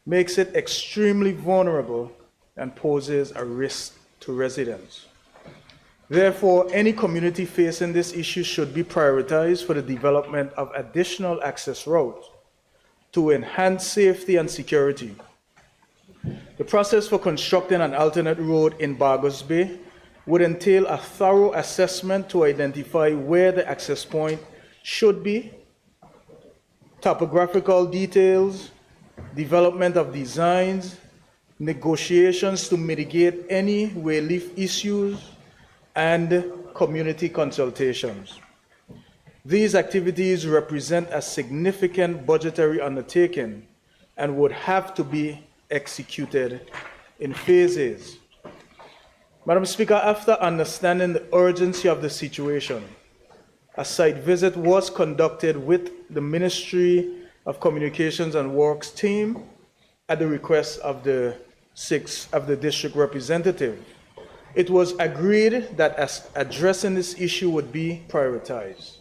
makes it extremely vulnerable and poses a risk to residents. Therefore, any community facing this issue should be prioritized for the development of additional access routes to enhance safety and security. The process for constructing an alternate road in Bargos Bay would entail a thorough assessment to identify where the access point should be, topographical details, development of designs, negotiations to mitigate any relief issues, and community consultations. These activities represent a significant budgetary undertaking and would have to be executed in phases. Madam Speaker, after understanding the urgency of the situation, a site visit was conducted with the Ministry of Communications and Works team at the request of the district representative. It was agreed that as addressing this issue would be prioritized,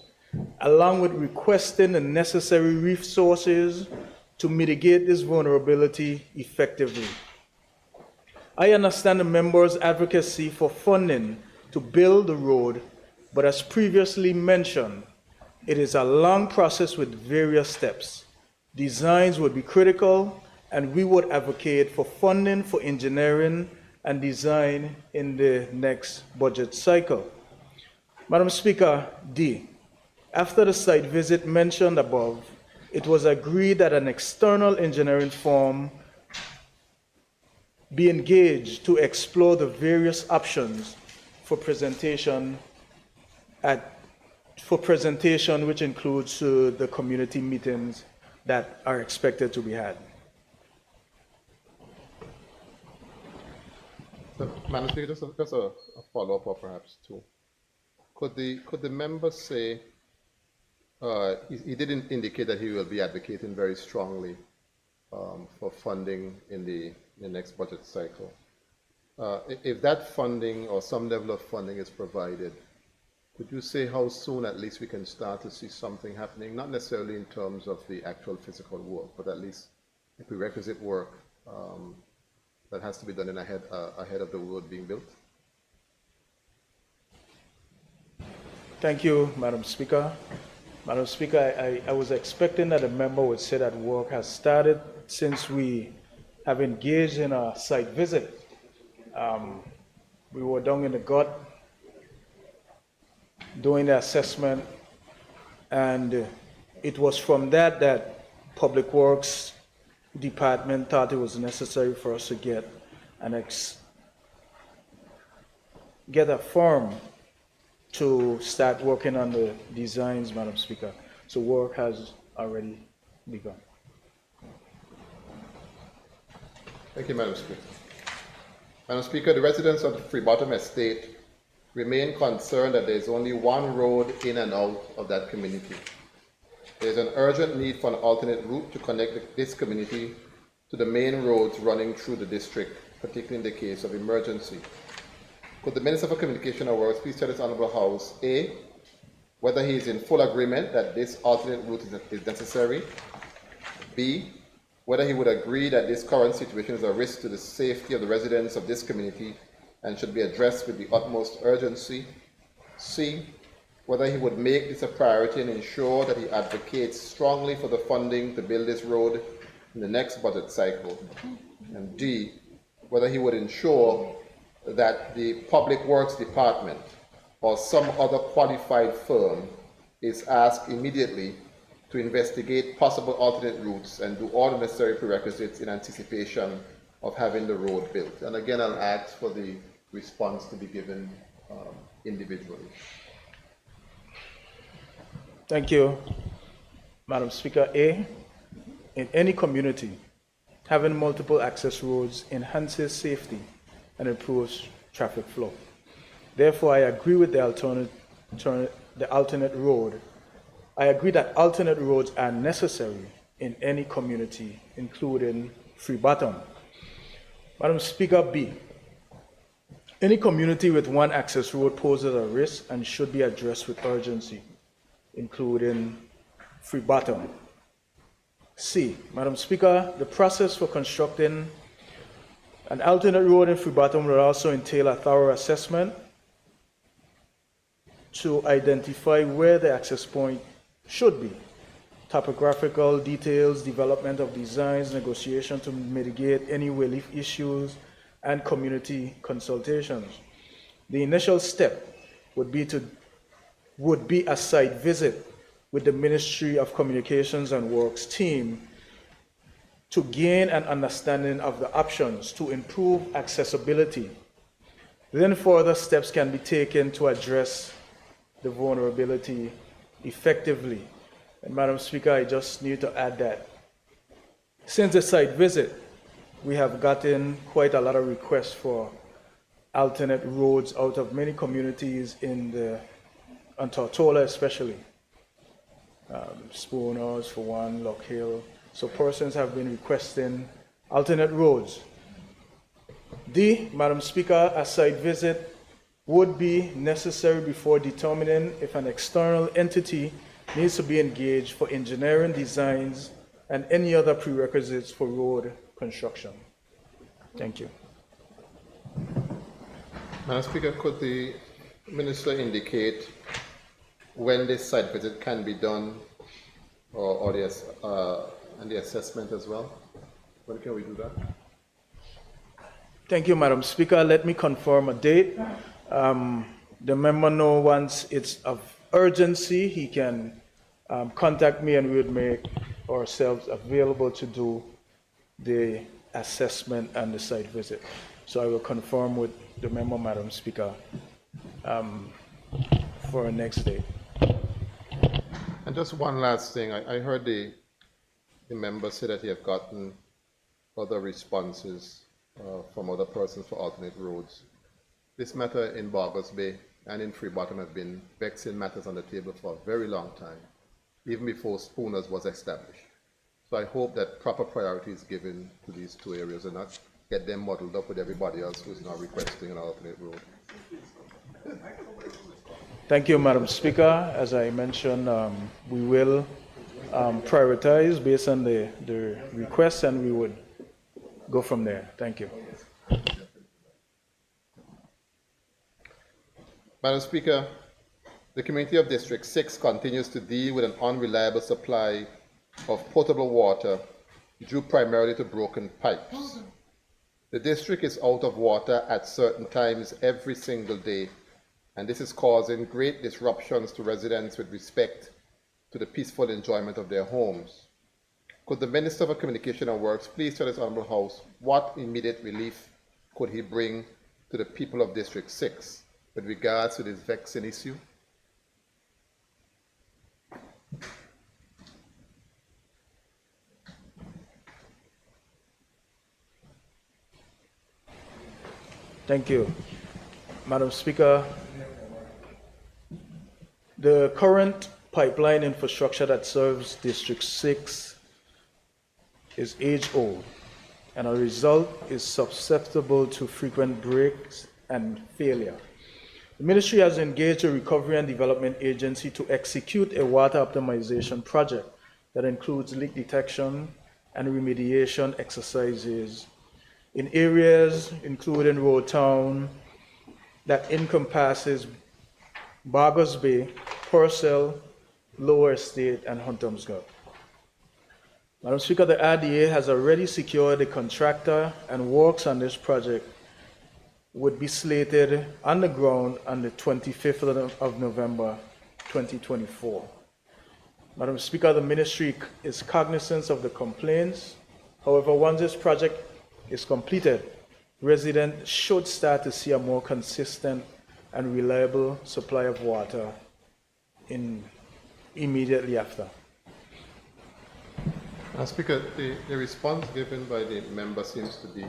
along with requesting the necessary resources to mitigate this vulnerability effectively. I understand the members' advocacy for funding to build the road, but as previously mentioned, it is a long process with various steps. Designs would be critical, and we would advocate for funding for engineering and design in the next budget cycle. Madam Speaker, D, after the site visit mentioned above, it was agreed that an external engineering firm be engaged to explore the various options for presentation, which includes the community meetings that are expected to be had. So, Madam Speaker, just a follow-up or perhaps two. Could the member say, he didn't indicate that he will be advocating very strongly for funding in the next budget cycle. If that funding or some level of funding is provided, could you say how soon at least we can start to see something happening, not necessarily in terms of the actual physical work, but at least the prerequisite work that has to be done ahead of the road being built? Thank you, Madam Speaker. Madam Speaker, I was expecting that a member would say that work has started since we have engaged in a site visit. We were down in the gut doing the assessment, and it was from that Public Works Department thought it was necessary for us to get a firm to start working on the designs, Madam Speaker. So work has already begun. Thank you, Madam Speaker. Madam Speaker, the residents of the Freebottom Estate remain concerned that there is only one road in and out of that community. There is an urgent need for an alternate route to connect this community to the main roads running through the district, particularly in the case of emergency. Could the Minister for Communication and Works please tell this Honourable House, A, whether he is in full agreement that this alternate route is necessary, B, whether he would agree that this current situation is a risk to the safety of the residents of this community and should be addressed with the utmost urgency, C, whether he would make this a priority and ensure that he advocates strongly for the funding to build this road in the next budget cycle, and D, whether he would ensure that the Public Works Department or some other qualified firm is asked immediately to investigate possible alternate routes and do all the necessary prerequisites in anticipation of having the road built. And again, I'll ask for the response to be given individually. Thank you, Madam Speaker. A, in any community, having multiple access roads enhances safety and improves traffic flow. Therefore, I agree with the alternate road. I agree that alternate roads are necessary in any community, including Freebottom. Madam Speaker, B, any community with one access road poses a risk and should be addressed with urgency, including Freebottom. C, Madam Speaker, the process for constructing an alternate road in Freebottom will also entail a thorough assessment to identify where the access point should be, topographical details, development of designs, negotiation to mitigate any relief issues, and community consultations. The initial step would be a site visit with the Ministry of Communications and Works team to gain an understanding of the options to improve accessibility. Then further steps can be taken to address the vulnerability effectively. And Madam Speaker, I just need to add that since the site visit, we have gotten quite a lot of requests for alternate roads out of many communities on Tortola especially. Spooners for one, Lock Hill. So persons have been requesting alternate roads. D, Madam Speaker, a site visit would be necessary before determining if an external entity needs to be engaged for engineering designs and any other prerequisites for road construction. Thank you. Madam Speaker, could the Minister indicate when this site visit can be done and the assessment as well? When can we do that? Thank you, Madam Speaker. Let me confirm a date. The member knows once it's of urgency, he can contact me and we would make ourselves available to do the assessment and the site visit. So I will confirm with the member, Madam Speaker, for our next date. And just one last thing. I heard the member say that he have gotten other responses from other persons for alternate roads. This matter in Barbers Bay and in Freebottom have been vexing matters on the table for a very long time, even before Spooners was established. So I hope that proper priority is given to these two areas and not get them muddled up with everybody else who is now requesting an alternate road. Thank you, Madam Speaker. As I mentioned, we will prioritize based on the request and we would go from there. Thank you. Madam Speaker, the community of District 6 continues to deal with an unreliable supply of potable water due primarily to broken pipes. The district is out of water at certain times every single day, and this is causing great disruptions to residents with respect to the peaceful enjoyment of their homes. Could the Minister for Communication and Works please tell this Honourable House what immediate relief could he bring to the people of District 6 with regards to this vexing issue? Thank you. Madam Speaker, the current pipeline infrastructure that serves District 6 is age-old, and as a result is susceptible to frequent breaks and failure. The Ministry has engaged a Recovery and Development Agency to execute a water optimization project that includes leak detection and remediation exercises in areas including Road Town that encompasses Barbers Bay, Purcell, Lower Estate, and Huntomsgov. Madam Speaker, the RDA has already secured a contractor and works on this project would be slated on the ground on the 25th of November 2024. Madam Speaker, the Ministry is cognizant of the complaints. However, once this project is completed, residents should start to see a more consistent and reliable supply of water immediately after. Speaker, the response given by the member seems to be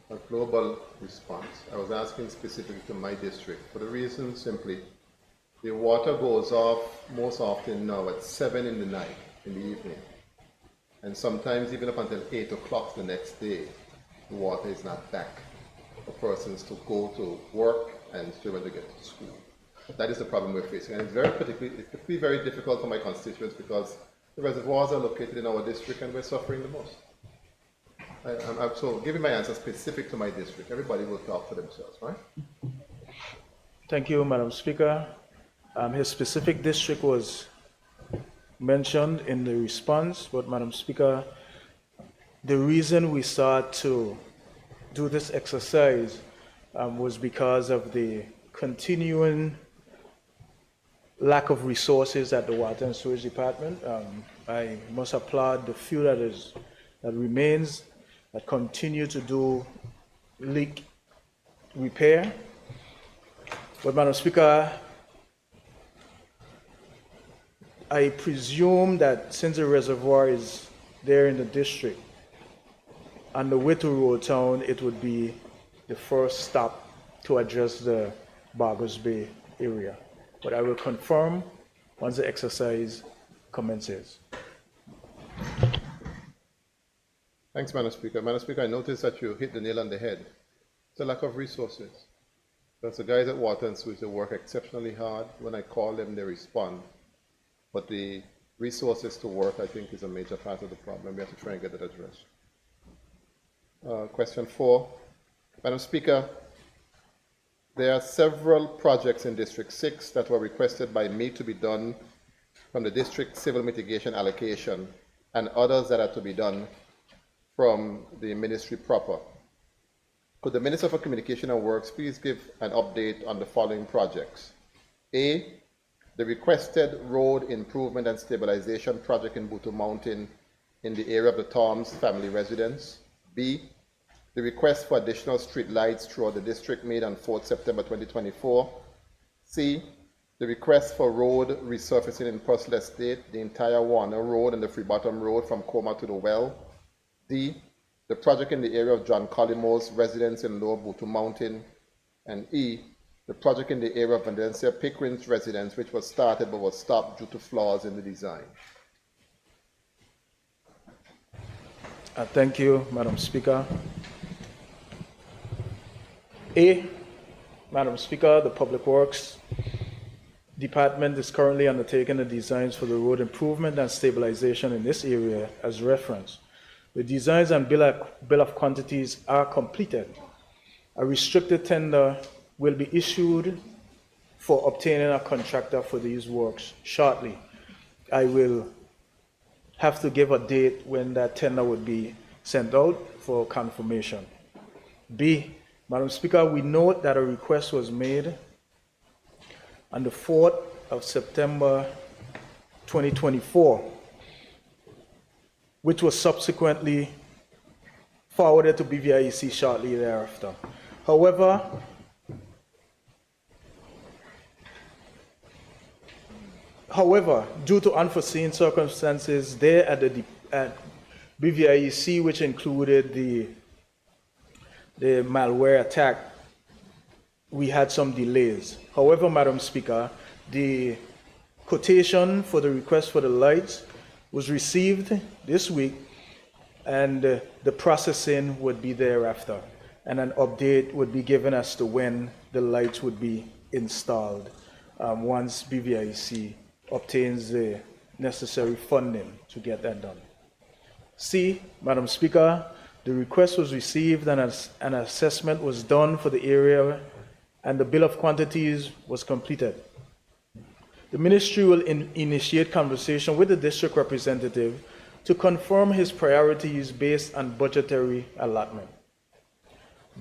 a global response. I was asking specifically to my district for the reason simply the water goes off most often now at 7 in the night, in the evening, and sometimes even up until 8 o'clock the next day, the water is not back for persons to go to work and children to get to school. That is the problem we're facing, and it could be very difficult for my constituents because the reservoirs are located in our district and we're suffering the most. I'm so giving my answer specific to my district. Everybody will talk for themselves, right? Thank you, Madam Speaker. His specific district was mentioned in the response, but Madam Speaker, the reason we started to do this exercise was because of the continuing lack of resources at the Water and Sewage Department. I must applaud the few that remains that continue to do leak repair. But Madam Speaker, I presume that since the reservoir is there in the district, on the way to Road Town, it would be the first stop to address the Bargos Bay area. But I will confirm once the exercise commences. Thanks, Madam Speaker. Madam Speaker, I noticed that you hit the nail on the head. It's a lack of resources. Because the guys at Water and Sewage, they work exceptionally hard. When I call them, they respond. But the resources to work, I think, is a major part of the problem. We have to try and get that addressed. Question 4. Madam Speaker, there are several projects in District 6 that were requested by me to be done from the district civil mitigation allocation, and others that are to be done from the ministry proper. Could the Minister for Communication and Works please give an update on the following projects? A, the requested road improvement and stabilization project in Butu Mountain in the area of the Toms family residence. B, the request for additional street lights throughout the district made on 4th September 2024. C, the request for road resurfacing in Purcell Estate, the entire Warner Road and the Free Bottom Road from Coma to the Well. D, the project in the area of John Collimore's residence in Lower Butu Mountain. And E, the project in the area of Valencia Pickering's residence, which was started but was stopped due to flaws in the design. Thank you, Madam Speaker. A, Madam Speaker, the Public Works Department is currently undertaking the designs for the road improvement and stabilization in this area as reference. The designs and bill of quantities are completed. A restricted tender will be issued for obtaining a contractor for these works shortly. I will have to give a date when that tender would be sent out for confirmation. B, Madam Speaker, we note that a request was made on the 4th of September 2024, which was subsequently forwarded to BVIEC shortly thereafter. However, due to unforeseen circumstances there at BVIEC, which included the malware attack, we had some delays. However, Madam Speaker, the quotation for the request for the lights was received this week, and the processing would be thereafter, and an update would be given as to when the lights would be installed once BVIC obtains the necessary funding to get that done. C, Madam Speaker, the request was received and an assessment was done for the area and the bill of quantities was completed. The ministry will initiate conversation with the district representative to confirm his priorities based on budgetary allotment.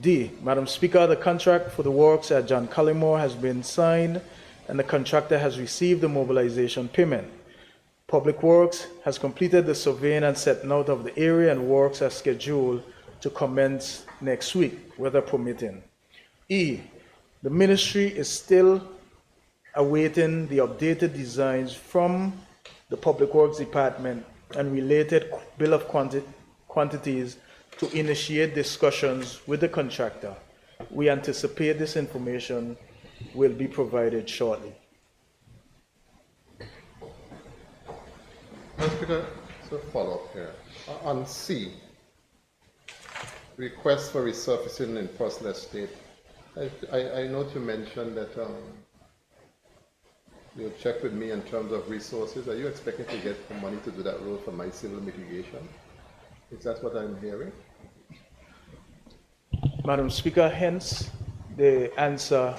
D, Madam Speaker, the contract for the works at John Cullimore has been signed and the contractor has received the mobilization payment. Public Works has completed the surveying and setting out of the area, and works are scheduled to commence next week, weather permitting. E, the ministry is still awaiting the updated designs from the Public Works Department and related bill of quantities to initiate discussions with the contractor. We anticipate this information will be provided shortly. Madam Speaker, so follow up here. On C, request for resurfacing in Purcell Estate. I note you mentioned that you'll check with me in terms of resources. Are you expecting to get the money to do that road for my civil mitigation? Is that what I'm hearing? Madam Speaker, hence the answer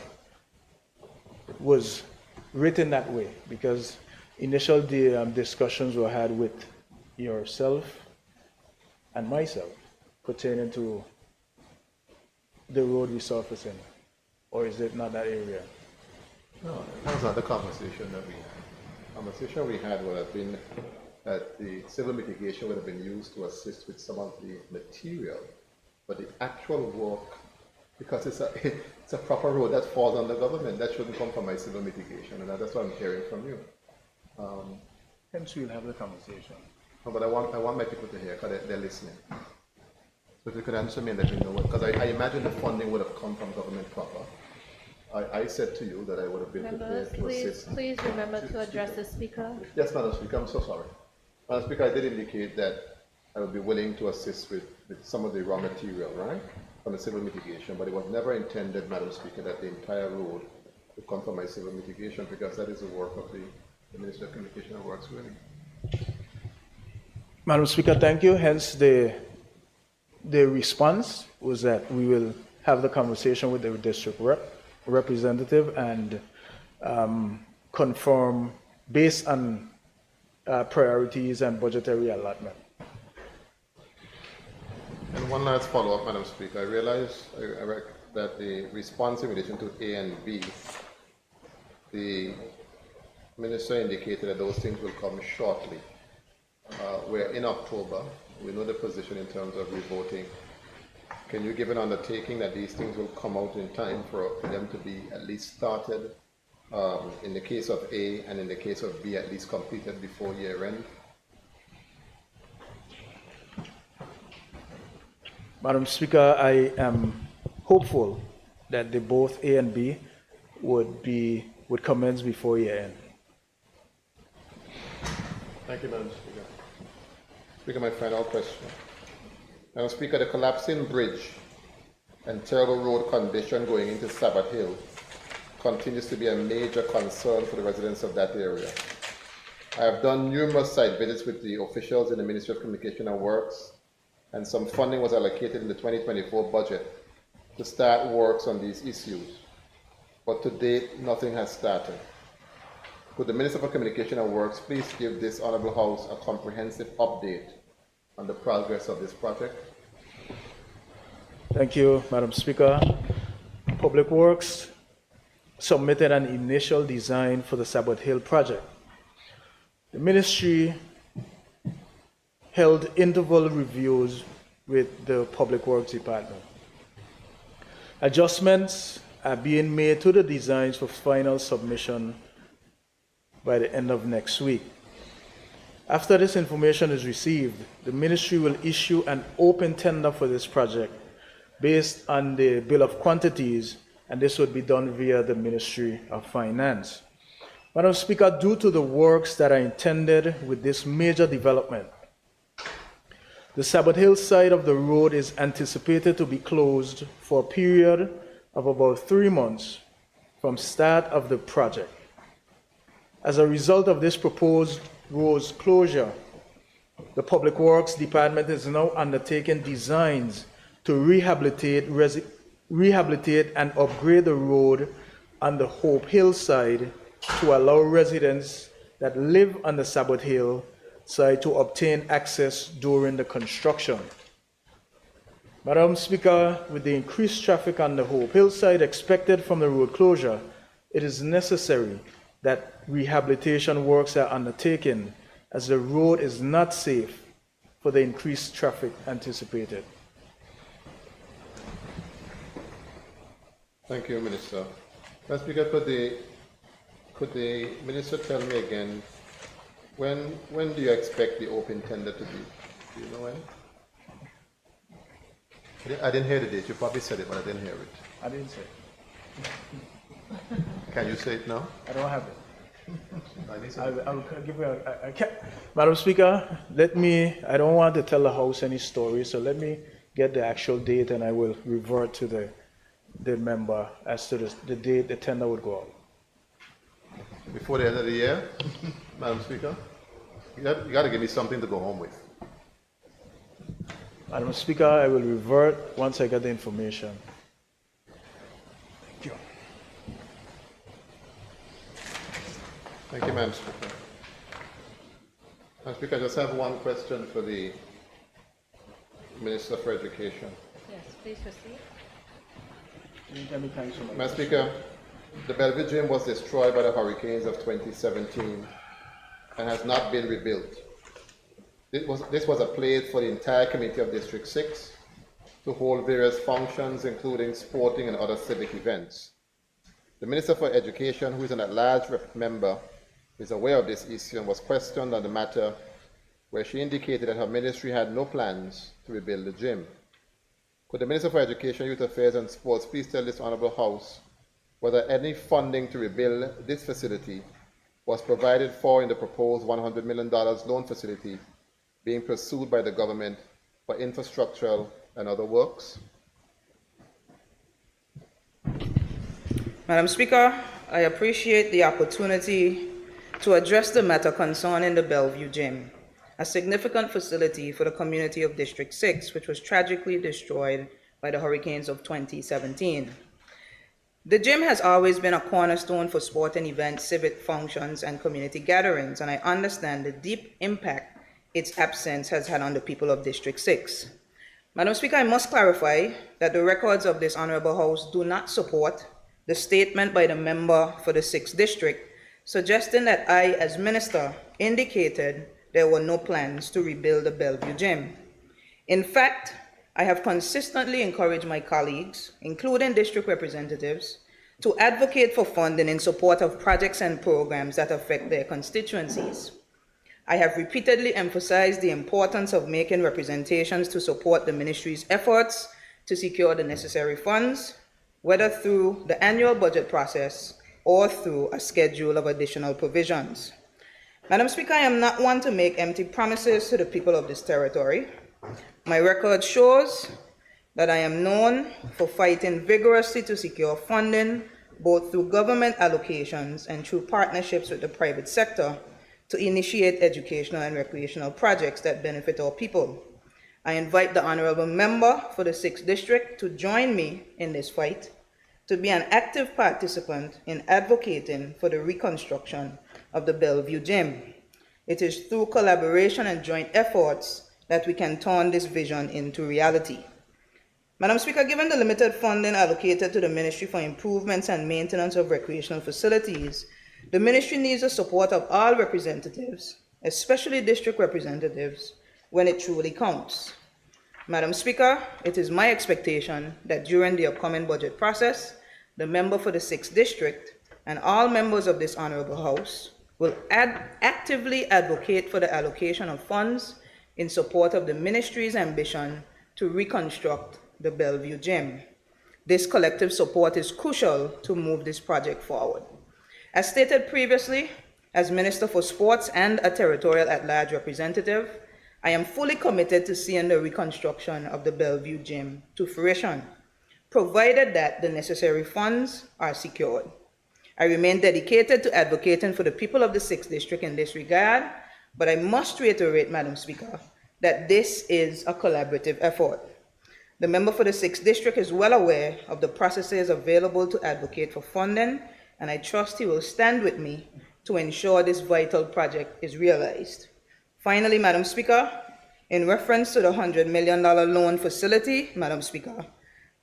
was written that way, because initial discussions were had with yourself and myself pertaining to the road resurfacing, or is it not that area? No, that was not the conversation that we had. The conversation we had would have been that the civil mitigation would have been used to assist with some of the material, but the actual work, because it's a proper road that falls on the government, that shouldn't come from my civil mitigation, and that's what I'm hearing from you. Hence we'll have the conversation. No, but I want my people to hear, because they're listening. But you could answer me and let me know, because I imagine the funding would have come from government proper. I said to you that I would have been Members, prepared to assist. please remember to address the speaker. Yes, Madam Speaker, I'm so sorry. Madam Speaker, I did indicate that I would be willing to assist with some of the raw material, right, from the civil mitigation, but it was never intended, Madam Speaker, that the entire road would come from my civil mitigation, because that is the work of the Minister of Communication and Works, really. Madam Speaker, thank you. Hence, the response was that we will have the conversation with the district representative and confirm based on priorities and budgetary allotment. And one last follow-up, Madam Speaker. I realize that the response in relation to A and B, the Minister indicated that those things will come shortly. We're in October. We know the position in terms of revoting. Can you give an undertaking that these things will come out in time for them to be at least started, in the case of A, and in the case of B, at least completed before year end? Madam Speaker, I am hopeful that the both A and B would commence before year end. Thank you, Madam Speaker. Speaker, my final question. Madam Speaker, the collapsing bridge and terrible road condition going into Sabbath Hill continues to be a major concern for the residents of that area. I have done numerous site visits with the officials in the Ministry of Communication and Works, and some funding was allocated in the 2024 budget to start works on these issues. But to date, nothing has started. Could the Minister for Communication and Works please give this Honourable House a comprehensive update on the progress of this project? Thank you, Madam Speaker. Public Works submitted an initial design for the Sabbath Hill project. The ministry held interval reviews with the Public Works Department. Adjustments are being made to the designs for final submission by the end of next week. After this information is received, the ministry will issue an open tender for this project based on the bill of quantities, and this would be done via the Ministry of Finance. Madam Speaker, due to the works that are intended with this major development, the Sabbath Hill side of the road is anticipated to be closed for a period of about 3 months from start of the project. As a result of this proposed road closure, the Public Works Department is now undertaking designs to rehabilitate and upgrade the road on the Hope Hill side to allow residents that live on the Sabbath Hill side to obtain access during the construction. Madam Speaker, with the increased traffic on the Hope Hill side expected from the road closure, it is necessary that rehabilitation works are undertaken as the road is not safe for the increased traffic anticipated. Thank you, Minister. Madam Speaker, could the Minister tell me again, when do you expect the open tender to be? Do you know when? I didn't hear the date. You probably said it, but I didn't hear it. I didn't say it. Can you say it now? I don't have it. I'll give you I can't. Madam Speaker, I don't want to tell the House any stories, so let me get the actual date and I will revert to the member as to the date the tender would go out. Before the end of the year, Madam Speaker? You got to give me something to go home with. Madam Speaker, I will revert once I get the information. Thank you. Thank you, Madam Speaker. Madam Speaker, I just have one question for the Minister for Education. Yes, please proceed. Madam Speaker, the Bellevue Gym was destroyed by the hurricanes of 2017 and has not been rebuilt. This was a place for the entire community of District 6 to hold various functions, including sporting and other civic events. The Minister for Education, who is an at-large member, is aware of this issue and was questioned on the matter, where she indicated that her ministry had no plans to rebuild the gym. Could the Minister for Education, Youth Affairs and Sports please tell this Honorable House whether any funding to rebuild this facility was provided for in the proposed $100 million loan facility being pursued by the government for infrastructural and other works? Madam Speaker, I appreciate the opportunity to address the matter concerning the Bellevue Gym, a significant facility for the community of District 6, which was tragically destroyed by the hurricanes of 2017. The gym has always been a cornerstone for sporting events, civic functions, and community gatherings, and I understand the deep impact its absence has had on the people of District 6. Madam Speaker, I must clarify that the records of this Honorable House do not support the statement by the member for the 6th District suggesting that I, as Minister, indicated there were no plans to rebuild the Bellevue Gym. In fact, I have consistently encouraged my colleagues, including district representatives, to advocate for funding in support of projects and programs that affect their constituencies. I have repeatedly emphasized the importance of making representations to support the ministry's efforts to secure the necessary funds, whether through the annual budget process or through a schedule of additional provisions. Madam Speaker, I am not one to make empty promises to the people of this territory. My record shows that I am known for fighting vigorously to secure funding, both through government allocations and through partnerships with the private sector, to initiate educational and recreational projects that benefit our people. I invite the Honorable Member for the 6th District to join me in this fight, to be an active participant in advocating for the reconstruction of the Bellevue Gym. It is through collaboration and joint efforts that we can turn this vision into reality. Madam Speaker, given the limited funding allocated to the Ministry for improvements and maintenance of recreational facilities, the Ministry needs the support of all representatives, especially district representatives, when it truly counts. Madam Speaker, it is my expectation that during the upcoming budget process, the member for the 6th District and all members of this Honorable House will actively advocate for the allocation of funds in support of the Ministry's ambition to reconstruct the Bellevue Gym. This collective support is crucial to move this project forward. As stated previously, as Minister for Sports and a territorial at-large representative, I am fully committed to seeing the reconstruction of the Bellevue Gym to fruition, provided that the necessary funds are secured. I remain dedicated to advocating for the people of the 6th District in this regard, but I must reiterate, Madam Speaker, that this is a collaborative effort. The member for the 6th District is well aware of the processes available to advocate for funding, and I trust he will stand with me to ensure this vital project is realized. Finally, Madam Speaker, in reference to the $100 million loan facility, Madam Speaker,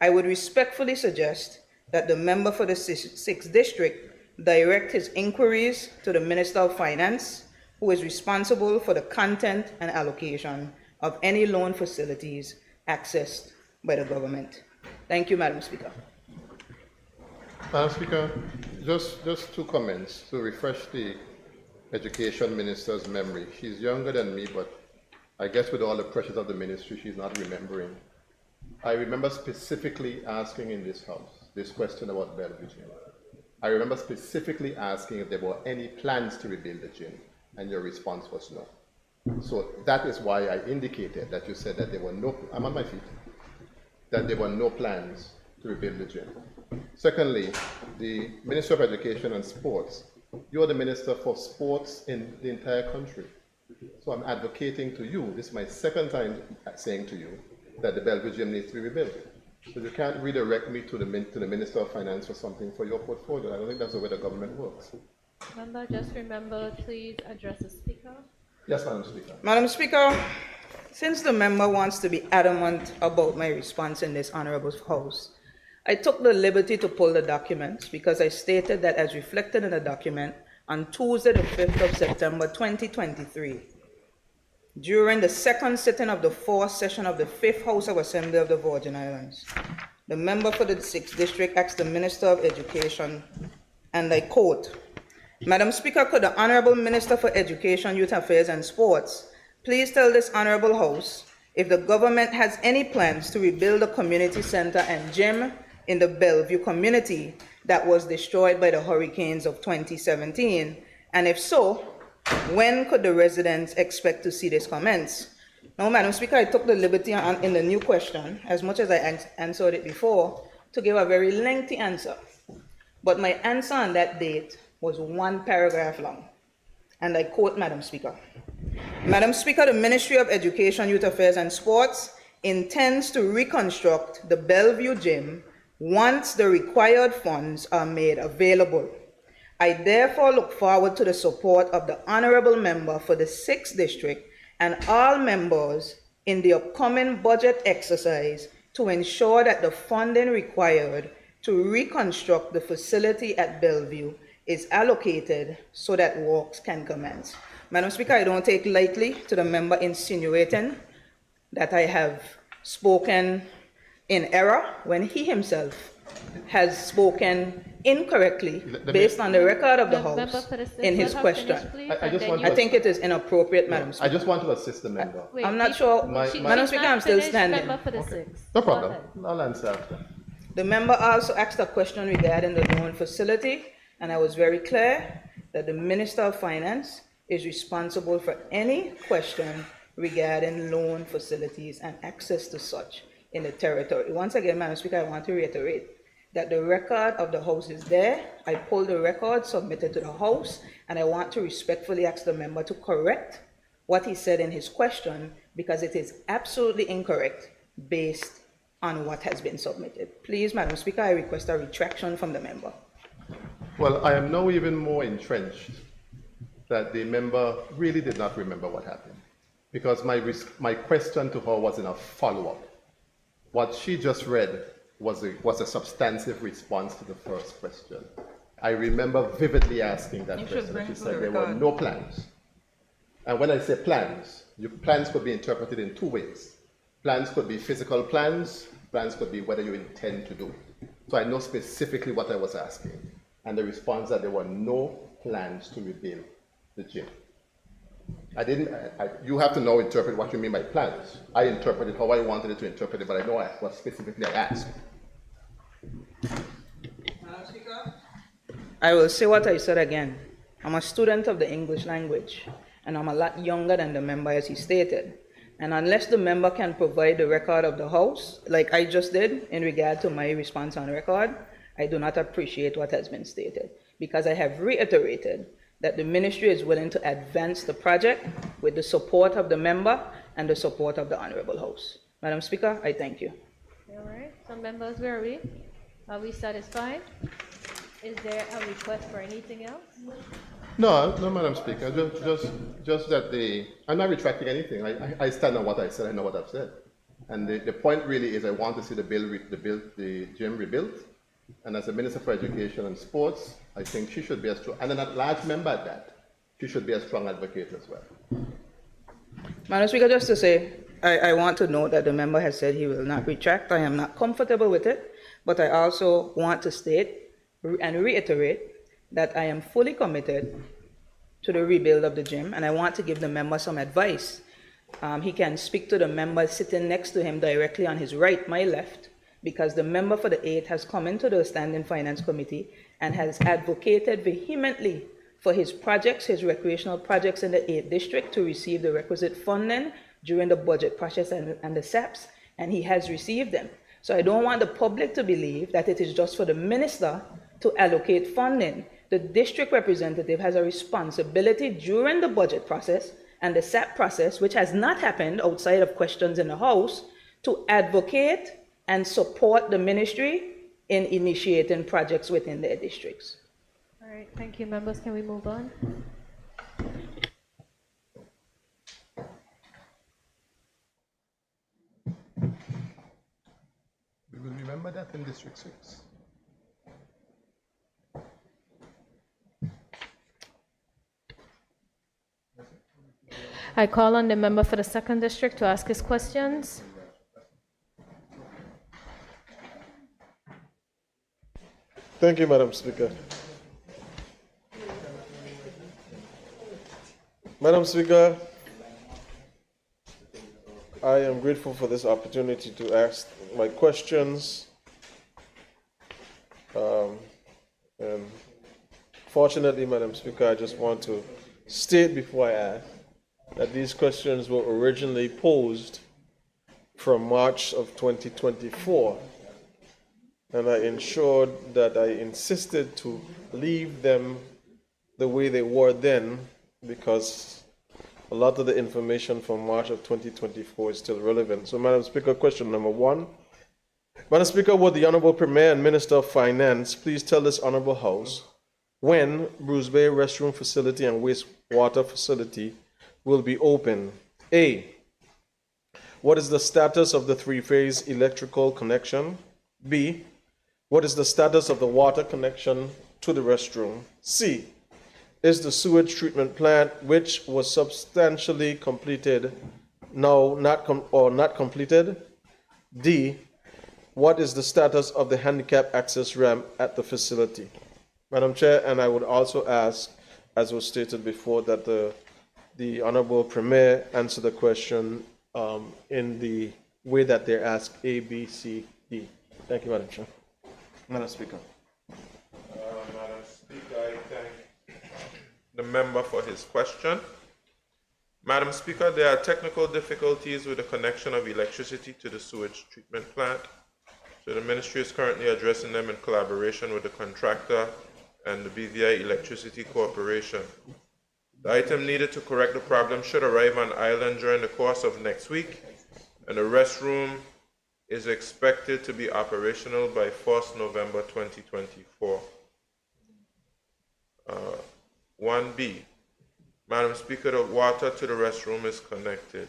I would respectfully suggest that the member for the 6th District direct his inquiries to the Minister of Finance, who is responsible for the content and allocation of any loan facilities accessed by the government. Thank you, Madam Speaker. Madam Speaker, just two comments to refresh the Education Minister's memory. She's younger than me, but I guess with all the pressures of the ministry, she's not remembering. I remember specifically asking in this House this question about Bellevue Gym. I remember specifically asking if there were any plans to rebuild the gym, and your response was no. So that is why I indicated that you said that there were no, I'm on my feet, that there were no plans to rebuild the gym. Secondly, the Minister of Education and Sports, you are the Minister for Sports in the entire country. So I'm advocating to you, this is my second time saying to you, that the Bellevue Gym needs to be rebuilt. So you can't redirect me to the Minister of Finance for something for your portfolio. I don't think that's the way the government works. Member, just remember, please address the Speaker. Yes, Madam Speaker. Madam Speaker, since the member wants to be adamant about my response in this Honorable House, I took the liberty to pull the documents because I stated that as reflected in the document on Tuesday, the 5th of September, 2023, during the second sitting of the fourth session of the 5th House of Assembly of the Virgin Islands, the member for the 6th District asked the Minister of Education, and I quote, "Madam Speaker, could the Honorable Minister for Education, Youth Affairs and Sports please tell this Honorable House if the government has any plans to rebuild the community center and gym in the Bellevue community that was destroyed by the hurricanes of 2017, and if so, when could the residents expect to see this commence? Now, Madam Speaker, I took the liberty in the new question, as much as I answered it before, to give a very lengthy answer. But my answer on that date was 1 paragraph long. And I quote, Madam Speaker, Madam Speaker, the Ministry of Education, Youth Affairs and Sports intends to reconstruct the Bellevue Gym once the required funds are made available. I therefore look forward to the support of the Honorable Member for the 6th District and all members in the upcoming budget exercise to ensure that the funding required to reconstruct the facility at Bellevue is allocated so that works can commence. Madam Speaker, I don't take lightly to the member insinuating that I have spoken in error when he himself has spoken incorrectly based on the record of the House in his question. I think it is inappropriate, Madam Speaker. I just want to assist the member. I'm not sure. Madam Speaker, I'm still standing. No problem. I'll answer after. The member also asked a question regarding the loan facility, and I was very clear that the Minister of Finance is responsible for any question regarding loan facilities and access to such in the territory. Once again, Madam Speaker, I want to reiterate that the record of the House is there. I pulled the record submitted to the House, and I want to respectfully ask the member to correct what he said in his question, because it is absolutely incorrect based on what has been submitted. Please, Madam Speaker, I request a retraction from the member. Well, I am now even more entrenched that the member really did not remember what happened, because my question to her was in a follow-up. What she just read was a substantive response to the first question. I remember vividly asking that question. She said there were no plans. And when I say plans, plans could be interpreted in 2 ways. Plans could be physical plans. Plans could be whether you intend to do it. So I know specifically what I was asking. And the response that there were no plans to rebuild the gym. You have to now interpret what you mean by plans. I interpreted how I wanted it to interpret it, but I know what specifically I asked. Madam Speaker, I will say what I said again. I'm a student of the English language, and I'm a lot younger than the member, as he stated. And unless the member can provide the record of the House, like I just did in regard to my response on record, I do not appreciate what has been stated, because I have reiterated that the ministry is willing to advance the project with the support of the member and the support of the Honorable House. Madam Speaker, I thank you. All right, some members, where are we? Are we satisfied? Is there a request for anything else? No, Madam Speaker. Just that I'm not retracting anything. I stand on what I said. I know what I've said. And the point really is I want to see the gym rebuilt. And as a Minister for Education and Sports, I think she should be a strong, and a large member at that, she should be a strong advocate as well. Madam Speaker, just to say, I want to note that the member has said he will not retract. I am not comfortable with it, but I also want to state and reiterate that I am fully committed to the rebuild of the gym, and I want to give the member some advice. He can speak to the member sitting next to him directly on his right, my left, because the member for the 8th has come into the Standing Finance Committee and has advocated vehemently for his projects, his recreational projects in the 8th District to receive the requisite funding during the budget process and the SAPs, and he has received them. So I don't want the public to believe that it is just for the minister to allocate funding. The district representative has a responsibility during the budget process and the SAP process, which has not happened outside of questions in the House, to advocate and support the ministry in initiating projects within their districts. All right, thank you, members. Can we move on? We will remember that in District 6. I call on the member for the 2nd District to ask his questions. Thank you, Madam Speaker. Madam Speaker, I I am grateful for this opportunity to ask my questions. And fortunately, Madam Speaker, I just want to state before I ask that these questions were originally posed from March of 2024. And I ensured that I insisted to leave them the way they were then, because a lot of the information from March of 2024 is still relevant. So, Madam Speaker, question number 1. Madam Speaker, would the Honorable Premier and Minister of Finance please tell this Honorable House when Bruce Bay restroom facility and wastewater facility will be open? A, what is the status of the three-phase electrical connection? B, what is the status of the water connection to the restroom? C, is the sewage treatment plant, which was substantially completed, now not completed? D, what is the status of the handicap access ramp at the facility? Madam Chair, and I would also ask, as was stated before, that the Honorable Premier answer the question in the way that they're asked, A, B, C, D. Thank you, Madam Chair. Madam Speaker. Madam Speaker, I thank the member for his question. Madam Speaker, there are technical difficulties with the connection of electricity to the sewage treatment plant. So the Ministry is currently addressing them in collaboration with the contractor and the BVI Electricity Corporation. The item needed to correct the problem should arrive on island during the course of next week, and the restroom is expected to be operational by 1st November 2024. 1B. Madam Speaker, the water to the restroom is connected.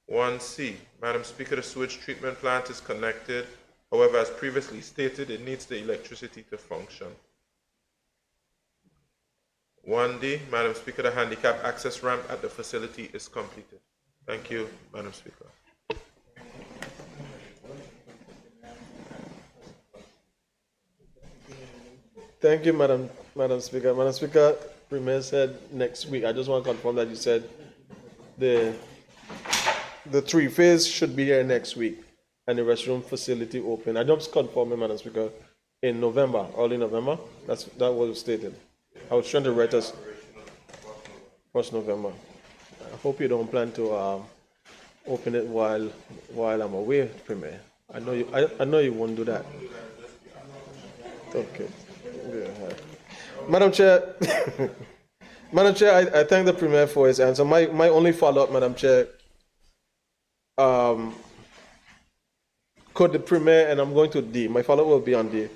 1C. Madam Speaker, the sewage treatment plant is connected. However, as previously stated, it needs the electricity to function. 1D. Madam Speaker, the handicap access ramp at the facility is completed. Thank you, Madam Speaker. Thank you, Madam Speaker. Madam Speaker, Premier said next week. I just want to confirm that you said the three-phase should be here next week and the restroom facility open. I just confirm, Madam Speaker, in November, early November. That was stated. I was trying to write us 1st November. I hope you don't plan to open it while I'm away, Premier. I know you won't do that. Okay. Yeah. Madam Chair, Madam Chair, I thank the Premier for his answer. My only follow-up, Madam Chair, could the Premier, and I'm going to D, my follow-up will be on D.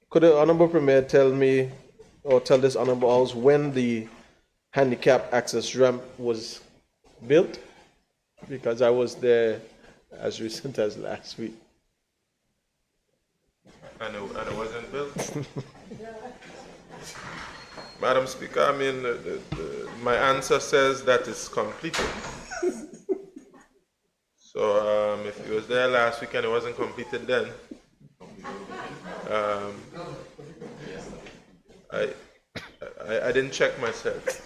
Could the Honorable Premier tell me, or tell this Honorable House, when the handicap access ramp was built? Because I was there as recent as last week. And it wasn't built? Madam Speaker, I mean, my answer says that it's completed. So if it was there last week and it wasn't completed then, I didn't check myself,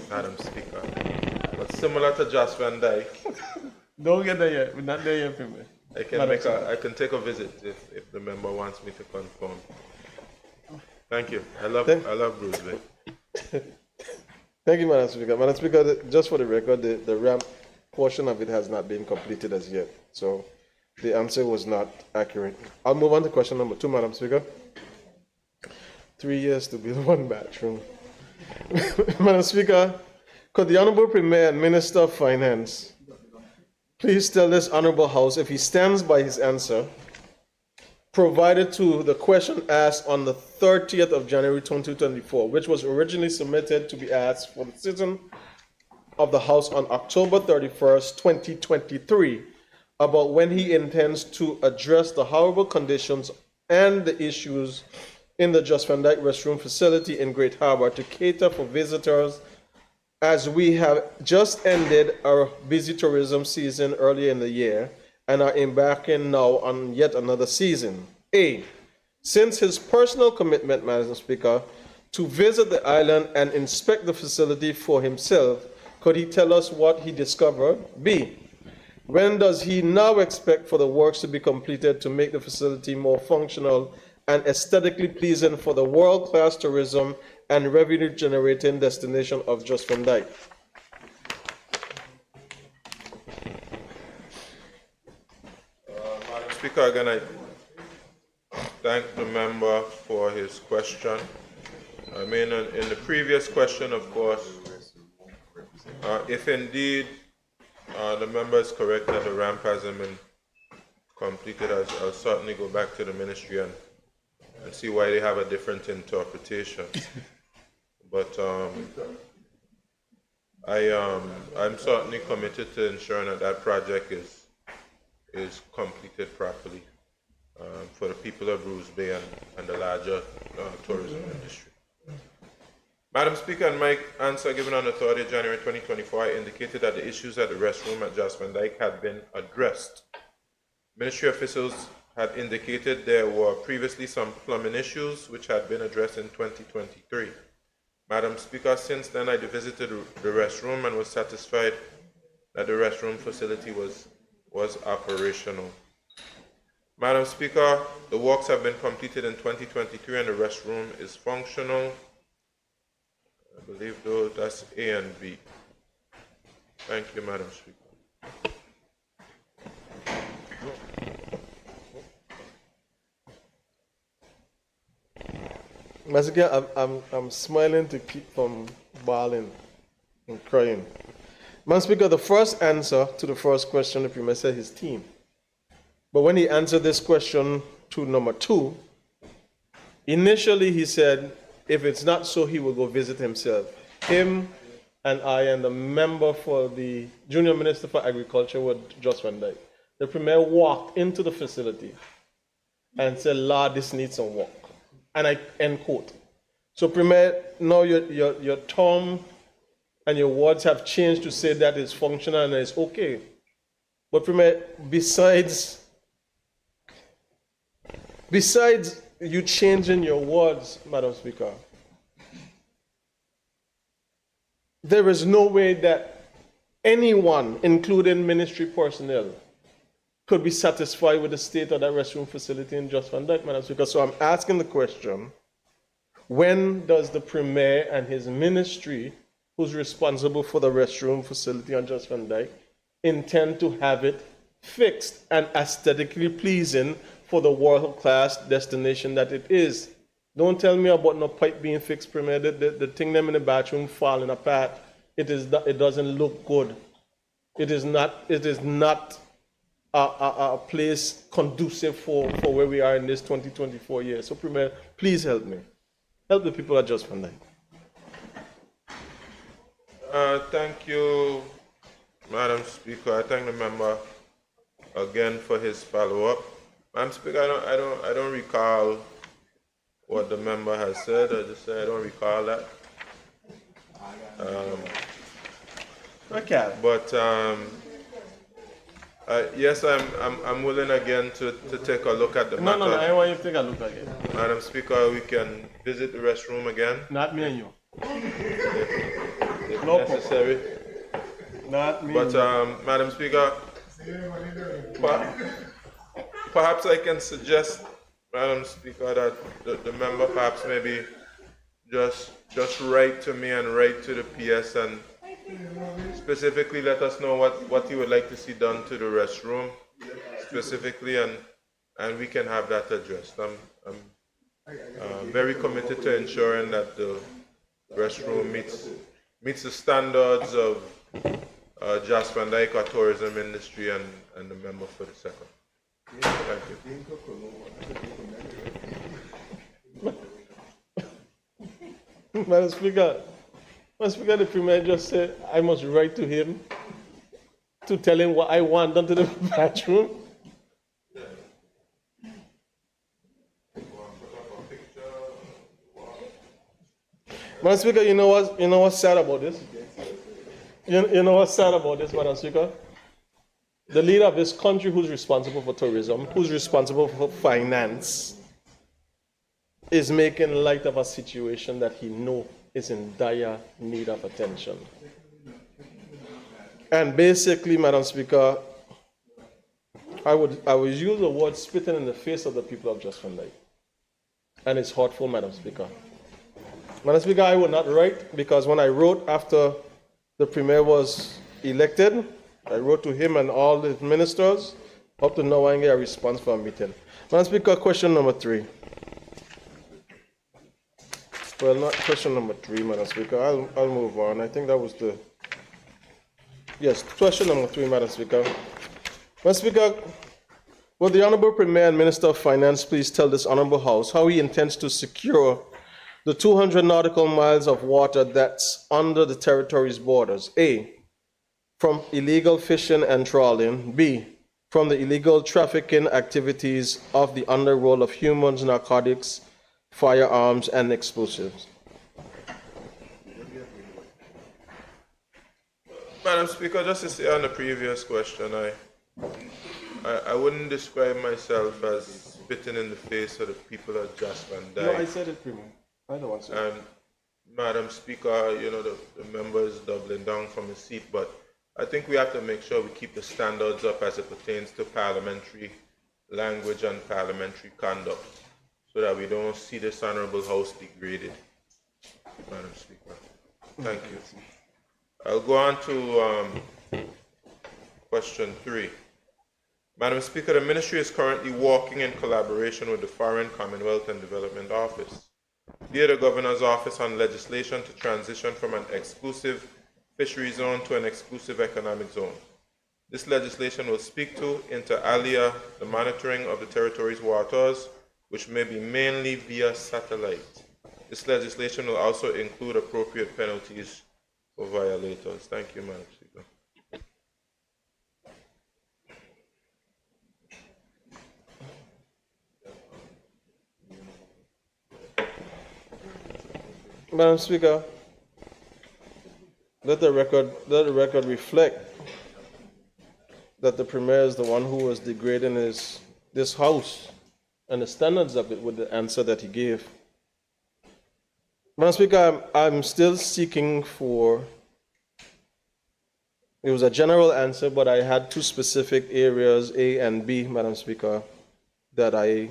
Madam Speaker. But similar to Josh Van Dyke. Don't get there yet. We're not there yet, Premier. I can take a visit if the member wants me to confirm. Thank you. I love Bruce Bay. Thank you, Madam Speaker. Madam Speaker, just for the record, the ramp portion of it has not been completed as yet. So the answer was not accurate. I'll move on to question number 2, Madam Speaker. 3 years to build one bathroom. Madam Speaker, could the Honorable Premier and Minister of Finance please tell this Honorable House if he stands by his answer provided to the question asked on the 30th of January 2024, which was originally submitted to be asked for the sitting of the House on October 31st, 2023, about when he intends to address the horrible conditions and the issues in the Just Van Dyke restroom facility in Great Harbor to cater for visitors, as we have just ended our busy tourism season earlier in the year and are embarking now on yet another season. A, since his personal commitment, Madam Speaker, to visit the island and inspect the facility for himself, could he tell us what he discovered? B, When does he now expect for the works to be completed to make the facility more functional and aesthetically pleasing for the world-class tourism and revenue-generating destination of Just Van Dyke? Madam Speaker, again, I thank the member for his question. I mean, in the previous question, of course, if indeed the member is correct that the ramp hasn't been completed, I'll certainly go back to the ministry and see why they have a different interpretation. But I'm certainly committed to ensuring that that project is completed properly for the people of Bruce Bay and the larger tourism industry. Madam Speaker, in my answer given on the 3rd of January 2024, I indicated that the issues at the restroom at Just Van Dyke had been addressed. Ministry officials had indicated there were previously some plumbing issues which had been addressed in 2023. Madam Speaker, since then I visited the restroom and was satisfied that the restroom facility was operational. Madam Speaker, the works have been completed in 2023 and the restroom is functional. I believe though that's A and B. Thank you, Madam Speaker. Masika, I'm smiling to keep from bawling and crying. Madam Speaker, the first answer to the first question, the Premier said his team. But when he answered this question to number 2, initially he said, if it's not so, he will go visit himself. Him and I and the member for the Junior Minister for Agriculture with Just Van Dyke. The Premier walked into the facility and said, Lord, this needs some work. And I end quote. So Premier, now your term and your words have changed to say that it's functional and it's okay. But Premier, besides you changing your words, Madam Speaker, there is no way that anyone, including ministry personnel, could be satisfied with the state of that restroom facility in Just Van Dyke, Madam Speaker. So I'm asking the question, when does the Premier and his ministry, who's responsible for the restroom facility on Just Van Dyke, intend to have it fixed and aesthetically pleasing for the world-class destination that it is? Don't tell me about no pipe being fixed, Premier. The thing them in the bathroom falling apart. It doesn't look good. It is not a place conducive for where we are in this 2024 year. So Premier, please help me. Help the people at Just Van Dyke. Thank you, Madam Speaker. I thank the member again for his follow-up. Madam Speaker, I don't recall what the member has said. I just say I don't recall that. Okay. But yes, I'm willing again to take a look at the matter. No, I want you to take a look again. Madam Speaker, we can visit the restroom again. Not me and you. If No necessary. Not me. But Madam Speaker, perhaps I can suggest, Madam Speaker, that the member perhaps maybe just write to me and write to the PS and specifically let us know what you would like to see done to the restroom specifically, and we can have that addressed. I'm very committed to ensuring that the restroom meets the standards of Just Van Dyke, our tourism industry, and the member for the second. Thank you. Madam Speaker, the Premier just said I must write to him to tell him what I want done to the bathroom. Madam Speaker, you know what's sad about this? You know what's sad about this, Madam Speaker? The leader of this country who's responsible for tourism, who's responsible for finance, is making light of a situation that he knows is in dire need of attention. And basically, Madam Speaker, I would use the word spitting in the face of the people of Just Van Dyke. And it's hurtful, Madam Speaker. Madam Speaker, I would not write because when I wrote after the Premier was elected, I wrote to him and all the ministers. Up to now, I didn't get a response from a meeting. Madam Speaker, question number 3. Well, not question number 3, Madam Speaker. I'll move on. I think that was the... Yes, question number 3, Madam Speaker. Madam Speaker, will the Honorable Premier and Minister of Finance please tell this Honorable House how he intends to secure the 200 nautical miles of water that's under the territory's borders? A, from illegal fishing and trawling. B, from the illegal trafficking activities of the underworld of humans, narcotics, firearms, and explosives. Madam Speaker, just to say on the previous question, I wouldn't describe myself as spitting in the face of the people of Just Van Dyke. No, I said it, Premier. I don't want to say it. And Madam Speaker, you know, the member is doubling down from his seat, but I think we have to make sure we keep the standards up as it pertains to parliamentary language and parliamentary conduct, so that we don't see this honorable house degraded. Madam Speaker, thank you. I'll go on to question 3. Madam Speaker, the Ministry is currently working in collaboration with the Foreign, Commonwealth and Development Office via the Governor's Office on legislation to transition from an exclusive fishery zone to an exclusive economic zone. This legislation will speak to, inter alia, the monitoring of the territory's waters, which may be mainly via satellite. This legislation will also include appropriate penalties for violators. Thank you, Madam Speaker. Madam Speaker, let the record reflect that the Premier is the one who was degrading this House and the standards of it with the answer that he gave. Madam Speaker, I'm still seeking for... It was a general answer, but I had 2 specific areas, A and B, Madam Speaker, that I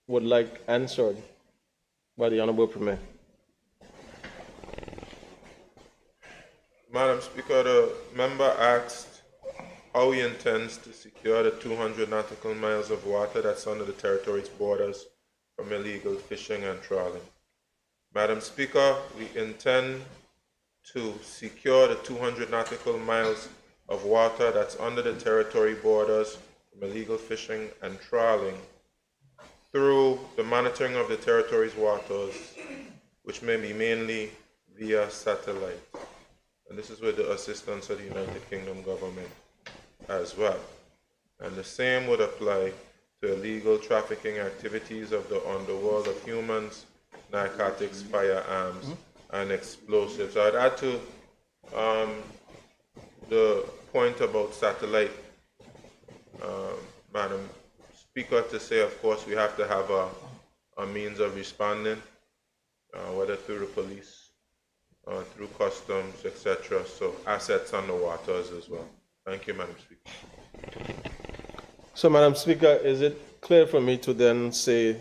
would like answered by the Honorable Premier. Madam Speaker, the member asked how he intends to secure the 200 nautical miles of water that's under the territory's borders from illegal fishing and trawling. Madam Speaker, we intend to secure the 200 nautical miles of water that's under the territory borders from illegal fishing and trawling through the monitoring of the territory's waters, which may be mainly via satellite. And this is with the assistance of the United Kingdom government as well. And the same would apply to illegal trafficking activities of the underworld of humans, narcotics, firearms, and explosives. I'd add to the point about satellite, Madam Speaker, to say, of course, we have to have a means of responding, whether through the police, through customs, etc. So assets on the waters as well. Thank you, Madam Speaker. So, Madam Speaker, is it clear for me to then say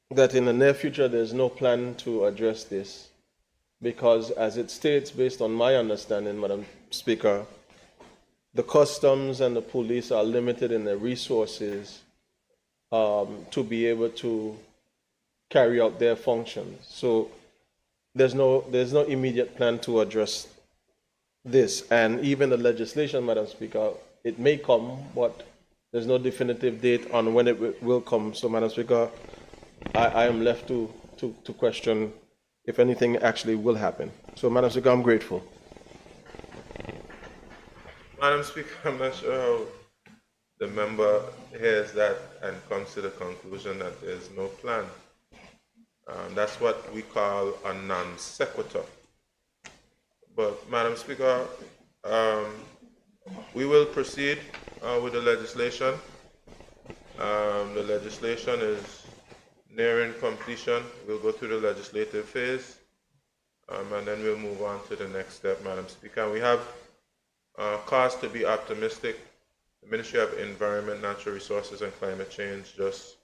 that in the near future there's no plan to address this? Because as it states, based on my understanding, Madam Speaker, the customs and the police are limited in their resources to be able to carry out their functions. So there's no immediate plan to address this. And even the legislation, Madam Speaker, it may come, but there's no definitive date on when it will come. So, Madam Speaker, I am left to question if anything actually will happen. So, Madam Speaker, I'm grateful. Madam Speaker, I'm not sure how the member hears that and comes to the conclusion that there's no plan. That's what we call a non sequitur. But, Madam Speaker, we will proceed with the legislation. The legislation is nearing completion. We'll go through the legislative phase, and then we'll move on to the next step, Madam Speaker. We have cause to be optimistic The Ministry of Environment, Natural Resources and Climate Change just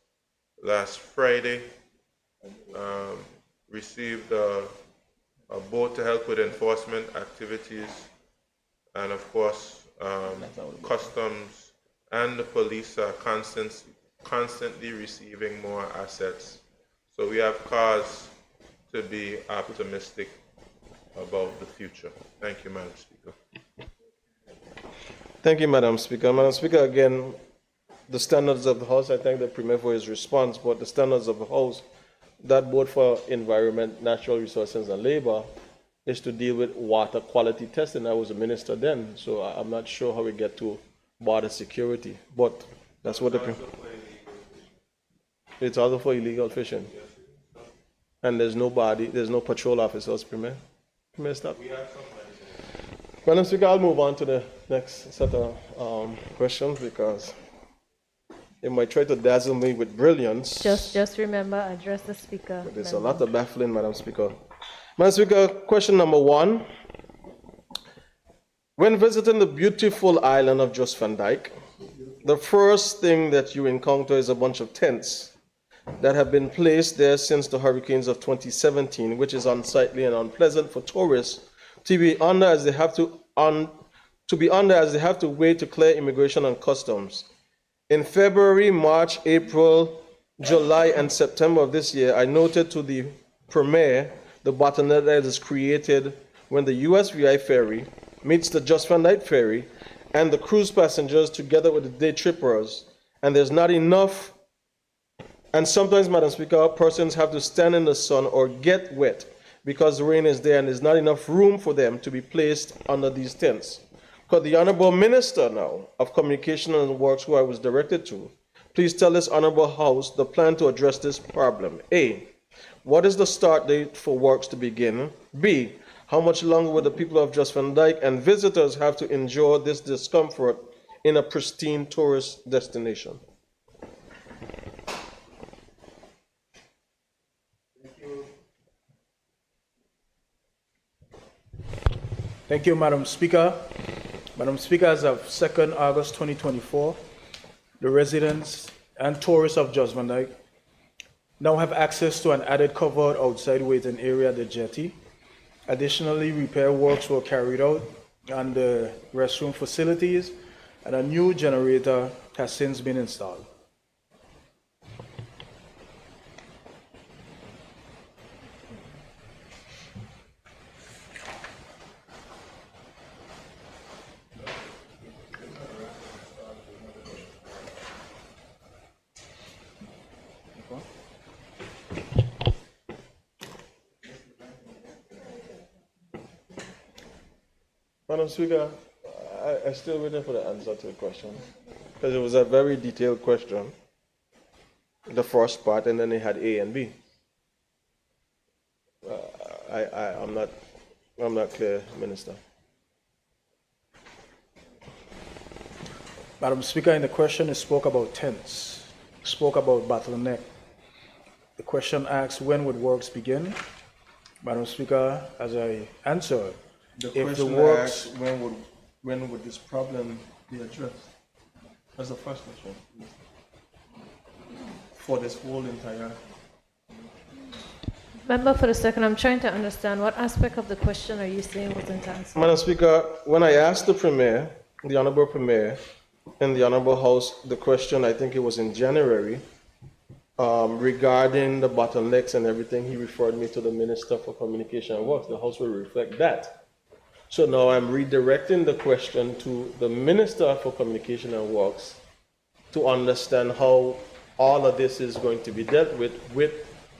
last Friday received a boat to help with enforcement activities, and of course customs and the police are constantly receiving more assets. So we have cause to be optimistic about the future. Thank you, Madam Speaker. Thank you, Madam Speaker. Madam Speaker, again, the standards of the House, I thank the Premier for his response, but the standards of the House, that board for environment, natural resources, and labor is to deal with water quality testing. I was a minister then, so I'm not sure how we get to border security, but that's what the... It's also for illegal fishing. And there's no patrol officers, Premier. Premier, stop. Madam Speaker, I'll move on to the next set of questions because they might try to dazzle me with brilliance. Just remember, address the speaker. But there's a lot of baffling, Madam Speaker. Madam Speaker, question number 1. When visiting the beautiful island of Jos van Dyke, the first thing that you encounter is a bunch of tents that have been placed there since the hurricanes of 2017, which is unsightly and unpleasant for tourists to be under as they have to wait to clear immigration and customs. In February, March, April, July, and September of this year, I noted to the Premier the bottleneck that is created when the USVI ferry meets the Jos van Dyke ferry and the cruise passengers together with the day trippers, and there's not enough. And sometimes, Madam Speaker, persons have to stand in the sun or get wet because the rain is there and there's not enough room for them to be placed under these tents. Could the Honorable Minister now of Communication and Works, who I was directed to, please tell this Honorable House the plan to address this problem? A, what is the start date for works to begin? B, how much longer will the people of Jos van Dyke and visitors have to endure this discomfort in a pristine tourist destination? Thank you, Madam Speaker. Madam Speaker, as of 2nd August 2024, the residents and tourists of Jos van Dyke now have access to an added covered outside waiting area at the jetty. Additionally, repair works were carried out on the restroom facilities, and a new generator has since been installed. Madam Speaker, I still waiting for the answer to the question because it was a very detailed question, the first part, and then they had A and B. I'm not clear, Minister. Madam Speaker, in the question it spoke about tents, spoke about bottleneck. The question asks when would works begin? Madam Speaker, as I answered, if the works, when would this problem be addressed? That's the first question. For this whole entire... Member for the second, I'm trying to understand what aspect of the question are you saying wasn't answered? Madam Speaker, when I asked the Premier, the Honorable Premier, in the Honorable House, the question, I think it was in January, regarding the bottlenecks and everything, he referred me to the Minister for Communication and Works. The House will reflect that. So now I'm redirecting the question to the Minister for Communication and Works to understand how all of this is going to be dealt with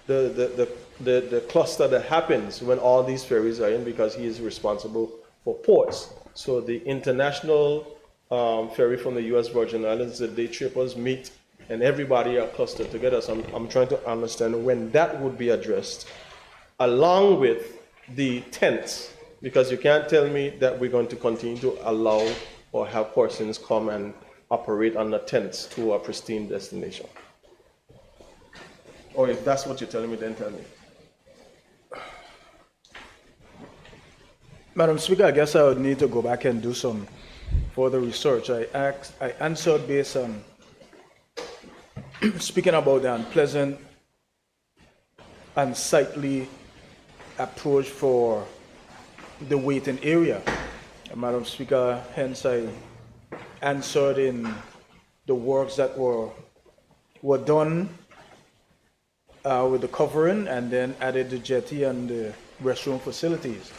the cluster that happens when all these ferries are in, because he is responsible for ports. So the international ferry from the U.S. Virgin Islands, the day trippers meet, and everybody are clustered together. So I'm trying to understand when that would be addressed, along with the tents. Because you can't tell me that we're going to continue to allow or have persons come and operate under tents to a pristine destination. Or if that's what you're telling me, then tell me. Madam Speaker, I guess I would need to go back and do some for the research. I answered based on speaking about the unpleasant, unsightly approach for the waiting area. Madam Speaker, hence I answered in the works that were done with the covering, and then added the jetty and the restroom facilities.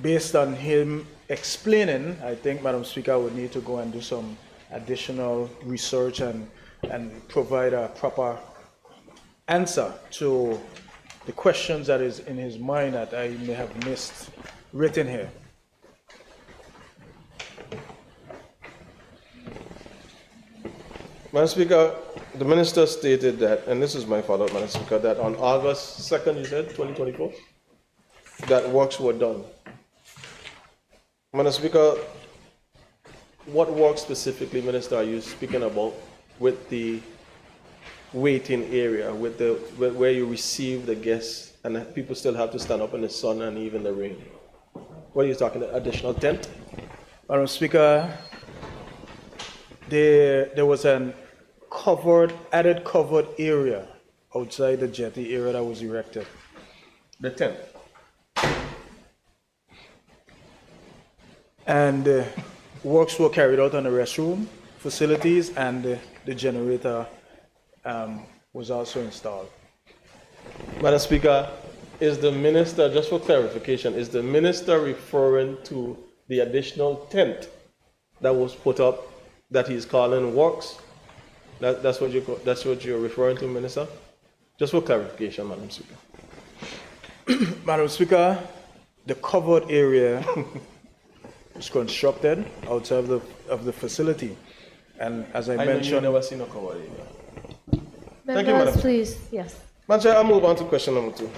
Based on him explaining, I think, Madam Speaker, would need to go and do some additional research and provide a proper answer to the questions that is in his mind that I may have missed written here. Madam Speaker, the minister stated that, and this is my follow-up, Madam Speaker, that on August 2nd, you said, 2024, that works were done. Madam Speaker, what work specifically, Minister, are you speaking about with the waiting area, with where you receive the guests and people still have to stand up in the sun and even the rain? What are you talking about, additional tent? Madam Speaker, there was an added covered area outside the jetty area that was erected. The tent? And works were carried out on the restroom facilities, and the generator was also installed. Madam Speaker, is the minister, just for clarification, is the minister referring to the additional tent that was put up that he's calling works? That's what you're referring to, Minister? Just for clarification, Madam Speaker. Madam Speaker, the covered area was constructed outside of the facility, and as I mentioned, never seen a covered area. Members, Thank you, Madam. please. Yes. Madam Chair, I'll move on to question number 2.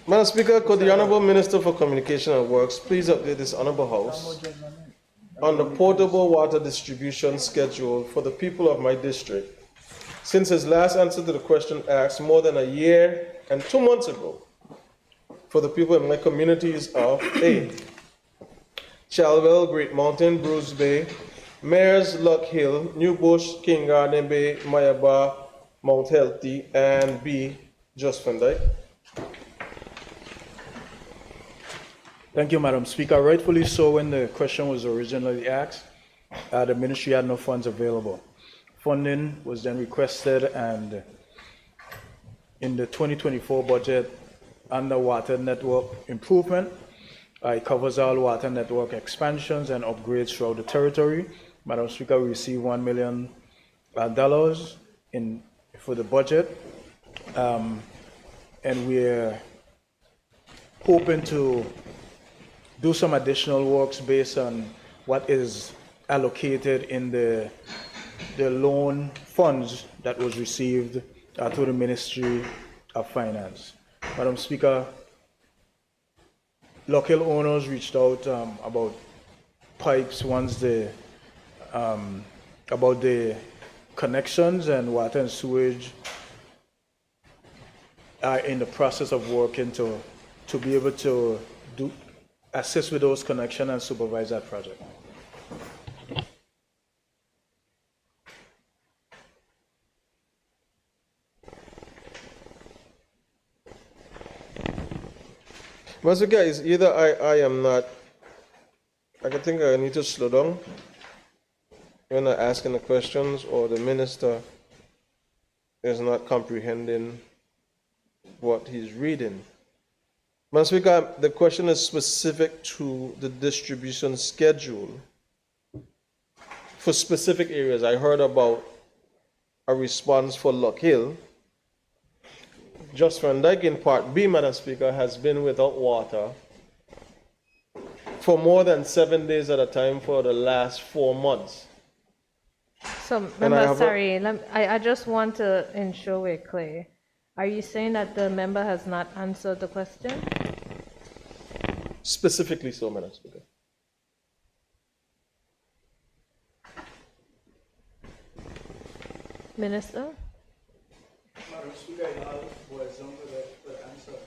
Madam Speaker, could the Honourable Minister for Communication and Works please update this Honourable House on the portable water distribution schedule for the people of my district, since his last answer to the question asked more than a year and 2 months ago for the people in my communities of A, Chalwell, Great Mountain, Bruce Bay, Mares, Luck Hill, New Bush, King Garden Bay, Mayaba, Mount Healthy, and B, Just Van Dyke. Thank you, Madam Speaker. Rightfully so, when the question was originally asked, the ministry had no funds available. Funding was then requested, and in the 2024 budget, under water network improvement, it covers all water network expansions and upgrades throughout the territory. Madam Speaker, we received $1 million for the budget, and we're hoping to do some additional works based on what is allocated in the loan funds that was received through the Ministry of Finance. Madam Speaker, local owners reached out about pipes about the connections, and water and sewage are in the process of working to be able to assist with those connections and supervise that project. Mr. Guys, either I am not, I think I need to slow down when I'm asking the questions, or the minister is not comprehending what he's reading. Mr. Speaker, the question is specific to the distribution schedule for specific areas. I heard about a response for Luck Hill. Just Van Dyke in Part B, Madam Speaker, has been without water for more than 7 days at a time for the last 4 months. So, member, sorry, I just want to ensure we're clear. Are you saying that the member has not answered the question? Specifically so, Madam Speaker. Minister? Madam Speaker, I will assume the answer.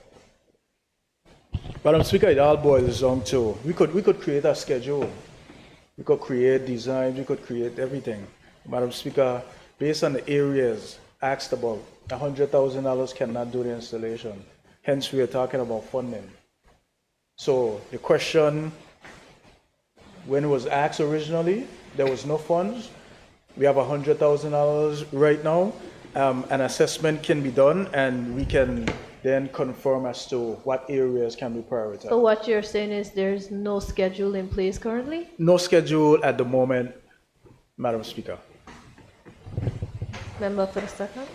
Madam Speaker, it all boils down to, we could create a schedule. We could create designs, we could create everything. Madam Speaker, based on the areas asked about, $100,000 cannot do the installation. Hence, we are talking about funding. So the question, when it was asked originally, there was no funds. We have $100,000 right now. An assessment can be done, and we can then confirm as to what areas can be prioritized. So what you're saying is there's no schedule in place currently? No schedule at the moment, Madam Speaker. Member for the second.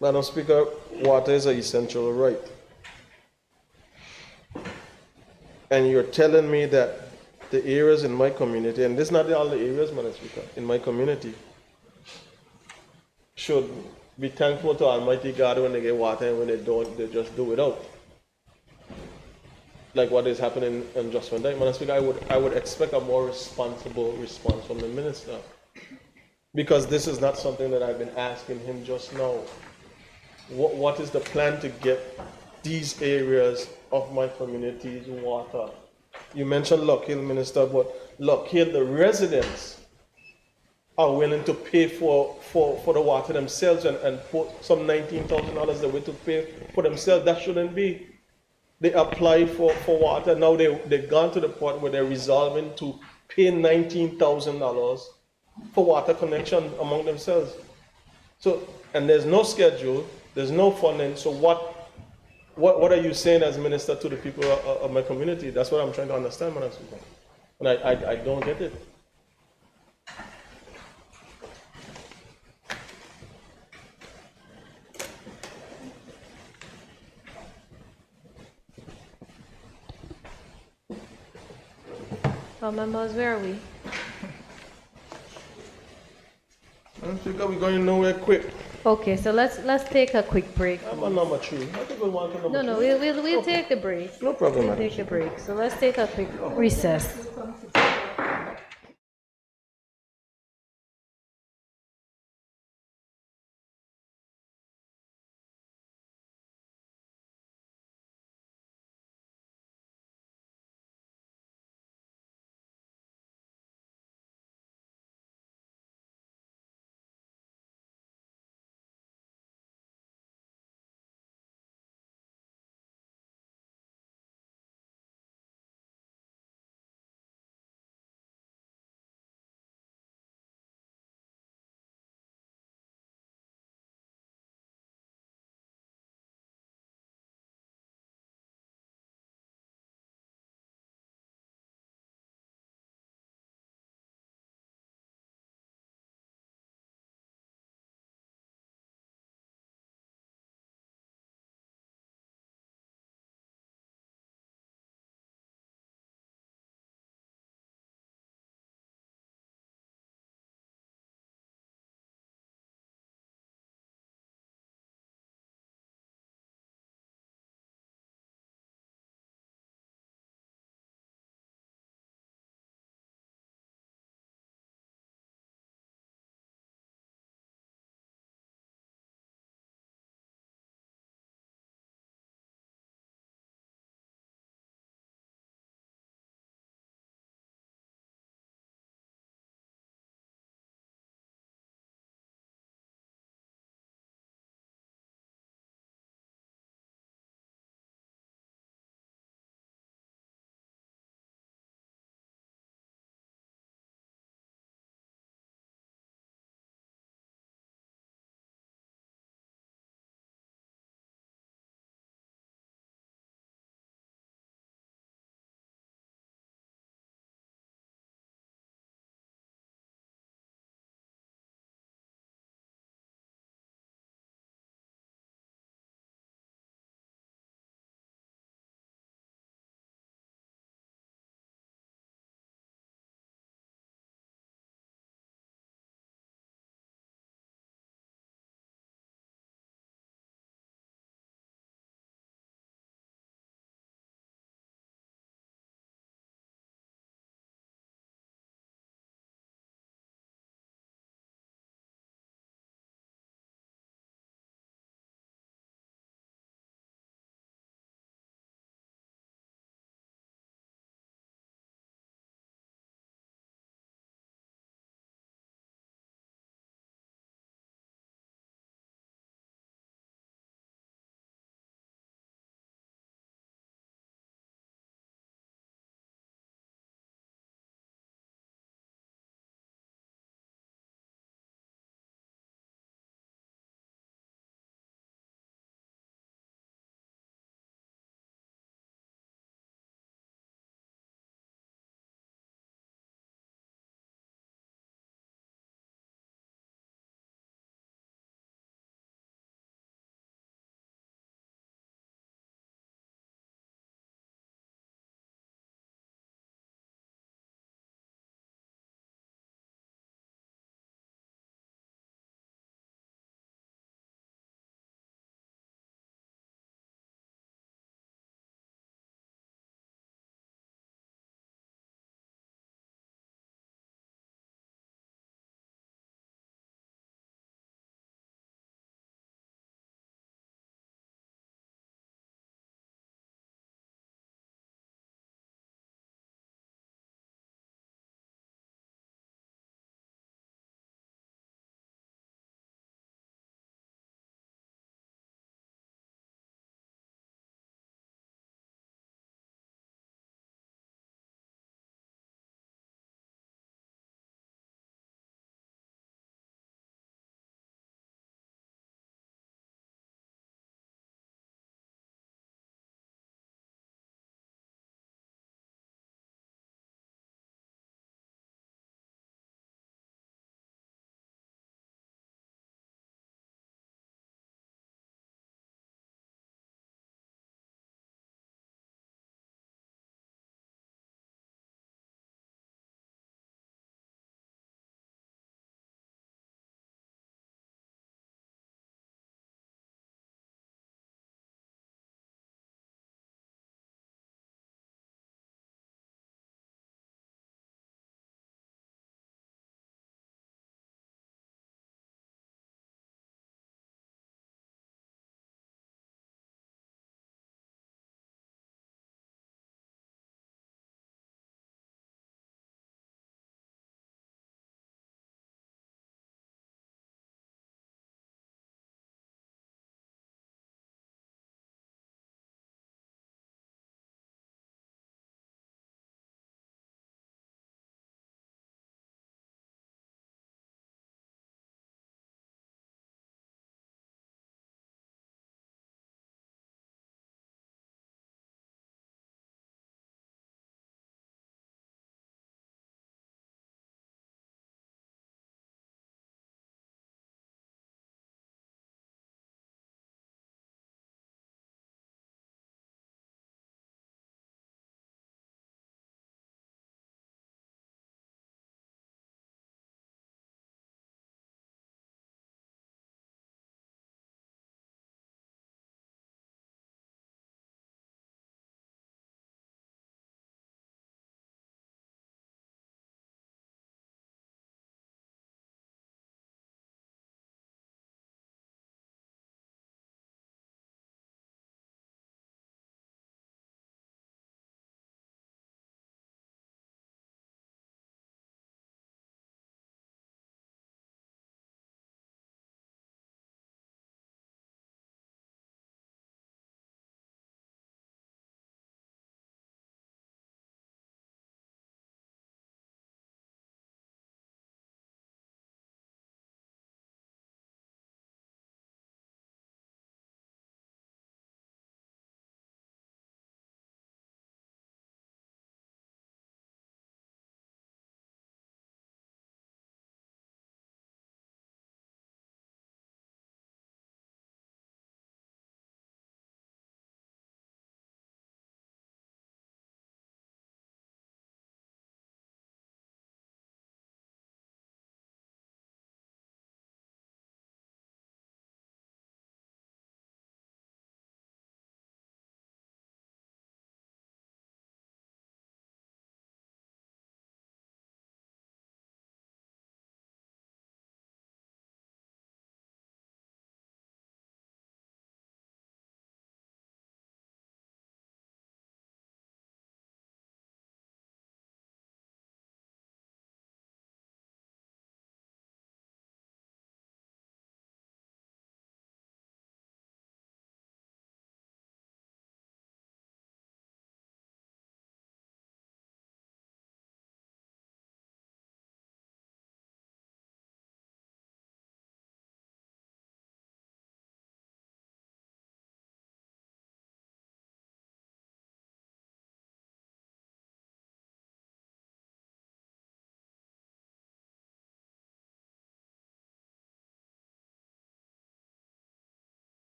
Madam Speaker, water is an essential right. And you're telling me that the areas in my community, and this is not all the areas, Madam Speaker, in my community, should be thankful to Almighty God when they get water, and when they don't, they just do it out. Like what is happening in Just One Day. Madam Speaker, I would expect a more responsible response from the minister. Because this is not something that I've been asking him just now. What is the plan to get these areas of my community's water? You mentioned Lock Hill, Minister, but Lock Hill, the residents are willing to pay for the water themselves and put some $19,000 the way to pay for themselves. That shouldn't be. They applied for water. Now they've gone to the point where they're resolving to pay $19,000 for water connection among themselves. So, and there's no schedule, there's no funding. So what are you saying as minister to the people of my community? That's what I'm trying to understand, Madam Speaker. And I don't get it. Well, members, where are we? Madam Speaker, we're going nowhere quick. Okay, so let's take a quick break. I'm on number 3. I think we'll want to number No, 3. we'll take the break. No problem, We'll Madam take the break. So let's take a quick recess.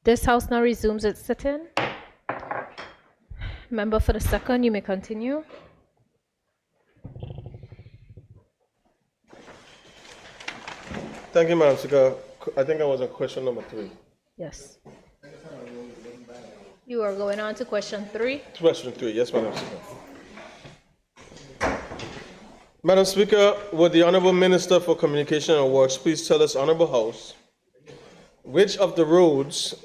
This House now resumes its sitting. Member for the second, you may continue. Thank you, Madam Speaker. I think I was on question number 3. Yes. You are going on to question 3. Question 3, yes, Madam Speaker. Madam Speaker, would the Honorable Minister for Communication and Works please tell us, Honorable House, which of the roads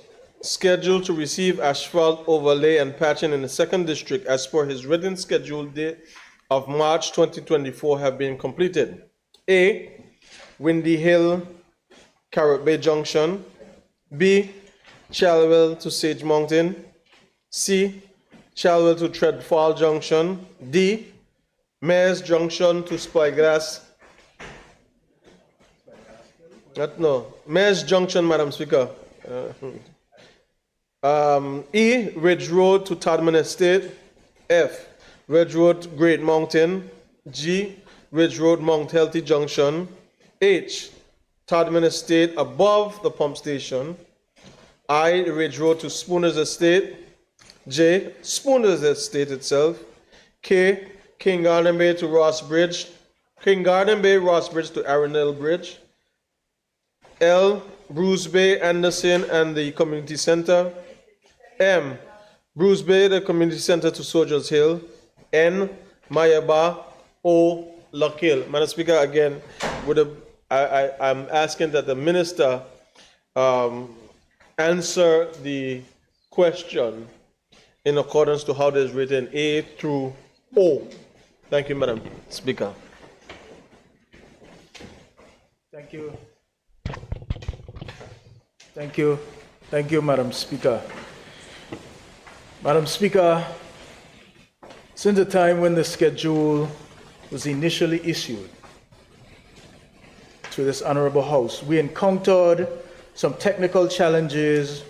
scheduled to receive asphalt overlay and patching in the 2nd District as per his written schedule date of March 2024 have been completed? A. Windy Hill, Carrot Bay Junction. B. Chalwell to Sage Mountain. C. Chalwell to Treadfall Junction. D. Mayor's Junction to Spyglass. No, Mayor's Junction, Madam Speaker. E. Ridge Road to Tadman Estate. F. Ridge Road, Great Mountain. G. Ridge Road, Mount Healthy Junction. H. Tadman Estate above the pump station. I. Ridge Road to Spooner's Estate. J. Spooner's Estate itself. K. King Garden Bay to Ross Bridge. King Garden Bay, Ross Bridge to Arundel Bridge. L. Bruce Bay, Anderson and the Community Center. M. Bruce Bay, the Community Center to Soldiers Hill. N. Mayaba. O. Lock Hill. Madam Speaker, again, I'm asking that the Minister answer the question in accordance to how it is written, A through O. Thank you, Madam Speaker. Thank you. Thank you. Thank you, Madam Speaker. Madam Speaker, since the time when the schedule was initially issued to this Honorable House, we encountered some technical challenges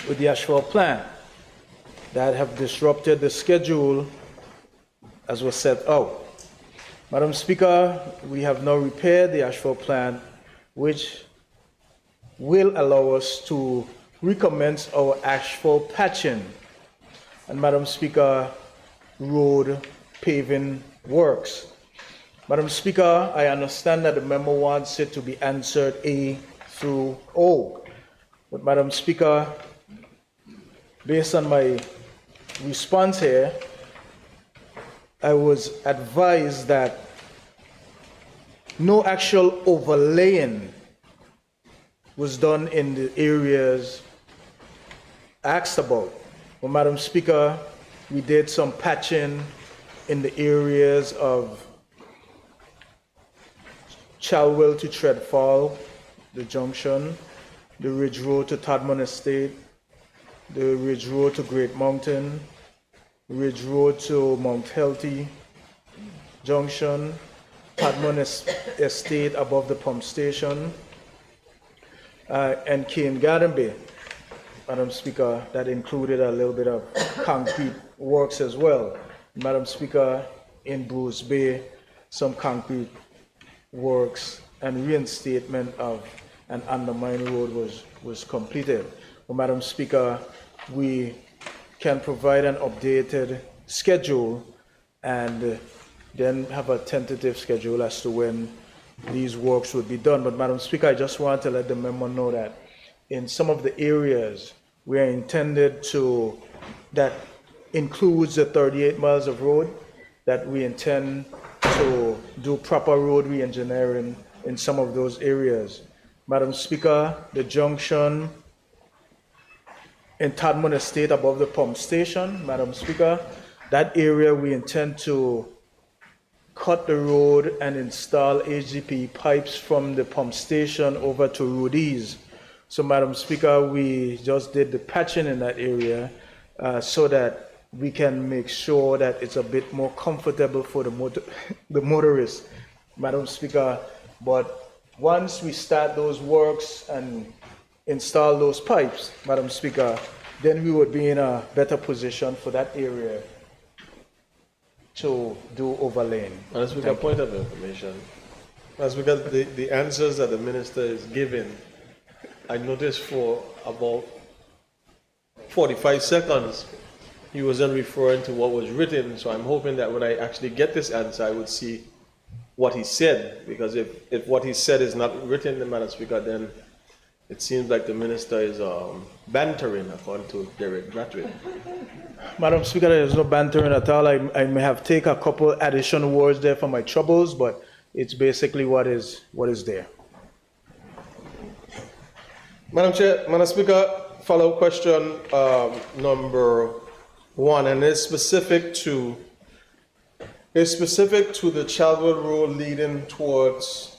with the asphalt plan that have disrupted the schedule as was set out. Madam Speaker, we have now repaired the asphalt plan, which will allow us to recommence our asphalt patching and, Madam Speaker, road paving works. Madam Speaker, I understand that the member wants it to be answered A through O. But Madam Speaker, based on my response here, I was advised that no actual overlaying was done in the areas asked about. Well, Madam Speaker, we did some patching in the areas of Chalwell to Treadfall, the junction, the Ridge Road to Tadman Estate, the Ridge Road to Great Mountain, Ridge Road to Mount Healthy Junction, Tadman Estate above the pump station, and King Garden Bay. Madam Speaker, that included a little bit of concrete works as well. Madam Speaker, in Bruce Bay, some concrete works and reinstatement of an undermined road was completed. Well, Madam Speaker, we can provide an updated schedule and then have a tentative schedule as to when these works would be done. But Madam Speaker, I just want to let the member know that in some of the areas we are intended to, that includes the 38 miles of road, that we intend to do proper road re-engineering in some of those areas. Madam Speaker, the junction in Tadman Estate above the pump station, Madam Speaker, that area we intend to cut the road and install HDPE pipes from the pump station over to Rudy's. So, Madam Speaker, we just did the patching in that area so that we can make sure that it's a bit more comfortable for the motorists, Madam Speaker. But once we start those works and install those pipes, Madam Speaker, then we would be in a better position for that area to do overlaying. As we got point of information, as we got the answers that the minister is giving, I noticed for about 45 seconds, he wasn't referring to what was written. So I'm hoping that when I actually get this answer, I would see what he said. Because if what he said is not written, Madam Speaker, then it seems like the minister is bantering, according to Derek Bradford. Madam Speaker, there is no bantering at all. I may have taken a couple additional words there for my troubles, but it's basically what is there. Madam Chair, Madam Speaker, follow-up question number 1, and it's specific to the Chalwood Road leading towards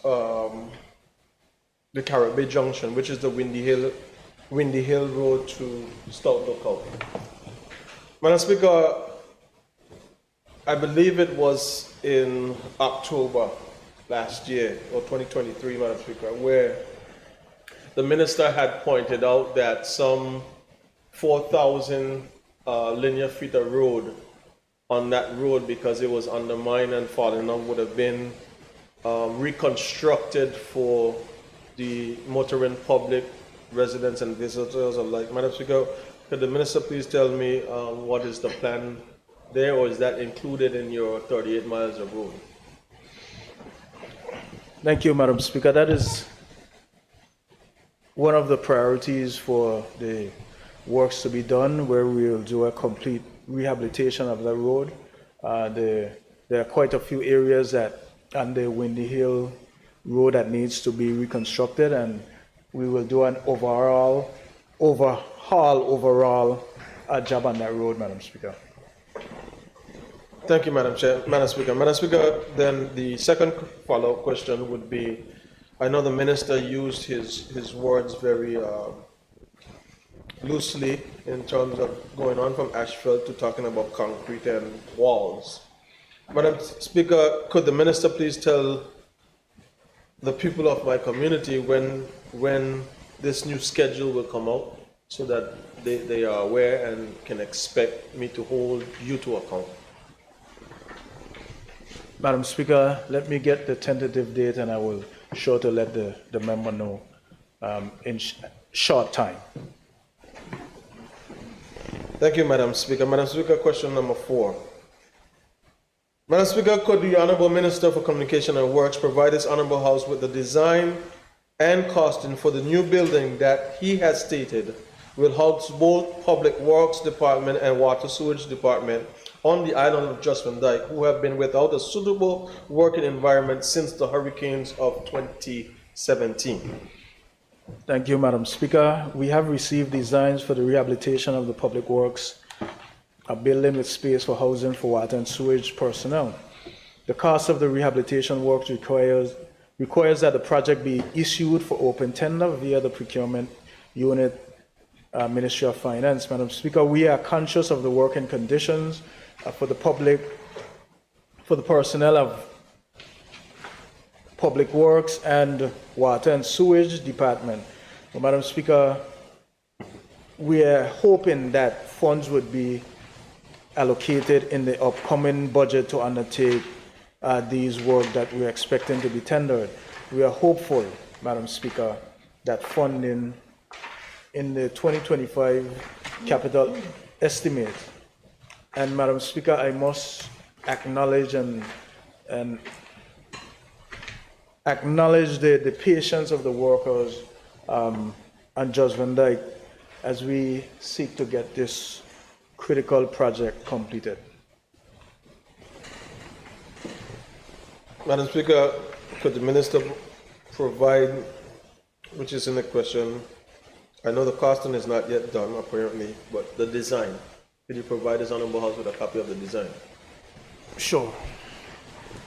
the Caribbean Junction, which is the Windy Hill Road to Stout Lookout. Madam Speaker, I believe it was in October last year, or 2023, Madam Speaker, where the minister had pointed out that some 4,000 linear feet of road on that road, because it was undermined and falling off, would have been reconstructed for the motoring public, residents and visitors alike. Madam Speaker, could the minister please tell me what is the plan there, or is that included in your 38 miles of road? Thank you, Madam Speaker. That is one of the priorities for the works to be done, where we will do a complete rehabilitation of the road. There are quite a few areas on the Windy Hill Road that needs to be reconstructed, and we will do an overall job on that road, Madam Speaker. Thank you, Madam Chair. Madam Speaker. Madam Speaker, then the second follow-up question would be, I know the minister used his words very loosely in terms of going on from asphalt to talking about concrete and walls. Madam Speaker, could the minister please tell the people of my community when this new schedule will come out, so that they are aware and can expect me to hold you to account? Madam Speaker, let me get the tentative date, and I will sure to let the member know in short time. Thank you, Madam Speaker. Madam Speaker, question number 4. Madam Speaker, could the Honourable Minister for Communication and Works provide this Honourable House with the design and costing for the new building that he has stated will house both Public Works Department and Water Sewage Department on the island of Just Van Dyke, who have been without a suitable working environment since the hurricanes of 2017? Thank you, Madam Speaker. We have received designs for the rehabilitation of the Public Works, a building with space for housing for water and sewage personnel. The cost of the rehabilitation work requires that the project be issued for open tender via the procurement unit, Ministry of Finance. Madam Speaker, we are conscious of the working conditions for the personnel of Public Works and Water and Sewage Department. Well, Madam Speaker, we are hoping that funds would be allocated in the upcoming budget to undertake these work that we're expecting to be tendered. We are hopeful, Madam Speaker, that funding in the 2025 capital estimate. And Madam Speaker, I must acknowledge acknowledge the patience of the workers on Just Van Dyke as we seek to get this critical project completed. Madam Speaker, could the minister provide, which is in the question, I know the costing is not yet done apparently, but the design, could you provide this Honourable House with a copy of the design? Sure.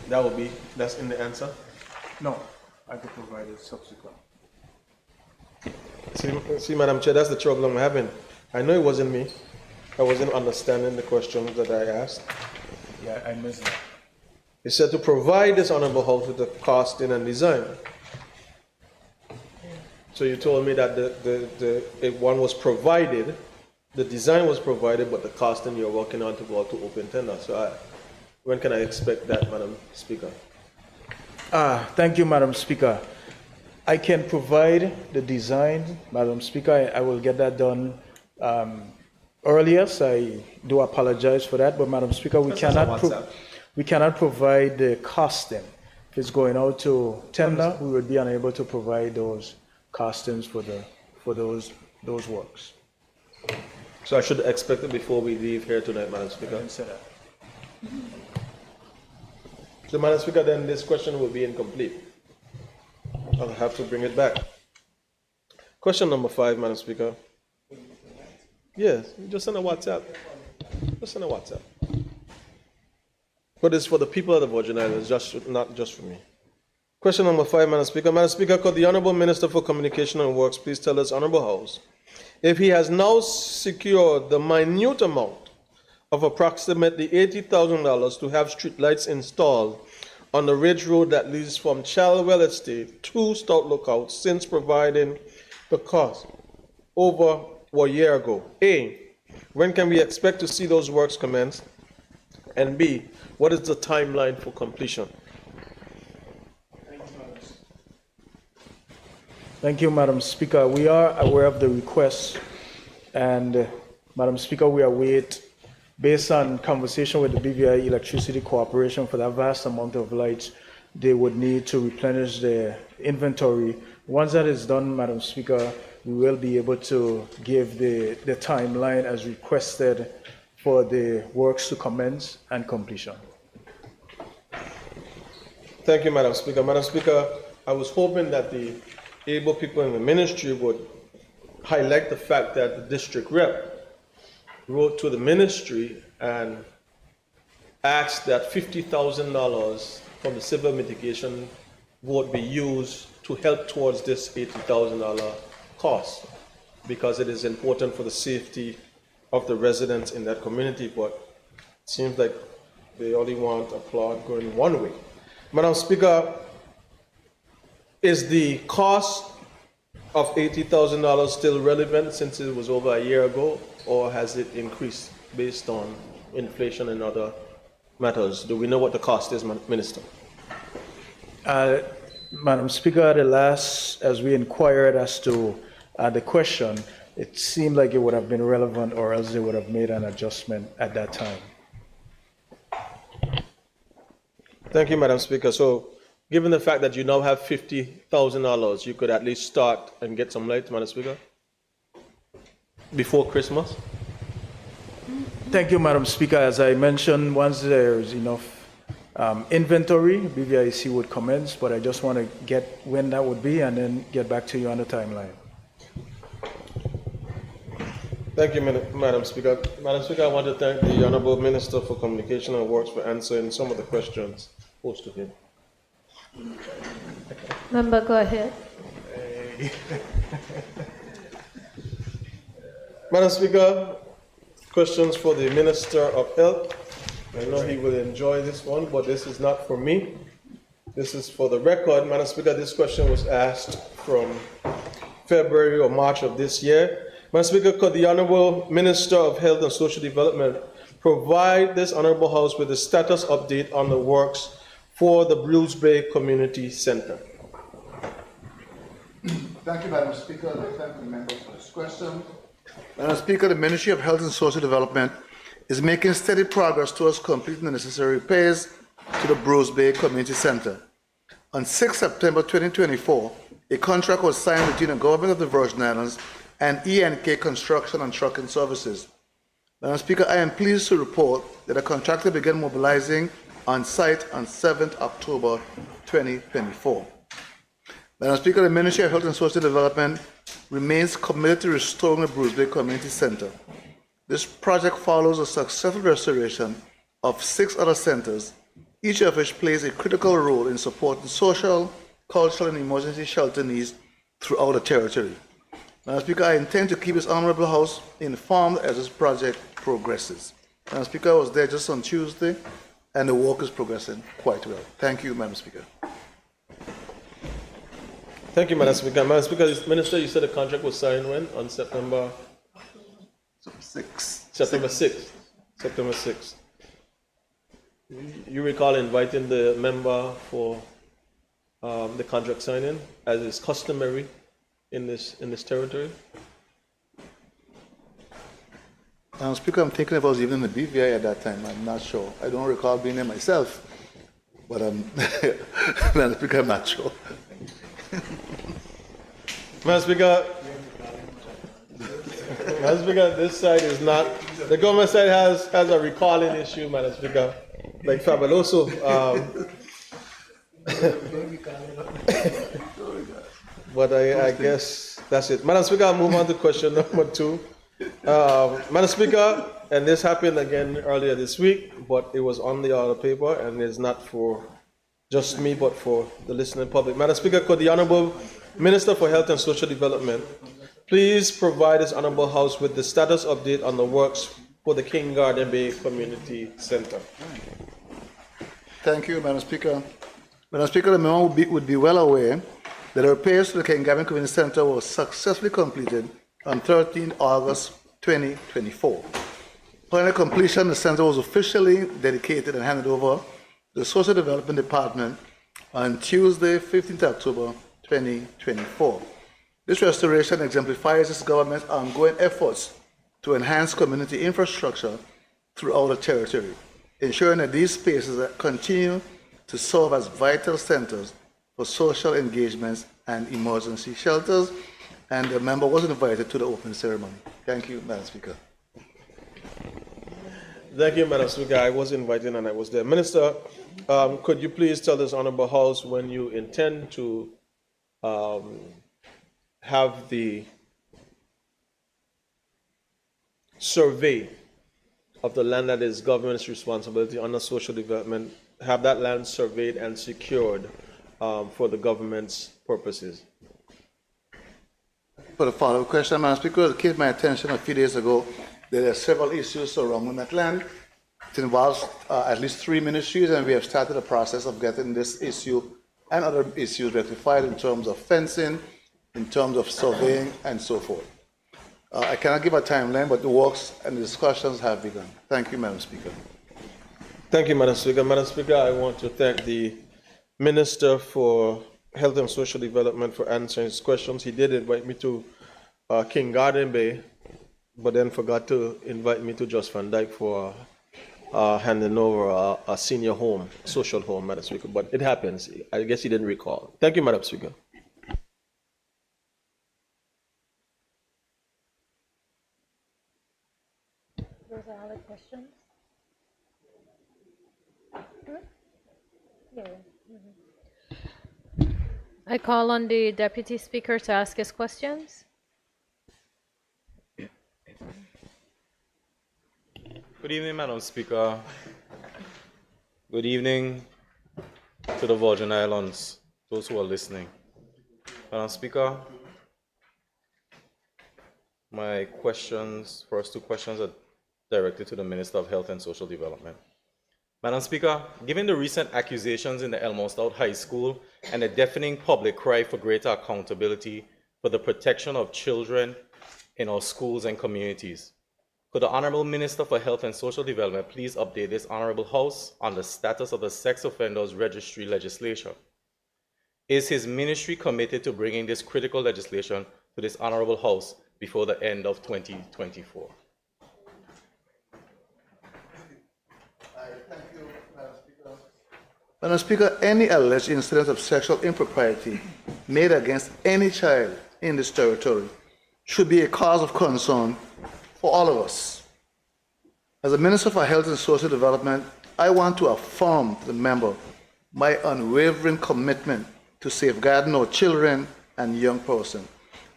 That's in the answer? No, I could provide it subsequent. See, Madam Chair, that's the trouble I'm having. I know it wasn't me. I wasn't understanding the questions that I asked. Yeah, I missed that. It said to provide this Honourable House with the costing and design. So you told me that if one was provided, the design was provided, but the costing you're working on to go out to open tender. So When can I expect that, Madam Speaker? Thank you, Madam Speaker. I can provide the design, Madam Speaker. I will get that done earliest. I do apologize for that, but Madam Speaker, we cannot provide the costing. If it's going out to tender, we would be unable to provide those costings for those works. So I should expect it before we leave here tonight, Madam Speaker. Consider. So, Madam Speaker, then this question will be incomplete. I'll have to bring it back. Question number 5, Madam Speaker. Yes, just send a WhatsApp. Just send a WhatsApp. But it's for the people of the Virgin Islands, not just for me. Question number 5, Madam Speaker. Madam Speaker, could the Honourable Minister for Communication and Works please tell us, Honourable House, if he has now secured the minute amount of approximately $80,000 to have streetlights installed on the Ridge Road that leads from Chalwell Estate to Stout Lookout since providing the cost over a year ago? A, when can we expect to see those works commence? And B, what is the timeline for completion? Thank you, Madam Speaker. We are aware of the request, and Madam Speaker, we await, based on conversation with the BVI Electricity Corporation, for that vast amount of lights they would need to replenish their inventory. Once that is done, Madam Speaker, we will be able to give the timeline as requested for the works to commence and completion. Thank you, Madam Speaker. Madam Speaker, I was hoping that the able people in the ministry would highlight the fact that the district rep wrote to the ministry and asked that $50,000 from the civil mitigation would be used to help towards this $80,000 cost, because it is important for the safety of the residents in that community. But it seems like they only want a plot going one way. Madam Speaker, is the cost of $80,000 still relevant since it was over a year ago, or has it increased based on inflation and other matters? Do we know what the cost is, Minister? Madam Speaker, as we inquired as to the question, it seemed like it would have been relevant, or else they would have made an adjustment at that time. Thank you, Madam Speaker. So, given the fact that you now have $50,000, you could at least start and get some lights, Madam Speaker, before Christmas? Thank you, Madam Speaker. As I mentioned, once there is enough inventory, BVIC would commence, but I just want to get when that would be and then get back to you on the timeline. Thank you, Madam Speaker. Madam Speaker, I want to thank the Honourable Minister for Communication and Works for answering some of the questions posed to him. Member, go ahead. Madam Speaker, questions for the Minister of Health. I know he will enjoy this one, but this is not for me. This is for the record. Madam Speaker, this question was asked from February or March of this year. Madam Speaker, could the Honourable Minister of Health and Social Development provide this Honourable House with a status update on the works for the Bruce Bay Community Centre? Thank you, Madam Speaker. I thank the member for this question. Madam Speaker, the Ministry of Health and Social Development is making steady progress towards completing the necessary repairs to the Bruce Bay Community Centre. On 6 September 2024, a contract was signed between the Government of the Virgin Islands and ENK Construction and Trucking Services. Madam Speaker, I am pleased to report that the contractor began mobilizing on site on 7th October 2024. Madam Speaker, the Ministry of Health and Social Development remains committed to restoring the Bruce Bay Community Centre. This project follows a successful restoration of 6 other centres, each of which plays a critical role in supporting social, cultural, and emergency shelter needs throughout the territory. Madam Speaker, I intend to keep this Honourable House informed as this project progresses. Madam Speaker, I was there just on Tuesday, and the work is progressing quite well. Thank you, Madam Speaker. Thank you, Madam Speaker. Madam Speaker, Minister, you said the contract was signed when? On September 6th. September 6th. September 6th. You recall inviting the member for the contract signing, as is customary in this territory? Speaker, I'm thinking if I was even in the BVI at that time. I'm not sure. I don't recall being there myself, but Madam Speaker, I'm not sure. Madam Speaker, this side is not. The government side has a recalling issue, Madam Speaker, like Fabuloso. But I guess that's it. Madam Speaker, I'll move on to question number 2. Madam Speaker, and this happened again earlier this week, but it was on the other paper, and it's not for just me, but for the listening public. Madam Speaker, could the Honorable Minister for Health and Social Development please provide this Honorable House with the status update on the works for the King Garden Bay Community Center? Thank you, Madam Speaker. Madam Speaker, the member would be well aware that the repairs to the King Garden Community Center were successfully completed on 13 August 2024. Upon the completion, the center was officially dedicated and handed over to the Social Development Department on Tuesday, 15th October 2024. This restoration exemplifies this government's ongoing efforts to enhance community infrastructure throughout the territory, ensuring that these spaces continue to serve as vital centers for social engagements and emergency shelters. And the member was invited to the opening ceremony. Thank you, Madam Speaker. Thank you, Madam Speaker. I was invited and I was there. Minister, could you please tell this Honorable House when you intend to have the survey of the land that is government's responsibility under social development, have that land surveyed and secured for the government's purposes? For the follow-up question, Madam Speaker, it came to my attention a few days ago that there are several issues surrounding that land. It involves at least 3 ministries, and we have started the process of getting this issue and other issues rectified in terms of fencing, in terms of surveying, and so forth. I cannot give a timeline, but the works and the discussions have begun. Thank you, Madam Speaker. Thank you, Madam Speaker. Madam Speaker, I want to thank the Minister for Health and Social Development for answering his questions. He did invite me to King Garden Bay, but then forgot to invite me to Just Van Dyke for handing over a senior home, social home, Madam Speaker. But it happens. I guess he didn't recall. Thank you, Madam Speaker. Those are all the questions. Yeah. I call on the Deputy Speaker to ask his questions. Good evening, Madam Speaker. Good evening to the Virgin Islands, those who are listening. Madam Speaker, my questions, first 2 questions are directed to the Minister of Health and Social Development. Madam Speaker, given the recent accusations in the Elmore Stout High School and the deafening public cry for greater accountability for the protection of children in our schools and communities, could the Honorable Minister for Health and Social Development please update this Honorable House on the status of the Sex Offenders Registry legislation? Is his ministry committed to bringing this critical legislation to this Honorable House before the end of 2024? Madam Speaker, any alleged incident of sexual impropriety made against any child in this territory should be a cause of concern for all of us. As a Minister for Health and Social Development, I want to affirm to the member my unwavering commitment to safeguarding our children and young persons.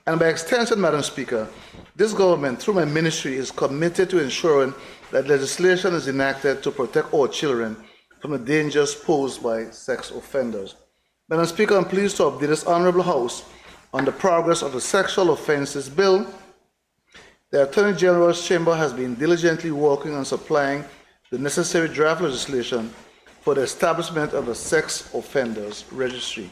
And by extension, Madam Speaker, this government, through my ministry, is committed to ensuring that legislation is enacted to protect our children from the dangers posed by sex offenders. Madam Speaker, I'm pleased to update this Honourable House on the progress of the Sexual Offences Bill. The Attorney General's Chamber has been diligently working on supplying the necessary draft legislation for the establishment of the Sex Offenders Registry.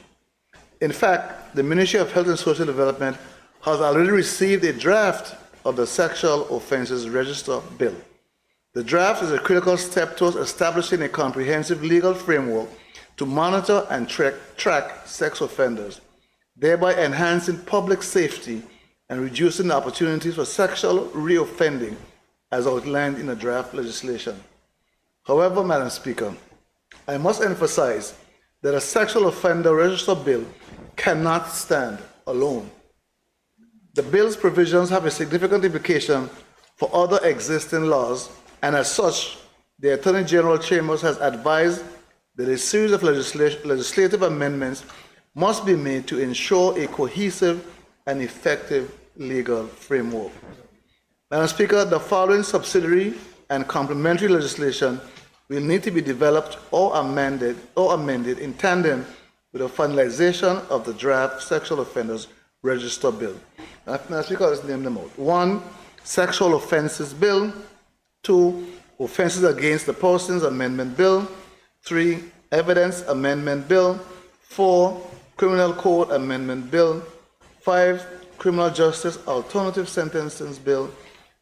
In fact, the Ministry of Health and Social Development has already received a draft of the Sexual Offences Register Bill. The draft is a critical step towards establishing a comprehensive legal framework to monitor and track sex offenders, thereby enhancing public safety and reducing the opportunities for sexual reoffending as outlined in the draft legislation. However, Madam Speaker, I must emphasize that a sexual offender register bill cannot stand alone. The bill's provisions have a significant implication for other existing laws, and as such, the Attorney General Chambers has advised that a series of legislative amendments must be made to ensure a cohesive and effective legal framework. Madam Speaker, the following subsidiary and complementary legislation will need to be developed or amended in tandem with the finalization of the draft Sexual Offenders Register Bill. Madam Speaker, let's name them out. 1. Sexual Offences Bill. 2. Offences Against the Persons Amendment Bill. 3. Evidence Amendment Bill. 4. Criminal Code Amendment Bill. 5. Criminal Justice Alternative Sentencing Bill.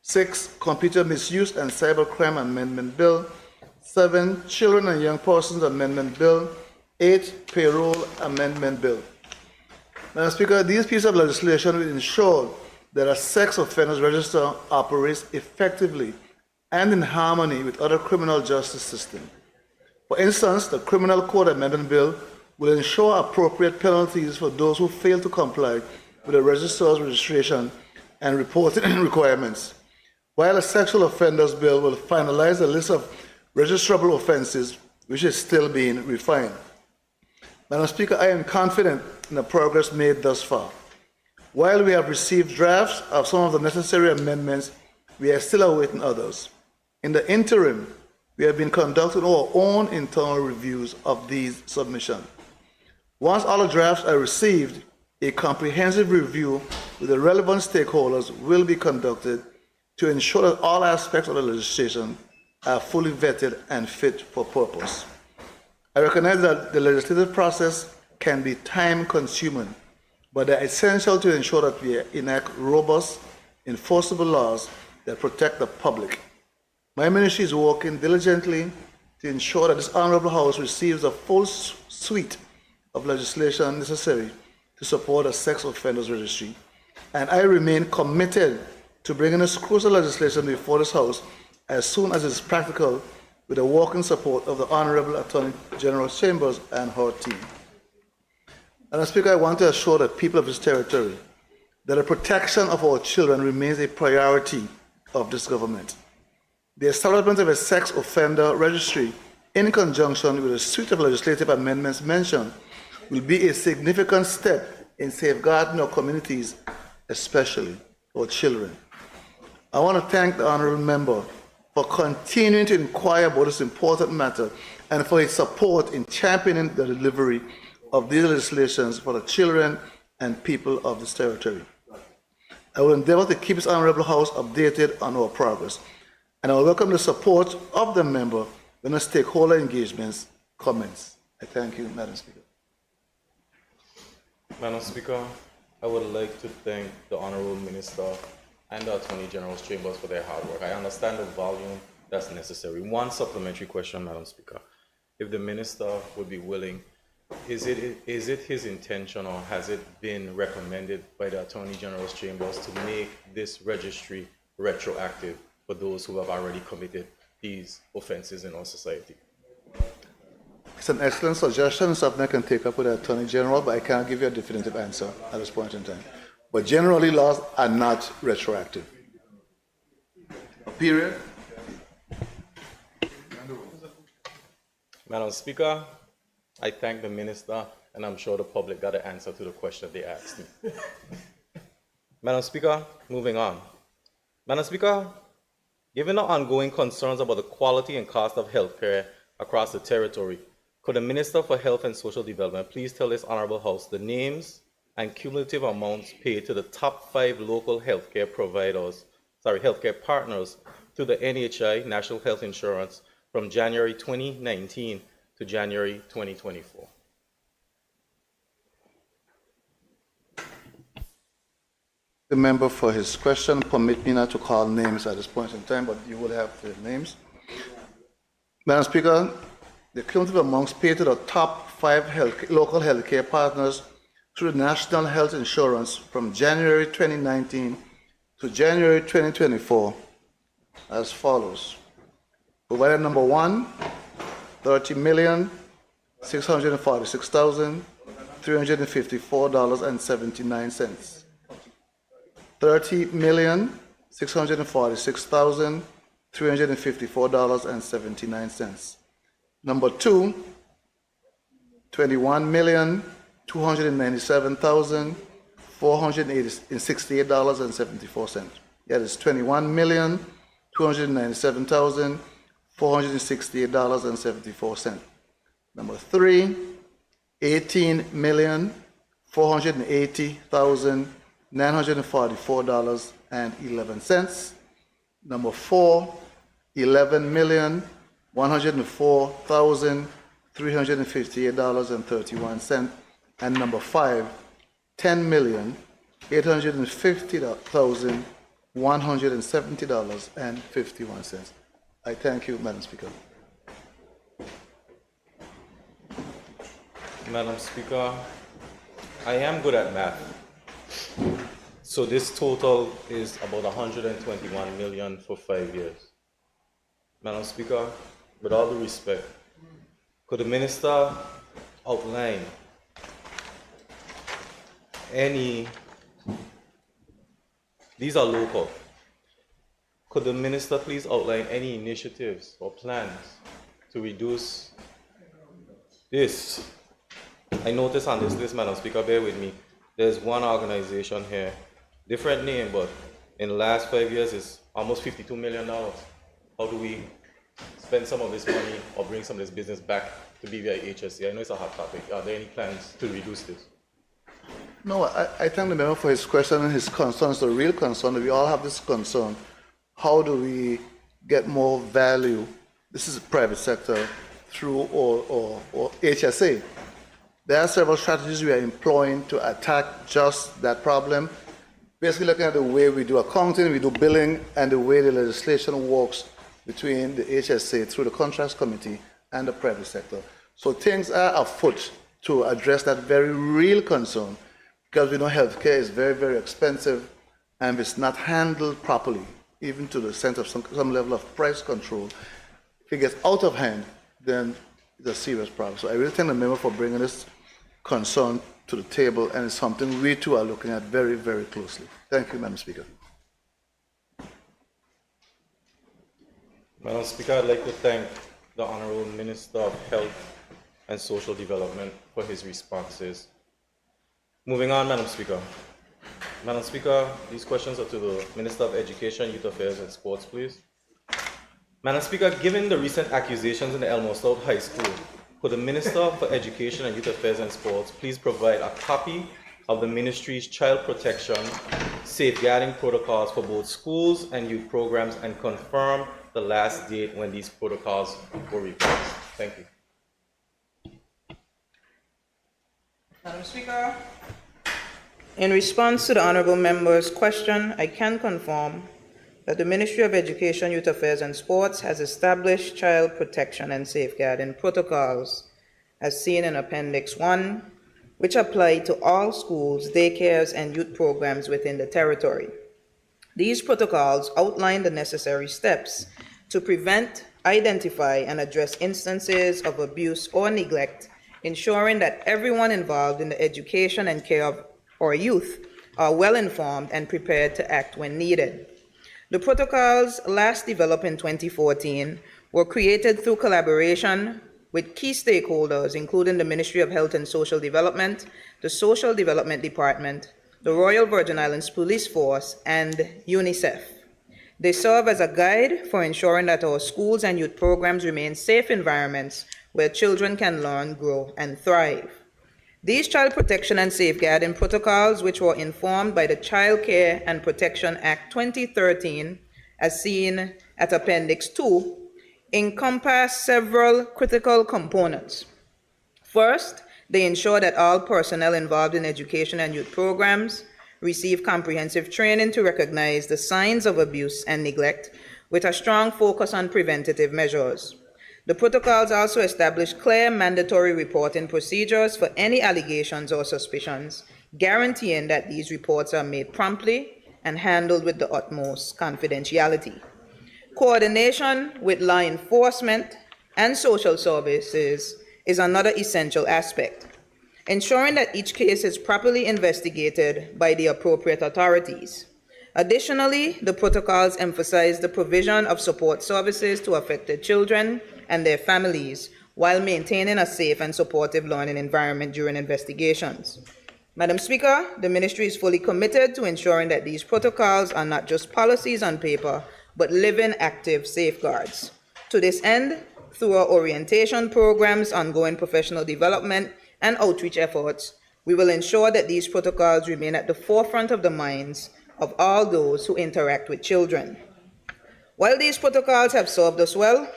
6. Computer Misuse and Cybercrime Amendment Bill. 7. Children and Young Persons Amendment Bill. 8. Payroll Amendment Bill. Madam Speaker, these pieces of legislation will ensure that a sex offenders register operates effectively and in harmony with other criminal justice systems. For instance, the Criminal Code Amendment Bill will ensure appropriate penalties for those who fail to comply with the registrar's registration and reporting requirements, while the Sexual Offenders Bill will finalize a list of registrable offenses, which is still being refined. Madam Speaker, I am confident in the progress made thus far. While we have received drafts of some of the necessary amendments, we are still awaiting others. In the interim, we have been conducting our own internal reviews of these submissions. Once all the drafts are received, a comprehensive review with the relevant stakeholders will be conducted to ensure that all aspects of the legislation are fully vetted and fit for purpose. I recognize that the legislative process can be time-consuming, but they are essential to ensure that we enact robust, enforceable laws that protect the public. My ministry is working diligently to ensure that this Honorable House receives a full suite of legislation necessary to support a sex offenders registry, and I remain committed to bringing this crucial legislation before this House as soon as it is practical, with the working support of the Honorable Attorney General Chambers and her team. Madam Speaker, I want to assure the people of this territory that the protection of our children remains a priority of this government. The establishment of a sex offender registry, in conjunction with a suite of legislative amendments mentioned, will be a significant step in safeguarding our communities, especially our children. I want to thank the Honourable Member for continuing to inquire about this important matter and for his support in championing the delivery of these legislations for the children and people of this territory. I will endeavour to keep this Honourable House updated on our progress, and I will welcome the support of the member when the stakeholder engagements commence. I thank you, Madam Speaker. Madam Speaker, I would like to thank the Honourable Minister and the Attorney General's Chambers for their hard work. I understand the volume that's necessary. One supplementary question, Madam Speaker. If the Minister would be willing, is it his intention, or has it been recommended by the Attorney General's Chambers to make this registry retroactive for those who have already committed these offenses in our society? It's an excellent suggestion, something I can take up with the Attorney General, but I can't give you a definitive answer at this point in time. But generally, laws are not retroactive. Period. Madam Speaker, I thank the Minister, and I'm sure the public got an answer to the question they asked me. Madam Speaker, moving on. Madam Speaker, given the ongoing concerns about the quality and cost of healthcare across the territory, could the Minister for Health and Social Development please tell this Honourable House the names and cumulative amounts paid to the top 5 local healthcare partners through the NHI, National Health Insurance, from January 2019 to January 2024? the member for his question. Permit me not to call names at this point in time, but you will have the names. Madam Speaker, the cumulative amounts paid to the top 5 local healthcare partners through National Health Insurance from January 2019 to January 2024 as follows. Provider number 1, $30,646,354.79. $30,646,354.79. Number 2, $21,297,468.74. That is $21,297,468.74. Number 3, $18,480,944.11. Number 4, $11,104,358.31. And number 5, $10,850,170.51. I thank you, Madam Speaker. Madam Speaker, I am good at math. So this total is about 121 million for 5 years. Madam Speaker, with all due respect, could the minister outline these are local. Could the minister please outline any initiatives or plans to reduce this? I noticed on this list, Madam Speaker, bear with me, there's one organization here, different name, but in the last 5 years it's almost $52 million. How do we spend some of this money or bring some of this business back to BVI HSC? I know it's a hot topic. Are there any plans to reduce this? No, I thank the member for his question and his concern. It's a real concern. We all have this concern. How do we get more value? This is the private sector through or HSA. There are several strategies we are employing to attack just that problem. Basically looking at the way we do accounting, we do billing, and the way the legislation works between the HSA through the Contracts Committee and the private sector. So things are afoot to address that very real concern, because we know healthcare is very, very expensive, and if it's not handled properly, even to the sense of some level of price control, if it gets out of hand, then it's a serious problem. So I really thank the member for bringing this concern to the table, and it's something we too are looking at very, very closely. Thank you, Madam Speaker. Madam Speaker, I'd like to thank the Honorable Minister of Health and Social Development for his responses. Moving on, Madam Speaker. Madam Speaker, these questions are to the Minister of Education, Youth Affairs and Sports, please. Madam Speaker, given the recent accusations in the Elmo South High School, could the Minister for Education and Youth Affairs and Sports please provide a copy of the Ministry's child protection safeguarding protocols for both schools and youth programs and confirm the last date when these protocols were revised? Thank you. Madam Speaker, in response to the honourable member's question, I can confirm that the Ministry of Education, Youth Affairs and Sports has established child protection and safeguarding protocols as seen in Appendix 1, which apply to all schools, daycares and youth programs within the territory. These protocols outline the necessary steps to prevent, identify and address instances of abuse or neglect, ensuring that everyone involved in the education and care of our youth are well informed and prepared to act when needed. The protocols, last developed in 2014, were created through collaboration with key stakeholders, including the Ministry of Health and Social Development, the Social Development Department, the Royal Virgin Islands Police Force, and UNICEF. They serve as a guide for ensuring that our schools and youth programs remain safe environments where children can learn, grow, and thrive. These child protection and safeguarding protocols, which were informed by the Child Care and Protection Act 2013, as seen at Appendix 2, encompass several critical components. First, they ensure that all personnel involved in education and youth programs receive comprehensive training to recognize the signs of abuse and neglect, with a strong focus on preventative measures. The protocols also establish clear mandatory reporting procedures for any allegations or suspicions, guaranteeing that these reports are made promptly and handled with the utmost confidentiality. Coordination with law enforcement and social services is another essential aspect, ensuring that each case is properly investigated by the appropriate authorities. Additionally, the protocols emphasize the provision of support services to affected children and their families while maintaining a safe and supportive learning environment during investigations. Madam Speaker, the Ministry is fully committed to ensuring that these protocols are not just policies on paper, but living active safeguards. To this end, through our orientation programs, ongoing professional development, and outreach efforts, we will ensure that these protocols remain at the forefront of the minds of all those who interact with children. While these protocols have served us well,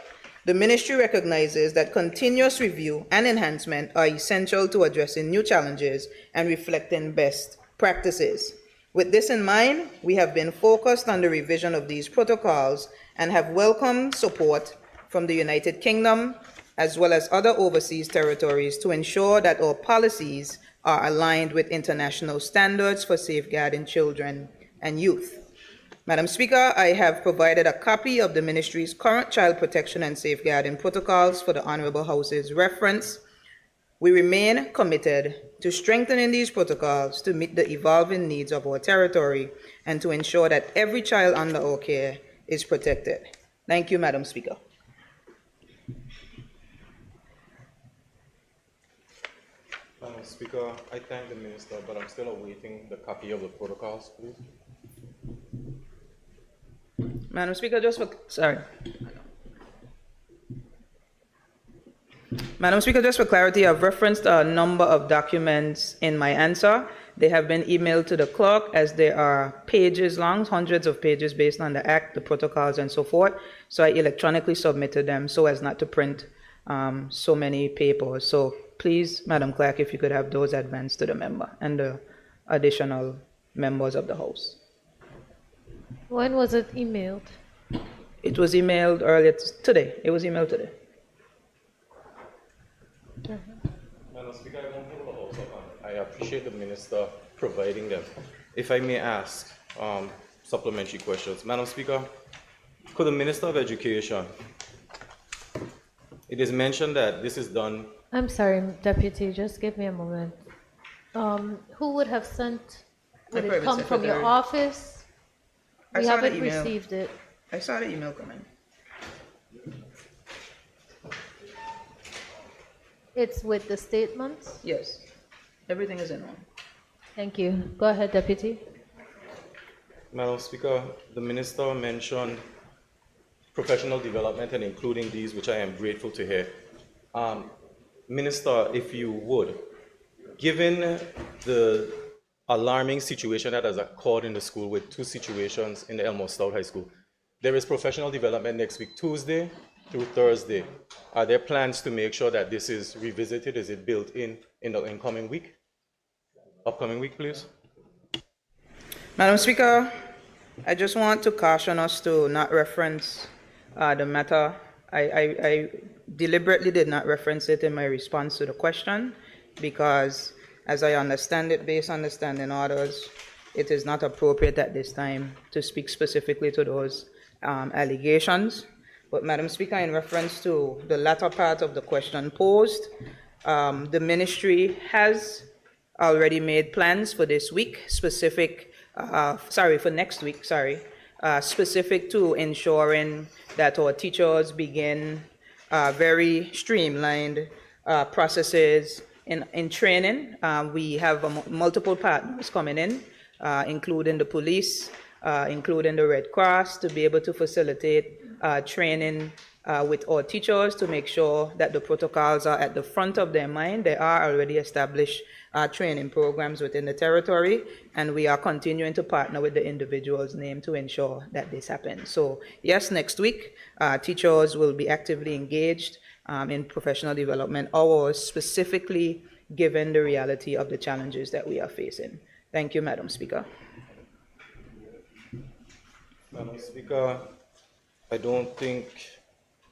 the Ministry recognizes that continuous review and enhancement are essential to addressing new challenges and reflecting best practices. With this in mind, we have been focused on the revision of these protocols and have welcomed support from the United Kingdom as well as other overseas territories to ensure that our policies are aligned with international standards for safeguarding children and youth. Madam Speaker, I have provided a copy of the Ministry's current child protection and safeguarding protocols for the Honorable House's reference. We remain committed to strengthening these protocols to meet the evolving needs of our territory and to ensure that every child under our care is protected. Thank you, Madam Speaker. Madam Speaker, I thank the Minister, but I'm still awaiting the copy of the protocols, please. Madam Speaker, Madam Speaker, just for clarity, I've referenced a number of documents in my answer. They have been emailed to the clerk as they are pages long, hundreds of pages based on the Act, the protocols, and so forth. So I electronically submitted them so as not to print so many papers. So please, Madam Clerk, if you could have those advanced to the member and the additional members of the House. When was it emailed? It was emailed earlier today. It was emailed today. Madam Speaker, I won't hold the House up on it. I appreciate the Minister providing them. If I may ask supplementary questions. Madam Speaker, could the Minister of Education, it is mentioned that this is done. I'm sorry, Deputy, just give me a moment. Who would have sent, would it come from your office? We haven't received it. I saw the email come in. It's with the statements? Yes. Everything is in one. Thank you. Go ahead, Deputy. Madam Speaker, the Minister mentioned professional development and including these, which I am grateful to hear. Minister, if you would, given the alarming situation that has occurred in the school with two situations in the Elmore Stout High School, there is professional development next week, Tuesday through Thursday. Are there plans to make sure that this is revisited? Is it built in the incoming week? Upcoming week, please. Madam Speaker, I just want to caution us to not reference the matter. I deliberately did not reference it in my response to the question because, as I understand it, based on the standing orders, it is not appropriate at this time to speak specifically to those allegations. But, Madam Speaker, in reference to the latter part of the question posed, the Ministry has already made plans for this week, for next week, specific to ensuring that our teachers begin very streamlined processes in training. We have multiple partners coming in, including the police, including the Red Cross, to be able to facilitate training with our teachers to make sure that the protocols are at the front of their mind. There are already established training programs within the territory, and we are continuing to partner with the individuals named to ensure that this happens. So yes, next week, teachers will be actively engaged in professional development hours, specifically given the reality of the challenges that we are facing. Thank you, Madam Speaker. Madam Speaker, I don't think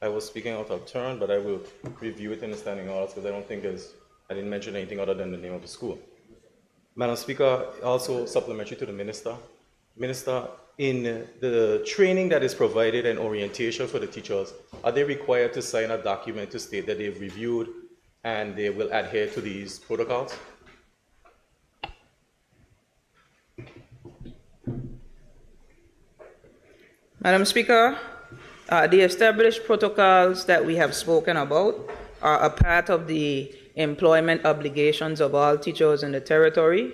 I was speaking out of turn, but I will review it in the standing orders because I don't think I didn't mention anything other than the name of the school. Madam Speaker, also supplementary to the Minister. Minister, in the training that is provided and orientation for the teachers, are they required to sign a document to state that they've reviewed and they will adhere to these protocols? Madam Speaker, the established protocols that we have spoken about are a part of the employment obligations of all teachers in the territory.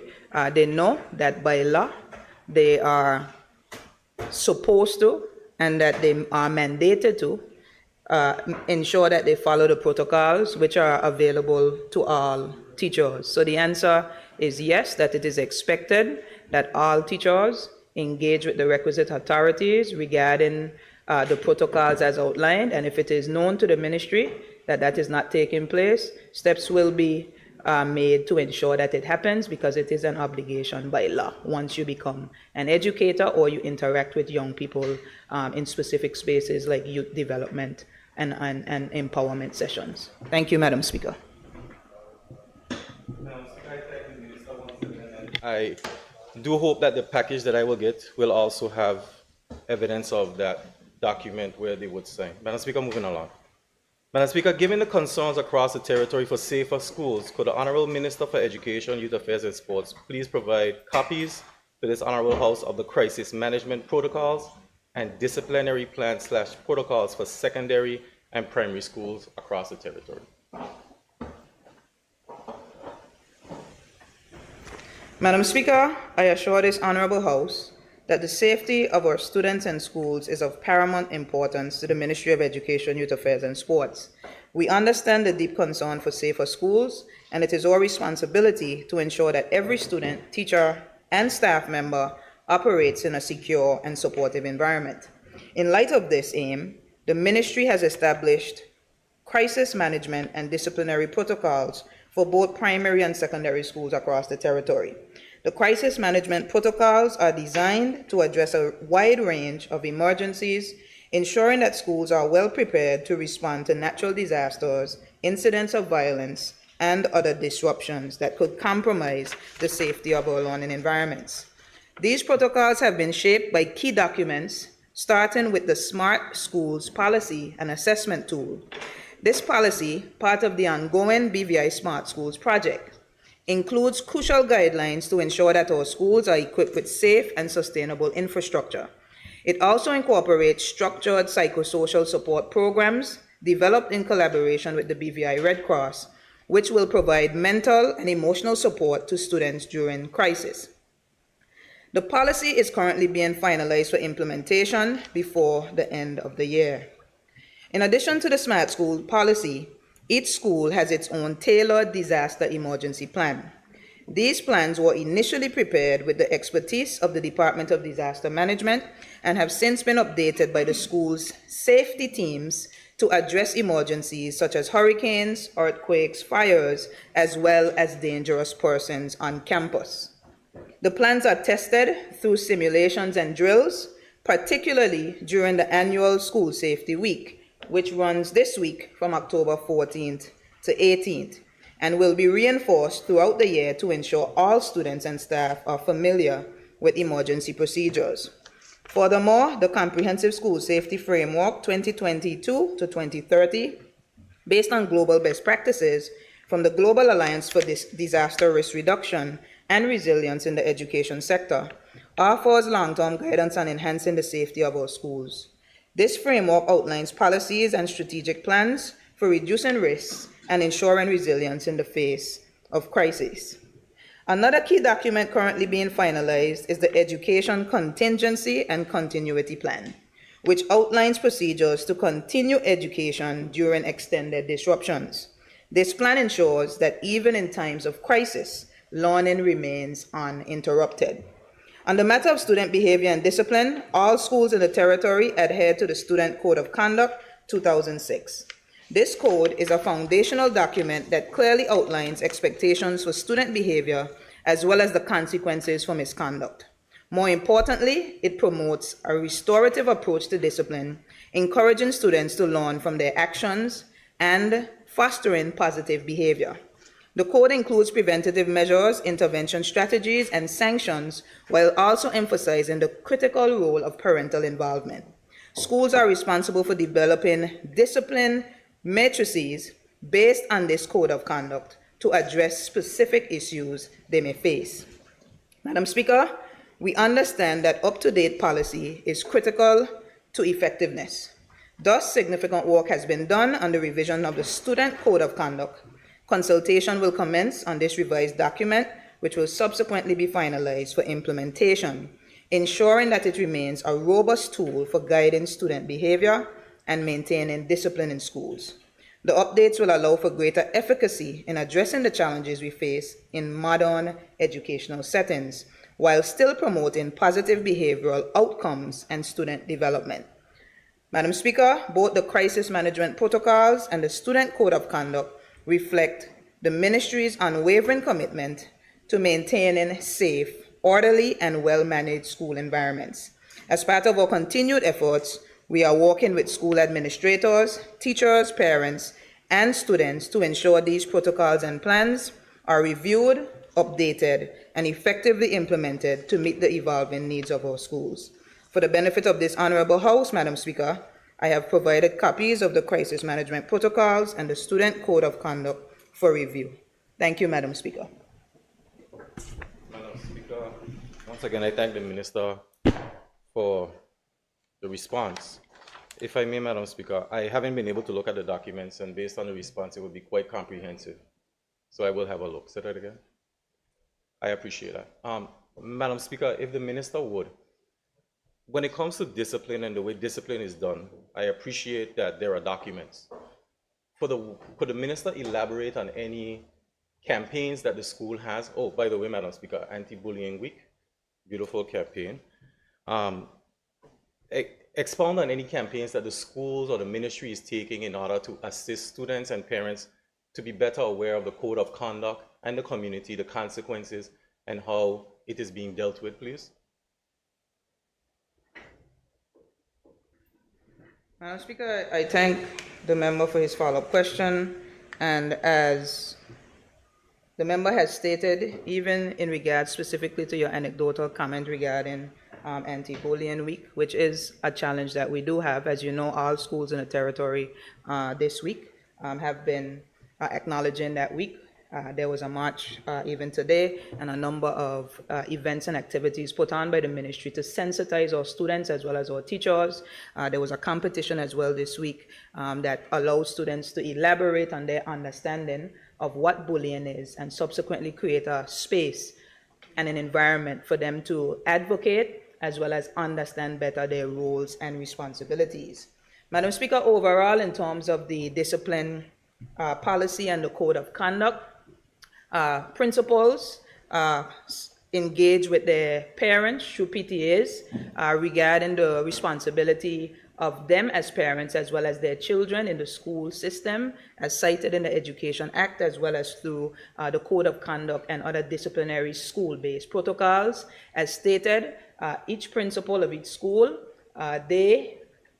They know that by law they are supposed to and that they are mandated to ensure that they follow the protocols which are available to all teachers. So the answer is yes, that it is expected that all teachers engage with the requisite authorities regarding the protocols as outlined, and if it is known to the ministry that that is not taking place, steps will be made to ensure that it happens, because it is an obligation by law once you become an educator or you interact with young people in specific spaces like youth development and empowerment sessions. Thank you, Madam Speaker. I do hope that the package that I will get will also have evidence of that document where they would sign. Madam Speaker, moving along. Madam Speaker, given the concerns across the territory for safer schools, could the Honorable Minister for Education, Youth Affairs and Sports please provide copies to this Honorable House of the crisis management protocols and disciplinary plans/protocols for secondary and primary schools across the territory? Madam Speaker, I assure this Honorable House that the safety of our students and schools is of paramount importance to the Ministry of Education, Youth Affairs and Sports. We understand the deep concern for safer schools, and it is our responsibility to ensure that every student, teacher, and staff member operates in a secure and supportive environment. In light of this aim, the Ministry has established crisis management and disciplinary protocols for both primary and secondary schools across the territory. The crisis management protocols are designed to address a wide range of emergencies, ensuring that schools are well prepared to respond to natural disasters, incidents of violence, and other disruptions that could compromise the safety of our learning environments. These protocols have been shaped by key documents, starting with the Smart Schools Policy and Assessment Tool. This policy, part of the ongoing BVI Smart Schools project, includes crucial guidelines to ensure that our schools are equipped with safe and sustainable infrastructure. It also incorporates structured psychosocial support programs developed in collaboration with the BVI Red Cross, which will provide mental and emotional support to students during crisis. The policy is currently being finalized for implementation before the end of the year. In addition to the Smart School policy, each school has its own tailored disaster emergency plan. These plans were initially prepared with the expertise of the Department of Disaster Management and have since been updated by the school's safety teams to address emergencies such as hurricanes, earthquakes, fires, as well as dangerous persons on campus. The plans are tested through simulations and drills, particularly during the annual School Safety Week, which runs this week from October 14th to 18th, and will be reinforced throughout the year to ensure all students and staff are familiar with emergency procedures. Furthermore, the Comprehensive School Safety Framework 2022 to 2030, based on global best practices from the Global Alliance for Disaster Risk Reduction and Resilience in the Education Sector, offers long-term guidance on enhancing the safety of our schools. This framework outlines policies and strategic plans for reducing risks and ensuring resilience in the face of crisis. Another key document currently being finalized is the Education Contingency and Continuity Plan, which outlines procedures to continue education during extended disruptions. This plan ensures that even in times of crisis, learning remains uninterrupted. On the matter of student behavior and discipline, all schools in the territory adhere to the Student Code of Conduct 2006. This code is a foundational document that clearly outlines expectations for student behavior as well as the consequences for misconduct. More importantly, it promotes a restorative approach to discipline, encouraging students to learn from their actions and fostering positive behavior. The code includes preventative measures, intervention strategies, and sanctions, while also emphasizing the critical role of parental involvement. Schools are responsible for developing discipline matrices based on this code of conduct to address specific issues they may face. Madam Speaker, we understand that up-to-date policy is critical to effectiveness. Thus, significant work has been done on the revision of the Student Code of Conduct. Consultation will commence on this revised document, which will subsequently be finalized for implementation, ensuring that it remains a robust tool for guiding student behavior and maintaining discipline in schools. The updates will allow for greater efficacy in addressing the challenges we face in modern educational settings, while still promoting positive behavioral outcomes and student development. Madam Speaker, both the crisis management protocols and the Student Code of Conduct reflect the Ministry's unwavering commitment to maintaining safe, orderly, and well-managed school environments. As part of our continued efforts, we are working with school administrators, teachers, parents, and students to ensure these protocols and plans are reviewed, updated, and effectively implemented to meet the evolving needs of our schools. For the benefit of this Honorable House, Madam Speaker, I have provided copies of the crisis management protocols and the Student Code of Conduct for review. Thank you, Madam Speaker. Madam Speaker, once again, I thank the Minister for the response. If I may, Madam Speaker, I haven't been able to look at the documents, and based on the response, it would be quite comprehensive. So I will have a look. Say that again. I appreciate that. Madam Speaker, if the Minister would, when it comes to discipline and the way discipline is done, I appreciate that there are documents. Could the Minister elaborate on any campaigns that the school has? Oh, by the way, Madam Speaker, Anti-Bullying Week, beautiful campaign. Expound on any campaigns that the schools or the ministry is taking in order to assist students and parents to be better aware of the code of conduct and the community, the consequences, and how it is being dealt with, please. Madam Speaker, I thank the member for his follow-up question. And as the member has stated, even in regards specifically to your anecdotal comment regarding Anti-Bullying Week, which is a challenge that we do have. As you know, all schools in the territory this week have been acknowledging that week. There was a march even today and a number of events and activities put on by the ministry to sensitize our students as well as our teachers. There was a competition as well this week that allowed students to elaborate on their understanding of what bullying is and subsequently create a space and an environment for them to advocate as well as understand better their roles and responsibilities. Madam Speaker, overall, in terms of the discipline policy and the code of conduct, principals engage with their parents through PTAs regarding the responsibility of them as parents as well as their children in the school system, as cited in the Education Act, as well as through the Code of Conduct and other disciplinary school-based protocols. As stated, each principal of each school, they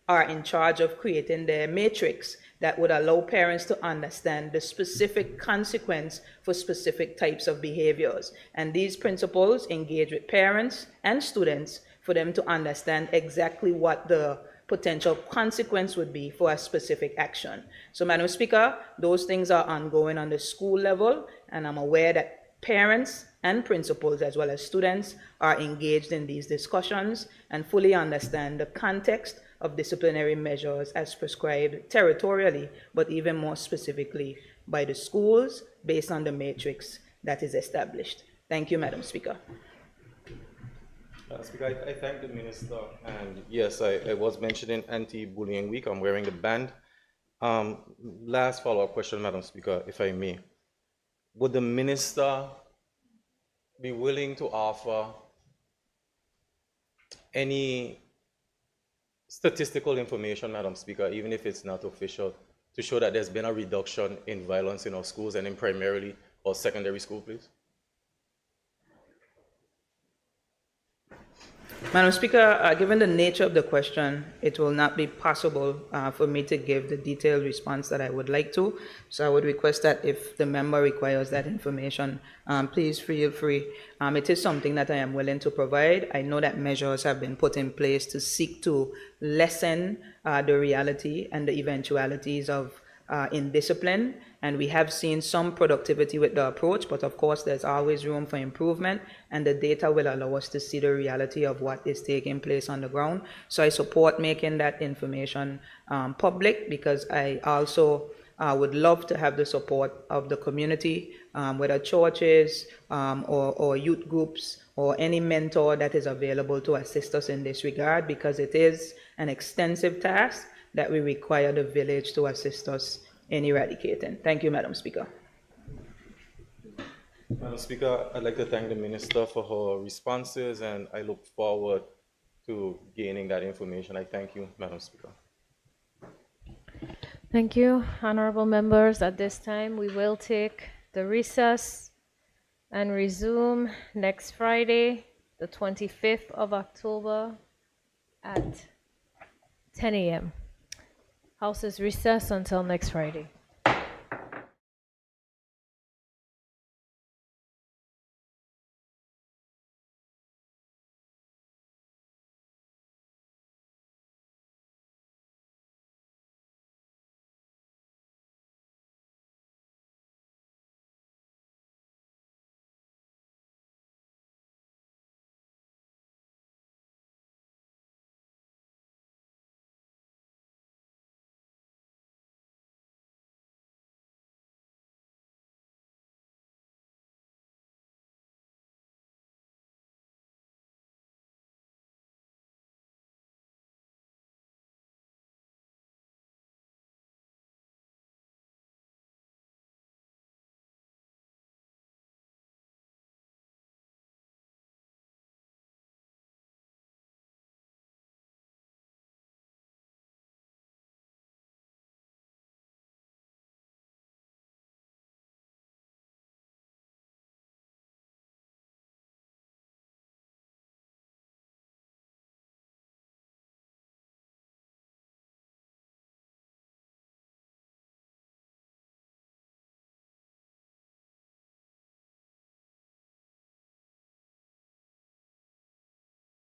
are in charge of creating their matrix that would allow parents to understand the specific consequence for specific types of behaviors. And these principals engage with parents and students for them to understand exactly what the potential consequence would be for a specific action. So, Madam Speaker, those things are ongoing on the school level, and I'm aware that parents and principals as well as students are engaged in these discussions and fully understand the context of disciplinary measures as prescribed territorially, but even more specifically by the schools based on the matrix that is established. Thank you, Madam Speaker. Speaker, I thank the Minister, and yes, I was mentioning Anti-Bullying Week. I'm wearing the band. Last follow-up question, Madam Speaker, if I may. Would the Minister be willing to offer any statistical information, Madam Speaker, even if it's not official, to show that there's been a reduction in violence in our schools and in primarily our secondary school, please? Madam Speaker, given the nature of the question, it will not be possible for me to give the detailed response that I would like to. So I would request that if the member requires that information, please feel free. It is something that I am willing to provide. I know that measures have been put in place to seek to lessen the reality and the eventualities of indiscipline, and we have seen some productivity with the approach, but of course there's always room for improvement, and the data will allow us to see the reality of what is taking place on the ground. So I support making that information public, because I also would love to have the support of the community, whether churches or youth groups or any mentor that is available to assist us in this regard, because it is an extensive task that we require the village to assist us in eradicating. Thank you, Madam Speaker. Madam Speaker, I'd like to thank the Minister for her responses, and I look forward to gaining that information. I thank you, Madam Speaker. Thank you, honorable members. At this time, we will take the recess and resume next Friday, the 25th of October at 10 a.m. House is recessed until next Friday.